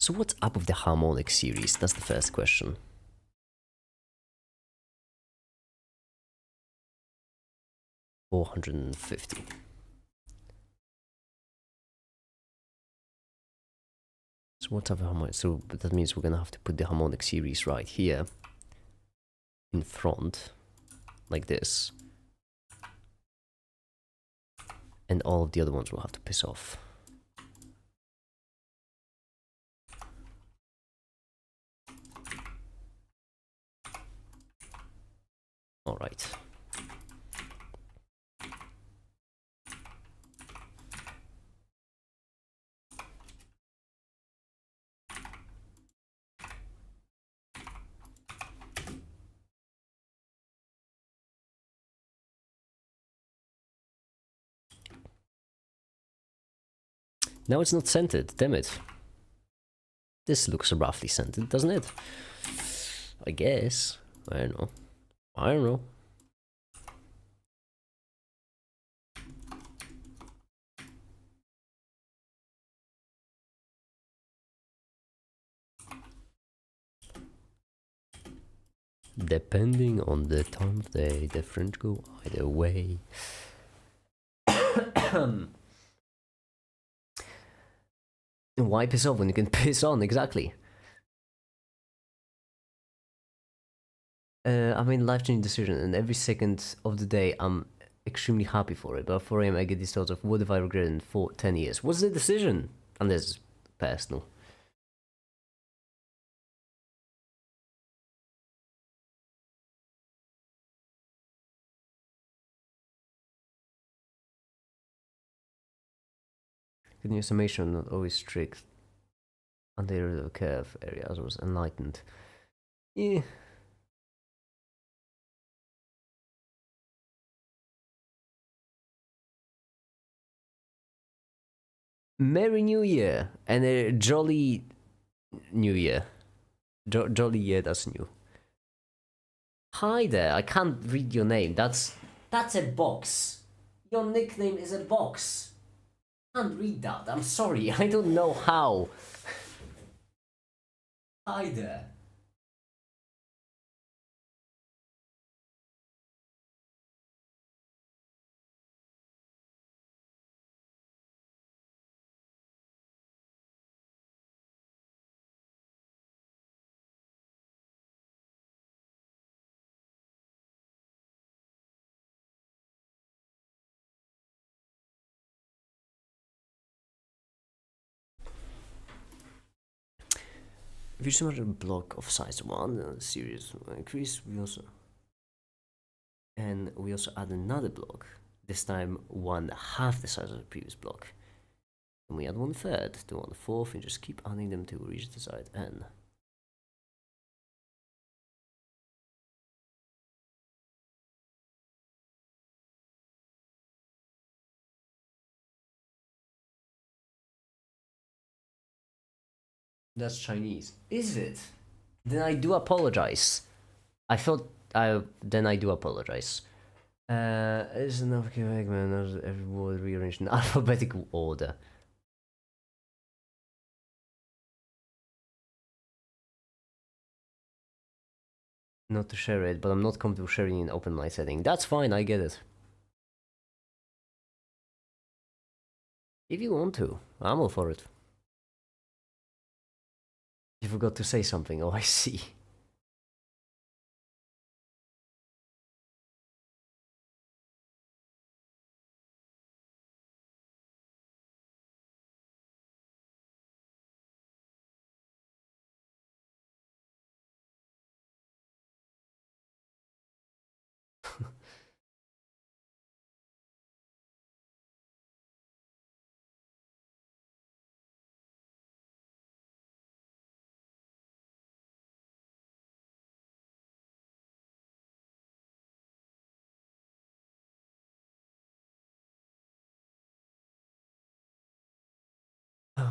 So what's up with the Harmonic series? That's the first question. $450. So what's up with Harmonic? So that means we're gonna have to put the Harmonic series right here in front, like this. And all of the other ones will have to piss off. All right. Now it's not scented, damn it. This looks roughly scented, doesn't it? I guess. I don't know. I don't know. Depending on the time of day, different go either way. Why piss off when you can piss on? Exactly. I made a life-changing decision, and every second of the day I'm extremely happy for it. But at 4 a.m. I get these thoughts of what if I regret it in 10 years? What's the decision? And this is personal. Continuous summation, not always strict. Under the curve areas was enlightened. Yeah. Merry New Year and a jolly New Year. Jolly year, that's new. Hi there, I can't read your name. That's a box. Your nickname is a box. I can't read that. I'm sorry. I don't know how. Hi there. If you submit a block of size 1, series will increase. We also add another block. This time 1/2 the size of the previous block. And we add 1/3 to 1/4 and just keep adding them till we reach the desired n. That's Chinese. Is it? Then I do apologize. I thought then I do apologize. Is enough Quebec man, every word rearranged in alphabetical order. Not to share it, but I'm not comfortable sharing in open mic setting. That's fine, I get it. If you want to, I'm all for it. You forgot to say something, oh I see.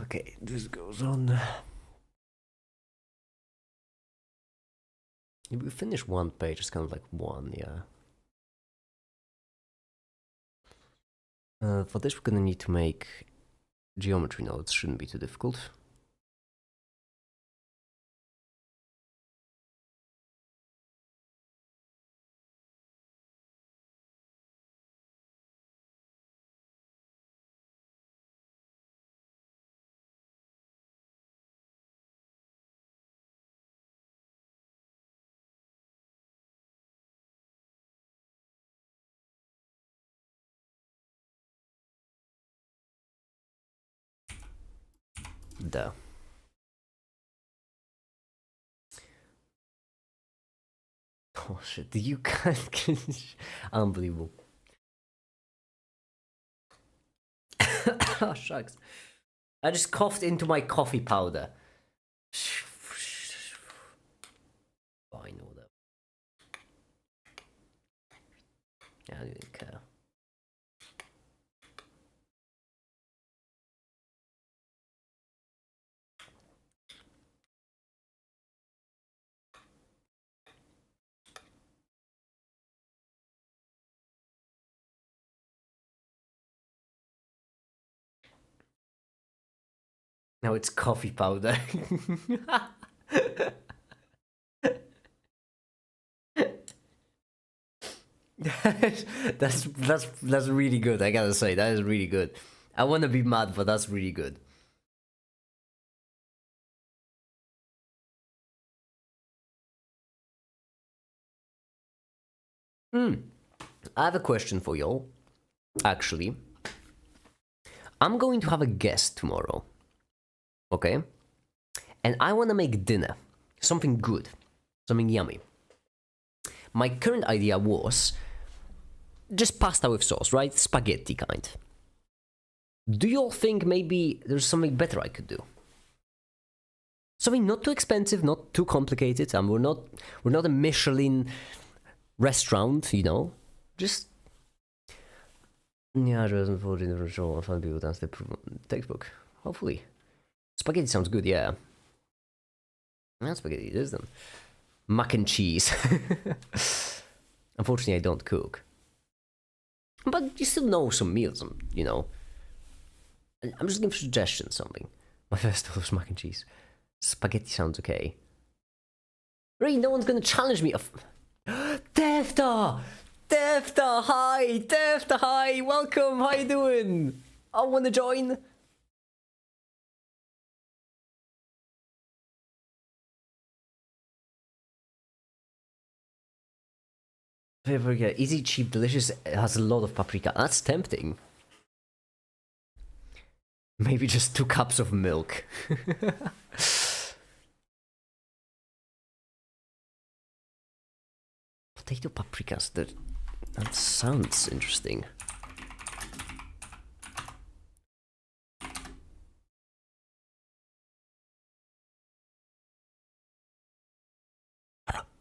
Okay, this goes on. If we finish one page, it's kind of like one, yeah. For this, we're gonna need to make geometry nodes. Shouldn't be too difficult. Duh. Oh shit, you can't. Unbelievable. Oh, shucks. I just coughed into my coffee powder. Fine, whatever. I don't even care. Now it's coffee powder. that's really good. I gotta say, that is really good. I want to be mad, but that's really good. I have a question for y'all. Actually, I'm going to have a guest tomorrow. Okay? And I want to make dinner. Something good. Something yummy. My current idea was just pasta with sauce, right? Spaghetti kind. Do you all think maybe there's something better I could do? Something not too expensive, not too complicated, and we're not a Michelin restaurant, you know? Just yeah, it wasn't for the show. I find people that's the textbook. Hopefully. Spaghetti sounds good, yeah. That's spaghetti it is then. Mac and cheese. Unfortunately, I don't cook. But you still know some meals, you know. I'm just giving suggestions, something. My first thought was mac and cheese. Spaghetti sounds okay. Really, no one's gonna challenge me. Defta! Defta, hi! Defta, hi! Welcome, how you doing? I wanna join. Paprika, easy, cheap, delicious. It has a lot of paprika. That's tempting. Maybe just 2 cups of milk. Potato paprikas. That sounds interesting.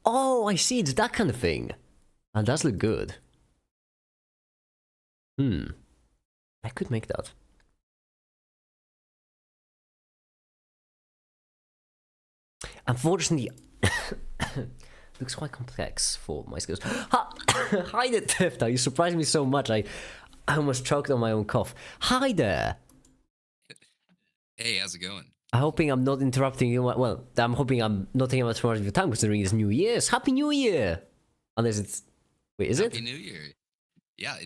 Oh, I see. It's that kind of thing. That does look good. I could make that. Unfortunately, looks quite complex for my skills. Hi there, Tifta. You surprised me so much. I almost choked on my own cough. Hi there. Hey, how's it going? I'm hoping I'm not interrupting you. Well, I'm hoping I'm not taking up too much of your time considering it's New Year's. Happy New Year! Unless it's... Wait, is it? Happy New Year. Yeah,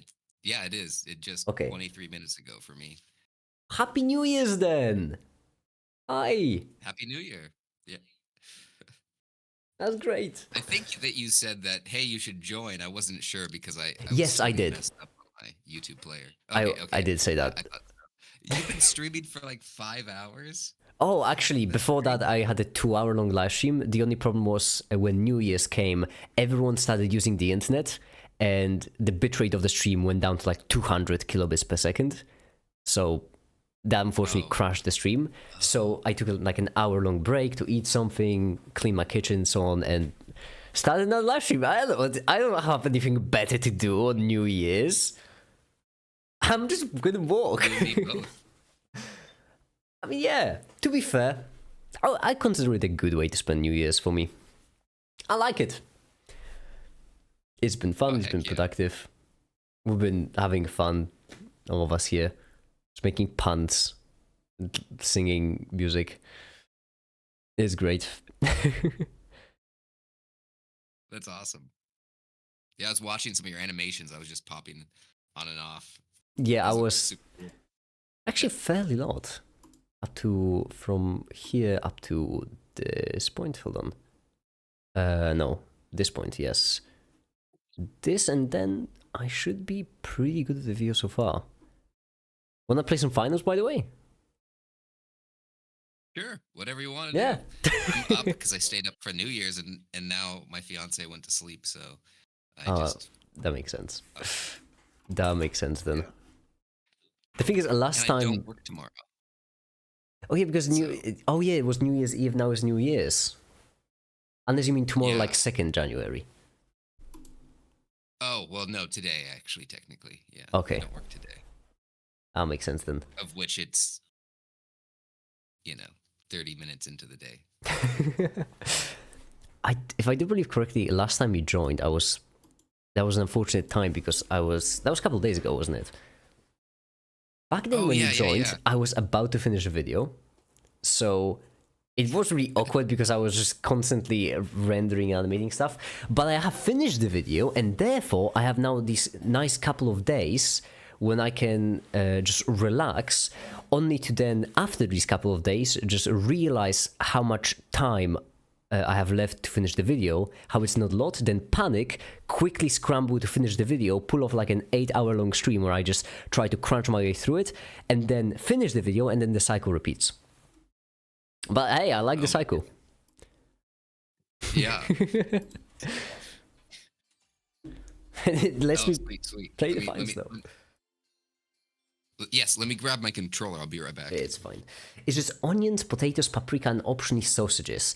it is. It just Okay. 23 minutes ago for me. Happy New Year's then! Hi! Happy New Year. Yeah. That's great. I think that you said that, hey, you should join. I wasn't sure because I Yes, I did. Messed up on my YouTube player. Okay, I did say that. You've been streaming for like 5 hours? Oh, actually, before that, I had a 2-hour-long live stream. The only problem was when New Year's came, everyone started using the internet, and the bitrate of the stream went down to like 200 kilobits per second. So that unfortunately crashed the stream. So I took like an hour-long break to eat something, clean my kitchen, so on, and started another live stream. I don't have anything better to do on New Year's. I'm just gonna walk. I mean, yeah, to be fair, I consider it a good way to spend New Year's for me. I like it. It's been fun, it's been productive. We've been having fun, all of us here. Just making puns, singing music. It's great. That's awesome. Yeah, I was watching some of your animations. I was just popping on and off. Yeah, I was actually fairly lot. Up to, from here up to this point, hold on. No, this point, yes. This, and then I should be pretty good at the video so far. Wanna play some finals, by the way? Sure, whatever you want to do. I'm up because I stayed up for New Year's, and now my fiance went to sleep, so that makes sense. That makes sense then. Yeah. The thing is, last time... I don't work tomorrow. Oh yeah, because oh yeah, it was New Year's Eve, now it's New Year's. Unless you mean tomorrow, like 2nd January. Oh, well, no, today, actually, technically, yeah. Okay. I don't work today. That makes sense then. Of which it's, 30 minutes into the day. If I do believe correctly, last time you joined, that was an unfortunate time because that was a couple of days ago, wasn't it? Back then when you joined, I was about to finish a video, so It was really awkward because I was just constantly rendering and animating stuff. But I have finished the video, and therefore I have now this nice couple of days when I can just relax, only to then, after these couple of days, just realize how much time I have left to finish the video, how it's not a lot, then panic, quickly scramble to finish the video, pull off like an 8-hour long stream where I just try to crunch my way through it, and then finish the video, and then the cycle repeats. But hey, I like the cycle. Yeah. It lets me sweet. play the finds though. Yes, let me grab my controller. I'll be right back. It's fine. It's just onions, potatoes, paprika, and optionally sausages.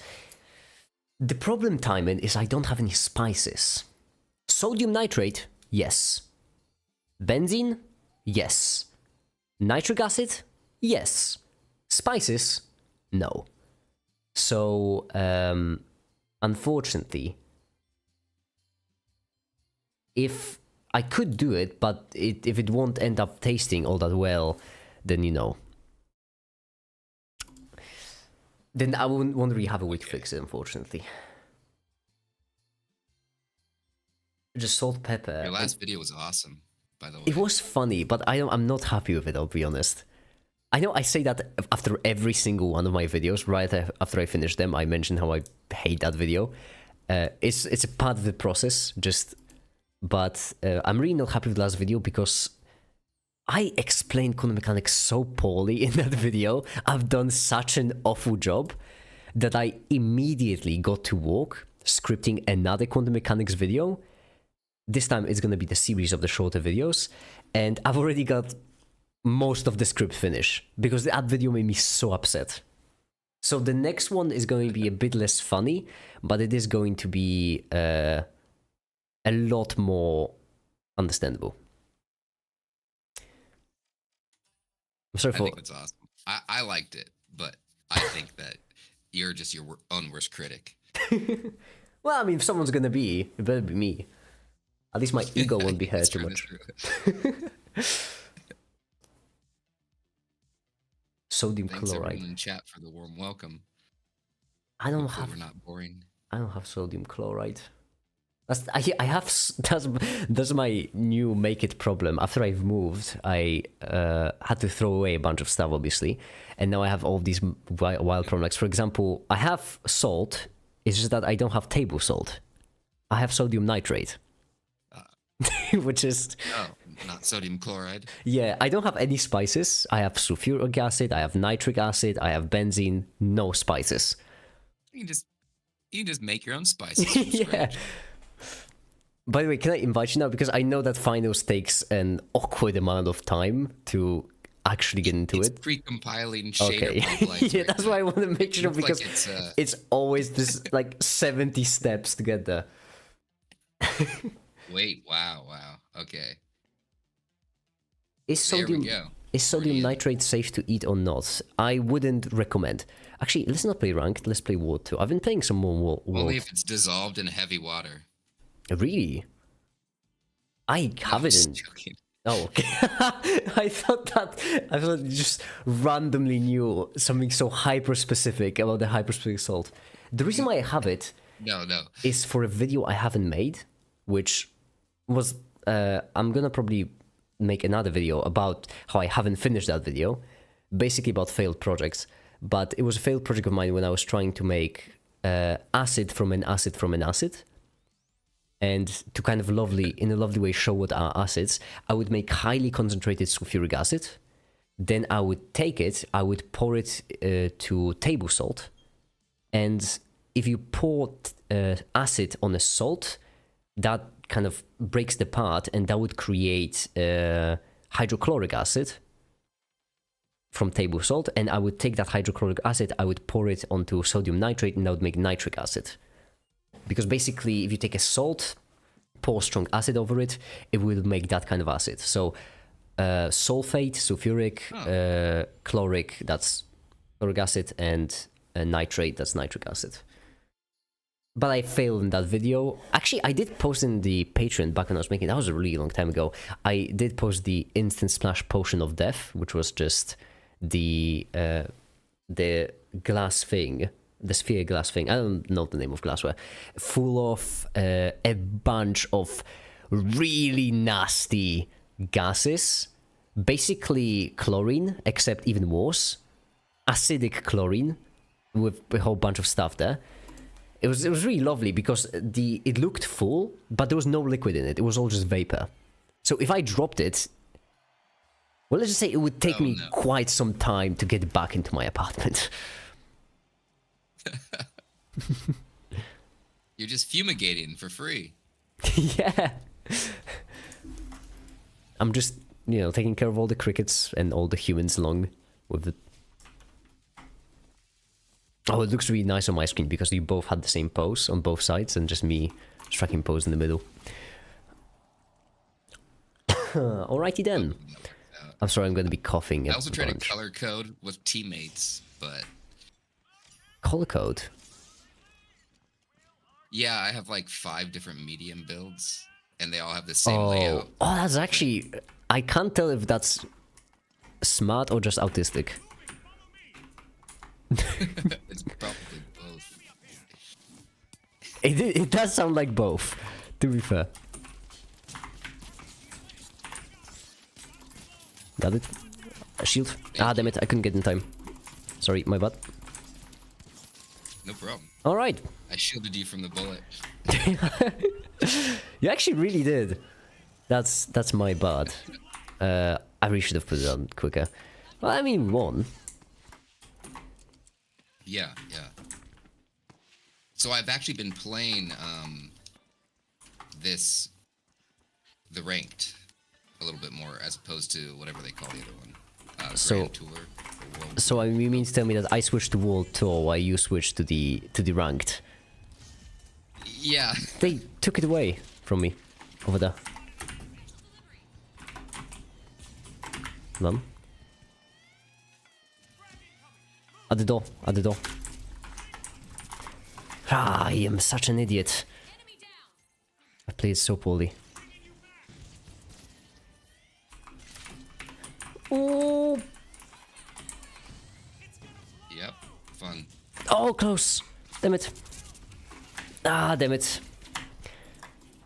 The problem, Timon, is I don't have any spices. Sodium nitrate, yes. Benzene, yes. Nitric acid, yes. Spices, no. So, unfortunately, if I could do it, but if it won't end up tasting all that well, then you know. Then I won't really have a way to fix it, unfortunately. Just salt, pepper. Your last video was awesome, by the way. It was funny, but I'm not happy with it, I'll be honest. I know I say that after every single one of my videos, right after I finish them, I mention how I hate that video. It's a part of the process, but I'm really not happy with the last video because I explained quantum mechanics so poorly in that video. I've done such an awful job that I immediately got to work scripting another quantum mechanics video. This time it's going to be the series of the shorter videos, and I've already got most of the script finished because that video made me so upset. So the next one is going to be a bit less funny, but it is going to be a lot more understandable. I'm sorry for... I think it's awesome. I liked it, but I think that you're just your own worst critic. Well, I mean, if someone's going to be, it better be me. At least my ego won't be hurt too much. Sodium Thanks chloride. everyone in chat for the warm welcome. I don't Hopefully have. we're not boring. I don't have sodium chloride. I have. That's my new make it problem. After I've moved, I had to throw away a bunch of stuff, obviously, and now I have all these wild problems. For example, I have salt. It's just that I don't have table salt. I have sodium nitrate, which is not sodium chloride. Yeah. I don't have any spices. I have sulfuric acid. I have nitric acid. I have benzene. No spices. You can just make your own spices. From Yeah. scratch. By the way, can I invite you now? Because I know that finals takes an awkward amount of time to actually get into It's it. pre-compiling shader Okay. pipelines Yeah, right that's now. why I want to make sure Looks because like it's always this like 70 steps to get there. Wait, wow. Okay. Is There we sodium go. is sodium Brilliant. nitrate safe to eat or not? I wouldn't recommend. Actually, let's not play ranked. Let's play World 2. I've been playing some more World. Only if it's dissolved in heavy water. Really? I have it in. Joking. Oh, okay. I thought you just randomly knew something so hyper specific about the hyper specific salt. The reason why I have it No. is for a video I haven't made, which was I'm gonna probably make another video about how I haven't finished that video, basically about failed projects. But it was a failed project of mine when I was trying to make acid from an acid from an acid. And to kind of in a lovely way show what are acids, I would make highly concentrated sulfuric acid. Then I would take it, I would pour it to table salt. And if you pour acid on a salt, that kind of breaks the part, and that would create hydrochloric acid from table salt. And I would take that hydrochloric acid, I would pour it onto sodium nitrate, and that would make nitric acid. Because basically, if you take a salt, pour strong acid over it, it will make that kind of acid. So sulfate, sulfuric, chloric, that's chloric acid, and nitrate, that's nitric acid. But I failed in that video. Actually, I did post in the Patreon back when I was making it. That was a really long time ago. I did post the instant splash potion of death, which was just the glass thing, the sphere glass thing. I don't know the name of glassware, full of a bunch of really nasty gases. Basically chlorine, except even worse. Acidic chlorine with a whole bunch of stuff there. It was really lovely because it looked full, but there was no liquid in it. It was all just vapor. So if I dropped it, well, let's just say it would take me quite some time to get back into my apartment. You're just fumigating for free. Yeah. I'm just, you know, taking care of all the crickets and all the humans along with the... Oh, it looks really nice on my screen because you both had the same pose on both sides and just me striking pose in the middle. Alrighty then. I'm sorry, I'm going to be coughing. I also tried to color code with teammates, but... Color code? Yeah, I have like 5 different medium builds, and they all have the same layout. Oh, that's actually... I can't tell if that's smart or just autistic. It's probably both. It does sound like both, to be fair. Got it? A shield? Ah, damn it, I couldn't get in time. Sorry, my bad. No problem. Alright. I shielded you from the bullet. You actually really did. That's my bad. I really should have put it on quicker. Well, I mean, one. Yeah. So I've actually been playing the ranked a little bit more as opposed to whatever they call the other one. Grand Tour or World So you mean to tell me that I switched to World Tour while you switched to the ranked? Yeah. They took it away from me over there. None. At the door. Ah, I am such an idiot. I played so poorly. Oh! Yep. Fun. Oh, close. Damn it. Ah, damn it.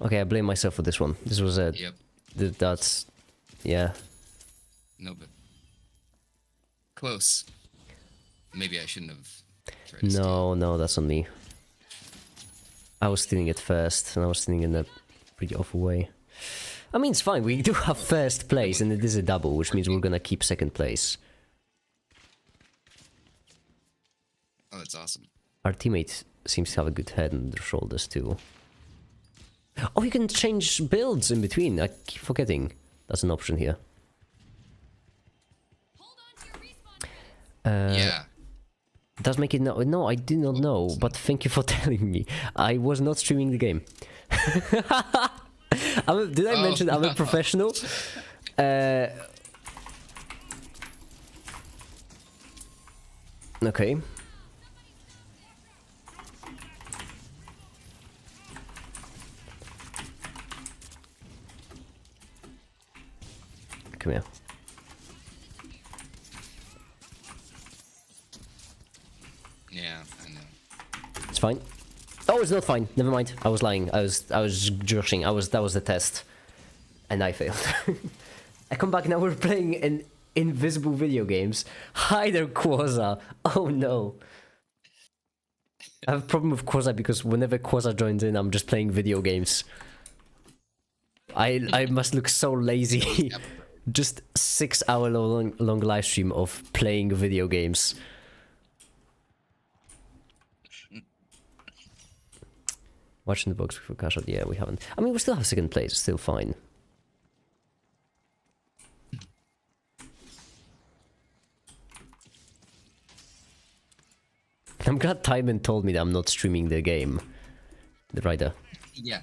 Okay, I blame myself for this one. This was a... Yep. That's... Yeah. No, but... Close. Maybe I shouldn't have tried to steal. No, that's on me. I was stealing it first, and I was stealing in a pretty awful way. I mean, it's fine. We do have first place, and it is a double, which means we're gonna keep second place. Oh, that's awesome. Our teammate seems to have a good head on their shoulders, too. Oh, you can change builds in between. I keep forgetting. That's an option here. Yeah. Does make it no, I did not know, but thank you for telling me. I was not streaming the game. Did I mention I'm a professional? Okay. Come here. Yeah, I know. It's fine. Oh, it's not fine. Never mind. I was lying. I was joshing. That was the test, and I failed. I come back now. We're playing an invisible video games. Hi there, Quasar. Oh no. I have a problem with Quasar because whenever Quasar joins in, I'm just playing video games. I must look so lazy. Just 6 hour long live stream of playing video games. Watching the box before cash out. Yeah, we haven't. I mean, we still have second place. It's still fine. I'm glad Timon told me that I'm not streaming the game. The rider. Yeah.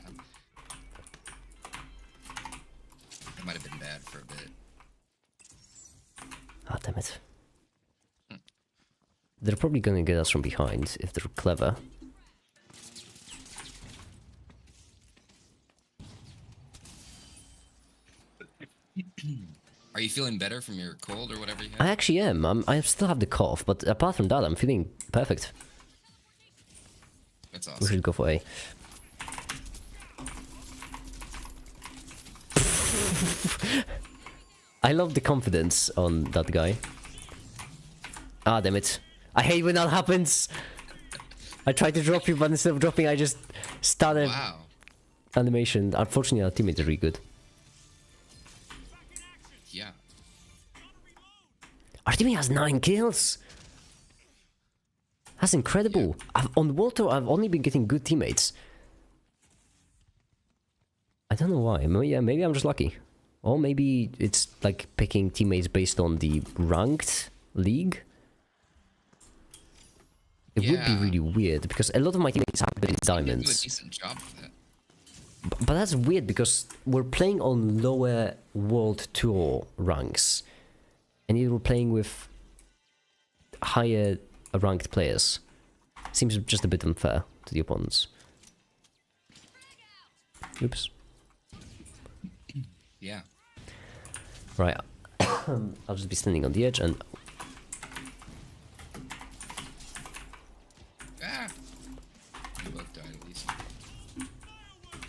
It might have been bad for a bit. Ah, damn it. They're probably gonna get us from behind if they're clever. Are you feeling better from your cold or whatever you I had? actually am. I still have the cough, but apart from that, I'm feeling perfect. That's We awesome. should go for A. I love the confidence on that guy. Ah, damn it. I hate when that happens. I tried to drop you, but instead of dropping, I just started Wow. animation. Unfortunately, our teammates are really good. Yeah. Our teammate has 9 kills. That's incredible. On Water, I've only been getting good teammates. I don't know why. Yeah, maybe I'm just lucky. Or maybe it's like picking teammates based on the ranked league. It would be Yeah. really weird because a lot of my teammates have been You do a diamonds. decent job of that. But that's weird because we're playing on lower World Tour ranks. And yet we're playing with higher ranked players. Seems just a bit unfair to the opponents. Oops. Yeah. Right. I'll just be standing on the edge and... Ah. You both died at least.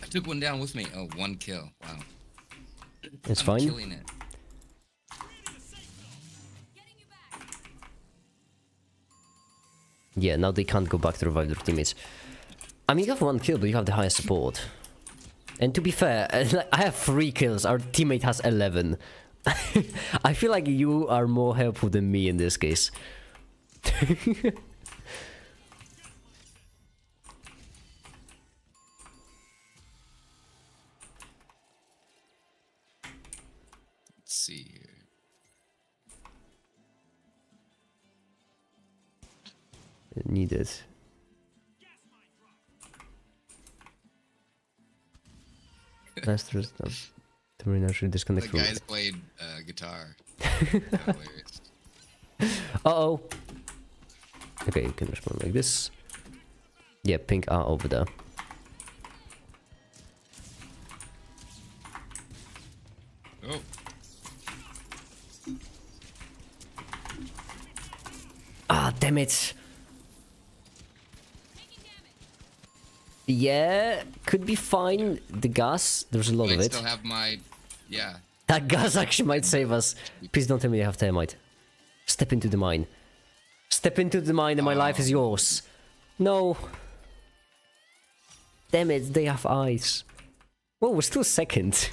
I took one down with me. Oh, 1 kill. Wow. It's I'm fine. Killing it. Yeah, now they can't go back to revive their teammates. I mean, you have 1 kill, but you have the highest support. And to be fair, I have 3 kills, our teammate has 11. I feel like you are more helpful than me in this case. Let's see here. Needed. Nice to rest. The marine actually disconnect The from... guys played guitar. Hilarious. Uh-oh! Okay, you can respond like this. Yeah, pink are over there. Oh. Ah, damn it! Yeah, could be fine. The gas, there's a lot I of it. still have my... Yeah. That gas actually might save us. Please don't tell me they have thermite. Step into the mine. Step into the mine and my life is yours. No. Damn it, they have eyes. Well, we're still second.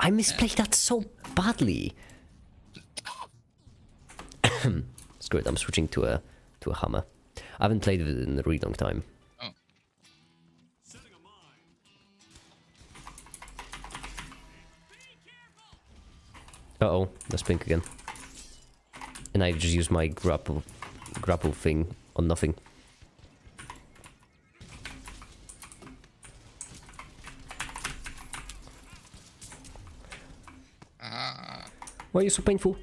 I misplayed that so badly. Screw it, I'm switching to a hammer. I haven't played with it in a really long time. Oh. Uh-oh, that's pink again. And I just used my grapple thing on nothing. Ah. Why are you so painful?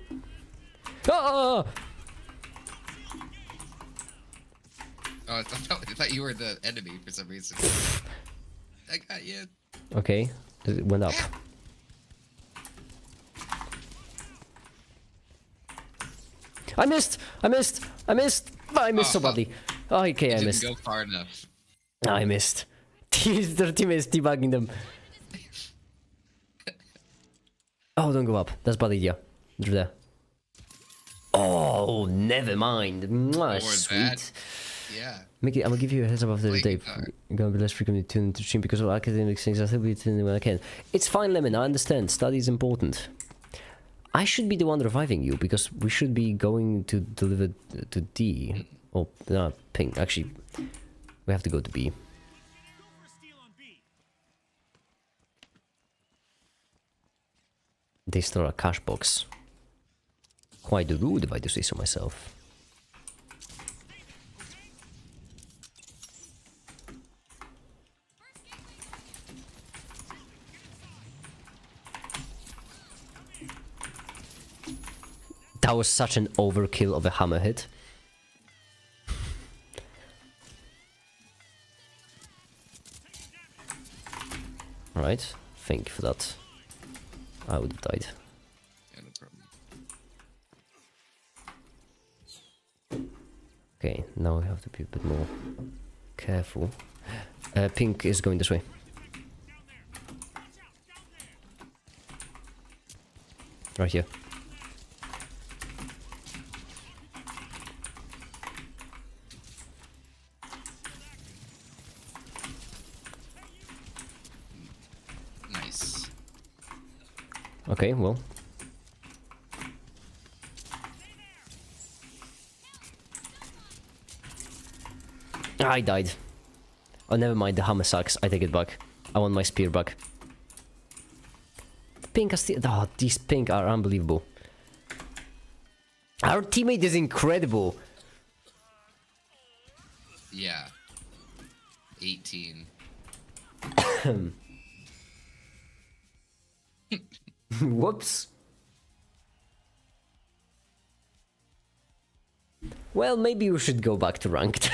Ah! Oh, I thought you were the enemy for some reason. I got you. Okay, it went up. I missed! I missed! I missed! I missed so badly. Oh, okay, I Didn't missed. go far enough. I missed. Their team is debugging them. Oh, don't go up. That's a bad idea. They're there. Oh, never mind. Mwah, Or sweet. that. Yeah. Mickey, I'm gonna give you a heads up after the Play day. guitar. I'm gonna be less frequently tuned into stream because of academic things. I'll still be tuning when I can. It's fine, Lemon. I understand. Study is important. I should be the one reviving you because we should be going to deliver to D. Oh, no, pink. Actually, we have to go to B. They store a cash box. Quite rude if I do say so myself. That was such an overkill of a hammer hit. Alright, thank you for that. I would have died. Okay, now we have to be a bit more careful. Pink is going this way. Right here. Nice. Okay, well. I died. Oh, never mind, the hammer sucks. I take it back. I want my spear back. Pink are still... Oh, these pink are unbelievable. Our teammate is incredible. Yeah. 18. Whoops. Well, maybe we should go back to ranked.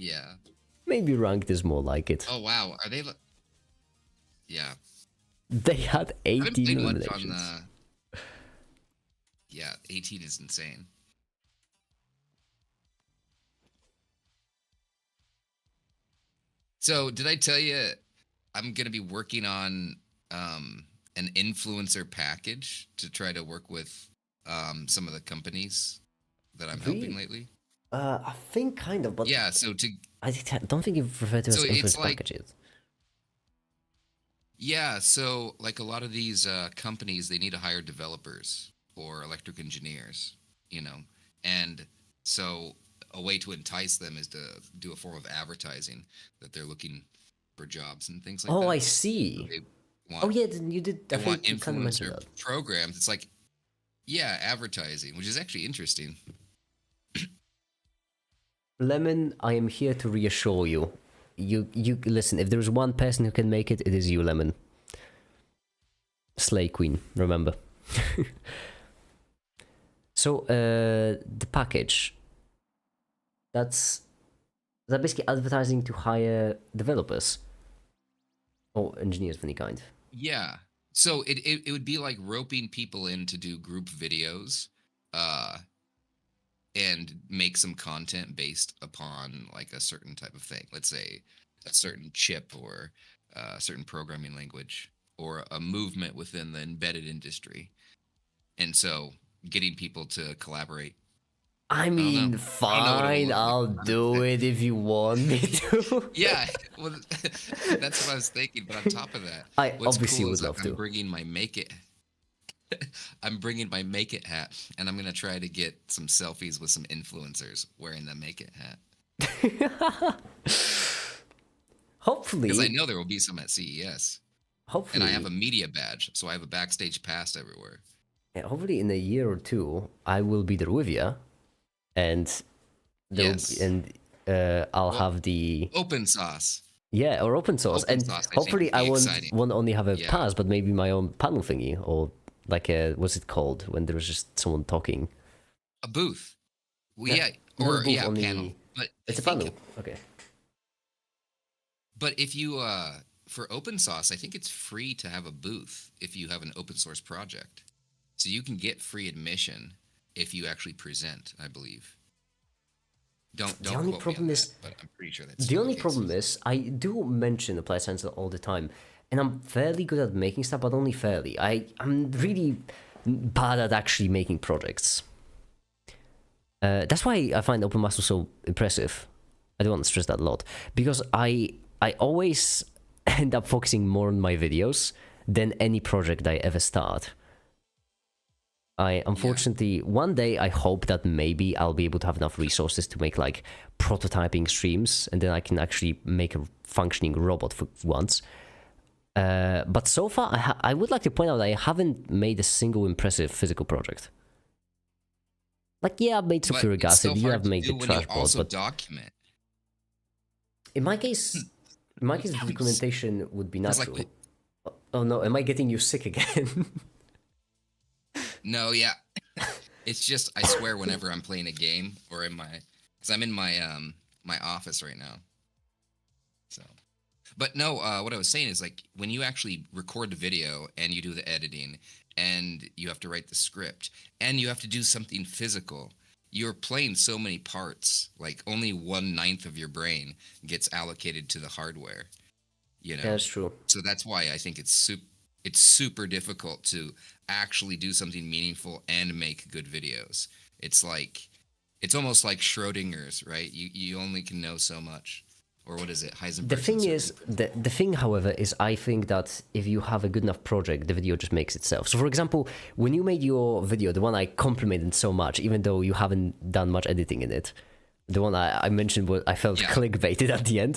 Yeah. Maybe ranked is more like it. Oh wow, are they? Yeah. They had I haven't 18 played much eliminations. on the. Yeah, 18 is insane. So did I tell you I'm gonna be working on an influencer package to try to work with some of the companies that I'm helping lately? I think kind of, but Yeah, so I don't think you've referred to it as it's influence like packages. yeah, so like a lot of these companies, they need to hire developers or electric engineers, you know, and so a way to entice them is to do a form of advertising that they're looking for jobs and things like Oh, that. I So see. they want Oh yeah, then you did. I they want think you kind of mentioned influencer that. programs. It's like yeah, advertising, which is actually interesting. Lemon, I am here to reassure you. You listen. If there's one person who can make it, it is you, Lemon. Slay Queen, remember. So, the package. That's basically advertising to hire developers or engineers of any kind. Yeah. So it would be like roping people in to do group videos, uh, and make some content based upon like a certain type of thing. Let's say a certain chip or a certain programming language or a movement within the embedded industry. And so getting people to collaborate. I I don't know. mean, I don't know what it will fine, look like. I'll do it if you want me to. Yeah, well, that's what I was thinking. But on top of that, I what's obviously cool would is love I'm to. bringing my Make It I'm bringing my Make It hat, and I'm gonna try to get some selfies with some influencers wearing the Make It hat. Hopefully, Because I know there will be some at CES, hopefully, and I have a media badge, so I have a backstage pass everywhere. yeah, hopefully in a year or two, I will be there with you, and Yes. I'll Well, have the open sauce. yeah, or open source, Open and sauce, I think, hopefully would I be won't exciting. only have a Yeah. pass, but maybe my own panel thingy, or like a what's it called when there's just someone talking. A booth. Well, Yeah, yeah, not a or booth, yeah, a only panel. But it's I a think, panel. Okay. but if you for open source, I think it's free to have a booth if you have an open source project. So you can get free admission if you actually present, I believe. Don't The only quote me on problem that, is but I'm pretty sure that's the still only case. problem is I do mention Apply Sensor all the time, and I'm fairly good at making stuff, but only fairly. I'm really bad at actually making projects. That's why I find Open Master so impressive. I do want to stress that a lot because I always end up focusing more on my videos than any project I ever start. I unfortunately one day I hope that maybe I'll be able to have enough resources to make like prototyping streams, and then I can actually make a functioning robot for once. But so far, I would like to point out that I haven't made a single impressive physical project. Like, yeah, I've made But sulfuric it's so acid, yeah, hard I've to made do the when you trash board, also but document. in my case, the documentation would be 'Cause, like, natural. Oh no, am I getting you sick again? No, yeah. It's just I swear whenever I'm playing a game or in my, because I'm in my my office right now. So, but no, what I was saying is like when you actually record the video and you do the editing and you you have to write the script, and you have to do something physical. You're playing so many parts, like only 1/9 of your brain gets allocated to the hardware, you Yeah, know? that's true. So that's why I think it's super difficult to actually do something meaningful and make good videos. It's like it's almost like Schrodinger's, right? You only can know so much. Or what is it? The Heisenberg's thing uncertainty is, principle. the thing, however, is I think that if you have a good enough project, the video just makes itself. So, for example, when you made your video, the one I complimented so much, even though you haven't done much editing in it, the one I mentioned what I felt Yeah. clickbaited at the end.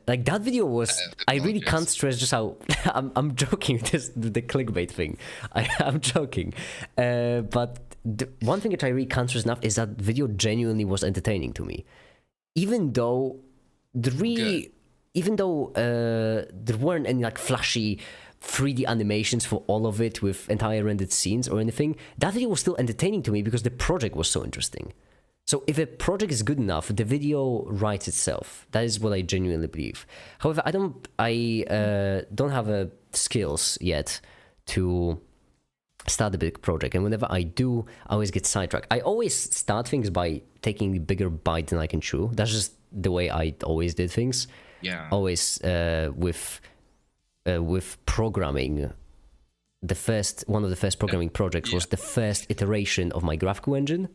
Like that video was, I really can't apologize. stress just how I'm joking with the clickbait thing. I'm joking, but the one thing that I really can't stress enough is that video genuinely was entertaining to me, even though the really, Good. even though there weren't any like flashy 3D animations for all of it with entire rendered scenes or anything. That video was still entertaining to me because the project was so interesting. So if a project is good enough, the video writes itself. That is what I genuinely believe. However, I don't have skills yet to start a big project, and whenever I do, I always get sidetracked. I always start things by taking a bigger bite than I can chew. That's just the way I always did things. Yeah. Always with programming. One of the first programming projects was the first iteration of my graphical engine.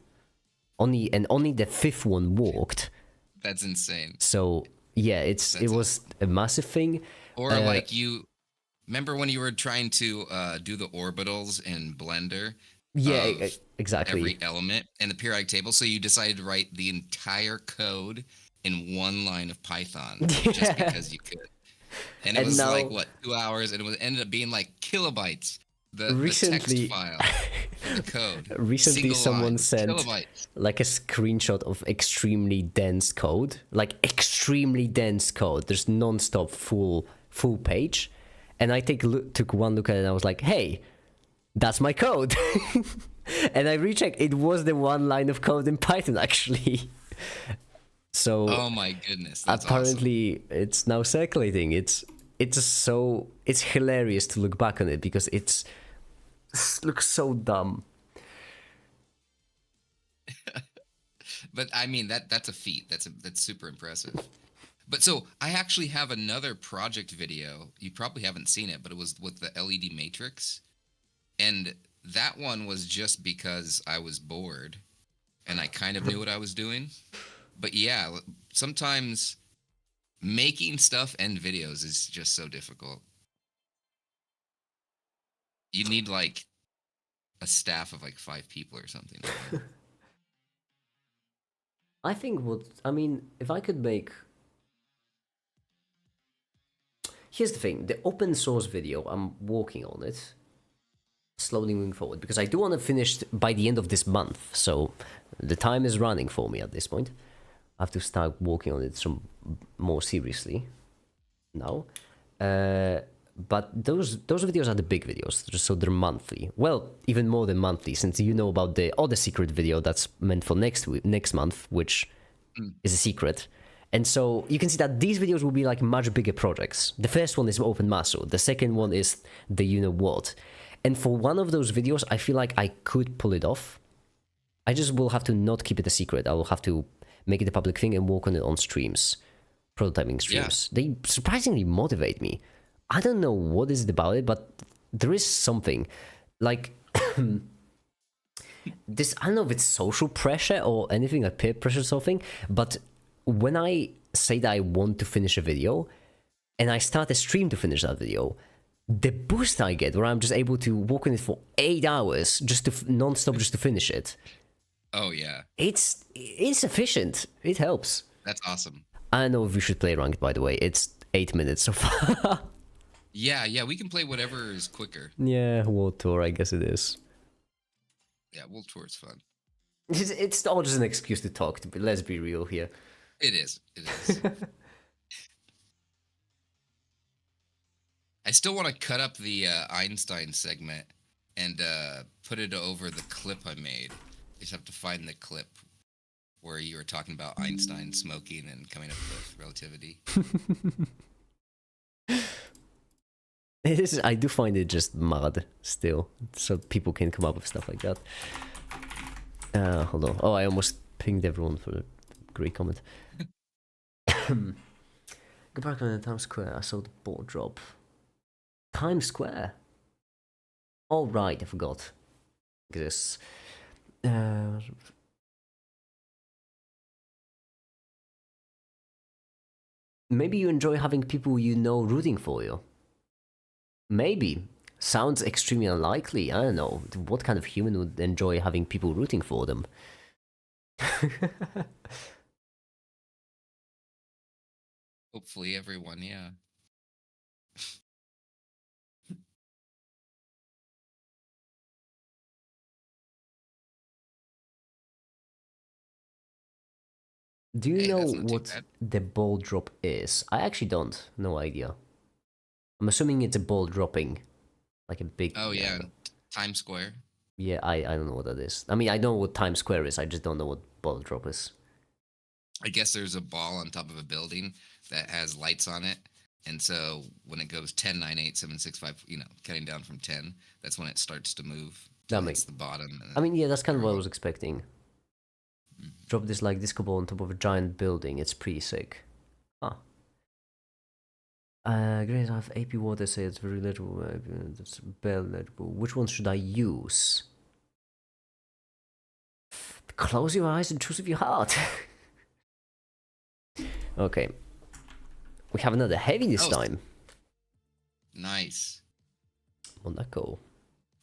Only the fifth one worked. That's insane. So yeah, it was a massive thing. Or like you remember when you were trying to do the orbitals in Blender? Yeah, Of exactly. every element in the periodic table. So you decided to write the entire code in one line of Python just because you could. And it And was now- like what, 2 hours, and ended up being like kilobytes. The Recently- text file, the code. Recently, Single someone line, sent kilobytes. like a screenshot of extremely dense code, like extremely dense code. There's non-stop full page, and I took one look at it and I was like, "Hey, that's my code." And I rechecked; it was the one line of code in Python actually. So Oh my goodness, that's apparently it's now circulating. It's hilarious to look back on it because it looks so dumb. awesome. But I mean that's a feat. That's super impressive. But so I actually have another project video. You probably haven't seen it, but it was with the LED matrix. And that one was just because I was bored and I kind of knew what I was doing. But yeah, sometimes making stuff and videos is just so difficult. You need like a staff of like 5 people or something. I think if I could make. Here's the thing: the open source video, I'm working on it, slowly moving forward because I do want to finish by the end of this month. So the time is running for me at this point. I have to start working on it some more seriously now. But those videos are the big videos, just so they're monthly. Well, even more than monthly, since you know about the other secret video that's meant for next month, which is a secret. And so you can see that these videos will be like much bigger projects. The first one is Open Maso. The second one is the you know what. And for one of those videos, I feel like I could pull it off. I just will have to not keep it a secret. I will have to make it a public thing and work on it on streams, prototyping streams. Yeah. They surprisingly motivate me. I don't know what is it about it, but there is something like this. I don't know if it's social pressure or anything like peer pressure or something, but when I say that I want to finish a video and I start a stream to finish that video, the boost I get where I'm just able to work on it for 8 hours just to non-stop just to finish it. Oh yeah, it's efficient. It helps. That's awesome. I don't know if we should play ranked, by the way. It's 8 minutes so far. Yeah, we can play whatever is quicker. Yeah, World Tour, I guess it is. Yeah, World Tour is fun. It's all just an excuse to talk. Let's be real here. It is. I still want to cut up the Einstein segment and put it over the clip I made. I just have to find the clip where you were talking about Einstein smoking and coming up with relativity. It is. I do find it just mad still, so people can come up with stuff like that. Hold on. Oh, I almost pinged everyone for a great comment. Go back on Times Square. I saw the ball drop. Times Square. All right, I forgot. This. Maybe you enjoy having people you know rooting for you. Maybe. Sounds extremely unlikely. I don't know. What kind of human would enjoy having people rooting for them? Hopefully everyone, yeah. Do you Hey, know that's not too what bad. the ball drop is? I actually don't. No idea. I'm assuming it's a ball dropping. Like a big... Oh yeah, Times Square. Yeah, I don't know what that is. I mean, I know what Times Square is. I just don't know what ball drop is. I guess there's a ball on top of a building that has lights on it. And so when it goes 10, 9, 8, 7, 6, 5, cutting down from 10, that's when it starts to move till it hits the bottom. I mean, yeah, that's kind of what I grow was up. expecting. Drop this like disco ball on top of a giant building. It's pretty sick. Huh. Great, I have AP water, say it's very legible. It's barely legible. Which one should I use? Close your eyes and choose with your heart. Okay. We have another heavy this time. Nice. Monaco.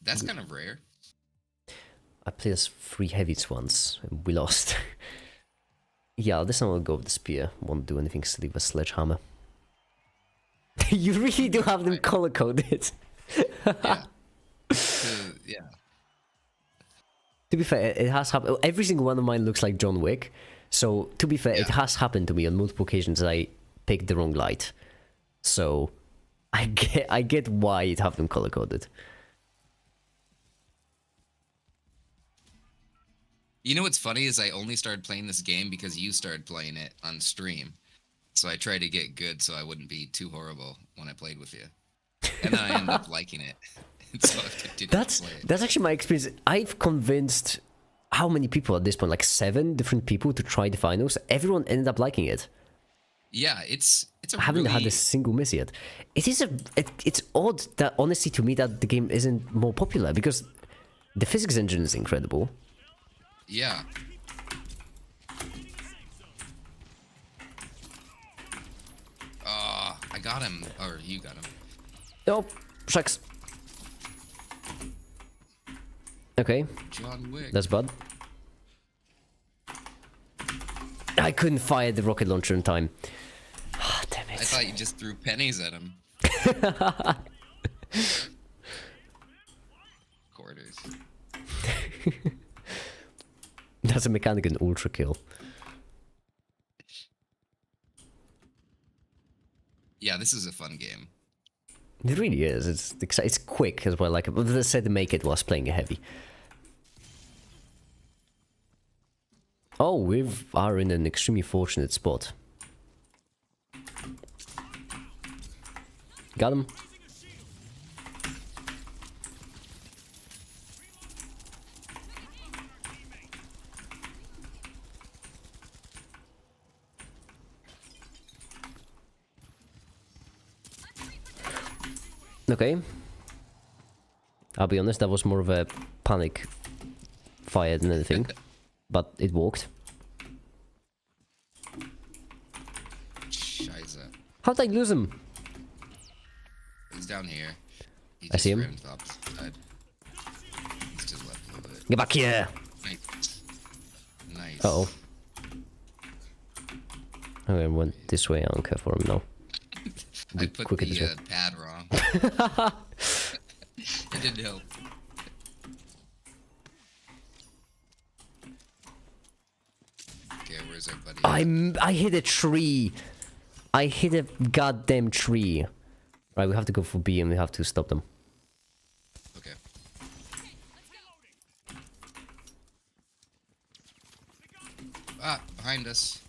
That's kind of rare. I played as 3 heavies once, and we lost. Yeah, this time I'll go with the spear. Won't do anything silly with a sledgehammer. You really do have them color-coded. Yeah. Yeah. To be fair, it has happened. Every single one of mine looks like John Wick. So, to be fair, it has happened to me on multiple occasions that I picked the wrong light. So, I get why it have them color-coded. You know what's funny is I only started playing this game because you started playing it on stream. So I tried to get good so I wouldn't be too horrible when I played with you. And then I ended up liking it. And so I've continued to play it. That's actually my experience. I've convinced how many people at this point, like 7 different people to try the finals. Everyone ended up liking it. Yeah, it's a I haven't really... had a single miss yet. It's odd that honestly to me that the game isn't more popular because the physics engine is incredible. Yeah. I got him, or you got him. Oh, shucks. Okay, John Wick. that's bad. I couldn't fire the rocket launcher in time. Ah, damn it. I thought you just threw pennies at him. Quarters. That's a mechanic in ultra kill. Yeah, this is a fun game. It really is. It's quick as well. Like, but they said to make it whilst playing a heavy. Oh, we are in an extremely fortunate spot. Got him. Okay. I'll be honest, that was more of a panic fire than anything. But it worked. Scheiße. How'd I lose him? He's down here. He I see him. ran to the opposite side. He's just left a little bit. Get back here! Nice. Nice. Uh-oh. Okay, I went this way. I don't care for him now. I put quicker this way. the pad wrong. It didn't help. Okay, where's our buddy? I hit a tree. I hit a goddamn tree. Right, we have to go for B and we have to stop them. Okay. Ah, behind us.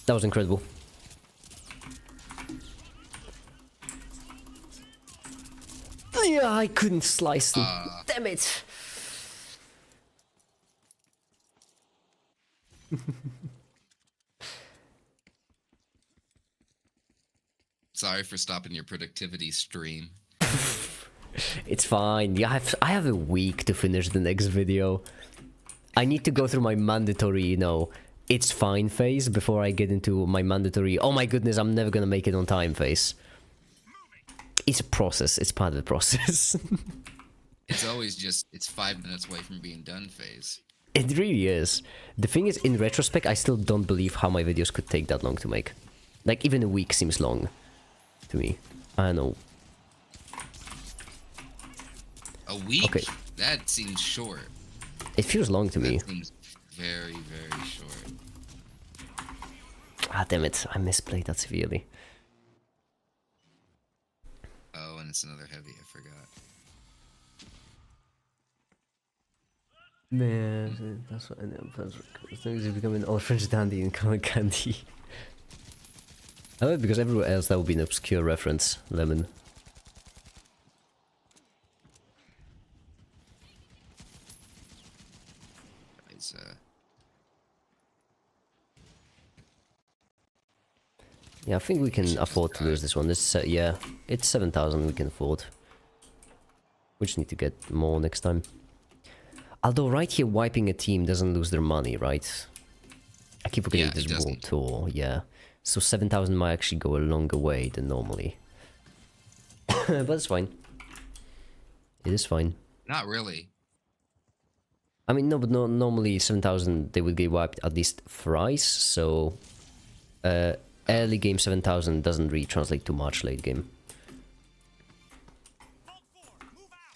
That was incredible. Yeah, I couldn't slice them. Damn it. Sorry for stopping your productivity stream. It's fine. Yeah, I have a week to finish the next video. I need to go through my mandatory, you know, it's fine phase before I get into my mandatory, oh my goodness, I'm never gonna make it on time phase. It's a process. It's part of the process. It's always just, it's 5 minutes away from being done phase. It really is. The thing is, in retrospect, I still don't believe how my videos could take that long to make. Like, even a week seems long to me. I don't know. A week? Okay. That seems short. It feels long to me. That seems very, very short. Ah, damn it. I misplayed that severely. Oh, and it's another heavy. I forgot. Man, that's what I know. Things are becoming all French dandy and comic candy. I love it because everywhere else that would be an obscure reference. Lemon. It's Yeah, I think we can afford to lose this one. This, yeah, it's 7,000 we can afford. We just need to get more next time. Although right here, wiping a team doesn't lose their money, right? I keep forgetting Yeah, this world tour, yeah. So 7,000 might actually go a longer way than normally. But it's fine. It is fine. not really. I mean, no, but no, normally 7,000 they would get wiped at least thrice, so... early game 7,000 doesn't really translate to much late game.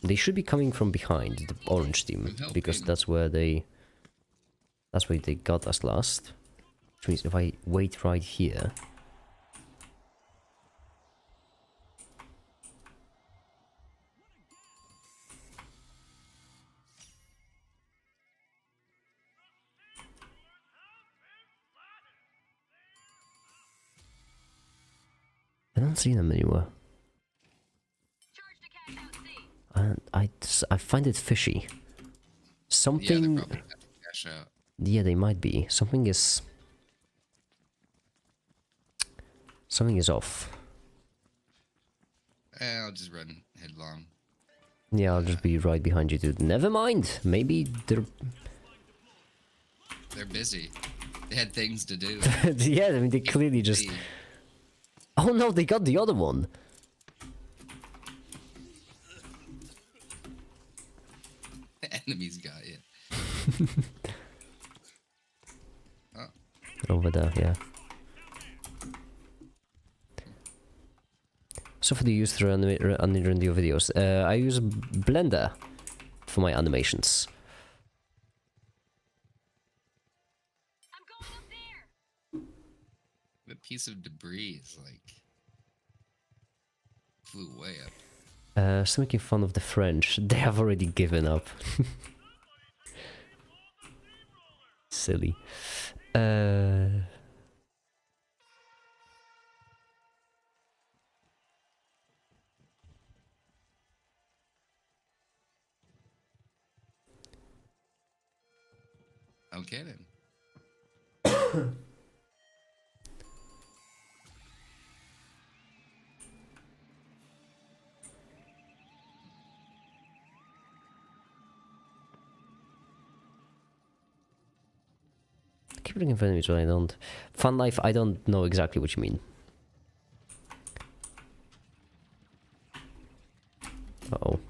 They should be coming from behind, the orange team, because that's where they got us last. Which means if I wait right here... I don't see them anywhere. And I find it fishy. Something... Yeah, they're probably about to cash out. Yeah, they might be. Something is off. I'll just run headlong. Yeah, I'll just be right behind you, dude. Never mind. Maybe they're... They're busy. They had things to do. Yeah, I mean, they clearly just... Oh no, they got the other one. The enemies got you. Oh. Over there, yeah. So for the use through animating your videos, I use Blender for my animations. A piece of debris is like flew way up. So making fun of the French. They have already given up. Silly. Okay then. Keep looking for enemies, but I don't. Fun life, I don't know exactly what you mean. Uh-oh.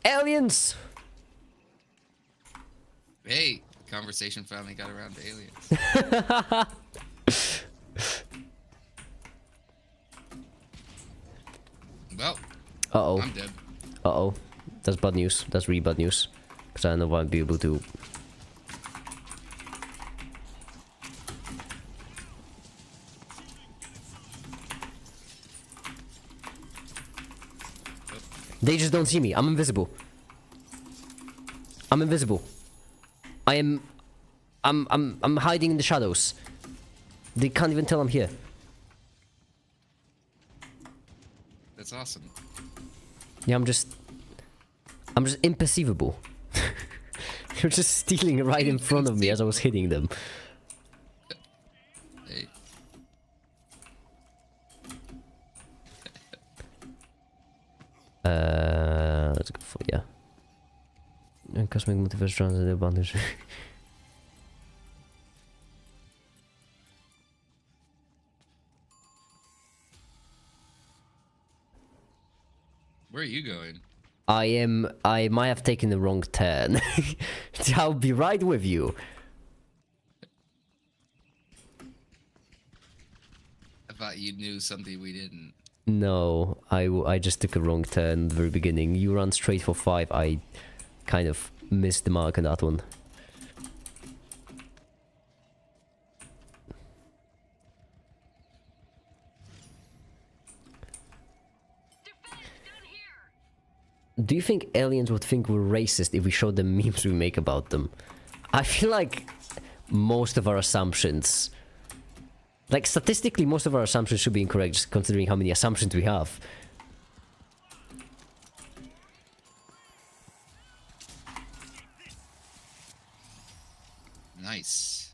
Aliens! Hey, conversation finally got around to aliens. Well, Uh-oh. I'm dead. Uh-oh. That's bad news. That's really bad news. Because I don't know if I'll be able to... They just don't see me. I'm invisible. I'm invisible. I'm hiding in the shadows. They can't even tell I'm here. That's awesome. Yeah, I'm just imperceivable. You're just stealing right in front of me as I was hitting them. Hey. Let's go for yeah. Cosmic multiverse runs the advantage. Where are you going? I might have taken the wrong turn. I'll be right with you. I thought you knew something we didn't. No, I just took a wrong turn at the very beginning. You ran straight for 5. I kind of missed the mark on that one. Do you think aliens would think we're racist if we showed them memes we make about them? I feel like most of our assumptions... Like, statistically, most of our assumptions should be incorrect, just considering how many assumptions we have. Nice.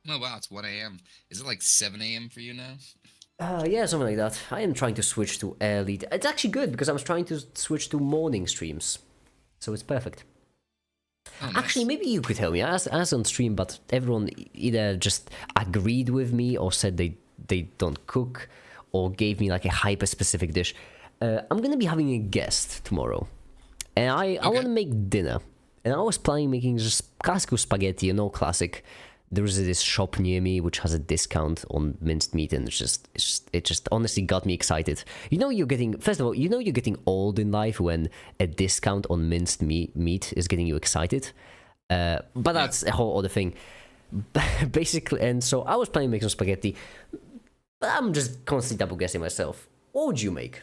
Oh wow, it's 1 a.m. Is it like 7 a.m. for you now? Yeah, something like that. I am trying to switch to early... It's actually good, because I'm trying to switch to morning streams. So it's perfect. Oh, nice. Actually, maybe you could help me. I asked on stream, but everyone either just agreed with me or said they don't cook or gave me like a hyper-specific dish. I'm gonna be having a guest tomorrow. And I want to make dinner. And I was planning making just classical spaghetti, classic. There's this shop near me which has a discount on minced meat, and it just honestly got me excited. You're getting you're getting old in life when a discount on minced meat is getting you excited. But that's a whole other thing. Basically, and so I was planning to make some spaghetti, but I'm just constantly double guessing myself. What would you make?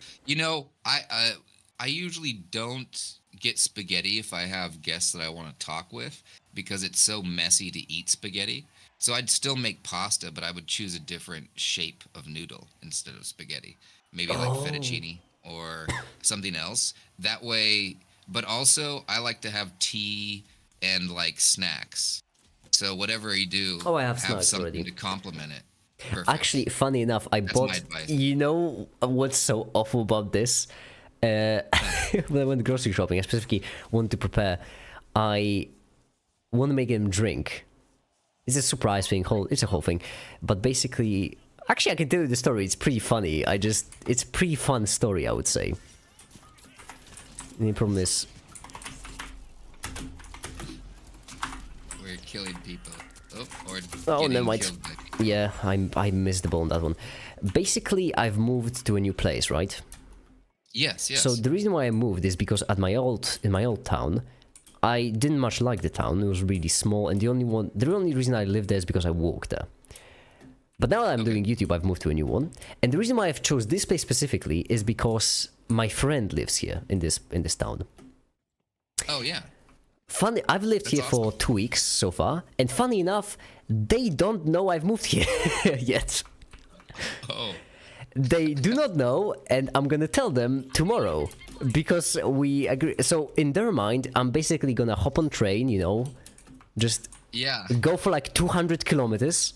I usually don't get spaghetti if I have guests that I want to talk with, because it's so messy to eat spaghetti. So I'd still make pasta, but I would choose a different shape of noodle instead of spaghetti. Maybe like fettuccine or something else. That way, but also I like to have tea and like snacks. So whatever you do, I have snacks something already to complement it. Perfect. Actually, funny enough, That's my advice. You know what's so awful about this? When I went grocery shopping, I specifically wanted to prepare. I want to make him drink. It's a surprise thing. It's a whole thing. But basically, actually, I can tell you the story. It's pretty funny. It's a pretty fun story, I would say. The problem is, we're killing people. never mind. Yeah, I missed the ball on that one. Basically, I've moved to a new place, right? Yes. So the reason why I moved is because in my old town, I didn't much like the town. It was really small, and the only reason I lived there is because I walked there. But now that I'm doing YouTube, I've moved to a new one, and the reason why I've chose this place specifically is because my friend lives here in this town. Oh yeah. Funny, I've lived here for 2 weeks so far, and funny enough, they don't know I've moved here yet. Oh. They do not know, and I'm gonna tell them tomorrow, because we agree. So in their mind, I'm basically gonna hop on train, just go for like 200 kilometers,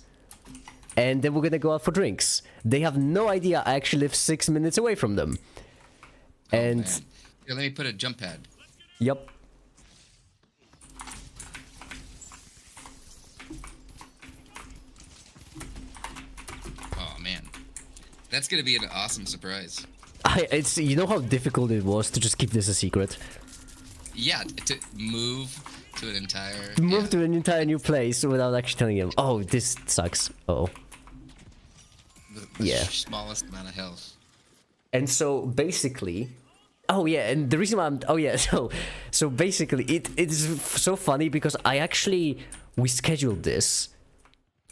and then we're gonna go out for drinks. They have no idea I actually live 6 minutes away from them. And man. Here, let me put a jump pad. Yep. Oh man, that's gonna be an awesome surprise. It's how difficult it was to just keep this a secret. Yeah, to move to an entire... To an entire new place without actually telling him, oh, this sucks. Uh-oh. The smallest amount of health. And so basically... Oh yeah, and the reason why I'm... Oh yeah, so basically it's so funny because I actually We scheduled this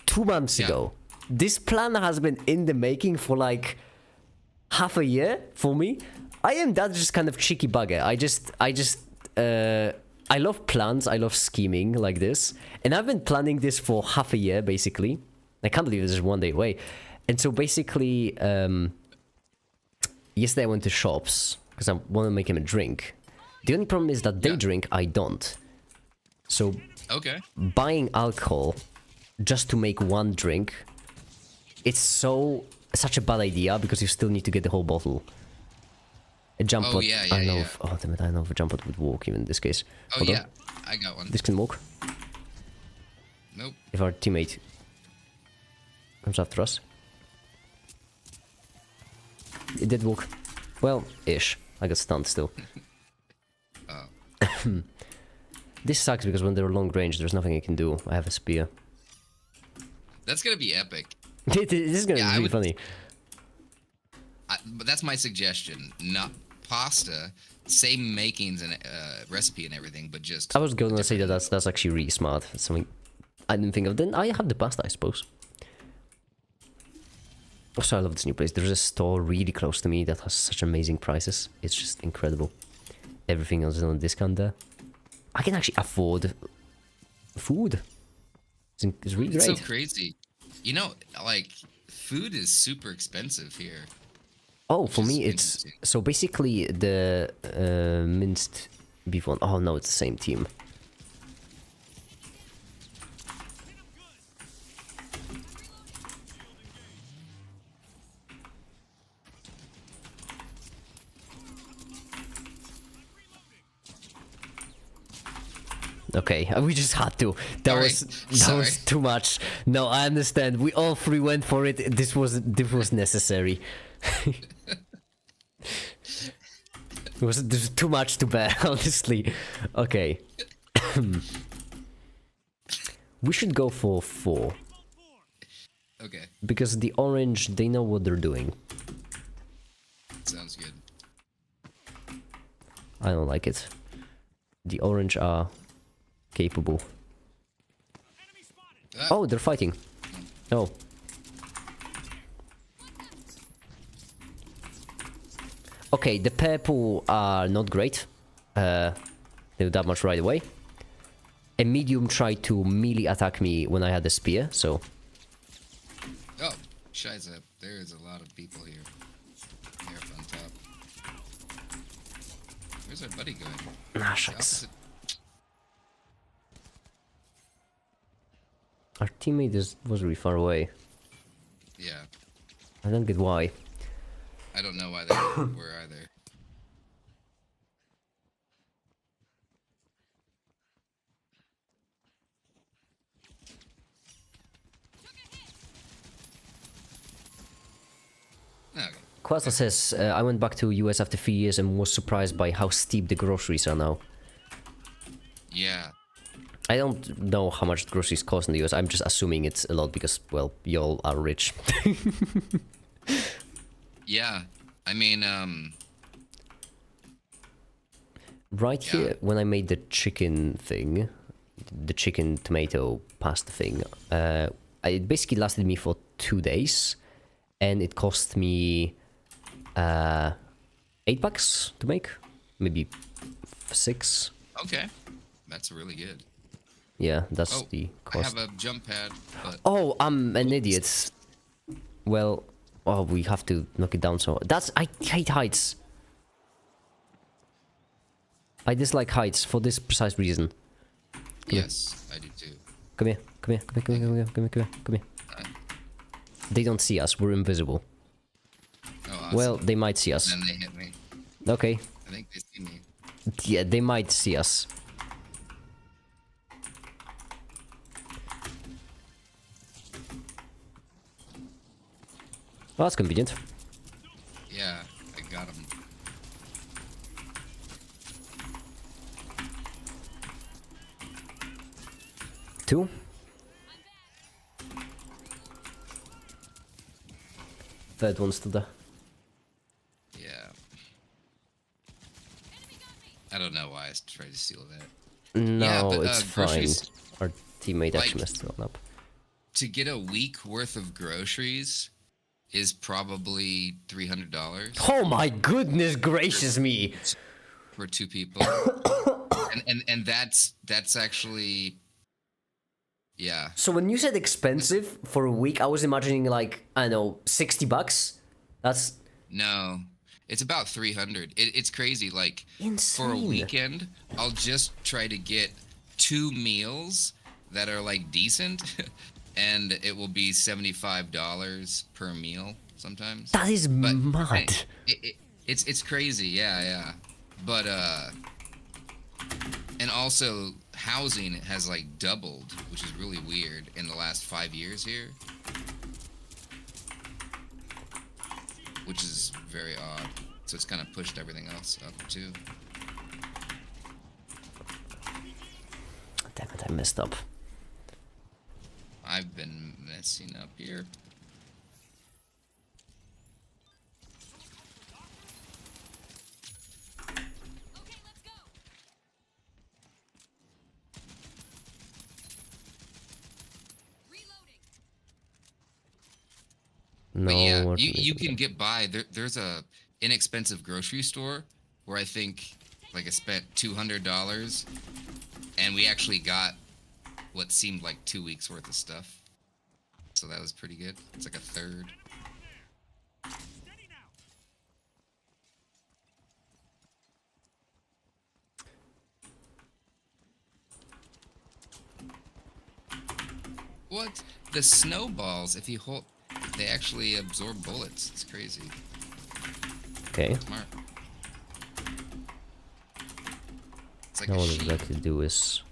2 months ago. This plan has been in the making for like half a year for me. I am that just kind of cheeky bugger. I love plans. I love scheming like this. And I've been planning this for half a year, basically. I can't believe this is 1 day away. And so basically, yesterday I went to shops because I want to make him a drink. The only problem is that they drink, I don't. So buying alcohol just to make one drink, it's such a bad idea because you still need to get the whole bottle. A jump bot, I know. Oh damn it! I know if a jump bot would walk even in this case. Hold on. I got one. This can walk. Nope. If our teammate comes after us, it did walk. Well, ish. I got stunned still. This sucks because when they're long range, there's nothing I can do. I have a spear. That's gonna be epic. This is gonna be really funny. But that's my suggestion. Not pasta, same makings and recipe and everything, but just. I was going to say that that's actually really smart. That's something I didn't think of. Then I have the pasta, I suppose. Also, I love this new place. There's a store really close to me that has such amazing prices. It's just incredible. Everything else is on discount there. I can actually afford food. It's really great. It's so crazy. You know, like, food is super expensive here. Oh, for me, it's... So basically, the minced beef one... Oh, no, it's the same team. Okay, we just had to. That was too much. No, I understand. We all three went for it. This was necessary. It was too much to bear, honestly. Okay. We should go for 4. Okay. Because the orange, they know what they're doing. Sounds good. I don't like it. The orange are capable. Oh, they're fighting. Oh. Okay, the purple are not great. They do that much right away. A medium tried to melee attack me when I had a spear, so... Oh, shies up. There's a lot of people here. They're up on top. Where's our buddy going? Ah, shucks. Our teammate was really far away. Yeah. I don't get why. I don't know why they were either. Okay. Quasla says, I went back to US after 3 years and was surprised by how steep the groceries are now. Yeah. I don't know how much groceries cost in the US. I'm just assuming it's a lot because, well, y'all are rich. Yeah. I mean, Right here, when I made the chicken thing, the chicken tomato pasta thing, it basically lasted me for 2 days. And it cost me $8 to make. Maybe 6. okay. That's really good. Yeah, that's the cost. I have a jump pad, but... Oh, I'm an idiot. Well, we have to knock it down, so... I hate heights. I dislike heights for this precise reason. Yes, I do too. Come here, come here, come here, come here, come here, come here, come here. They don't see us, we're invisible. Oh, awesome. Well, they might see us. And then they hit me. Okay. I think they see me. Yeah, they might see us. Well, that's convenient. Yeah, I got him. Two. Third one's to the... Yeah. I don't know why I tried to steal that. No, Yeah, but, it's fine. groceries- Our teammate Like- actually messed it all up. To get a week worth of groceries is probably $300 Oh my goodness gracious me! for 2 people. and that's actually, yeah. So when you said expensive for a week, I was imagining like, I don't know, $60. That's No, it's about 300. It's crazy. Like insane. for a weekend, I'll just try to get 2 meals that are like decent, and it will be $75 per meal sometimes. That is But mad. it's crazy. Yeah. But and also housing has like doubled, which is really weird in the last 5 years here. Which is very odd. So it's kind of pushed everything else up too. Damn it, I messed up. I've been messing up here. No, But yeah, what you can get by. There's a inexpensive grocery store where I think like I spent $200, and we actually got what seemed like 2 weeks worth of stuff. So that was pretty good. It's like a third. What? The snowballs, if you hold, they actually absorb bullets. It's crazy. Okay. Smart. It's like Now a all I've sheet. got to do is...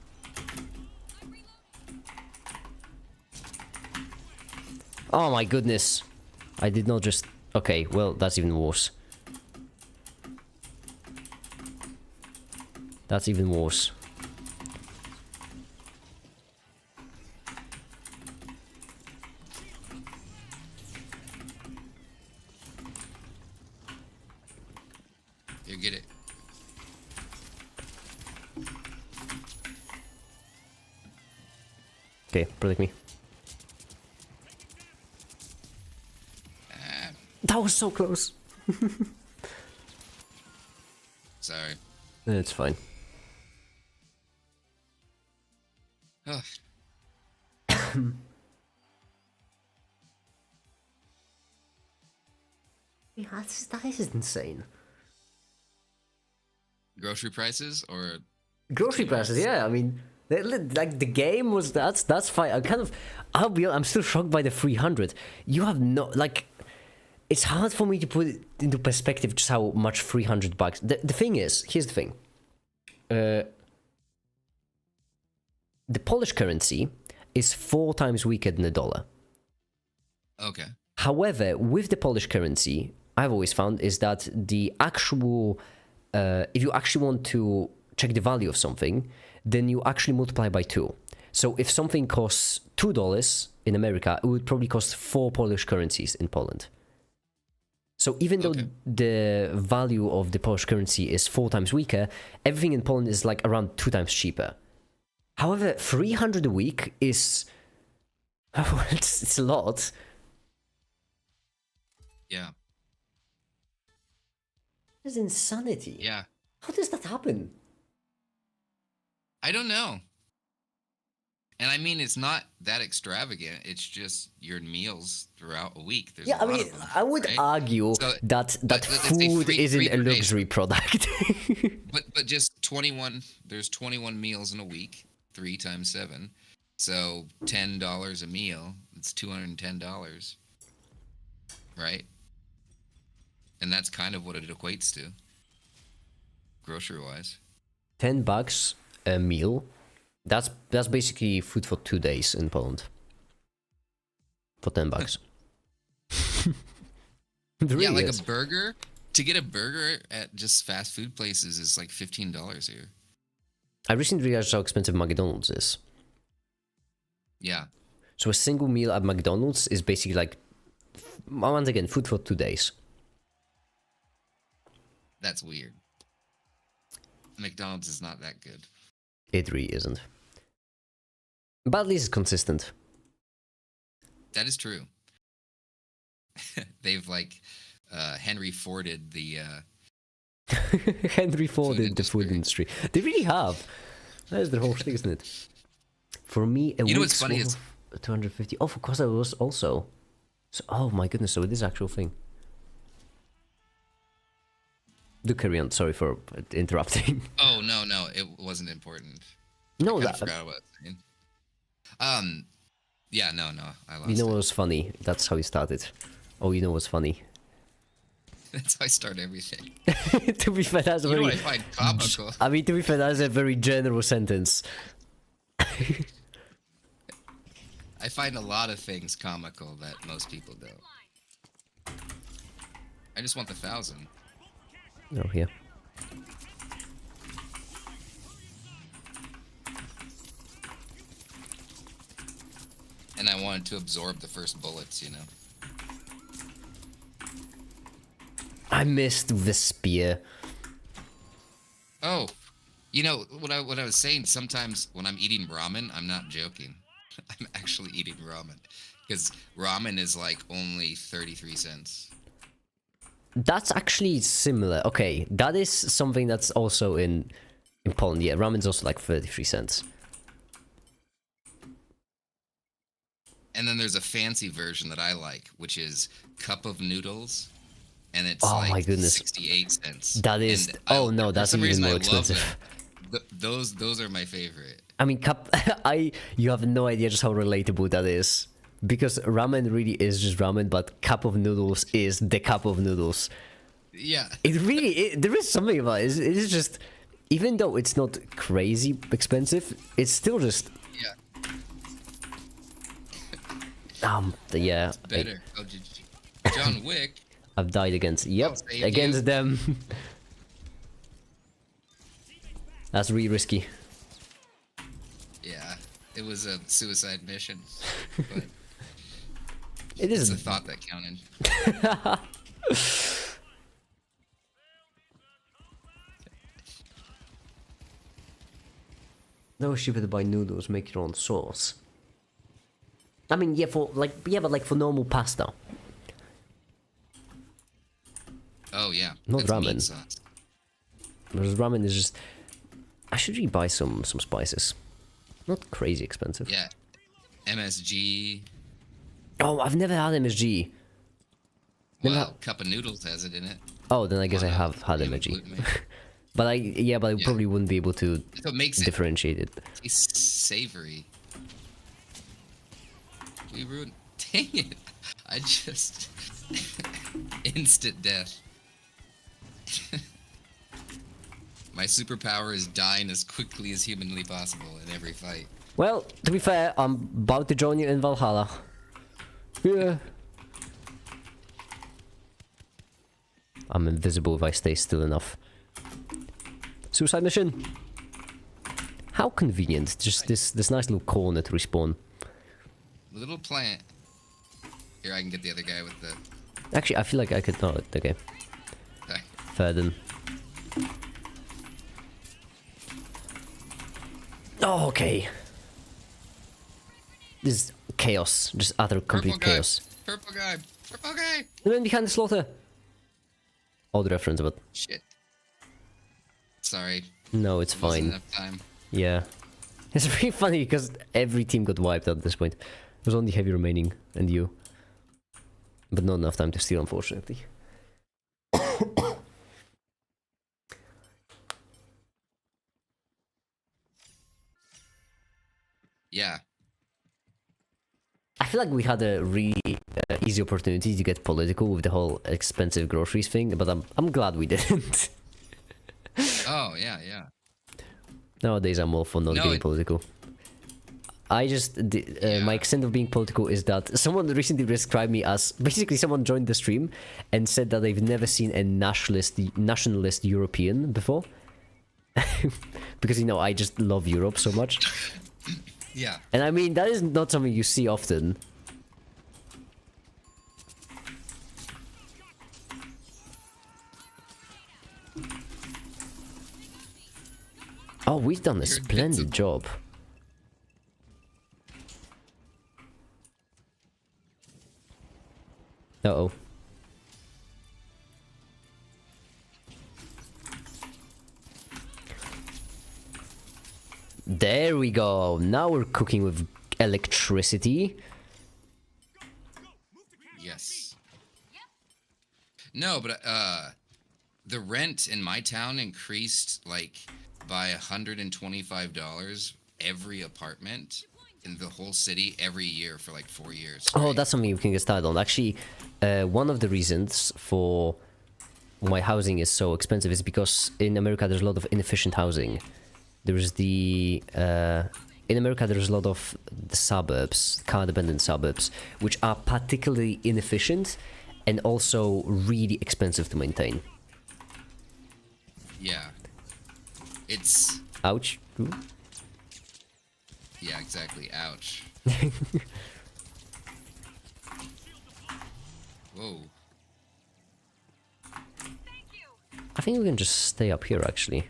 Oh my goodness! I did not just... Okay, well, that's even worse. That's even worse. You get it. Okay, protect me. Ah, That was so close. sorry. It's fine. Ugh. Yeah, that is insane. Grocery prices or Grocery prices, yeah. I mean, like the game was that's fine. I'm still shocked by the 300. You have no like. It's hard for me to put it into perspective just how much $300. The thing is, here's the thing. The Polish currency is 4 times weaker than the dollar. okay. However, with the Polish currency, I've always found is that the actual, if you actually want to check the value of something, then you actually multiply by 2. So if something costs $2 in America, it would probably cost 4 Polish currencies in Poland. So even though the value of the Polish currency is 4 times weaker, everything in Poland is like around 2 times cheaper. However, 300 a week is, it's a lot. Yeah. It's insanity. Yeah. How does that happen? I don't know. And I mean, it's not that extravagant. It's just your meals throughout a week. There's Yeah, a I lot mean, of them, I would right? argue So, that let's say food three isn't a per day. luxury product. But just 21. There's 21 meals in a week. 3 times 7. So $10 a meal. It's $210. Right? And that's kind of what it equates to. Grocery wise. $10 a meal. That's basically food for 2 days in Poland. For $10. It really Yeah, like is. a burger. To get a burger at just fast food places is like $15 here. I recently realized how expensive McDonald's is. Yeah. So a single meal at McDonald's is basically like, once again, food for 2 days. That's weird. McDonald's is not that good. It really isn't. But at least it's consistent. That is true. They've like Henry Forded the Henry Forded the food industry. industry. They really have. That is the whole thing, isn't it? For me, a You know week's what's funny is worth of 250. Oh, of course, I was also. So, oh my goodness! So it is actual thing. Do carry on. Sorry for interrupting. oh no, it wasn't important. No, I that forgot what I was saying. Yeah, no, I lost you know it. what was funny? That's how you started. Oh, you know what's funny? That's how I start everything. To be fair, that's a You know very. what I find comical? I mean, to be fair, that's a very general sentence. I find a lot of things comical that most people don't. I just want the 1,000. Oh, yeah. And I wanted to absorb the first bullets, you know. I missed the spear. Oh, you know what I was saying. Sometimes when I'm eating ramen, I'm not joking. I'm actually eating ramen because ramen is like only 33 cents. That's actually similar. Okay, that is something that's also in Poland. Yeah, ramen's also like 33 cents. And then there's a fancy version that I like, which is cup of noodles, and it's Oh like my goodness. 68 cents. That is. And Oh no, for that's some even reason, more I love expensive. them. Those are my favorite. I mean, you have no idea just how relatable that is. Because ramen really is just ramen, but cup of noodles is the cup of noodles. Yeah. There is something about it. It is just, even though it's not crazy expensive, it's still just, Yeah. yeah. It's better. Oh, John Wick. I've died against, yep, save against you. them. That's really risky. Yeah, it was a suicide mission, but It it's is. a thought that counted. No stupid to buy noodles, make your own sauce. I mean, yeah, but like for normal pasta. Oh yeah, Not that's meat ramen. sauce. Whereas ramen is just. I should really buy some spices. Not crazy expensive. Yeah, MSG. Oh, I've never had MSG. Never Well, had- cup of noodles has it in it. Oh, then I guess I Why not? have had You have MSG. glutamate. But I probably wouldn't be able to So it makes it differentiate it. taste savory. We ruined. Dang it! I just instant death. My superpower is dying as quickly as humanly possible in every fight. Well, to be fair, I'm about to join you in Valhalla. Yeah. I'm invisible if I stay still enough. Suicide mission. How convenient. Just this nice little corner to respawn. Little plant. Here, I can get the other guy with the. Actually, I feel like I could. Oh, okay. Okay. Fair then. Oh, okay. This is chaos. Just utter complete Purple guy. chaos. Purple guy. Purple guy. The man behind the slaughter. Odd reference, but Shit. Sorry. no, it's Wasn't fine. enough time. Yeah. It's really funny because every team got wiped at this point. There's only Heavy remaining and you. But not enough time to steal, unfortunately. Yeah. I feel like we had a really easy opportunity to get political with the whole expensive groceries thing, but I'm glad we didn't. Oh yeah, yeah. Nowadays I'm all for not No, being it- political. I just Yeah. my extent of being political is that someone recently described me as basically someone joined the stream and said that they've never seen a nationalist European before. Because you know I just love Europe so much. Yeah. And I mean, that is not something you see often. Oh, we've done a You're splendid invincible. job. Uh-oh. There we go. Now we're cooking with electricity. Yes. No, but the rent in my town increased like by $125 every apartment in the whole city every year for like 4 years. Oh, straight. that's something we can get started on. Actually, one of the reasons for why housing is so expensive is because in America there's a lot of inefficient housing. There's the in America there's a lot of the suburbs, car-dependent suburbs, which are particularly inefficient and also really expensive to maintain. Yeah. It's Ouch. Ooh. yeah, exactly. Ouch. Whoa. I think we can just stay up here, actually.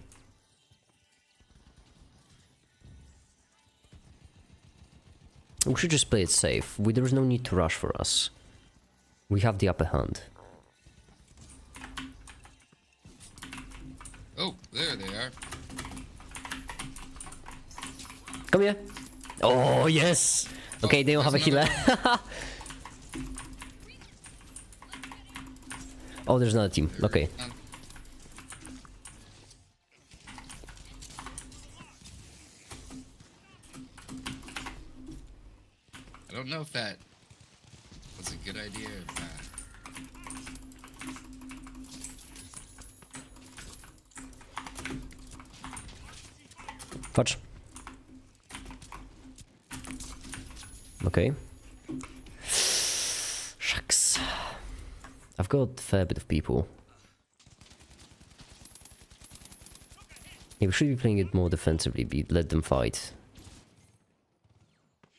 We should just play it safe. There is no need to rush for us. We have the upper hand. Oh, there they are. Come here. Oh, yes. Okay, Oh, they don't have a there's healer. another Oh, there's another team. Okay. I don't know if that was a good idea or not. Fudge. Okay. Shucks. I've got a fair bit of people. Yeah, we should be playing it more defensively, let them fight.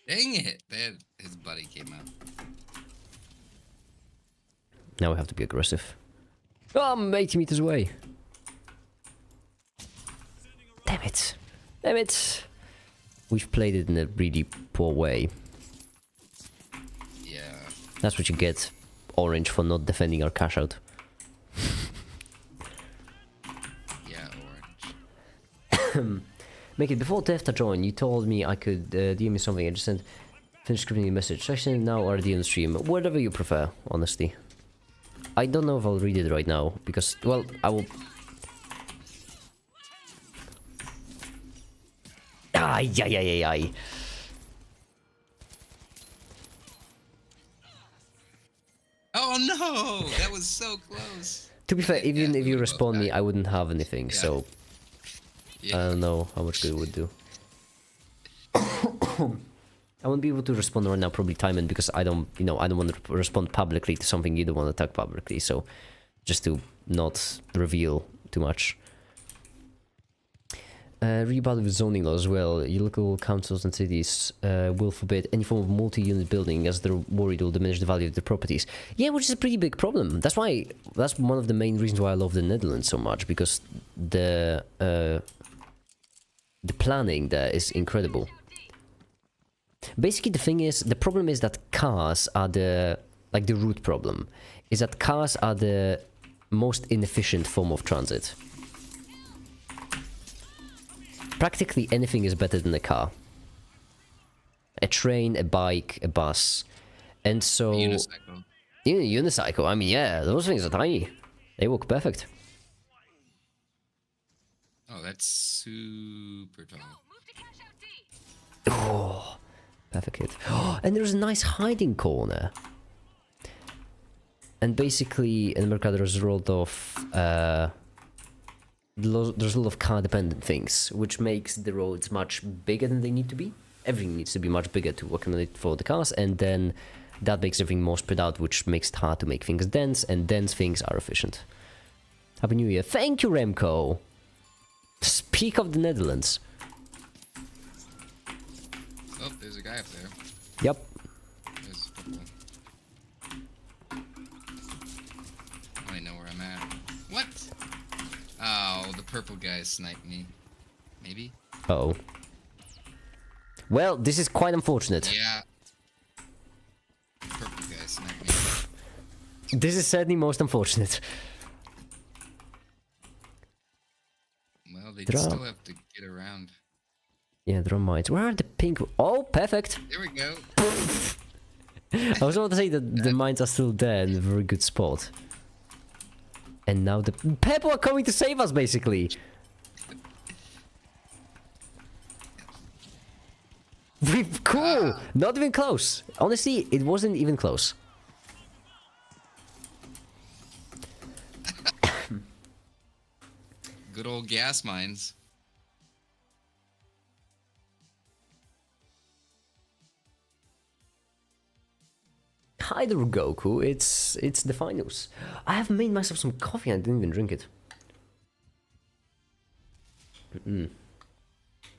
Dang it! His buddy came out. Now we have to be aggressive. Oh, I'm 80 meters away. Damn it. Damn it. We've played it in a really poor way. Yeah. That's what you get, Orange, for not defending our cash out. Yeah, Orange. Make it before Tefta joined. You told me I could DM me something. I just sent finish scripting the message. Should I send it now or DM the stream? Whatever you prefer, honestly. I don't know if I'll read it right now because, well, I will. Ay, ay, ay, ay, ay. Oh no! That was so close. To be fair, even Yeah, if we you would've respond both me, died. I wouldn't have anything. Yeah. So Yeah. I don't know how much good it would do. I won't be able to respond right now, probably Timon, because I don't, I don't want to respond publicly to something you don't want to talk publicly. So just to not reveal too much. Rebut with zoning law as well. Your local councils and cities will forbid any form of multi-unit building as they're worried it will diminish the value of the properties. Yeah, which is a pretty big problem. That's one of the main reasons why I love the Netherlands so much, because the planning there is incredible. Basically, the problem is that cars are the root problem. Is that cars are the most inefficient form of transit. Practically anything is better than a car. A train, a bike, a bus. And so... Unicycle. Even a unicycle, I mean, yeah, those things are tiny. They work perfect. Oh, that's super tall. Oh, perfect hit. And there's a nice hiding corner. And basically, in America, there's a lot of... there's a lot of car-dependent things, which makes the roads much bigger than they need to be. Everything needs to be much bigger to accommodate for the cars, and then that makes everything more spread out, which makes it hard to make things dense, and dense things are efficient. Happy New Year. Thank you, Remco! Speak of the Netherlands. Oh, there's a guy up there. Yep. There's a couple. I know where I'm at. What? Oh, the purple guy sniped me. Maybe? Uh-oh. Well, this is quite unfortunate. Yeah. Purple guy sniped me. This is certainly most unfortunate. Well, they Draw. still have to get around. Yeah, there are mines. Where are the pink? Oh, perfect. There we go. I was about to say that the mines are still there in a very good spot. And now the people are coming to save us, basically. Cool. Not even close. Honestly, it wasn't even close. Good old gas mines. Hi there, Goku. It's the finals. I have made myself some coffee and I didn't even drink it.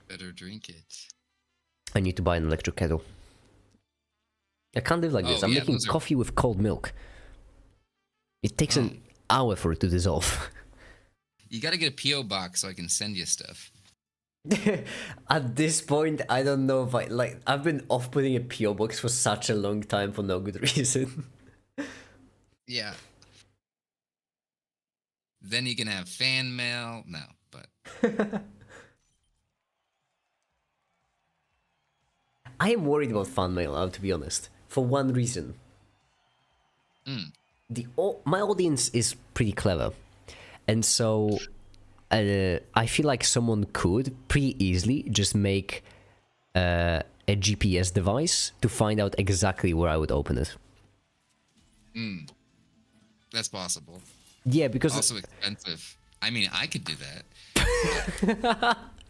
Better drink it. I need to buy an electric kettle. I can't live like this. I'm making coffee with cold milk. It takes an hour for it to dissolve. You gotta get a P.O. box so I can send you stuff. At this point, I don't know if I've been off putting a PO box for such a long time for no good reason. Yeah. Then you can have fan mail. No, but I am worried about fan mail now, to be honest, for one reason. My audience is pretty clever, and so I feel like someone could pretty easily just make a GPS device to find out exactly where I would open it. that's possible. Yeah, because Also expensive. I mean, I could do that.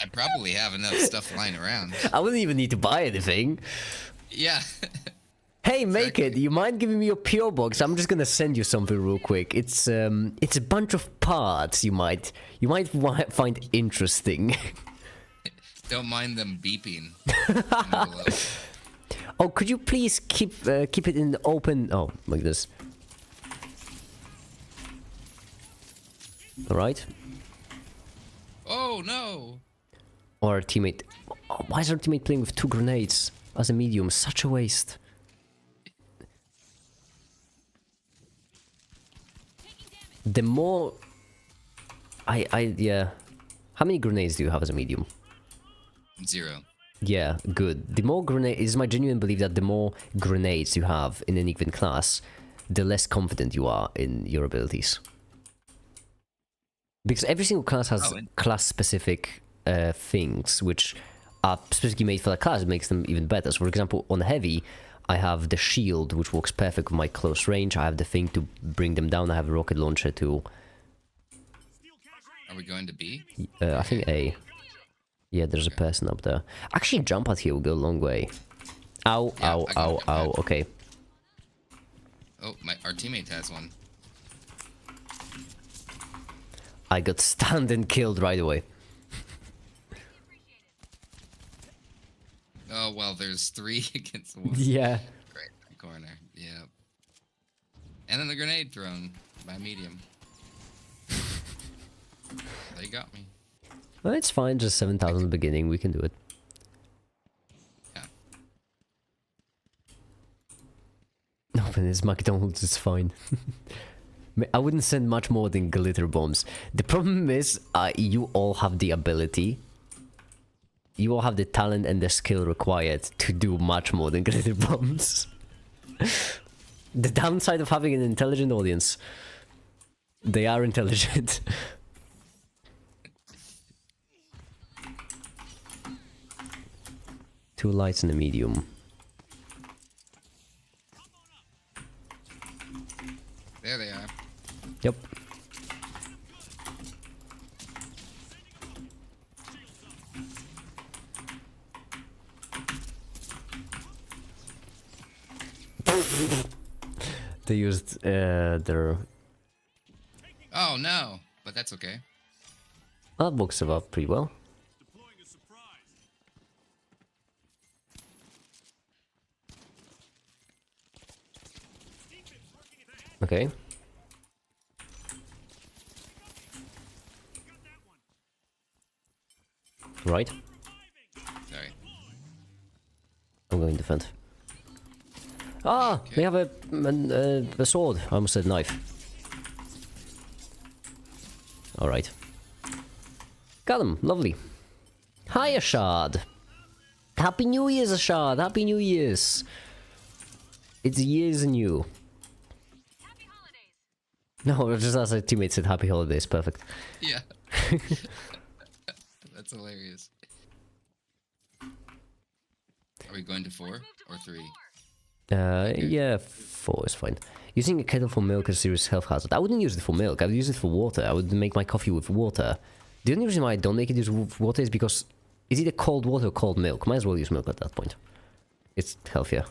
I probably have enough stuff lying around. I wouldn't even need to buy anything. Yeah. Hey, make it. You mind giving me your PO box? I'm just gonna send you something real quick. It's a bunch of parts you might find interesting. Don't mind them beeping. Oh, could you please keep it in the open? Oh, like this. All right. Oh no! Or our teammate. Oh, why is our teammate playing with 2 grenades as a medium? Such a waste. The more yeah. How many grenades do you have as a medium? 0. Yeah, good. The more grenades, is my genuine belief that the more grenades you have in any given class, the less confident you are in your abilities. Because every single class has class-specific things which are specifically made for that class. It makes them even better. So, for example, on heavy, I have the shield, which works perfect with my close range. I have the thing to bring them down. I have a rocket launcher too. Are we going to B? I think A. Yeah, there's a person up there. Actually, jump out here will go a long way. Ow, Yeah, ow, ow, ow. Okay. Oh, our teammate has one. I got stunned and killed right away. Oh, well, there's 3 against 1. Yeah. Right in the corner. Yep. And then the grenade thrown by medium. They got me. Well, it's fine. Just 7,000 at the beginning. We can do it. Yeah. No, but it's McDonald's. It's fine. I wouldn't send much more than glitter bombs. The problem is, you all have the ability. You all have the talent and the skill required to do much more than glitter bombs. The downside of having an intelligent audience. They are intelligent. Two lights and a medium. There they are. Yep. They used their... Oh, no. But that's okay. That works out pretty well. Okay. Right. Sorry. I'm going to defend. Ah, Okay. they have a sword. I almost said knife. Alright. Got him. Lovely. Hi, Ashad. Happy New Year's, Ashad. Happy New Year's. It's years and you. Happy holidays. No, just as a teammate said happy holidays. Perfect. Yeah. That's hilarious. Are we going to 4 or 3? Yeah, 4 is fine. Using a kettle for milk is a serious health hazard. I wouldn't use it for milk. I would use it for water. I would make my coffee with water. The only reason why I don't make it use with water is because it's either cold water or cold milk. Might as well use milk at that point. It's healthier.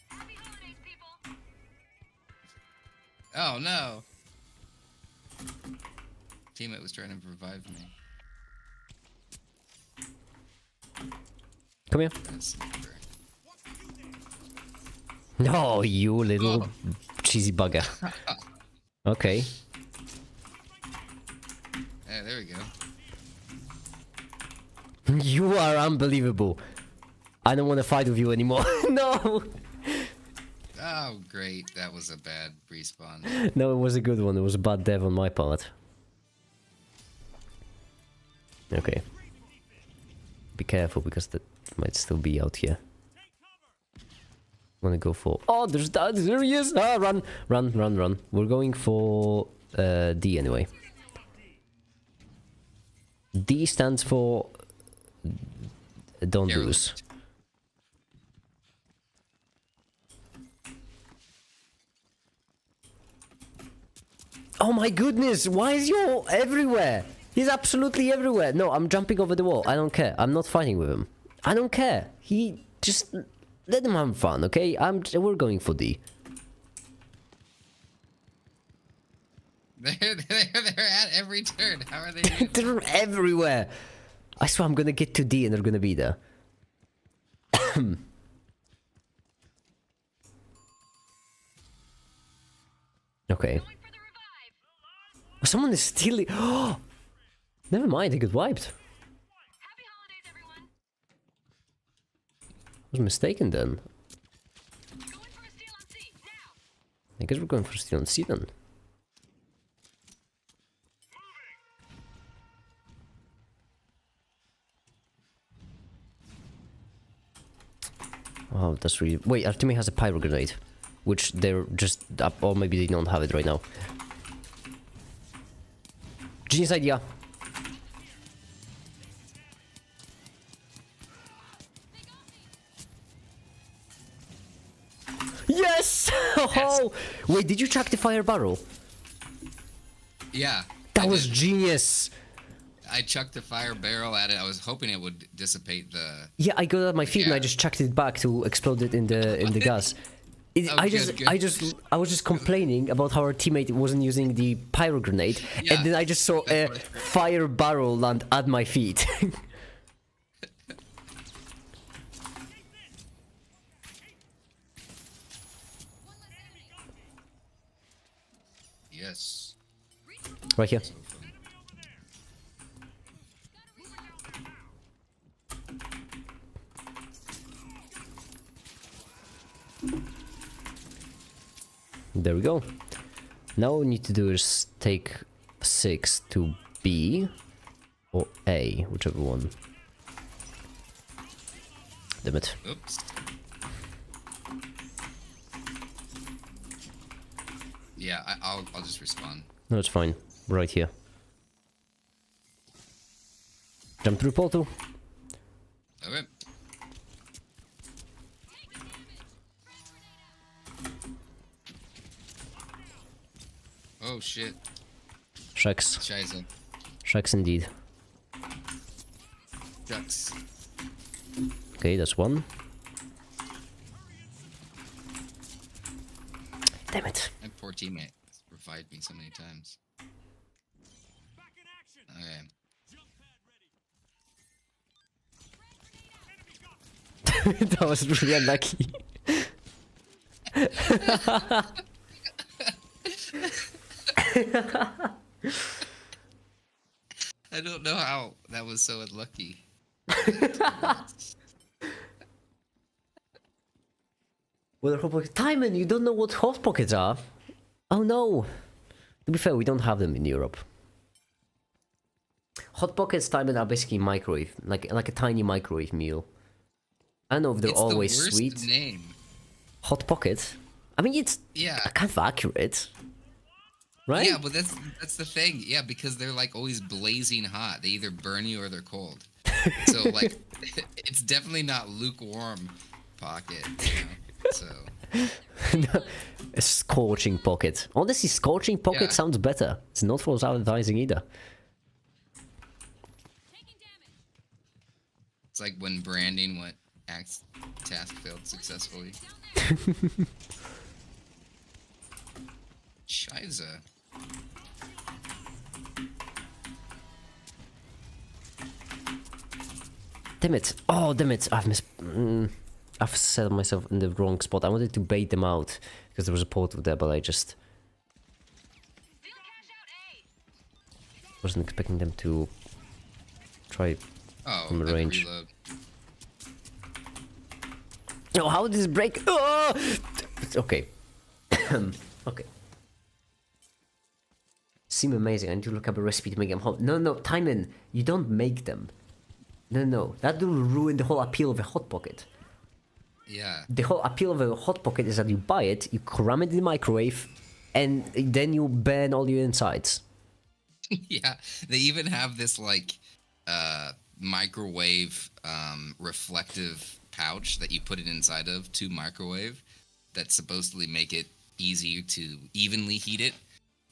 Happy holidays, people. Oh no! Teammate was trying to revive me. Come here. That's super. No, you little cheesy bugger. Okay. Yeah, there we go. You are unbelievable. I don't want to fight with you anymore. No! Oh, great. That was a bad respawn. No, it was a good one. It was a bad dev on my part. Okay. Be careful because that might still be out here. I'm gonna go for... Oh, there he is! Ah, run! Run, run, run. We're going for D anyway. D stands for... Don't lose. Derelict. Oh my goodness! Why is you everywhere? He's absolutely everywhere. No, I'm jumping over the wall. I don't care. I'm not fighting with him. I don't care. He just let him have fun, okay? We're going for D. They're at every turn. How are they? They're everywhere. I swear I'm gonna get to D and they're gonna be there. Okay. Going for the revive. Someone is stealing. Oh, never mind. They got wiped. Happy holidays, everyone. I was mistaken then. Going for a steal on C now. I guess we're going for steal on C then. Oh, that's really... Wait, our teammate has a pyro grenade. Which they're just up, or maybe they don't have it right now. Genius idea. Yes! Oh, wait, did you chuck the fire barrel? Yeah. That I was did. genius. I chucked the fire barrel at it. I was hoping it would dissipate the. Yeah, I got it at my feet and I Yeah. just chucked it back to explode it in the gas. Oh, I good. was just complaining about how our teammate wasn't using the pyro grenade, Yeah, and then I just saw a that's what- fire barrel land at my feet. Yes. Right here. So fun. There we go. Now all we need to do is take 6 to B or A, whichever one. Damn it. Oops. Yeah, I'll just respawn. No, it's fine. We're right here. Jump through portal. Okay. Oh shit. Shreks. Scheiße. Shreks indeed. Ducks. Okay, that's one. Damn it. My poor teammate revived me so many times. Okay. That was really unlucky. I I don't know how that was so unlucky. What are hot pockets? Timon, you don't know what hot pockets are? Oh no. To be fair, we don't have them in Europe. Hot pockets, Timon, are basically microwave, like a tiny microwave meal. I don't know if they're It's always the worst sweet. name. Hot pocket. I mean, it's Yeah. kind of accurate, right? Yeah, but that's the thing. Yeah, because they're like always blazing hot. They either burn you or they're cold. So like, it's definitely not lukewarm pocket. You know? So A scorching pocket. Honestly, scorching pocket Yeah. sounds better. It's not false advertising either. it's like when branding went task failed successfully. Shiza. Damn it. Oh, damn it. I've set myself in the wrong spot. I wanted to bait them out because there was a portal there, but I just Steal cash out A. wasn't expecting them to try Oh, from had to range. reload. Oh, how did this break? Oh! Okay. Okay. Seem amazing. I need to look up a recipe to make them hot. No, no, Timon, you don't make them. No, no, that will ruin the whole appeal of a hot pocket. Yeah. The whole appeal of a hot pocket is that you buy it, you cram it in the microwave, and then you burn all your insides. Yeah. They even have this like microwave reflective pouch that you put it inside of to microwave that's supposedly make it easier to evenly heat it,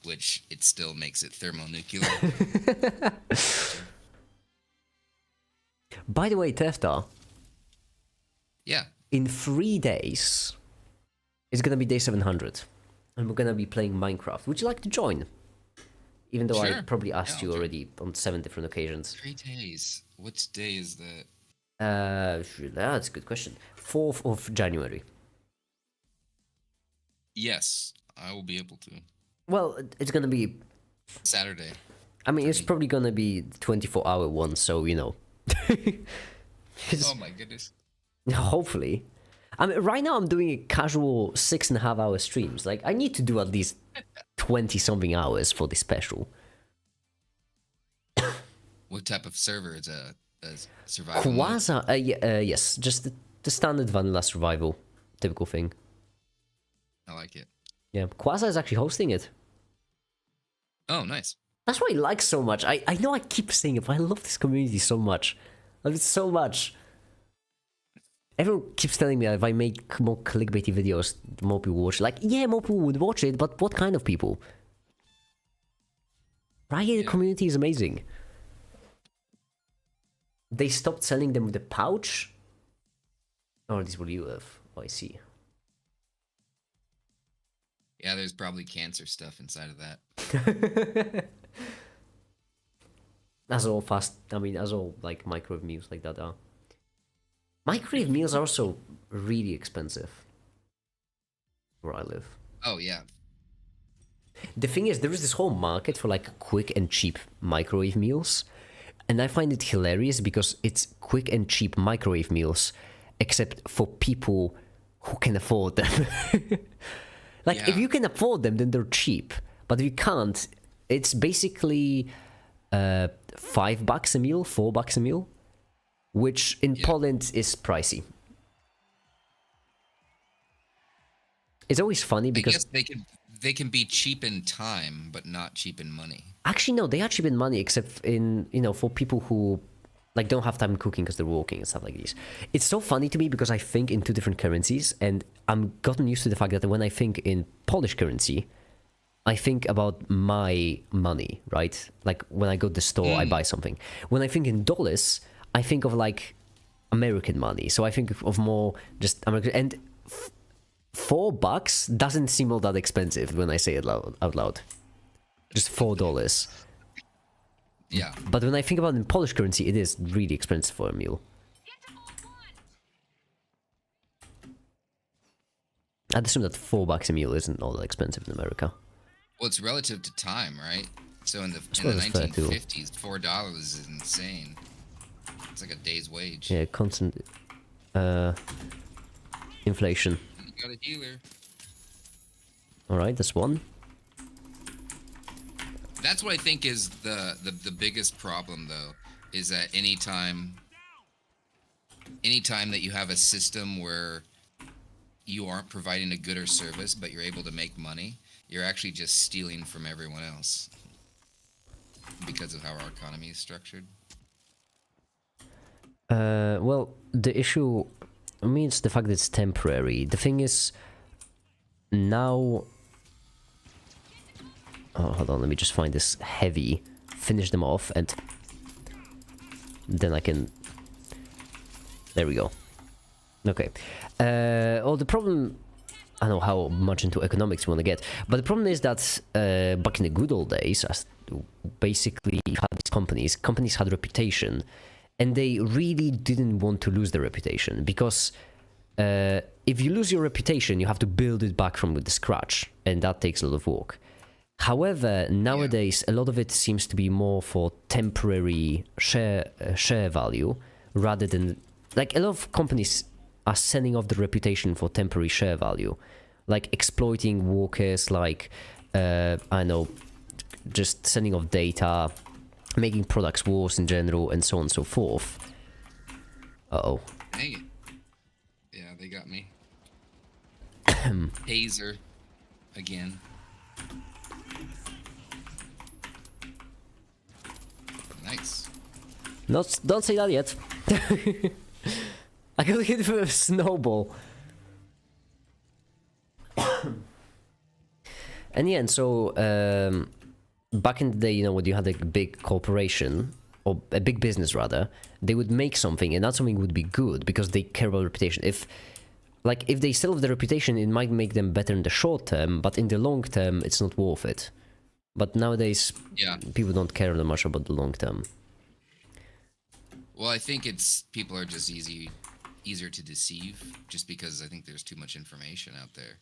which it still makes it thermonuclear. By the way, Tefta, Yeah. in 3 days, it's gonna be day 700, and we're gonna be playing Minecraft. Would you like to join? Even though I Sure. probably asked Yeah, you I'll already on 7 different occasions. 3 days. Which day is that? That's a good question. 4th of January. Yes, I will be able to. Well, it's gonna be. Saturday. I mean, it's me. probably gonna be 24-hour one, so you know. It's- Oh my goodness. Hopefully. I mean, right now I'm doing a casual 6.5-hour streams. Like, I need to do at least 20-something hours for this special. What type of server is a survival mode? Quasar, yes, just the standard vanilla survival, typical thing. I like it. Yeah, Quasar is actually hosting it. Oh, nice. That's why I like so much. I know I keep saying it, but I love this community so much. I love it so much. Everyone keeps telling me that if I make more clickbaity videos, more people watch it. Like, yeah, more people would watch it, but what kind of people? Right here, the community is amazing. They stopped selling them with the pouch? Oh, this will you have. Oh, I see. Yeah, there's probably cancer stuff inside of that. That's all fast. I mean, that's all like microwave meals like that are. Microwave meals are also really expensive where I live. Oh yeah. The thing is, there is this whole market for like quick and cheap microwave meals, and I find it hilarious because it's quick and cheap microwave meals, except for people who can afford them. Like, if Yeah. you can afford them, then they're cheap. But if you can't, it's basically $5 a meal, $4 a meal, which in Poland is pricey. It's always funny I because guess they can be cheap in time, but not cheap in money. actually no, they are cheap in money, except in for people who like don't have time cooking because they're working and stuff like this. It's so funny to me because I think in two different currencies, and I'm gotten used to the fact that when I think in Polish currency, I think about my money, right? Like when I go to the store, I buy something. When I think in dollars, I think of like American money. So I think of more just American. And $4 doesn't seem all that expensive when I say it out loud. Just $4. Yeah. But when I think about it in Polish currency, it is really expensive for a meal. Get to vault one. I'd assume that $4 a meal isn't all that expensive in America. Well, it's relative to time, right? So in the suppose it's fair too. 1950s, $4 is insane. It's like a day's wage. Yeah, constant inflation. You got a healer. Alright, that's one. That's what I think is the biggest problem, though, is that anytime that you have a system where you aren't providing a good or service, but you're able to make money, you're actually just stealing from everyone else because of how our economy is structured. Well, the issue, I mean, it's the fact that it's temporary. The thing is, now... Oh, hold on, let me just find this heavy, finish them off, and then I can... There we go. Okay. Well, the problem... I don't know how much into economics you want to get, but the problem is that back in the good old days, as basically you had these companies had reputation, and they really didn't want to lose their reputation, because if you lose your reputation, you have to build it back from the scratch, and that takes a lot of work. However, nowadays, a lot of it seems to be more for temporary share value, rather than... Like, a lot of companies are sending off the reputation for temporary share value, like exploiting workers, like, I know, just sending off data, making products worse in general, and so on and so forth. Uh-oh. Dang it. Yeah, they got me. Taser. Again. Nice. Don't say that yet. I got hit with a snowball. And yeah, and so back in the day, you know, when you had a big corporation, or a big business rather, they would make something, and that something would be good because they care about reputation. If they sell off the reputation, it might make them better in the short term, but in the long term, it's not worth it. But nowadays, people don't care that much about the long term. Well, I think it's people are just easier to deceive, just because I think there's too much information out there.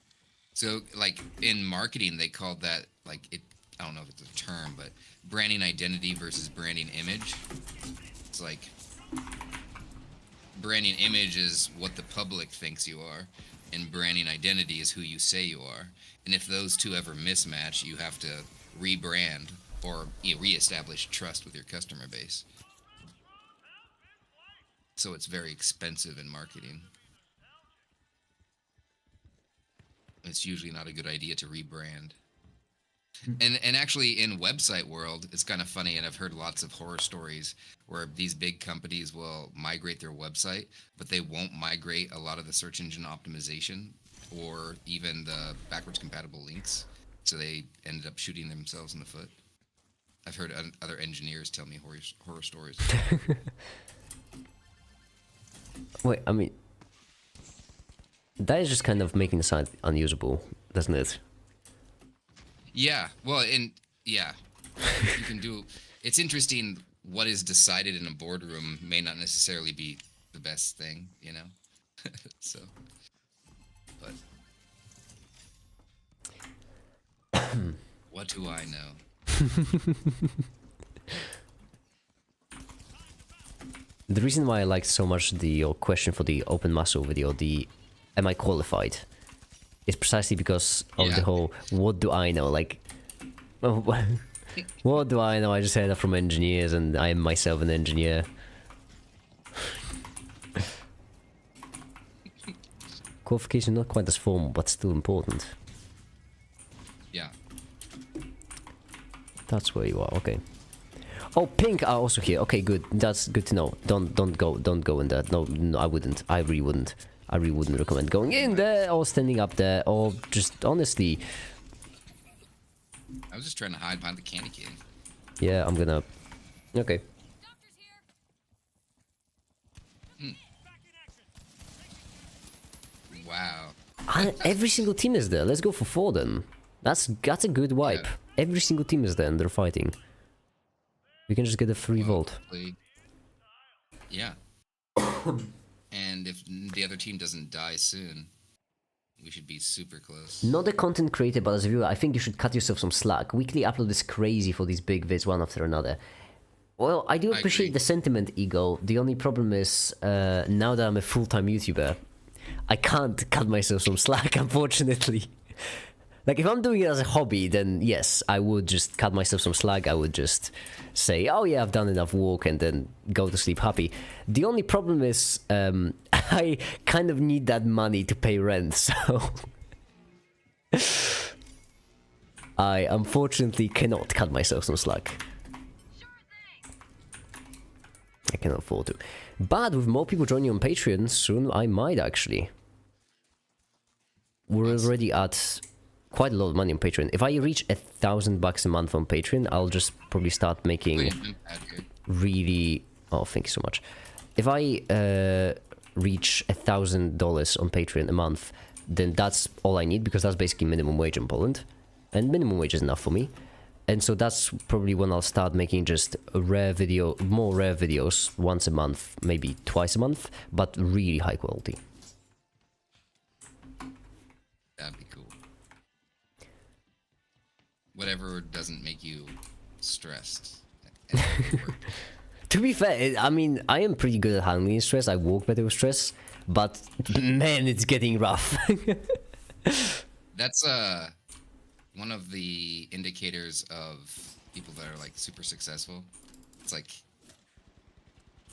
So, like in marketing, they call that I don't know if it's a term, but branding identity versus branding image. It's like branding image is what the public thinks you are, and branding identity is who you say you are. And if those two ever mismatch, you have to rebrand or reestablish trust with your customer base. So it's very expensive in marketing. It's usually not a good idea to rebrand. And actually in website world, it's kind of funny, and I've heard lots of horror stories where these big companies will migrate their website, but they won't migrate a lot of the search engine optimization or even the backwards compatible links. So they ended up shooting themselves in the foot. I've heard other engineers tell me horror stories. Wait, I mean, that is just kind of making the site unusable, doesn't it? Yeah, well, and yeah, you can do. It's interesting. What is decided in a boardroom may not necessarily be the best thing, you know. So, but what do I know? The reason why I liked so much your question for the open muscle video, the am I qualified, is precisely because of the whole what do I know, like what do I know, I just heard that from engineers and I am myself an engineer. Qualification not quite as formal but still important. Yeah. That's where you are, okay. Oh, pink are also here. Okay, good. That's good to know. Don't go in there. No, I wouldn't. I really wouldn't recommend going in there or standing up there or just honestly. I was just trying to hide behind the candy cane. Yeah, I'm gonna. Okay. Doctor's here. Wow. Every single team is there. Let's go for 4 then. That's a good wipe. Yeah. Every single team is there and they're fighting. We can just get a free vault. Hopefully. Yeah. And if the other team doesn't die soon. We should be super close. Not a content creator, but as a viewer, I think you should cut yourself some slack. Weekly upload is crazy for these big vids one after another. Well, I do I appreciate agree. the sentiment, Ego. The only problem is, now that I'm a full-time YouTuber, I can't cut myself some slack, unfortunately. Like, if I'm doing it as a hobby, then yes, I would just cut myself some slack. I would just say, oh yeah, I've done enough work, and then go to sleep happy. The only problem is, I kind of need that money to pay rent, so... I unfortunately cannot cut myself some slack. I cannot afford to. But with more people joining on Patreon, soon I might actually. We're already at quite a lot of money on Patreon. If I reach $1,000 a month on Patreon, I'll just probably start making really... Oh, thank you so much. If I reach $1,000 on Patreon a month, then that's all I need, because that's basically minimum wage in Poland. And minimum wage is enough for me. And so that's probably when I'll start making just more rare videos once a month, maybe twice a month, but really high quality. That'd be cool. Whatever doesn't make you stressed. To be fair, I mean, I am pretty good at handling stress. I work better with stress, but man, it's getting rough. That's one of the indicators of people that are like super successful. It's like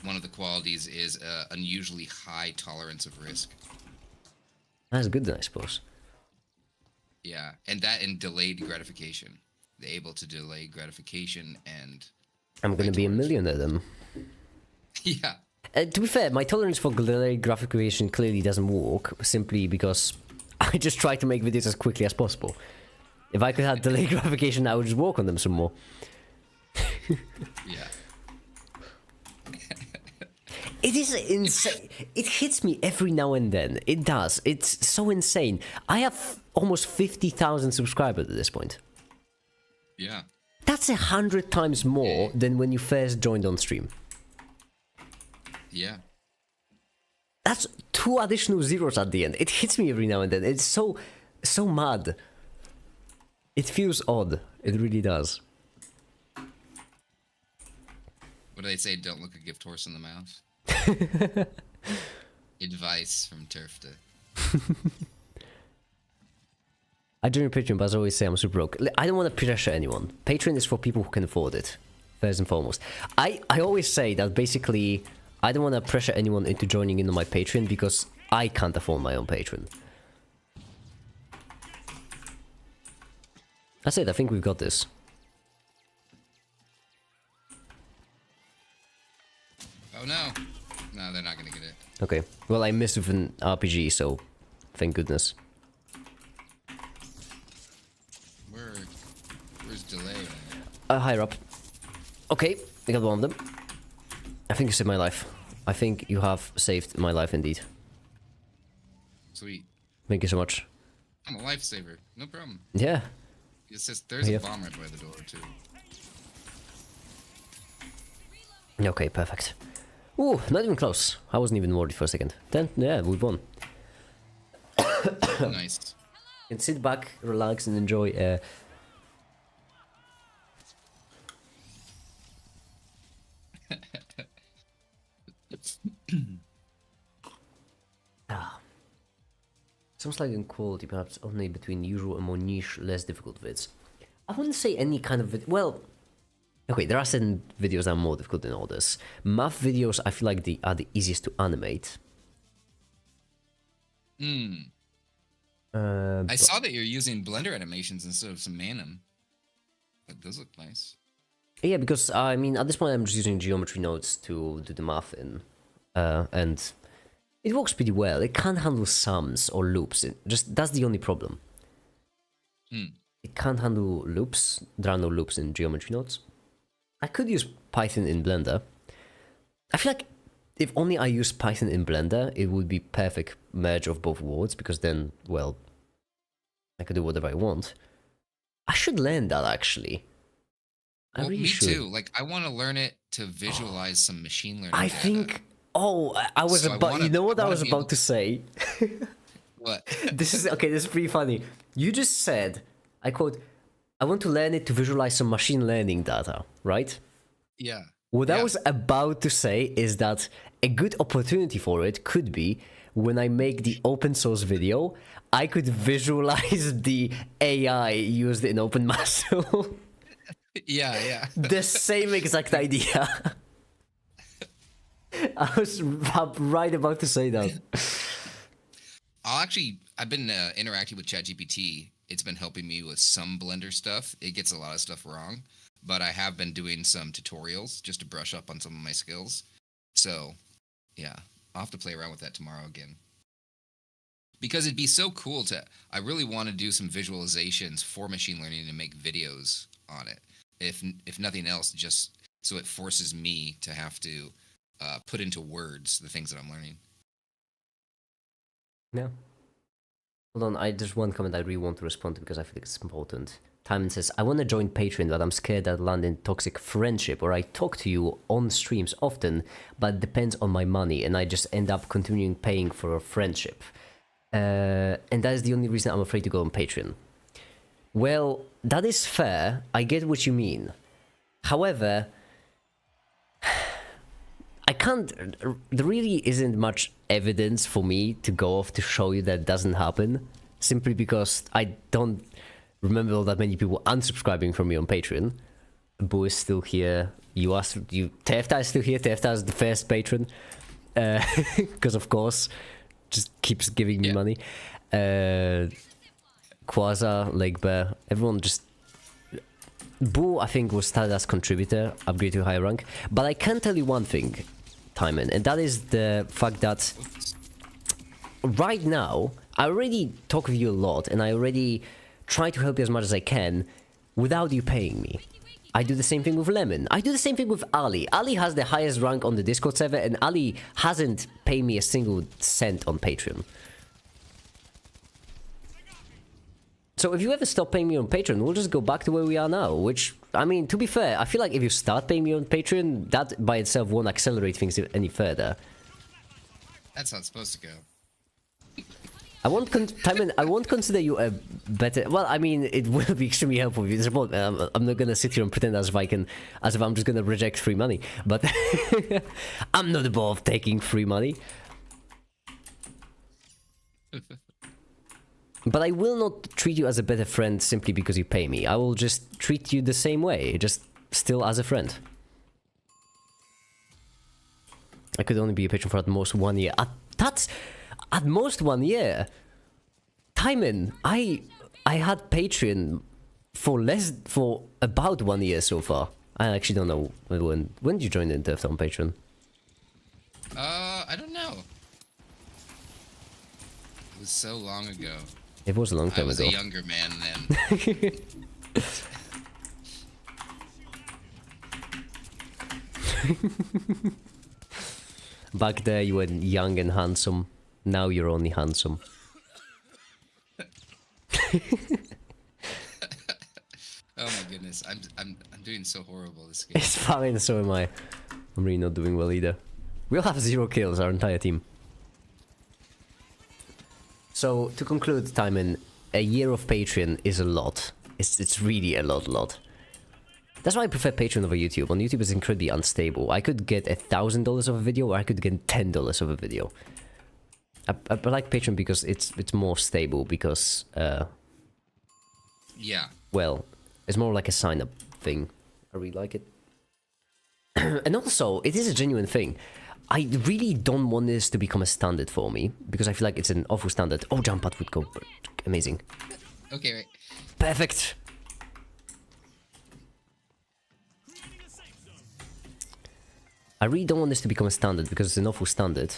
one of the qualities is unusually high tolerance of risk. That's good then, I suppose. Yeah, and that and delayed gratification. They're able to delay gratification and... I'm gonna be a millionaire then. Yeah. To be fair, my tolerance for delayed gratification clearly doesn't work, simply because I just try to make videos as quickly as possible. If I could have delayed gratification, I would just work on them some more. Yeah. It is insane. It hits me every now and then. It does. It's so insane. I have almost 50,000 subscribers at this point. Yeah. That's 100 times more than when you first joined on stream. Yeah. That's 2 additional zeros at the end. It hits me every now and then. It's so mad. It feels odd. It really does. What do they say? Don't look a gift horse in the mouth. Advice from Turfta. I joined Patreon, but as I always say, I'm super broke. I don't want to pressure anyone. Patreon is for people who can afford it, first and foremost. I always say that basically, I don't want to pressure anyone into joining into my Patreon because I can't afford my own Patreon. That's it, I think we've got this. Oh no. No, they're not gonna get it. Okay, well I missed with an RPG, so thank goodness. Where's delay? Higher up. Okay, I got one of them. I think you saved my life. I think you have saved my life indeed. Sweet. Thank you so much. I'm a lifesaver. No problem. Yeah. It says there's Yeah. a bomb right by the door too. Okay, perfect. Ooh, not even close. I wasn't even worried for a second. Then, yeah, we won. Nice. And sit back, relax, and enjoy. Some slight inequality, perhaps only between usual and more niche, less difficult vids. I wouldn't say any kind of vid. Well, okay, there are certain videos that are more difficult than others. Math videos, I feel like they are the easiest to animate. I saw that you're using Blender animations instead of some Manum. That does look nice. Yeah, because I mean, at this point, I'm just using geometry nodes to do the math in, and it works pretty well. It can't handle sums or loops. That's the only problem. It can't handle loops. There are no loops in geometry nodes. I could use Python in Blender. I feel like if only I use Python in Blender, it would be perfect merge of both worlds, because then, well, I could do whatever I want. I should learn that, actually. Well, really me should. too. Like, I want to learn it to visualize some machine learning. I data. think... Oh, I was So I about... wanna- you know what I I wanna was be about able- to say? What? This is okay. This is pretty funny. You just said, I quote, "I want to learn it to visualize some machine learning data." Right? Yeah. What I Yeah. was about to say is that a good opportunity for it could be when I make the open source video, I could visualize the AI used in OpenMassel. Yeah. The same exact idea. I was right about to say that. I've been interacting with ChatGPT. It's been helping me with some Blender stuff. It gets a lot of stuff wrong, but I have been doing some tutorials just to brush up on some of my skills. So, yeah, I'll have to play around with that tomorrow again. Because it'd be so cool I really want to do some visualizations for machine learning and make videos on it. If nothing else, just so it forces me to have to put into words the things that I'm learning. Yeah. Hold on, there's one comment I really want to respond to because I feel like it's important. Timon says, I want to join Patreon, but I'm scared that I'll land in toxic friendship, or I talk to you on streams often, but it depends on my money, and I just end up continuing paying for a friendship. And that is the only reason I'm afraid to go on Patreon. Well, that is fair. I get what you mean. However, I can't. There really isn't much evidence for me to go off to show you that doesn't happen, simply because I don't remember all that many people unsubscribing from me on Patreon. Boo is still here. Tefta is still here. Tefta is the first patron, because of course, just keeps giving me money. Quasar, Lake Bear, everyone just. Boo, I think, was started as contributor, upgrade to higher rank. But I can tell you one thing, Timon, and that is the fact that right now, I already talk with you a lot, and I already try to help you as much as I can without you paying me. I do the same thing with Lemon. I do the same thing with Ali. Ali has the highest rank on the Discord server, and Ali hasn't paid me a single cent on Patreon. So if you ever stop paying me on Patreon, we'll just go back to where we are now, which, I mean, to be fair, I feel like if you start paying me on Patreon, that by itself won't accelerate things any further. That's how it's supposed to go. I won't consider you a better. Well, I mean, it will be extremely helpful if you support. I'm not gonna sit here and pretend as if I'm just gonna reject free money. But I'm not above taking free money. But I will not treat you as a better friend simply because you pay me. I will just treat you the same way, just still as a friend. I could only be a patron for at most 1 year. That's at most 1 year. Timon, I had Patreon for about 1 year so far. I actually don't know when did you join the Interft on Patreon? I don't know. It was so long ago. It was a long time I was ago. a younger man then. Back there you were young and handsome. Now you're only handsome. Oh my goodness, I'm doing so horrible this game. It's fine, so am I. I'm really not doing well either. We'll have 0 kills, our entire team. So, to conclude, Timon, a year of Patreon is a lot. It's really a lot. That's why I prefer Patreon over YouTube. On YouTube, it's incredibly unstable. I could get $1,000 of a video, or I could get $10 of a video. I like Patreon because it's more stable, because... Yeah. Well, it's more like a sign-up thing. I really like it. And also, it is a genuine thing. I really don't want this to become a standard for me, because I feel like it's an awful standard. Oh, jump pad would go amazing. Okay, right. Perfect! I really don't want this to become a standard, because it's an awful standard.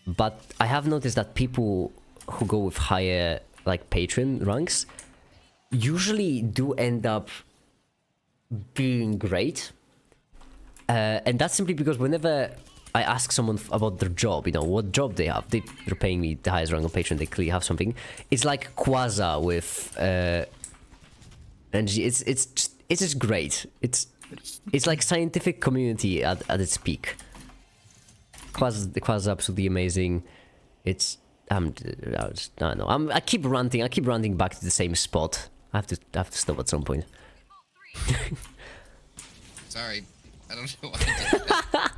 But I have noticed that people who go with higher, like, patron ranks usually do end up being great. And that's simply because whenever I ask someone about their job, you know, what job they have, they're paying me the highest rank of patron, they clearly have something. It's like Quasar with... and it's just great. It's like scientific community at its peak. Quasar's absolutely amazing. It's I don't know. I keep ranting. I keep ranting back to the same spot. I have to stop at some point. Default 3. Sorry, I don't know why I did that.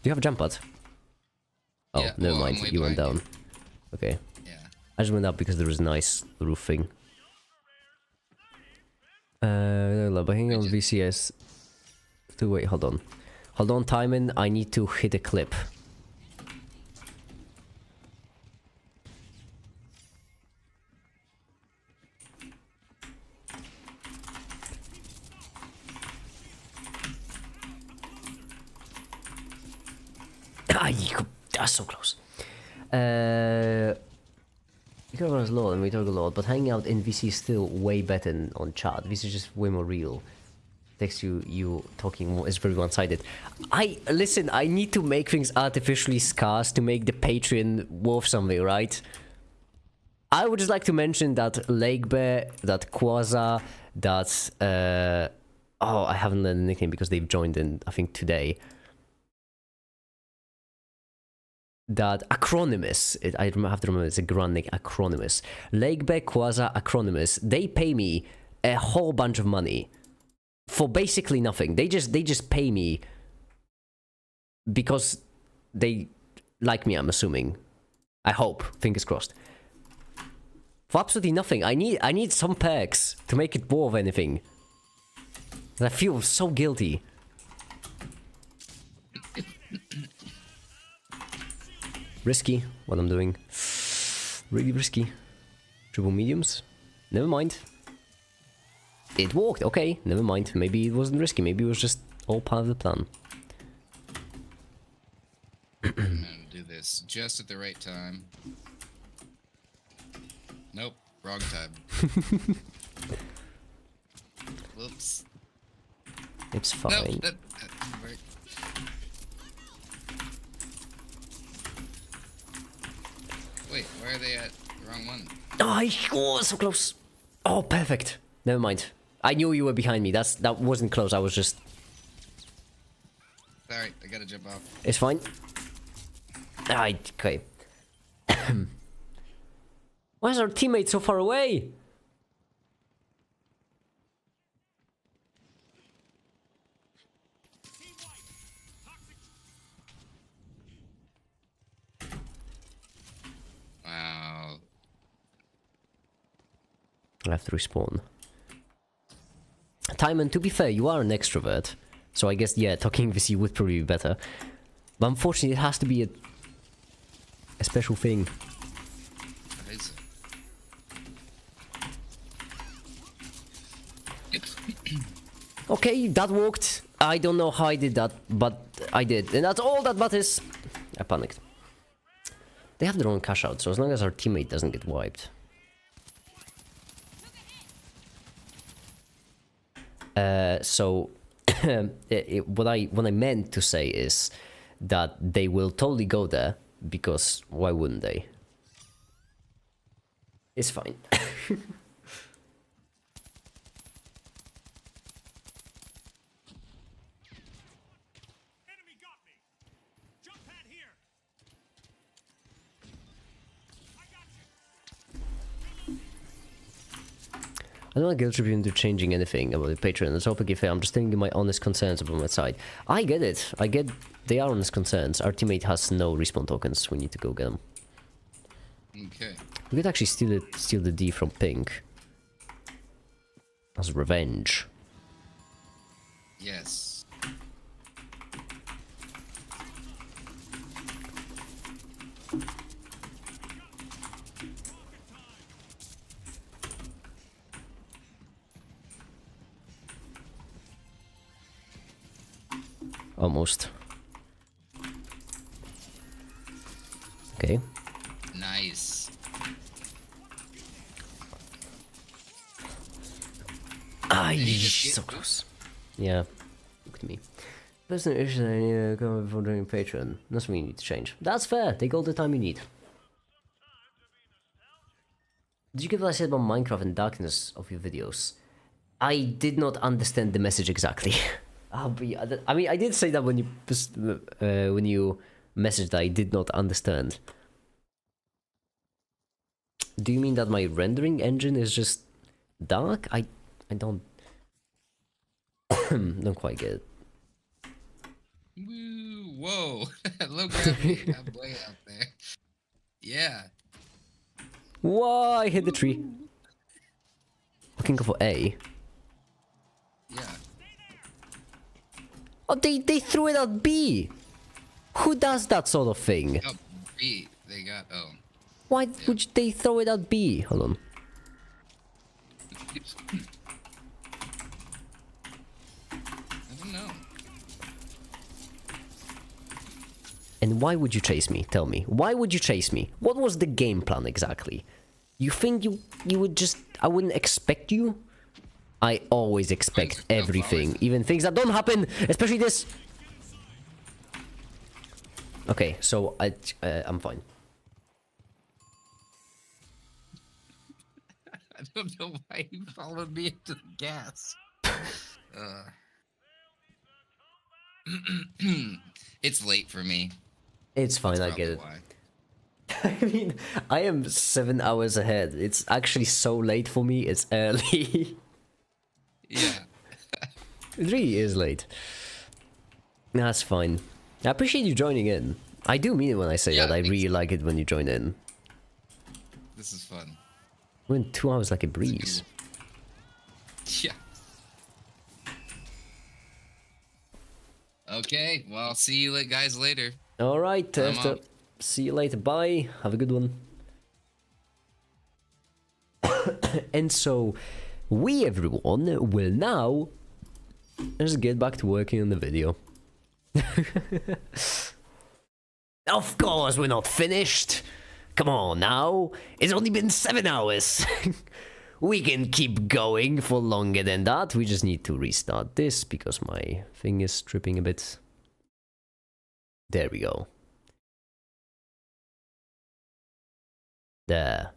Do you have a jump pad? Oh, Yeah, never well, I'm mind. way You went behind down. Okay. Yeah. I just went up because there was a nice roof thing. But hang on VCS. Wait, hold on. Hold on, Timon. I need to hit a clip. That's so close. We talk about a lot and we talk a lot, but hanging out in VC is still way better than on chat. This is just way more real. Text you talking is very one-sided. Listen, I need to make things artificially scarce to make the Patreon worth something, right? I would just like to mention that Lake Bear, that Quaza, that oh, I haven't learned a nickname because they've joined in, I think, today. That Acronymus, I have to remember it's a grand nick, Acronymus. Lake Bear, Quaza, Acronymus, they pay me a whole bunch of money for basically nothing. They just pay me because they like me, I'm assuming. I hope, fingers crossed. For absolutely nothing. I need some perks to make it worth anything. And I feel so guilty. Risky, what I'm doing. Really risky. Triple mediums? Never mind. It worked, okay, never mind. Maybe it wasn't risky, maybe it was just all part of the plan. I'm gonna do this just at the right time. Nope, wrong time. Whoops. It's fine. Nope, that right. Wait, why are they at the wrong one? Oh, so close. Oh, perfect. Never mind. I knew you were behind me. That wasn't close. I was just. Sorry, I gotta jump off. It's fine. Okay. Why is our teammate so far away? Wow. I have to respawn. Timon, to be fair, you are an extrovert. So I guess, yeah, talking with you would probably be better. But unfortunately, it has to be a special thing. What is it? Okay, that worked. I don't know how I did that, but I did. And that's all that matters. I panicked. They have their own cash out, so as long as our teammate doesn't get wiped. So what I meant to say is that they will totally go there, because why wouldn't they? It's fine. Enemy got me. Jump pad here. I got you. I don't want to guilt trip you into changing anything about the Patreon. It's open fair. I'm just telling you my honest concerns about my side. I get it. I get they are honest concerns. Our teammate has no respawn tokens. We need to go get them. Okay. We could actually steal the D from Pink as revenge. Yes. Almost. Okay. Nice. So close. Yeah. Look at me. There's no issue that I need to come before joining Patreon. That's what you need to change. That's fair. Take all the time you need. Did you get what I said about Minecraft and darkness of your videos? I did not understand the message exactly. I mean, I did say that when you messaged, I did not understand. Do you mean that my rendering engine is just dark? I don't don't quite get it. Woo, whoa. Low gravity. I'm way out there. Yeah. Whoa, I hit the tree. I can go for A. Yeah. Oh, they threw it at B. Who does that sort of thing? Oh, B. They got. Oh. Why would they throw it at B? Hold on. I don't know. And why would you chase me? Tell me. Why would you chase me? What was the game plan exactly? You think you would just... I wouldn't expect you? I always expect everything. Even things that don't happen. Especially this. Okay, so I'm fine. I don't know why you followed me into the gas. It's late for me. It's fine, That's I get it. probably why. I mean, I am 7 hours ahead. It's actually so late for me, it's early. Yeah. It really is late. That's fine. I appreciate you joining in. I do mean it when I say Yeah, that. I thanks. really like it when you join in. This is fun. Went 2 hours like a breeze. Yeah. Okay, well, see you guys later. Alright, I'm after. out. See you later. Bye. Have a good one. And so, we everyone will now just get back to working on the video. Of course, we're not finished. Come on now. It's only been 7 hours. We can keep going for longer than that. We just need to restart this because my thing is tripping a bit. There we go. There.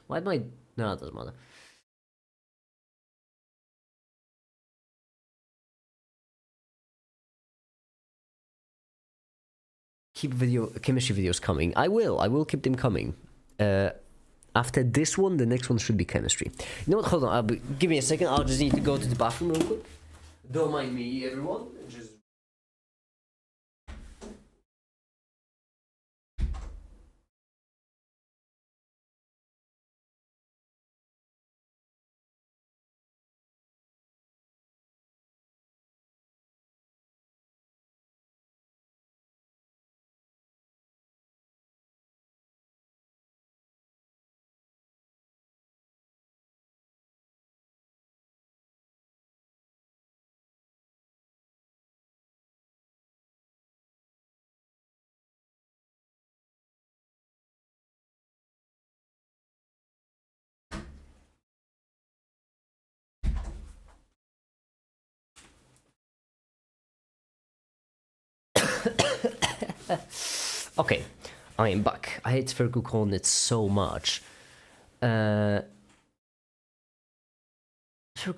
Why am I... No, it doesn't matter. Keep chemistry videos coming. I will keep them coming. After this one, the next one should be chemistry. You know what? Hold on. Give me a second. I'll just need to go to the bathroom real quick. Don't mind me, everyone. Just... Okay, I am back. I hate spherical coordinates so much. Spherical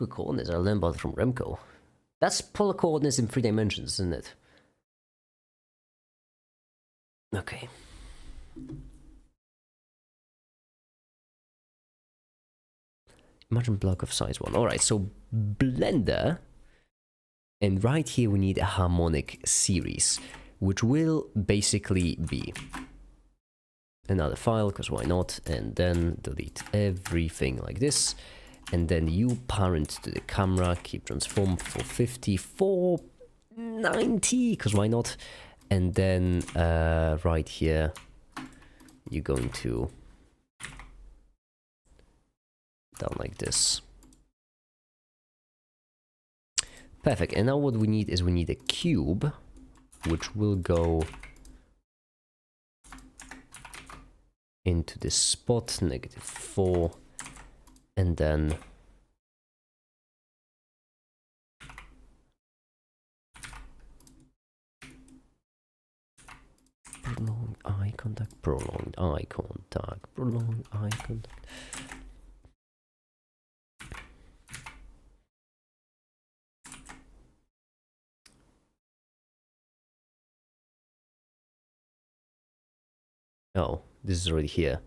coordinates I learned about from Remco. That's polar coordinates in 3 dimensions, isn't it? Okay. Imagine block of size 1. Alright, so Blender. And right here we need a harmonic series, which will basically be another file, because why not? And then delete everything like this. And then you parent to the camera, keep transform 450, 490, because why not? And then right here, you're going to down like this. Perfect. And now what we need is we need a cube, which will go into this spot, -4, and then prolonged eye contact, prolonged eye contact, prolonged eye contact. Oh, this is already here.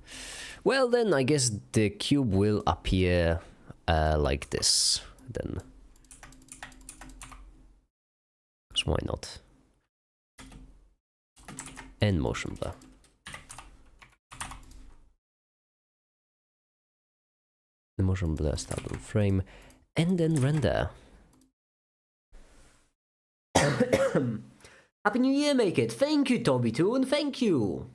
Well, then I guess the cube will appear like this, then. So why not? And motion blur. The motion blur start on frame, and then render. Happy New Year, make it! Thank you, Toby Toon, thank you!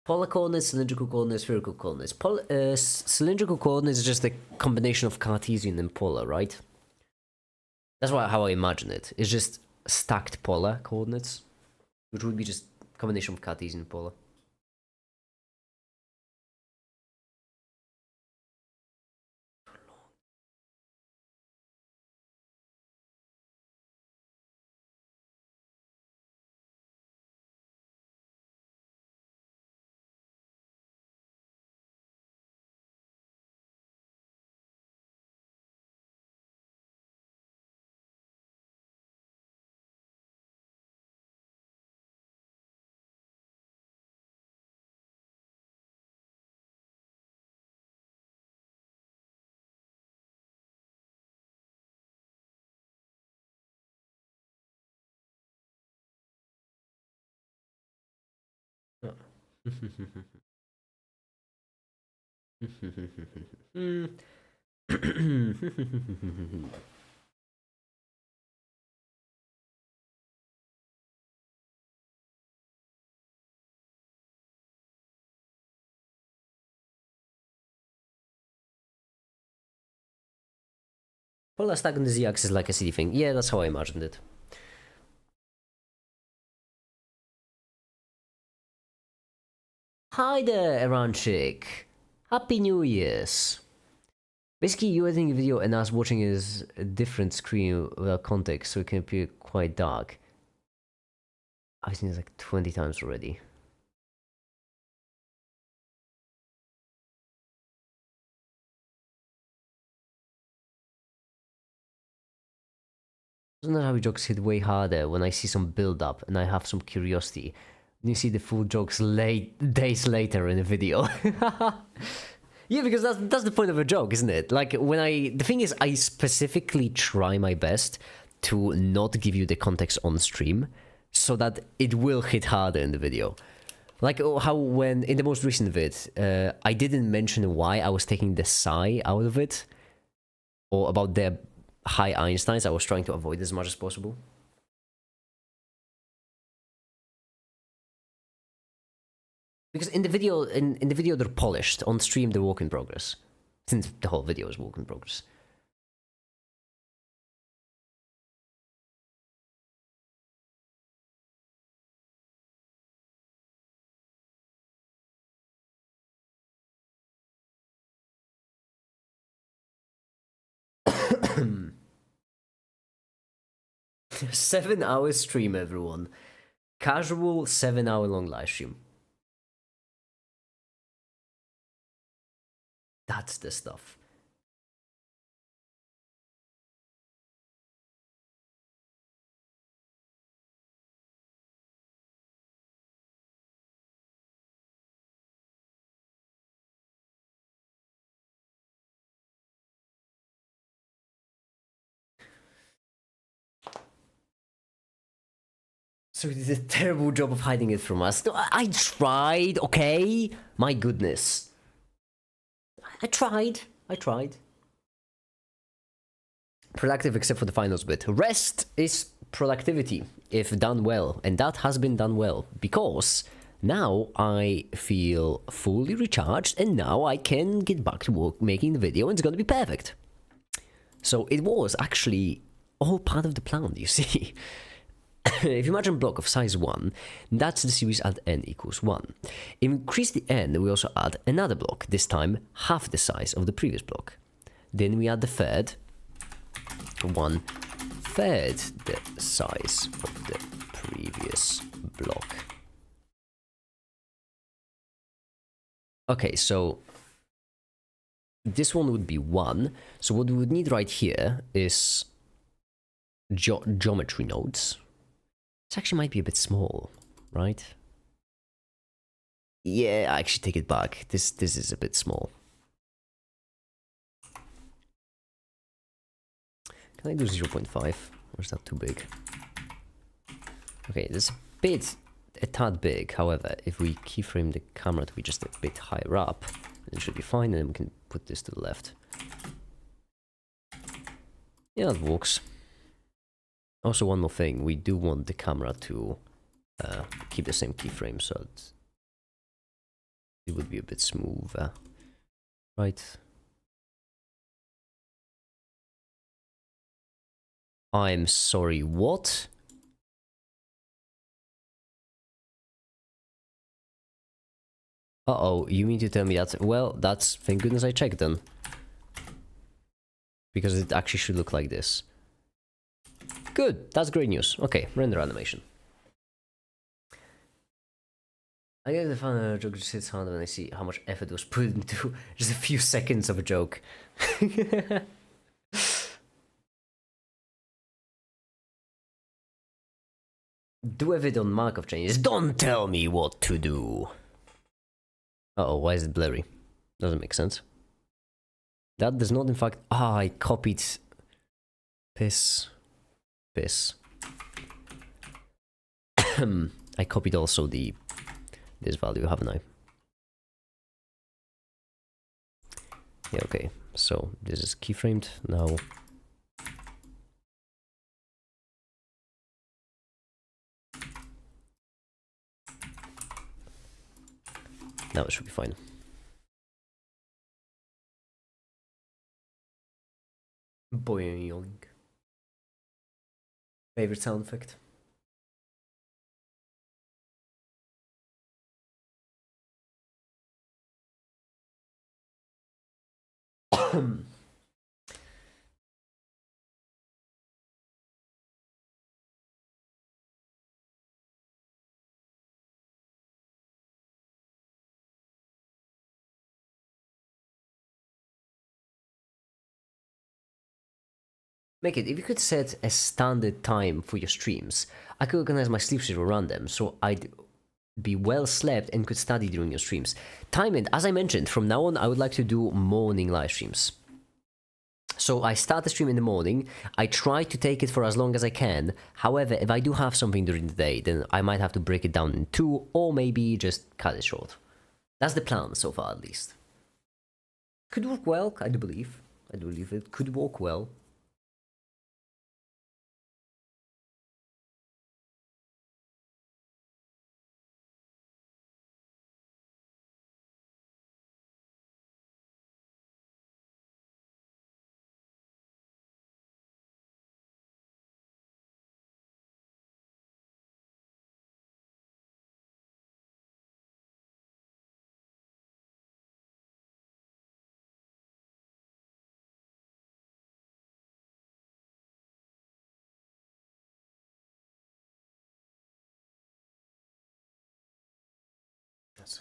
Polar coordinates, cylindrical coordinates, spherical coordinates. Cylindrical coordinates is just a combination of Cartesian and polar, right? That's how I imagine it. It's just stacked polar coordinates, which would be just a combination of Cartesian and polar. Polar stack on the z-axis like a city thing. Yeah, that's how I imagined it. Hi there, Iranchik. Happy New Year's. Basically, you editing a video and us watching is a different screen without context, so it can appear quite dark. I've seen this like 20 times already. Sometimes how jokes hit way harder when I see some build up and I have some curiosity. And you see the full jokes days later in the video. Yeah, because that's the point of a joke, isn't it? Like the thing is, I specifically try my best to not give you the context on stream so that it will hit harder in the video. Like how when in the most recent vid, I didn't mention why I was taking the psi out of it, or about the high Einsteins. I was trying to avoid as much as possible. Because in the video, they're polished. On stream, they're work in progress. Since the whole video is work in progress. Seven-hour stream, everyone. Casual 7-hour long live stream. That's the stuff. So he did a terrible job of hiding it from us. I tried, okay? My goodness. I tried. Productive except for the finals bit. Rest is productivity, if done well. And that has been done well. Because now I feel fully recharged and now I can get back to work making the video and it's gonna be perfect. So it was actually all part of the plan, you see. If you imagine a block of size 1, that's the series at n equals 1. Increase the n, we also add another block, this time half the size of the previous block. Then we add the third, 1/3 the size of the previous block. Okay, so this one would be 1. So what we would need right here is geometry nodes, This actually might be a bit small, right? Yeah, I actually take it back. This is a bit small. Can I do 0.5? Or is that too big? Okay, this is a tad big. However, if we keyframe the camera to be just a bit higher up, then it should be fine, and then we can put this to the left. Yeah, that works. Also, one more thing, we do want the camera to keep the same keyframe, so it would be a bit smoother, right? I'm sorry, what? Uh-oh, you mean to tell me that? Well, that's... thank goodness I checked then. Because it actually should look like this. Good, that's great news. Okay, render animation. I get the fun joke just hits hard when I see how much effort was put into just a few seconds of a joke. Do a vid on Markov changes. Don't tell me what to do. Uh-oh, why is it blurry? Doesn't make sense. That does not in fact... ah, I copied... piss. I copied also this value, haven't I? Yeah, okay. So this is keyframed now. Now it should be fine. Boing. Favorite sound effect? Make it, if you could set a standard time for your streams, I could organize my sleep schedule around them, so I'd be well slept and could study during your streams. Time it, as I mentioned, from now on I would like to do morning live streams. So I start the stream in the morning, I try to take it for as long as I can. However, if I do have something during the day, then I might have to break it down in two, or maybe just cut it short. That's the plan so far, at least. Could work well, I do believe. I do believe it could work well. That's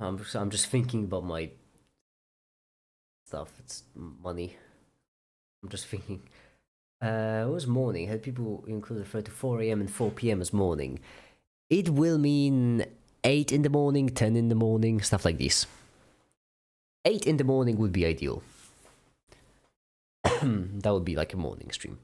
4. I'm just thinking about my stuff. It's money. I'm just thinking. It was morning. Had people include refer to 4 a.m. and 4 p.m. as morning. It will mean 8 in the morning, 10 in the morning, stuff like this. 8 in the morning would be ideal. That would be like a morning stream.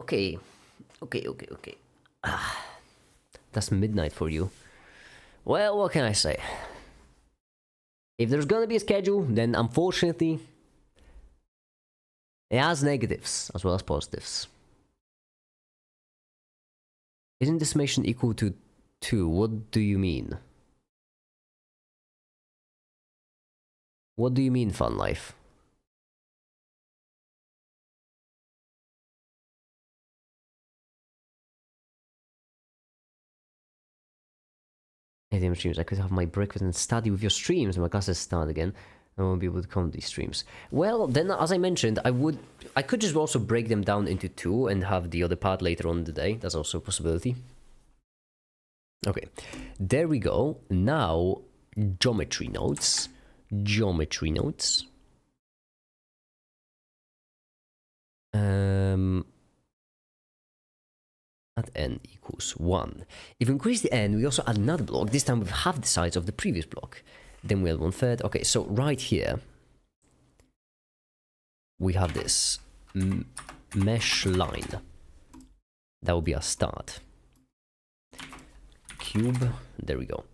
Okay. That's midnight for you. Well, what can I say? If there's gonna be a schedule, then unfortunately, it has negatives as well as positives. Isn't the summation equal to 2? What do you mean? What do you mean, fun life? ATM streams. I could have my breakfast and study with your streams. My classes start again. I won't be able to come to these streams. Well, then, as I mentioned, I could just also break them down into 2 and have the other part later on in the day. That's also a possibility. Okay, there we go. Now, geometry notes. Geometry notes. At n equals 1. If we increase the n, we also add another block, this time with half the size of the previous block. Then we add 1/3. Okay, so right here, we have this mesh line. That will be our start. Cube, there we go.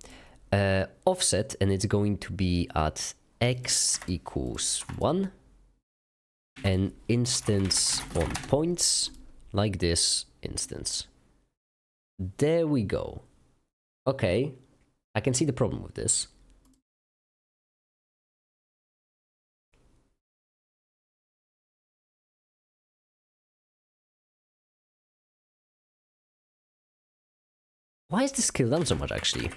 Offset, and it's going to be at x equals 1. And instance on points, like this instance. There we go. Okay, I can see the problem with this. Why is this scale down so much, actually?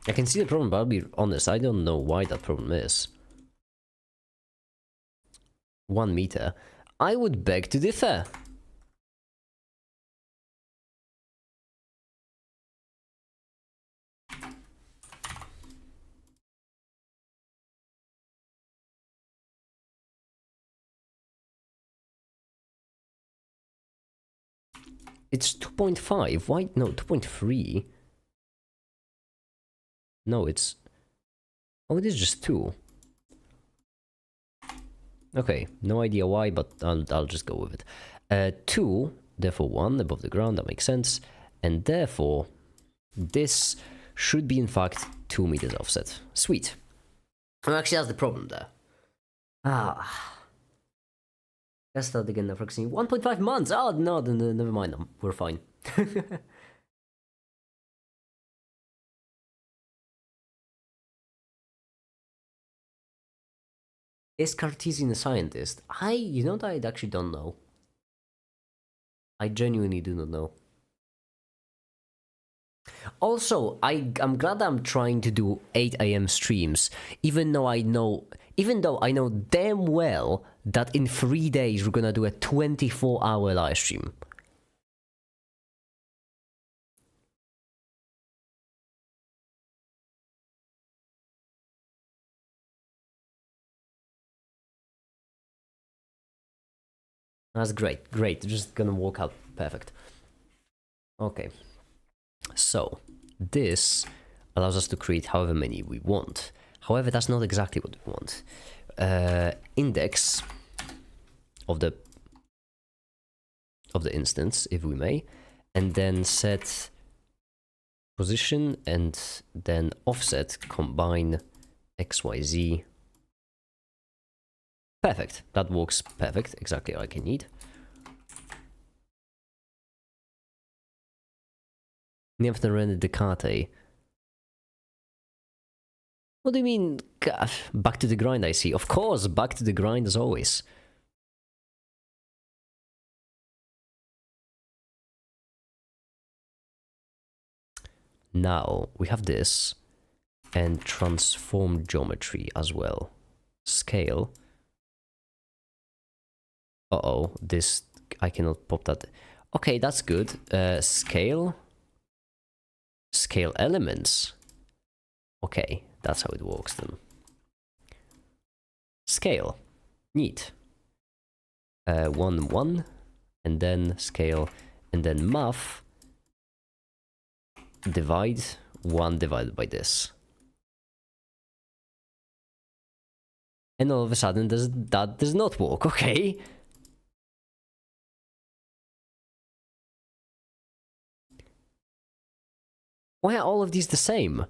I can see the problem, but I'll be honest, I don't know why that problem is. 1 meter. I would beg to differ. It's 2.5. Why? No, 2.3. No, it's... Oh, it is just 2. Okay, no idea why, but I'll just go with it. 2, therefore 1 above the ground, that makes sense. And therefore, this should be in fact 2 meters offset. Sweet. Well, actually, that's the problem there. Let's start again, approximately 1.5 months! Oh, no, never mind, we're fine. Is Cartesian a scientist? You know that I actually don't know. I genuinely do not know. Also, I'm glad I'm trying to do 8 AM streams, even though I know damn well that in 3 days we're gonna do a 24-hour live stream. That's great, great. Just gonna work out perfect. Okay. So, this allows us to create however many we want. However, that's not exactly what we want. Index of the instance, if we may, and then set position and then offset, combine XYZ. Perfect. That works perfect. Exactly like I need. Never Descartes. What do you mean? Back to the grind, I see. Of course, back to the grind as always. Now, we have this, and transform geometry as well. Scale. Uh-oh, this, I cannot pop that. Okay, that's good. Scale. Scale elements. Okay, that's how it works then. Scale. Neat. 1, 1, and then scale, and then math. Divide 1 divided by this. And all of a sudden that does not work, okay? Why are all of these the same?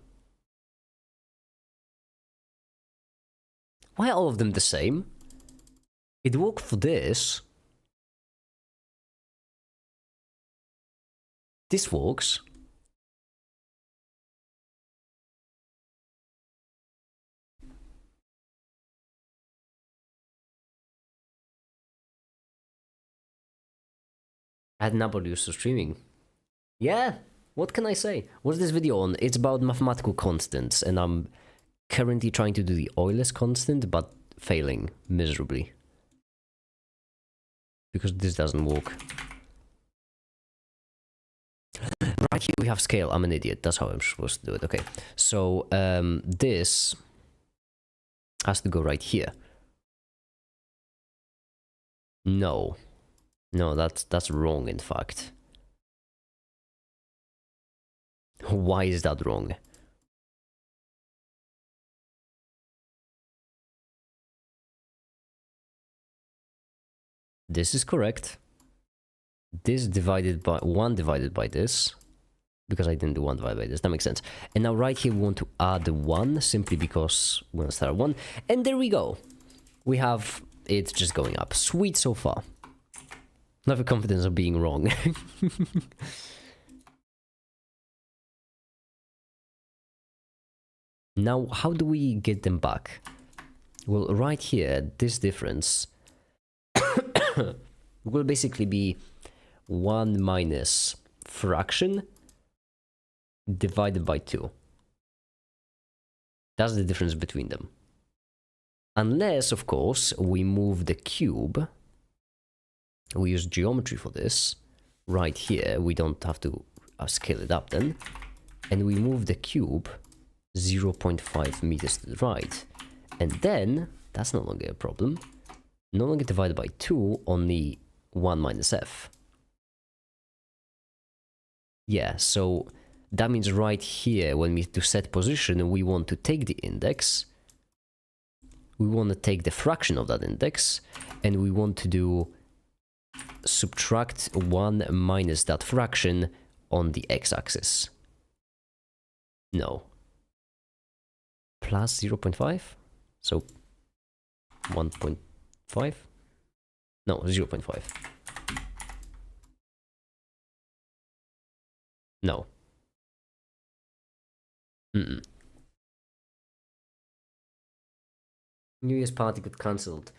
Why are all of them the same? It worked for this. This works. Add number used to streaming. Yeah, what can I say? What's this video on? It's about mathematical constants, and I'm currently trying to do the Euler's constant, but failing miserably. Because this doesn't work. Right here we have scale. I'm an idiot. That's how I'm supposed to do it. Okay, so this has to go right here. No. No, that's wrong, in fact. Why is that wrong? This is correct. This divided by 1 divided by this. Because I didn't do 1 divided by this. That makes sense. And now right here we want to add 1 simply because we're going to start 1. And there we go. We have it just going up. Sweet so far. Never confidence of being wrong. Now, how do we get them back? Well, right here, this difference will basically be 1 minus fraction divided by 2. That's the difference between them. Unless, of course, we move the cube. We use geometry for this. Right here, we don't have to scale it up then. And we move the cube 0.5 meters to the right. And then, that's no longer a problem. No longer divided by 2, only 1 minus f. Yeah, so that means right here, when we do set position, we want to take the index. We want to take the fraction of that index. And we want to do subtract 1 minus that fraction on the x-axis. No. Plus 0.5? So 1.5? No, 0.5. No. Mm-mm. New Year's party got cancelled.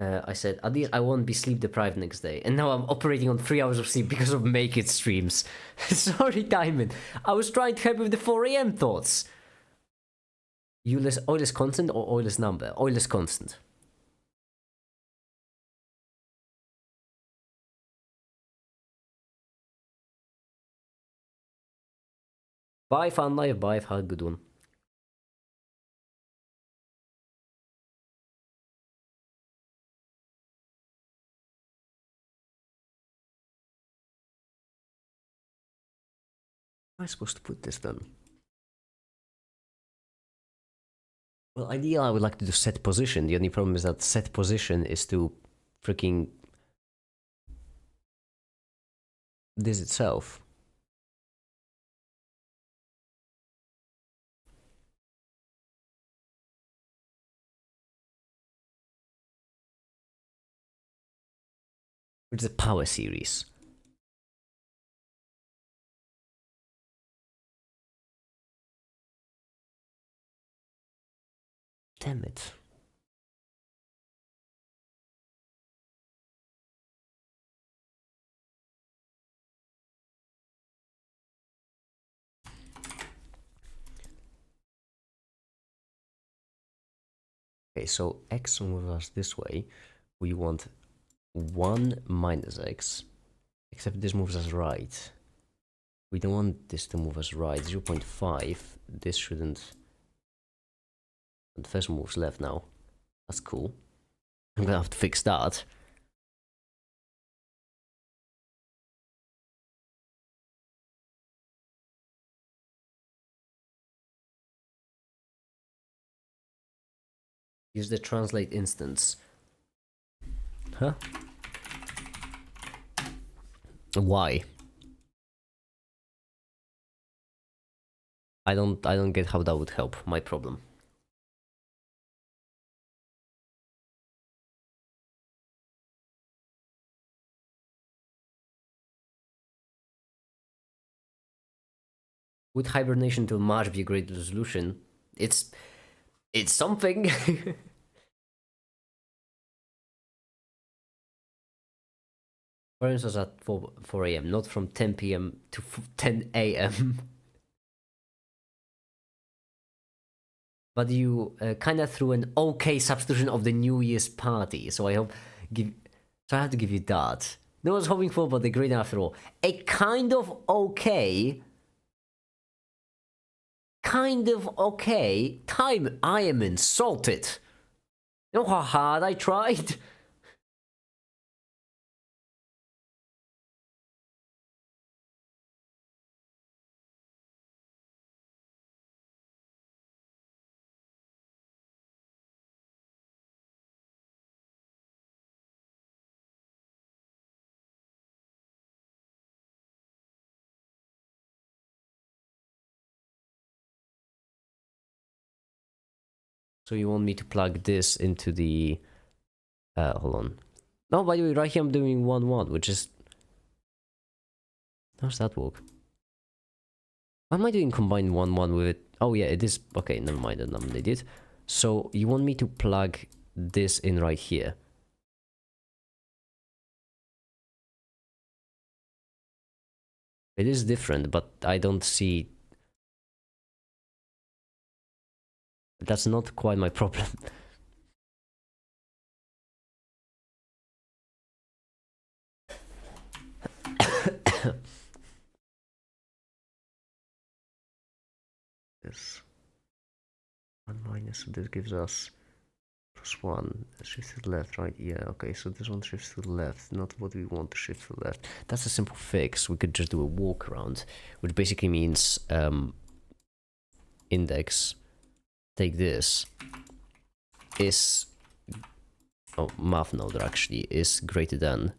I said, at least I won't be sleep deprived next day. And now I'm operating on 3 hours of sleep because of Make It streams. Sorry, Diamond. I was trying to help with the 4 AM thoughts. Euler's constant or Euler's number? Euler's constant. Bye, Fun Life. Bye, have a good one. How am I supposed to put this then? Well, ideally, I would like to do set position. The only problem is that set position is to freaking this itself. It's a power series. Damn it. Okay, so x moves us this way. We want 1 minus x, except this moves us right. We don't want this to move us right. 0.5, this shouldn't. The first moves left now. That's cool. I'm gonna have to fix that. Use the translate instance. Huh? Why? I don't get how that would help my problem. Would hibernation to March be a great resolution? It's something. Parents was at 4 a.m., not from 10 p.m. to 10 a.m. But you kind of threw an okay substitution of the New Year's party, so I have to give you that. No one's hoping for, but the great after all. A kind of okay time. I am insulted. You know how hard I tried? So you want me to plug this into the... hold on. No, by the way, right here I'm doing 1-1, which is... How's that work? Why am I doing combined 1-1 with it? Oh yeah, it is... Okay, never mind, I'm an idiot. So you want me to plug this in right here. It is different, but I don't see... That's not quite my problem. This 1 minus, so this gives us +1. Shift to the left, right? Yeah, okay, so this one shifts to the left, not what we want to shift to the left. That's a simple fix. We could just do a walk around, which basically means index, take this, is, oh, math node actually, is greater than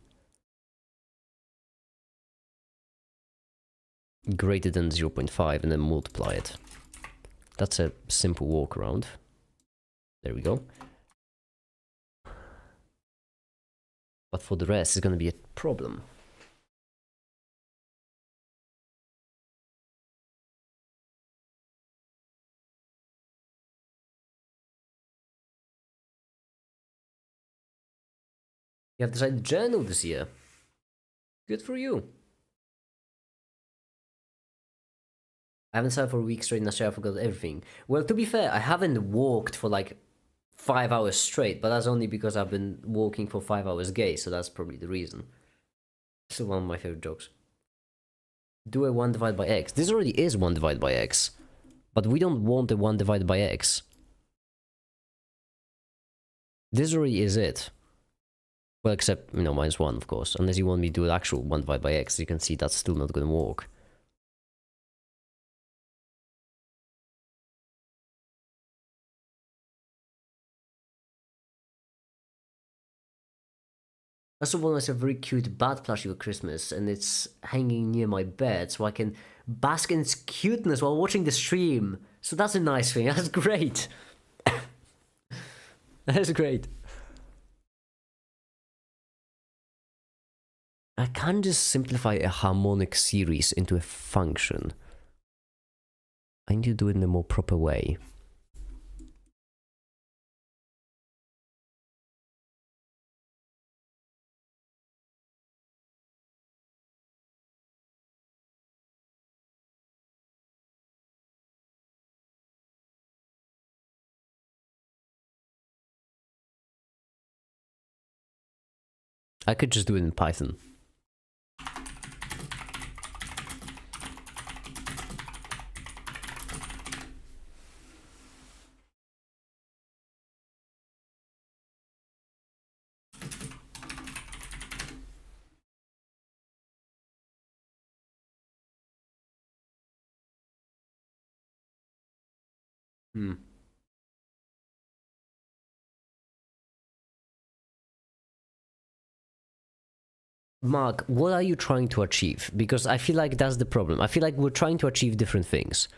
0.5 and then multiply it. That's a simple walk around. There we go. But for the rest, it's going to be a problem. You have decided journal this year. Good for you. I haven't slept for a week straight and I forgot everything. Well, to be fair, I haven't walked for like 5 hours straight, but that's only because I've been walking for 5 hours gay, so that's probably the reason. Still one of my favorite jokes. Do a 1 divided by x. This already is 1 divided by x. But we don't want a 1 divided by x. This already is it. Well, except, you know, -1, of course. Unless you want me to do an actual 1 divided by x, you can see that's still not going to work. I also won a very cute bat plushie for Christmas, and it's hanging near my bed, so I can bask in its cuteness while watching the stream. So that's a nice thing. That's great. That's great. I can't just simplify a harmonic series into a function. I need to do it in a more proper way. I could just do it in Python. Mark, what are you trying to achieve? Because I feel like that's the problem. I feel like we're trying to achieve different things.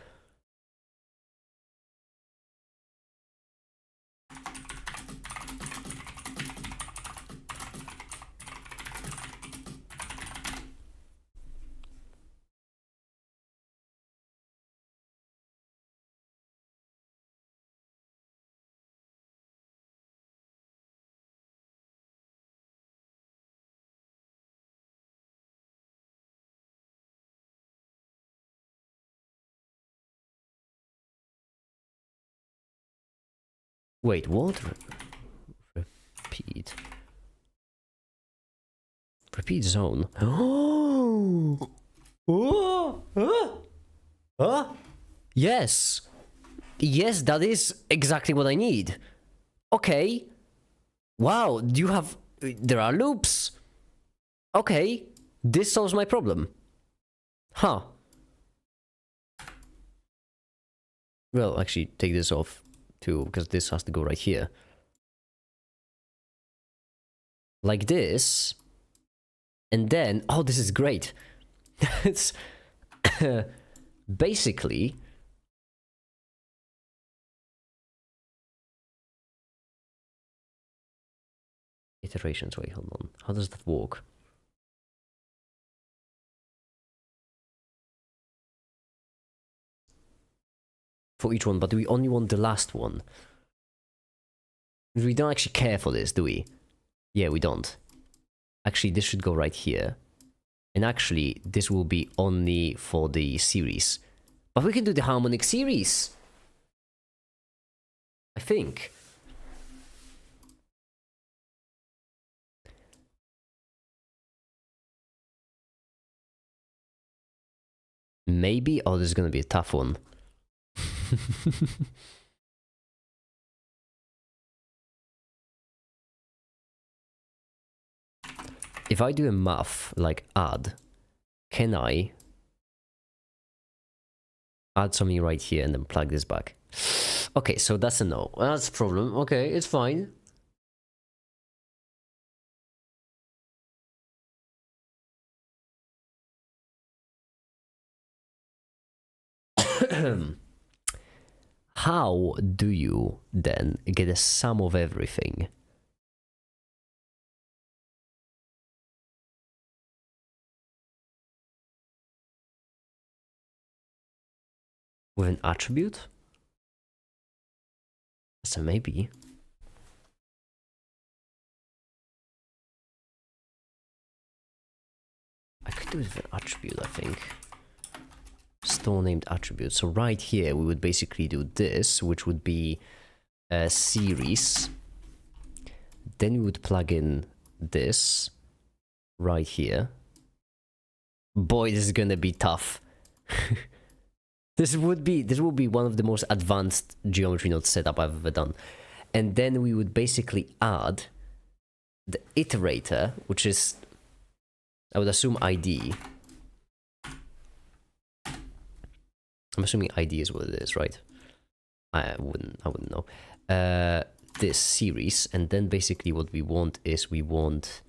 Wait, what? Repeat. Repeat zone. Oh! Yes! Yes, that is exactly what I need. Okay. Wow, you have... There are loops. Okay. This solves my problem. Huh. Well, actually, take this off too, because this has to go right here. Like this. And then... Oh, this is great. It's... basically... Iterations, wait, hold on. How does that work? For each one, but do we only want the last one? We don't actually care for this, do we? Yeah, we don't. Actually, this should go right here. And actually, this will be only for the series. But we can do the harmonic series. I think. Maybe? Oh, this is gonna be a tough one. If I do a math, like add, can I add something right here and then plug this back? Okay, so that's a no. That's a problem. Okay, it's fine. How do you then get a sum of everything? With an attribute? So maybe. I could do it with an attribute, I think. Store named attribute. So right here, we would basically do this, which would be a series. Then we would plug in this right here. Boy, this is gonna be tough. This will be one of the most advanced geometry node setup I've ever done. And then we would basically add the iterator, which is, I would assume ID. I'm assuming ID is what it is, right? I wouldn't know. This series, and then basically what we want is we want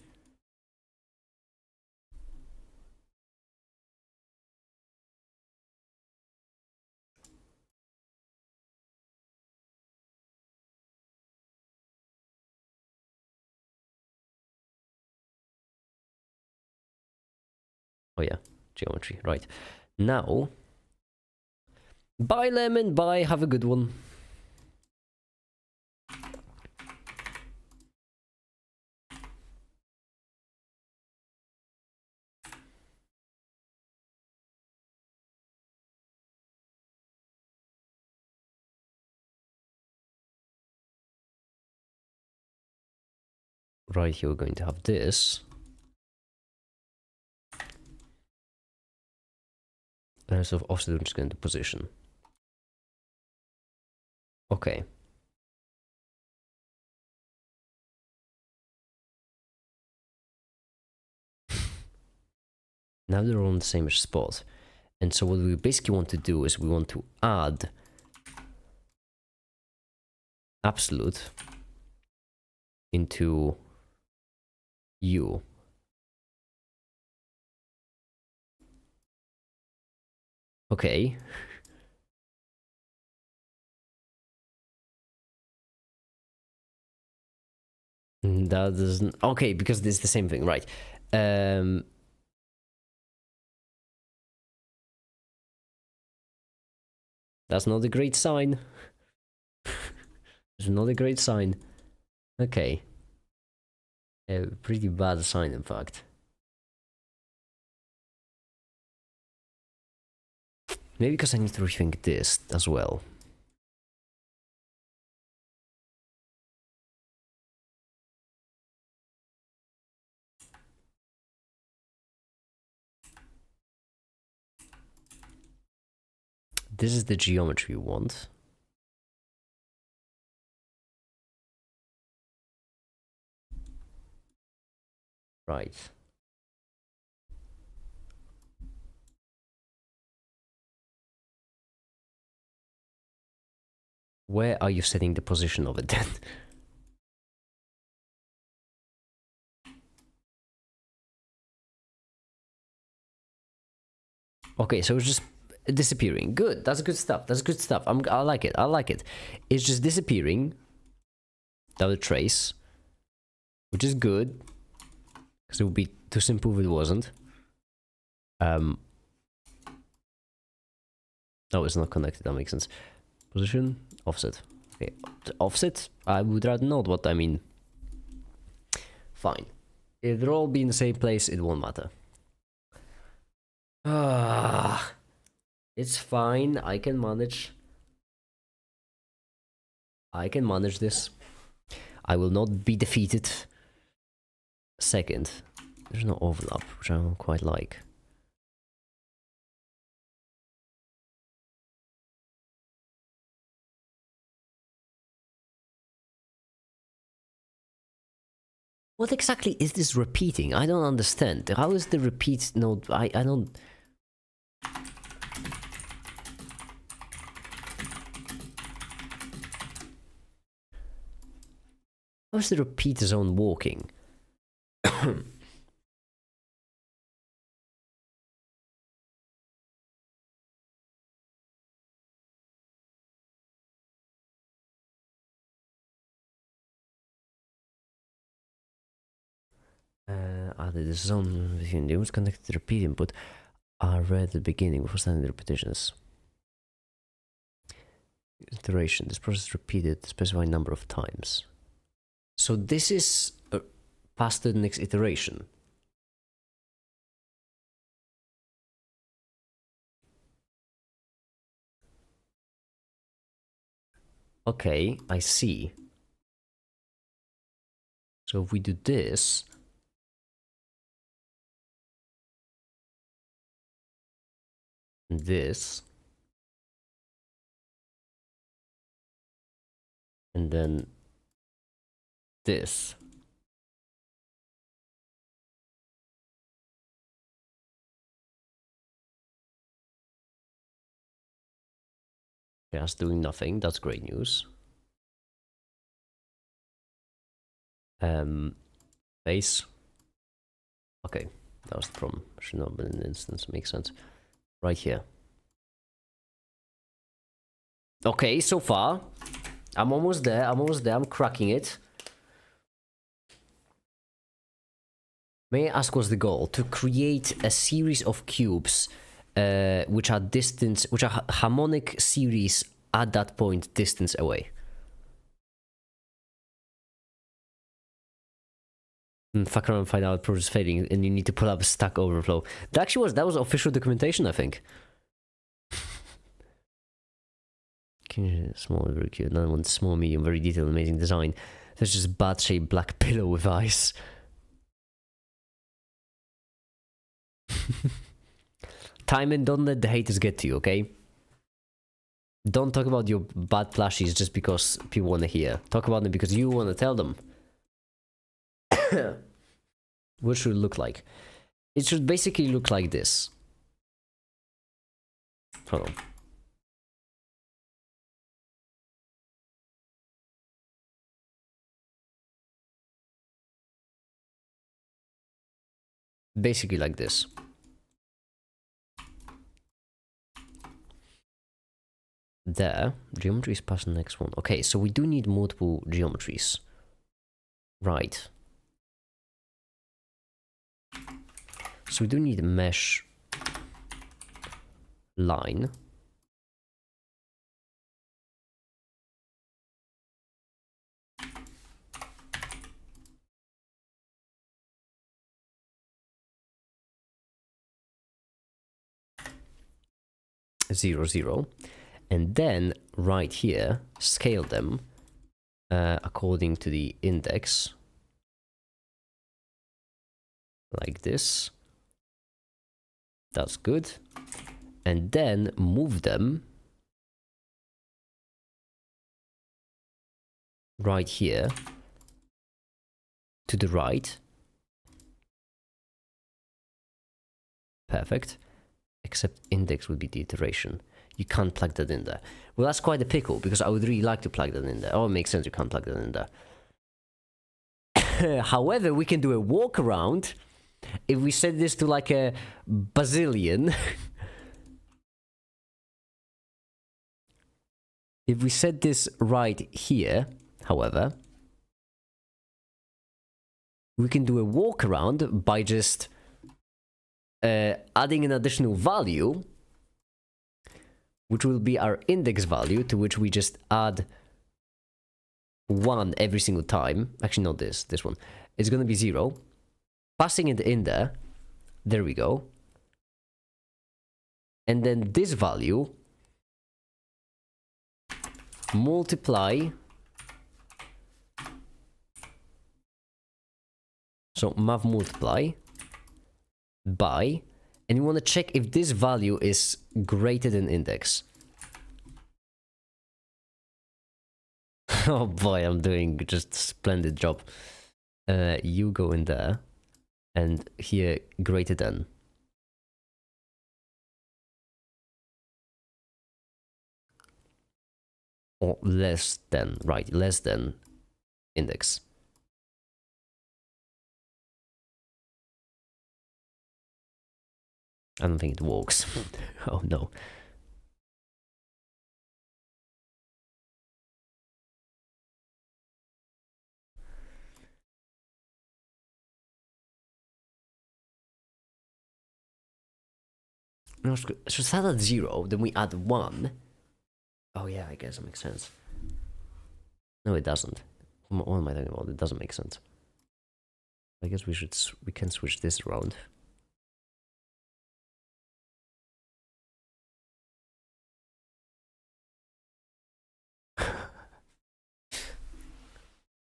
oh yeah, geometry, right. Now, bye Lemon, bye, have a good one. Right here we're going to have this. And so offset, we're just going to position. Okay. Now they're all on the same spot. And so what we basically want to do is we want to add absolute into U. Okay. That doesn't... Okay, because this is the same thing, right. That's not a great sign. It's not a great sign. Okay. A pretty bad sign, in fact. Maybe because I need to rethink this as well. this is the geometry we want. Right. Where are you setting the position of it then? Okay, so it's just disappearing. Good. That's good stuff. That's good stuff. I like it. I like it. It's just disappearing. Without a trace, which is good, because it would be too simple if it wasn't. Oh, it's not connected. That makes sense. Position, offset. Okay, offset. I would rather not. What I mean. Fine. If they'll all be in the same place, it won't matter. Ah, it's fine. I can manage. I can manage this. I will not be defeated. Second, there's no overlap, which I don't quite like. What exactly is this repeating? I don't understand. How is the repeat node? I don't... How is the repeat zone walking? The zone between the connected to the repeat input are read at the beginning before starting the repetitions. Iteration. This process is repeated a specified number of times. So this is passed to the next iteration. Okay, I see. So if we do this, and this, and then this. Just doing nothing. That's great news. Base. Okay, that was the problem. Should not have been an instance. Makes sense. Right here. Okay, so far, I'm almost there. I'm almost there. I'm cracking it. May I ask what's the goal? To create a series of cubes which are harmonic series at that point distance away. Fuck around and find out process fading, and you need to pull up a Stack Overflow. That was official documentation, I think. Small, very cute. Another one, small, medium, very detailed, amazing design. There's just bad shaped black pillow with eyes. Timon, don't let the haters get to you, okay? Don't talk about your bad plushies just because people want to hear. Talk about them because you want to tell them. What should it look like? It should basically look like this. Hold on. Basically like this. There, geometry is past the next one. Okay, so we do need multiple geometries. Right. So we do need a mesh line. Zero, zero. And then right here, scale them according to the index. Like this. That's good. And then move them right here to the right. Perfect. Except index would be the iteration. You can't plug that in there. Well, that's quite a pickle, because I would really like to plug that in there. Oh, it makes sense you can't plug that in there. However, we can do a walk around if we set this to like a bazillion. If we set this right here, however, we can do a walk around by just adding an additional value, which will be our index value, to which we just add 1 every single time. Actually, not this one. It's going to be 0. Passing it in there. There we go. And then this value multiply. So math multiply by, and you want to check if this value is greater than index. Oh boy, I'm doing just a splendid job. You go in there, and here greater than. Or less than, right, less than index. I don't think it works. Oh no. No, so start at 0, then we add 1. Oh yeah, I guess that makes sense. No, it doesn't. What am I talking about? It doesn't make sense. I guess we can switch this around.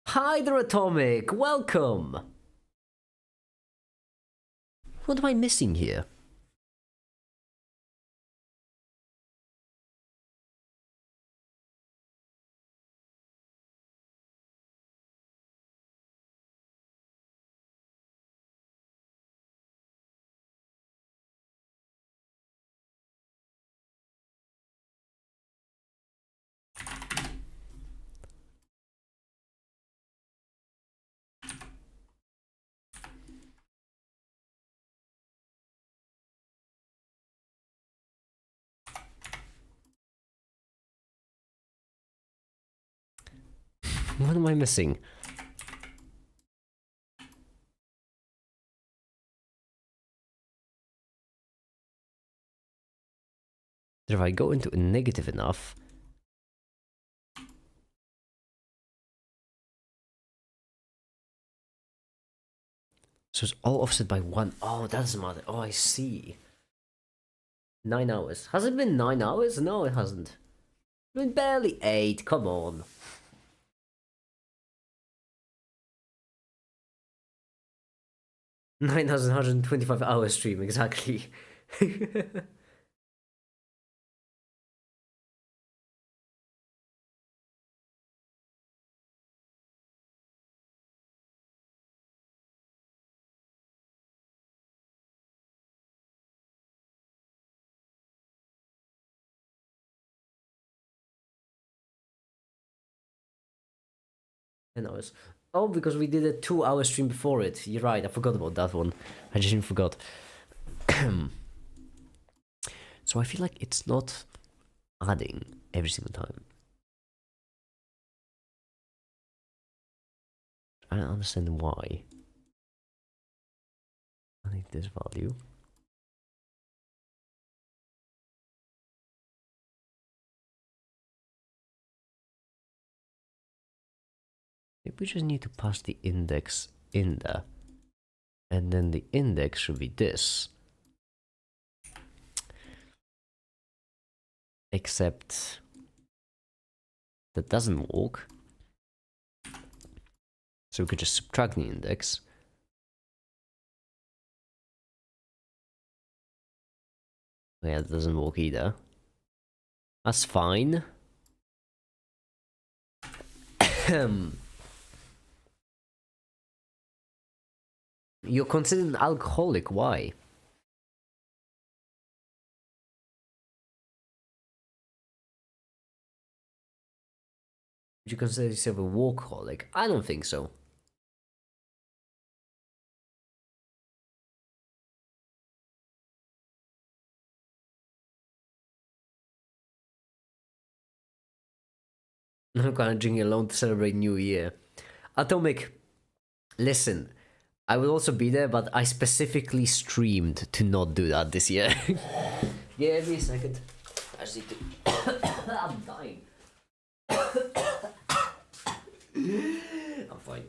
Hi there, Atomic! Welcome! What am I missing here? What am I missing? If I go into a negative enough, so it's all offset by 1. Oh, that doesn't matter. Oh, I see. 9 hours. Has it been 9 hours? No, it hasn't. It's been barely 8. Come on. Nine thousand 125 hours stream, exactly. Hours. Oh, because we did a 2-hour stream before it. You're right, I forgot about that one. I just forgot. So I feel like it's not adding every single time. I don't understand why. I need this value. Maybe we just need to pass the index in there. And then the index should be this. Except that doesn't work. So we could just subtract the index. Yeah, that doesn't work either. That's fine. You're considered an alcoholic, why? Would you consider yourself a workaholic? I don't think so. I'm gonna drink alone to celebrate New Year. Atomic, listen, I will also be there, but I specifically streamed to not do that this year. Yeah, give me a second. I just need to. I'm dying. I'm fine.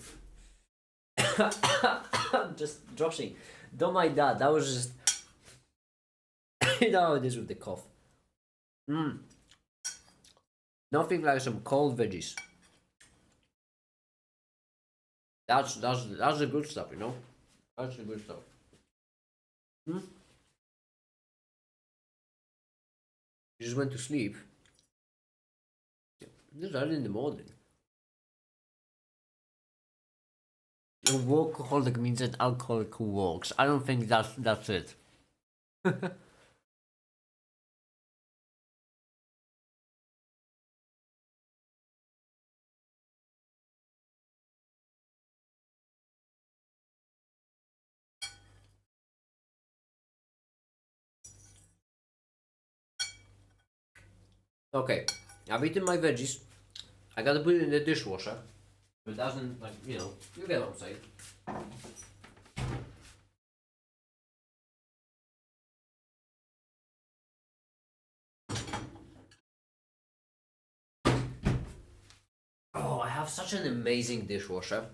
I'm just joshing. Don't mind that. That was just. You know how it is with the cough. Nothing like some cold veggies. That's the good stuff, you know. That's the good stuff. You just went to sleep. This is early in the morning. A workaholic means an alcoholic who walks. I don't think that's it. Okay, I've eaten my veggies. I gotta put it in the dishwasher. It doesn't, like, you know, you get what I'm saying. Oh, I have such an amazing dishwasher.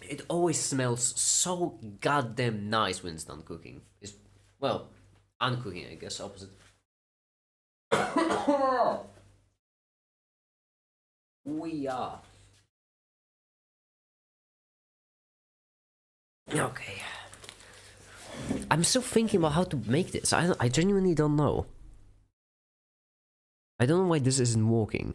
It always smells so goddamn nice when it's done cooking. It's, well, uncooking, I guess, opposite. We are. Okay. I'm still thinking about how to make this. I genuinely don't know. I don't know why this isn't working.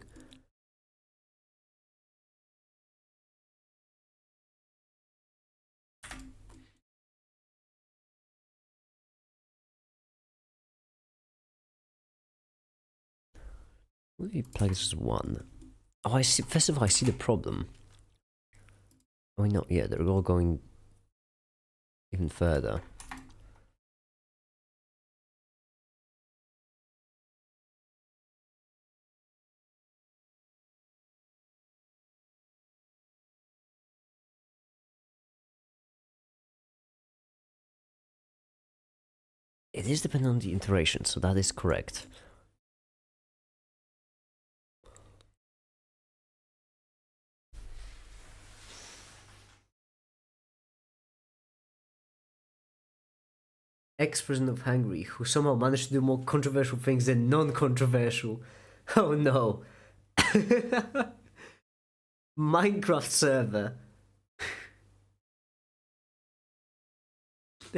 Maybe place 1. Oh, I see. First of all, I see the problem. Oh, no, yeah, they're all going even further. It is dependent on the iteration, so that is correct. Ex-president of Hungary, who somehow managed to do more controversial things than non-controversial. Oh no. Minecraft server.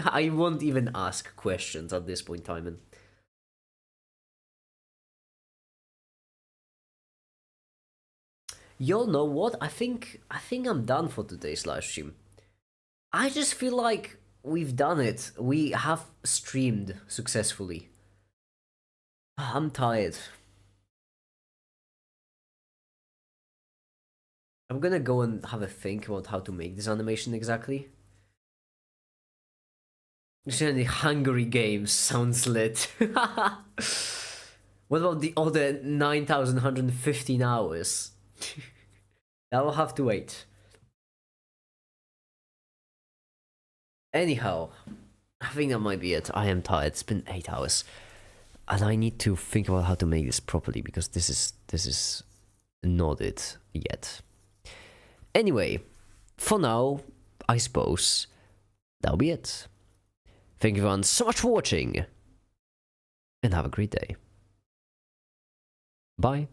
I won't even ask questions at this point, Timon. Y'all know what? I think I'm done for today's live stream. I just feel like we've done it. We have streamed successfully. I'm tired. I'm gonna go and have a think about how to make this animation exactly. The Hungary games sounds lit. What about the other 9,115 hours? That will have to wait. Anyhow, I think that might be it. I am tired. It's been 8 hours. And I need to think about how to make this properly because this is not it yet. Anyway, for now, I suppose that'll be it. Thank you everyone so much for watching, and have a great day. Bye.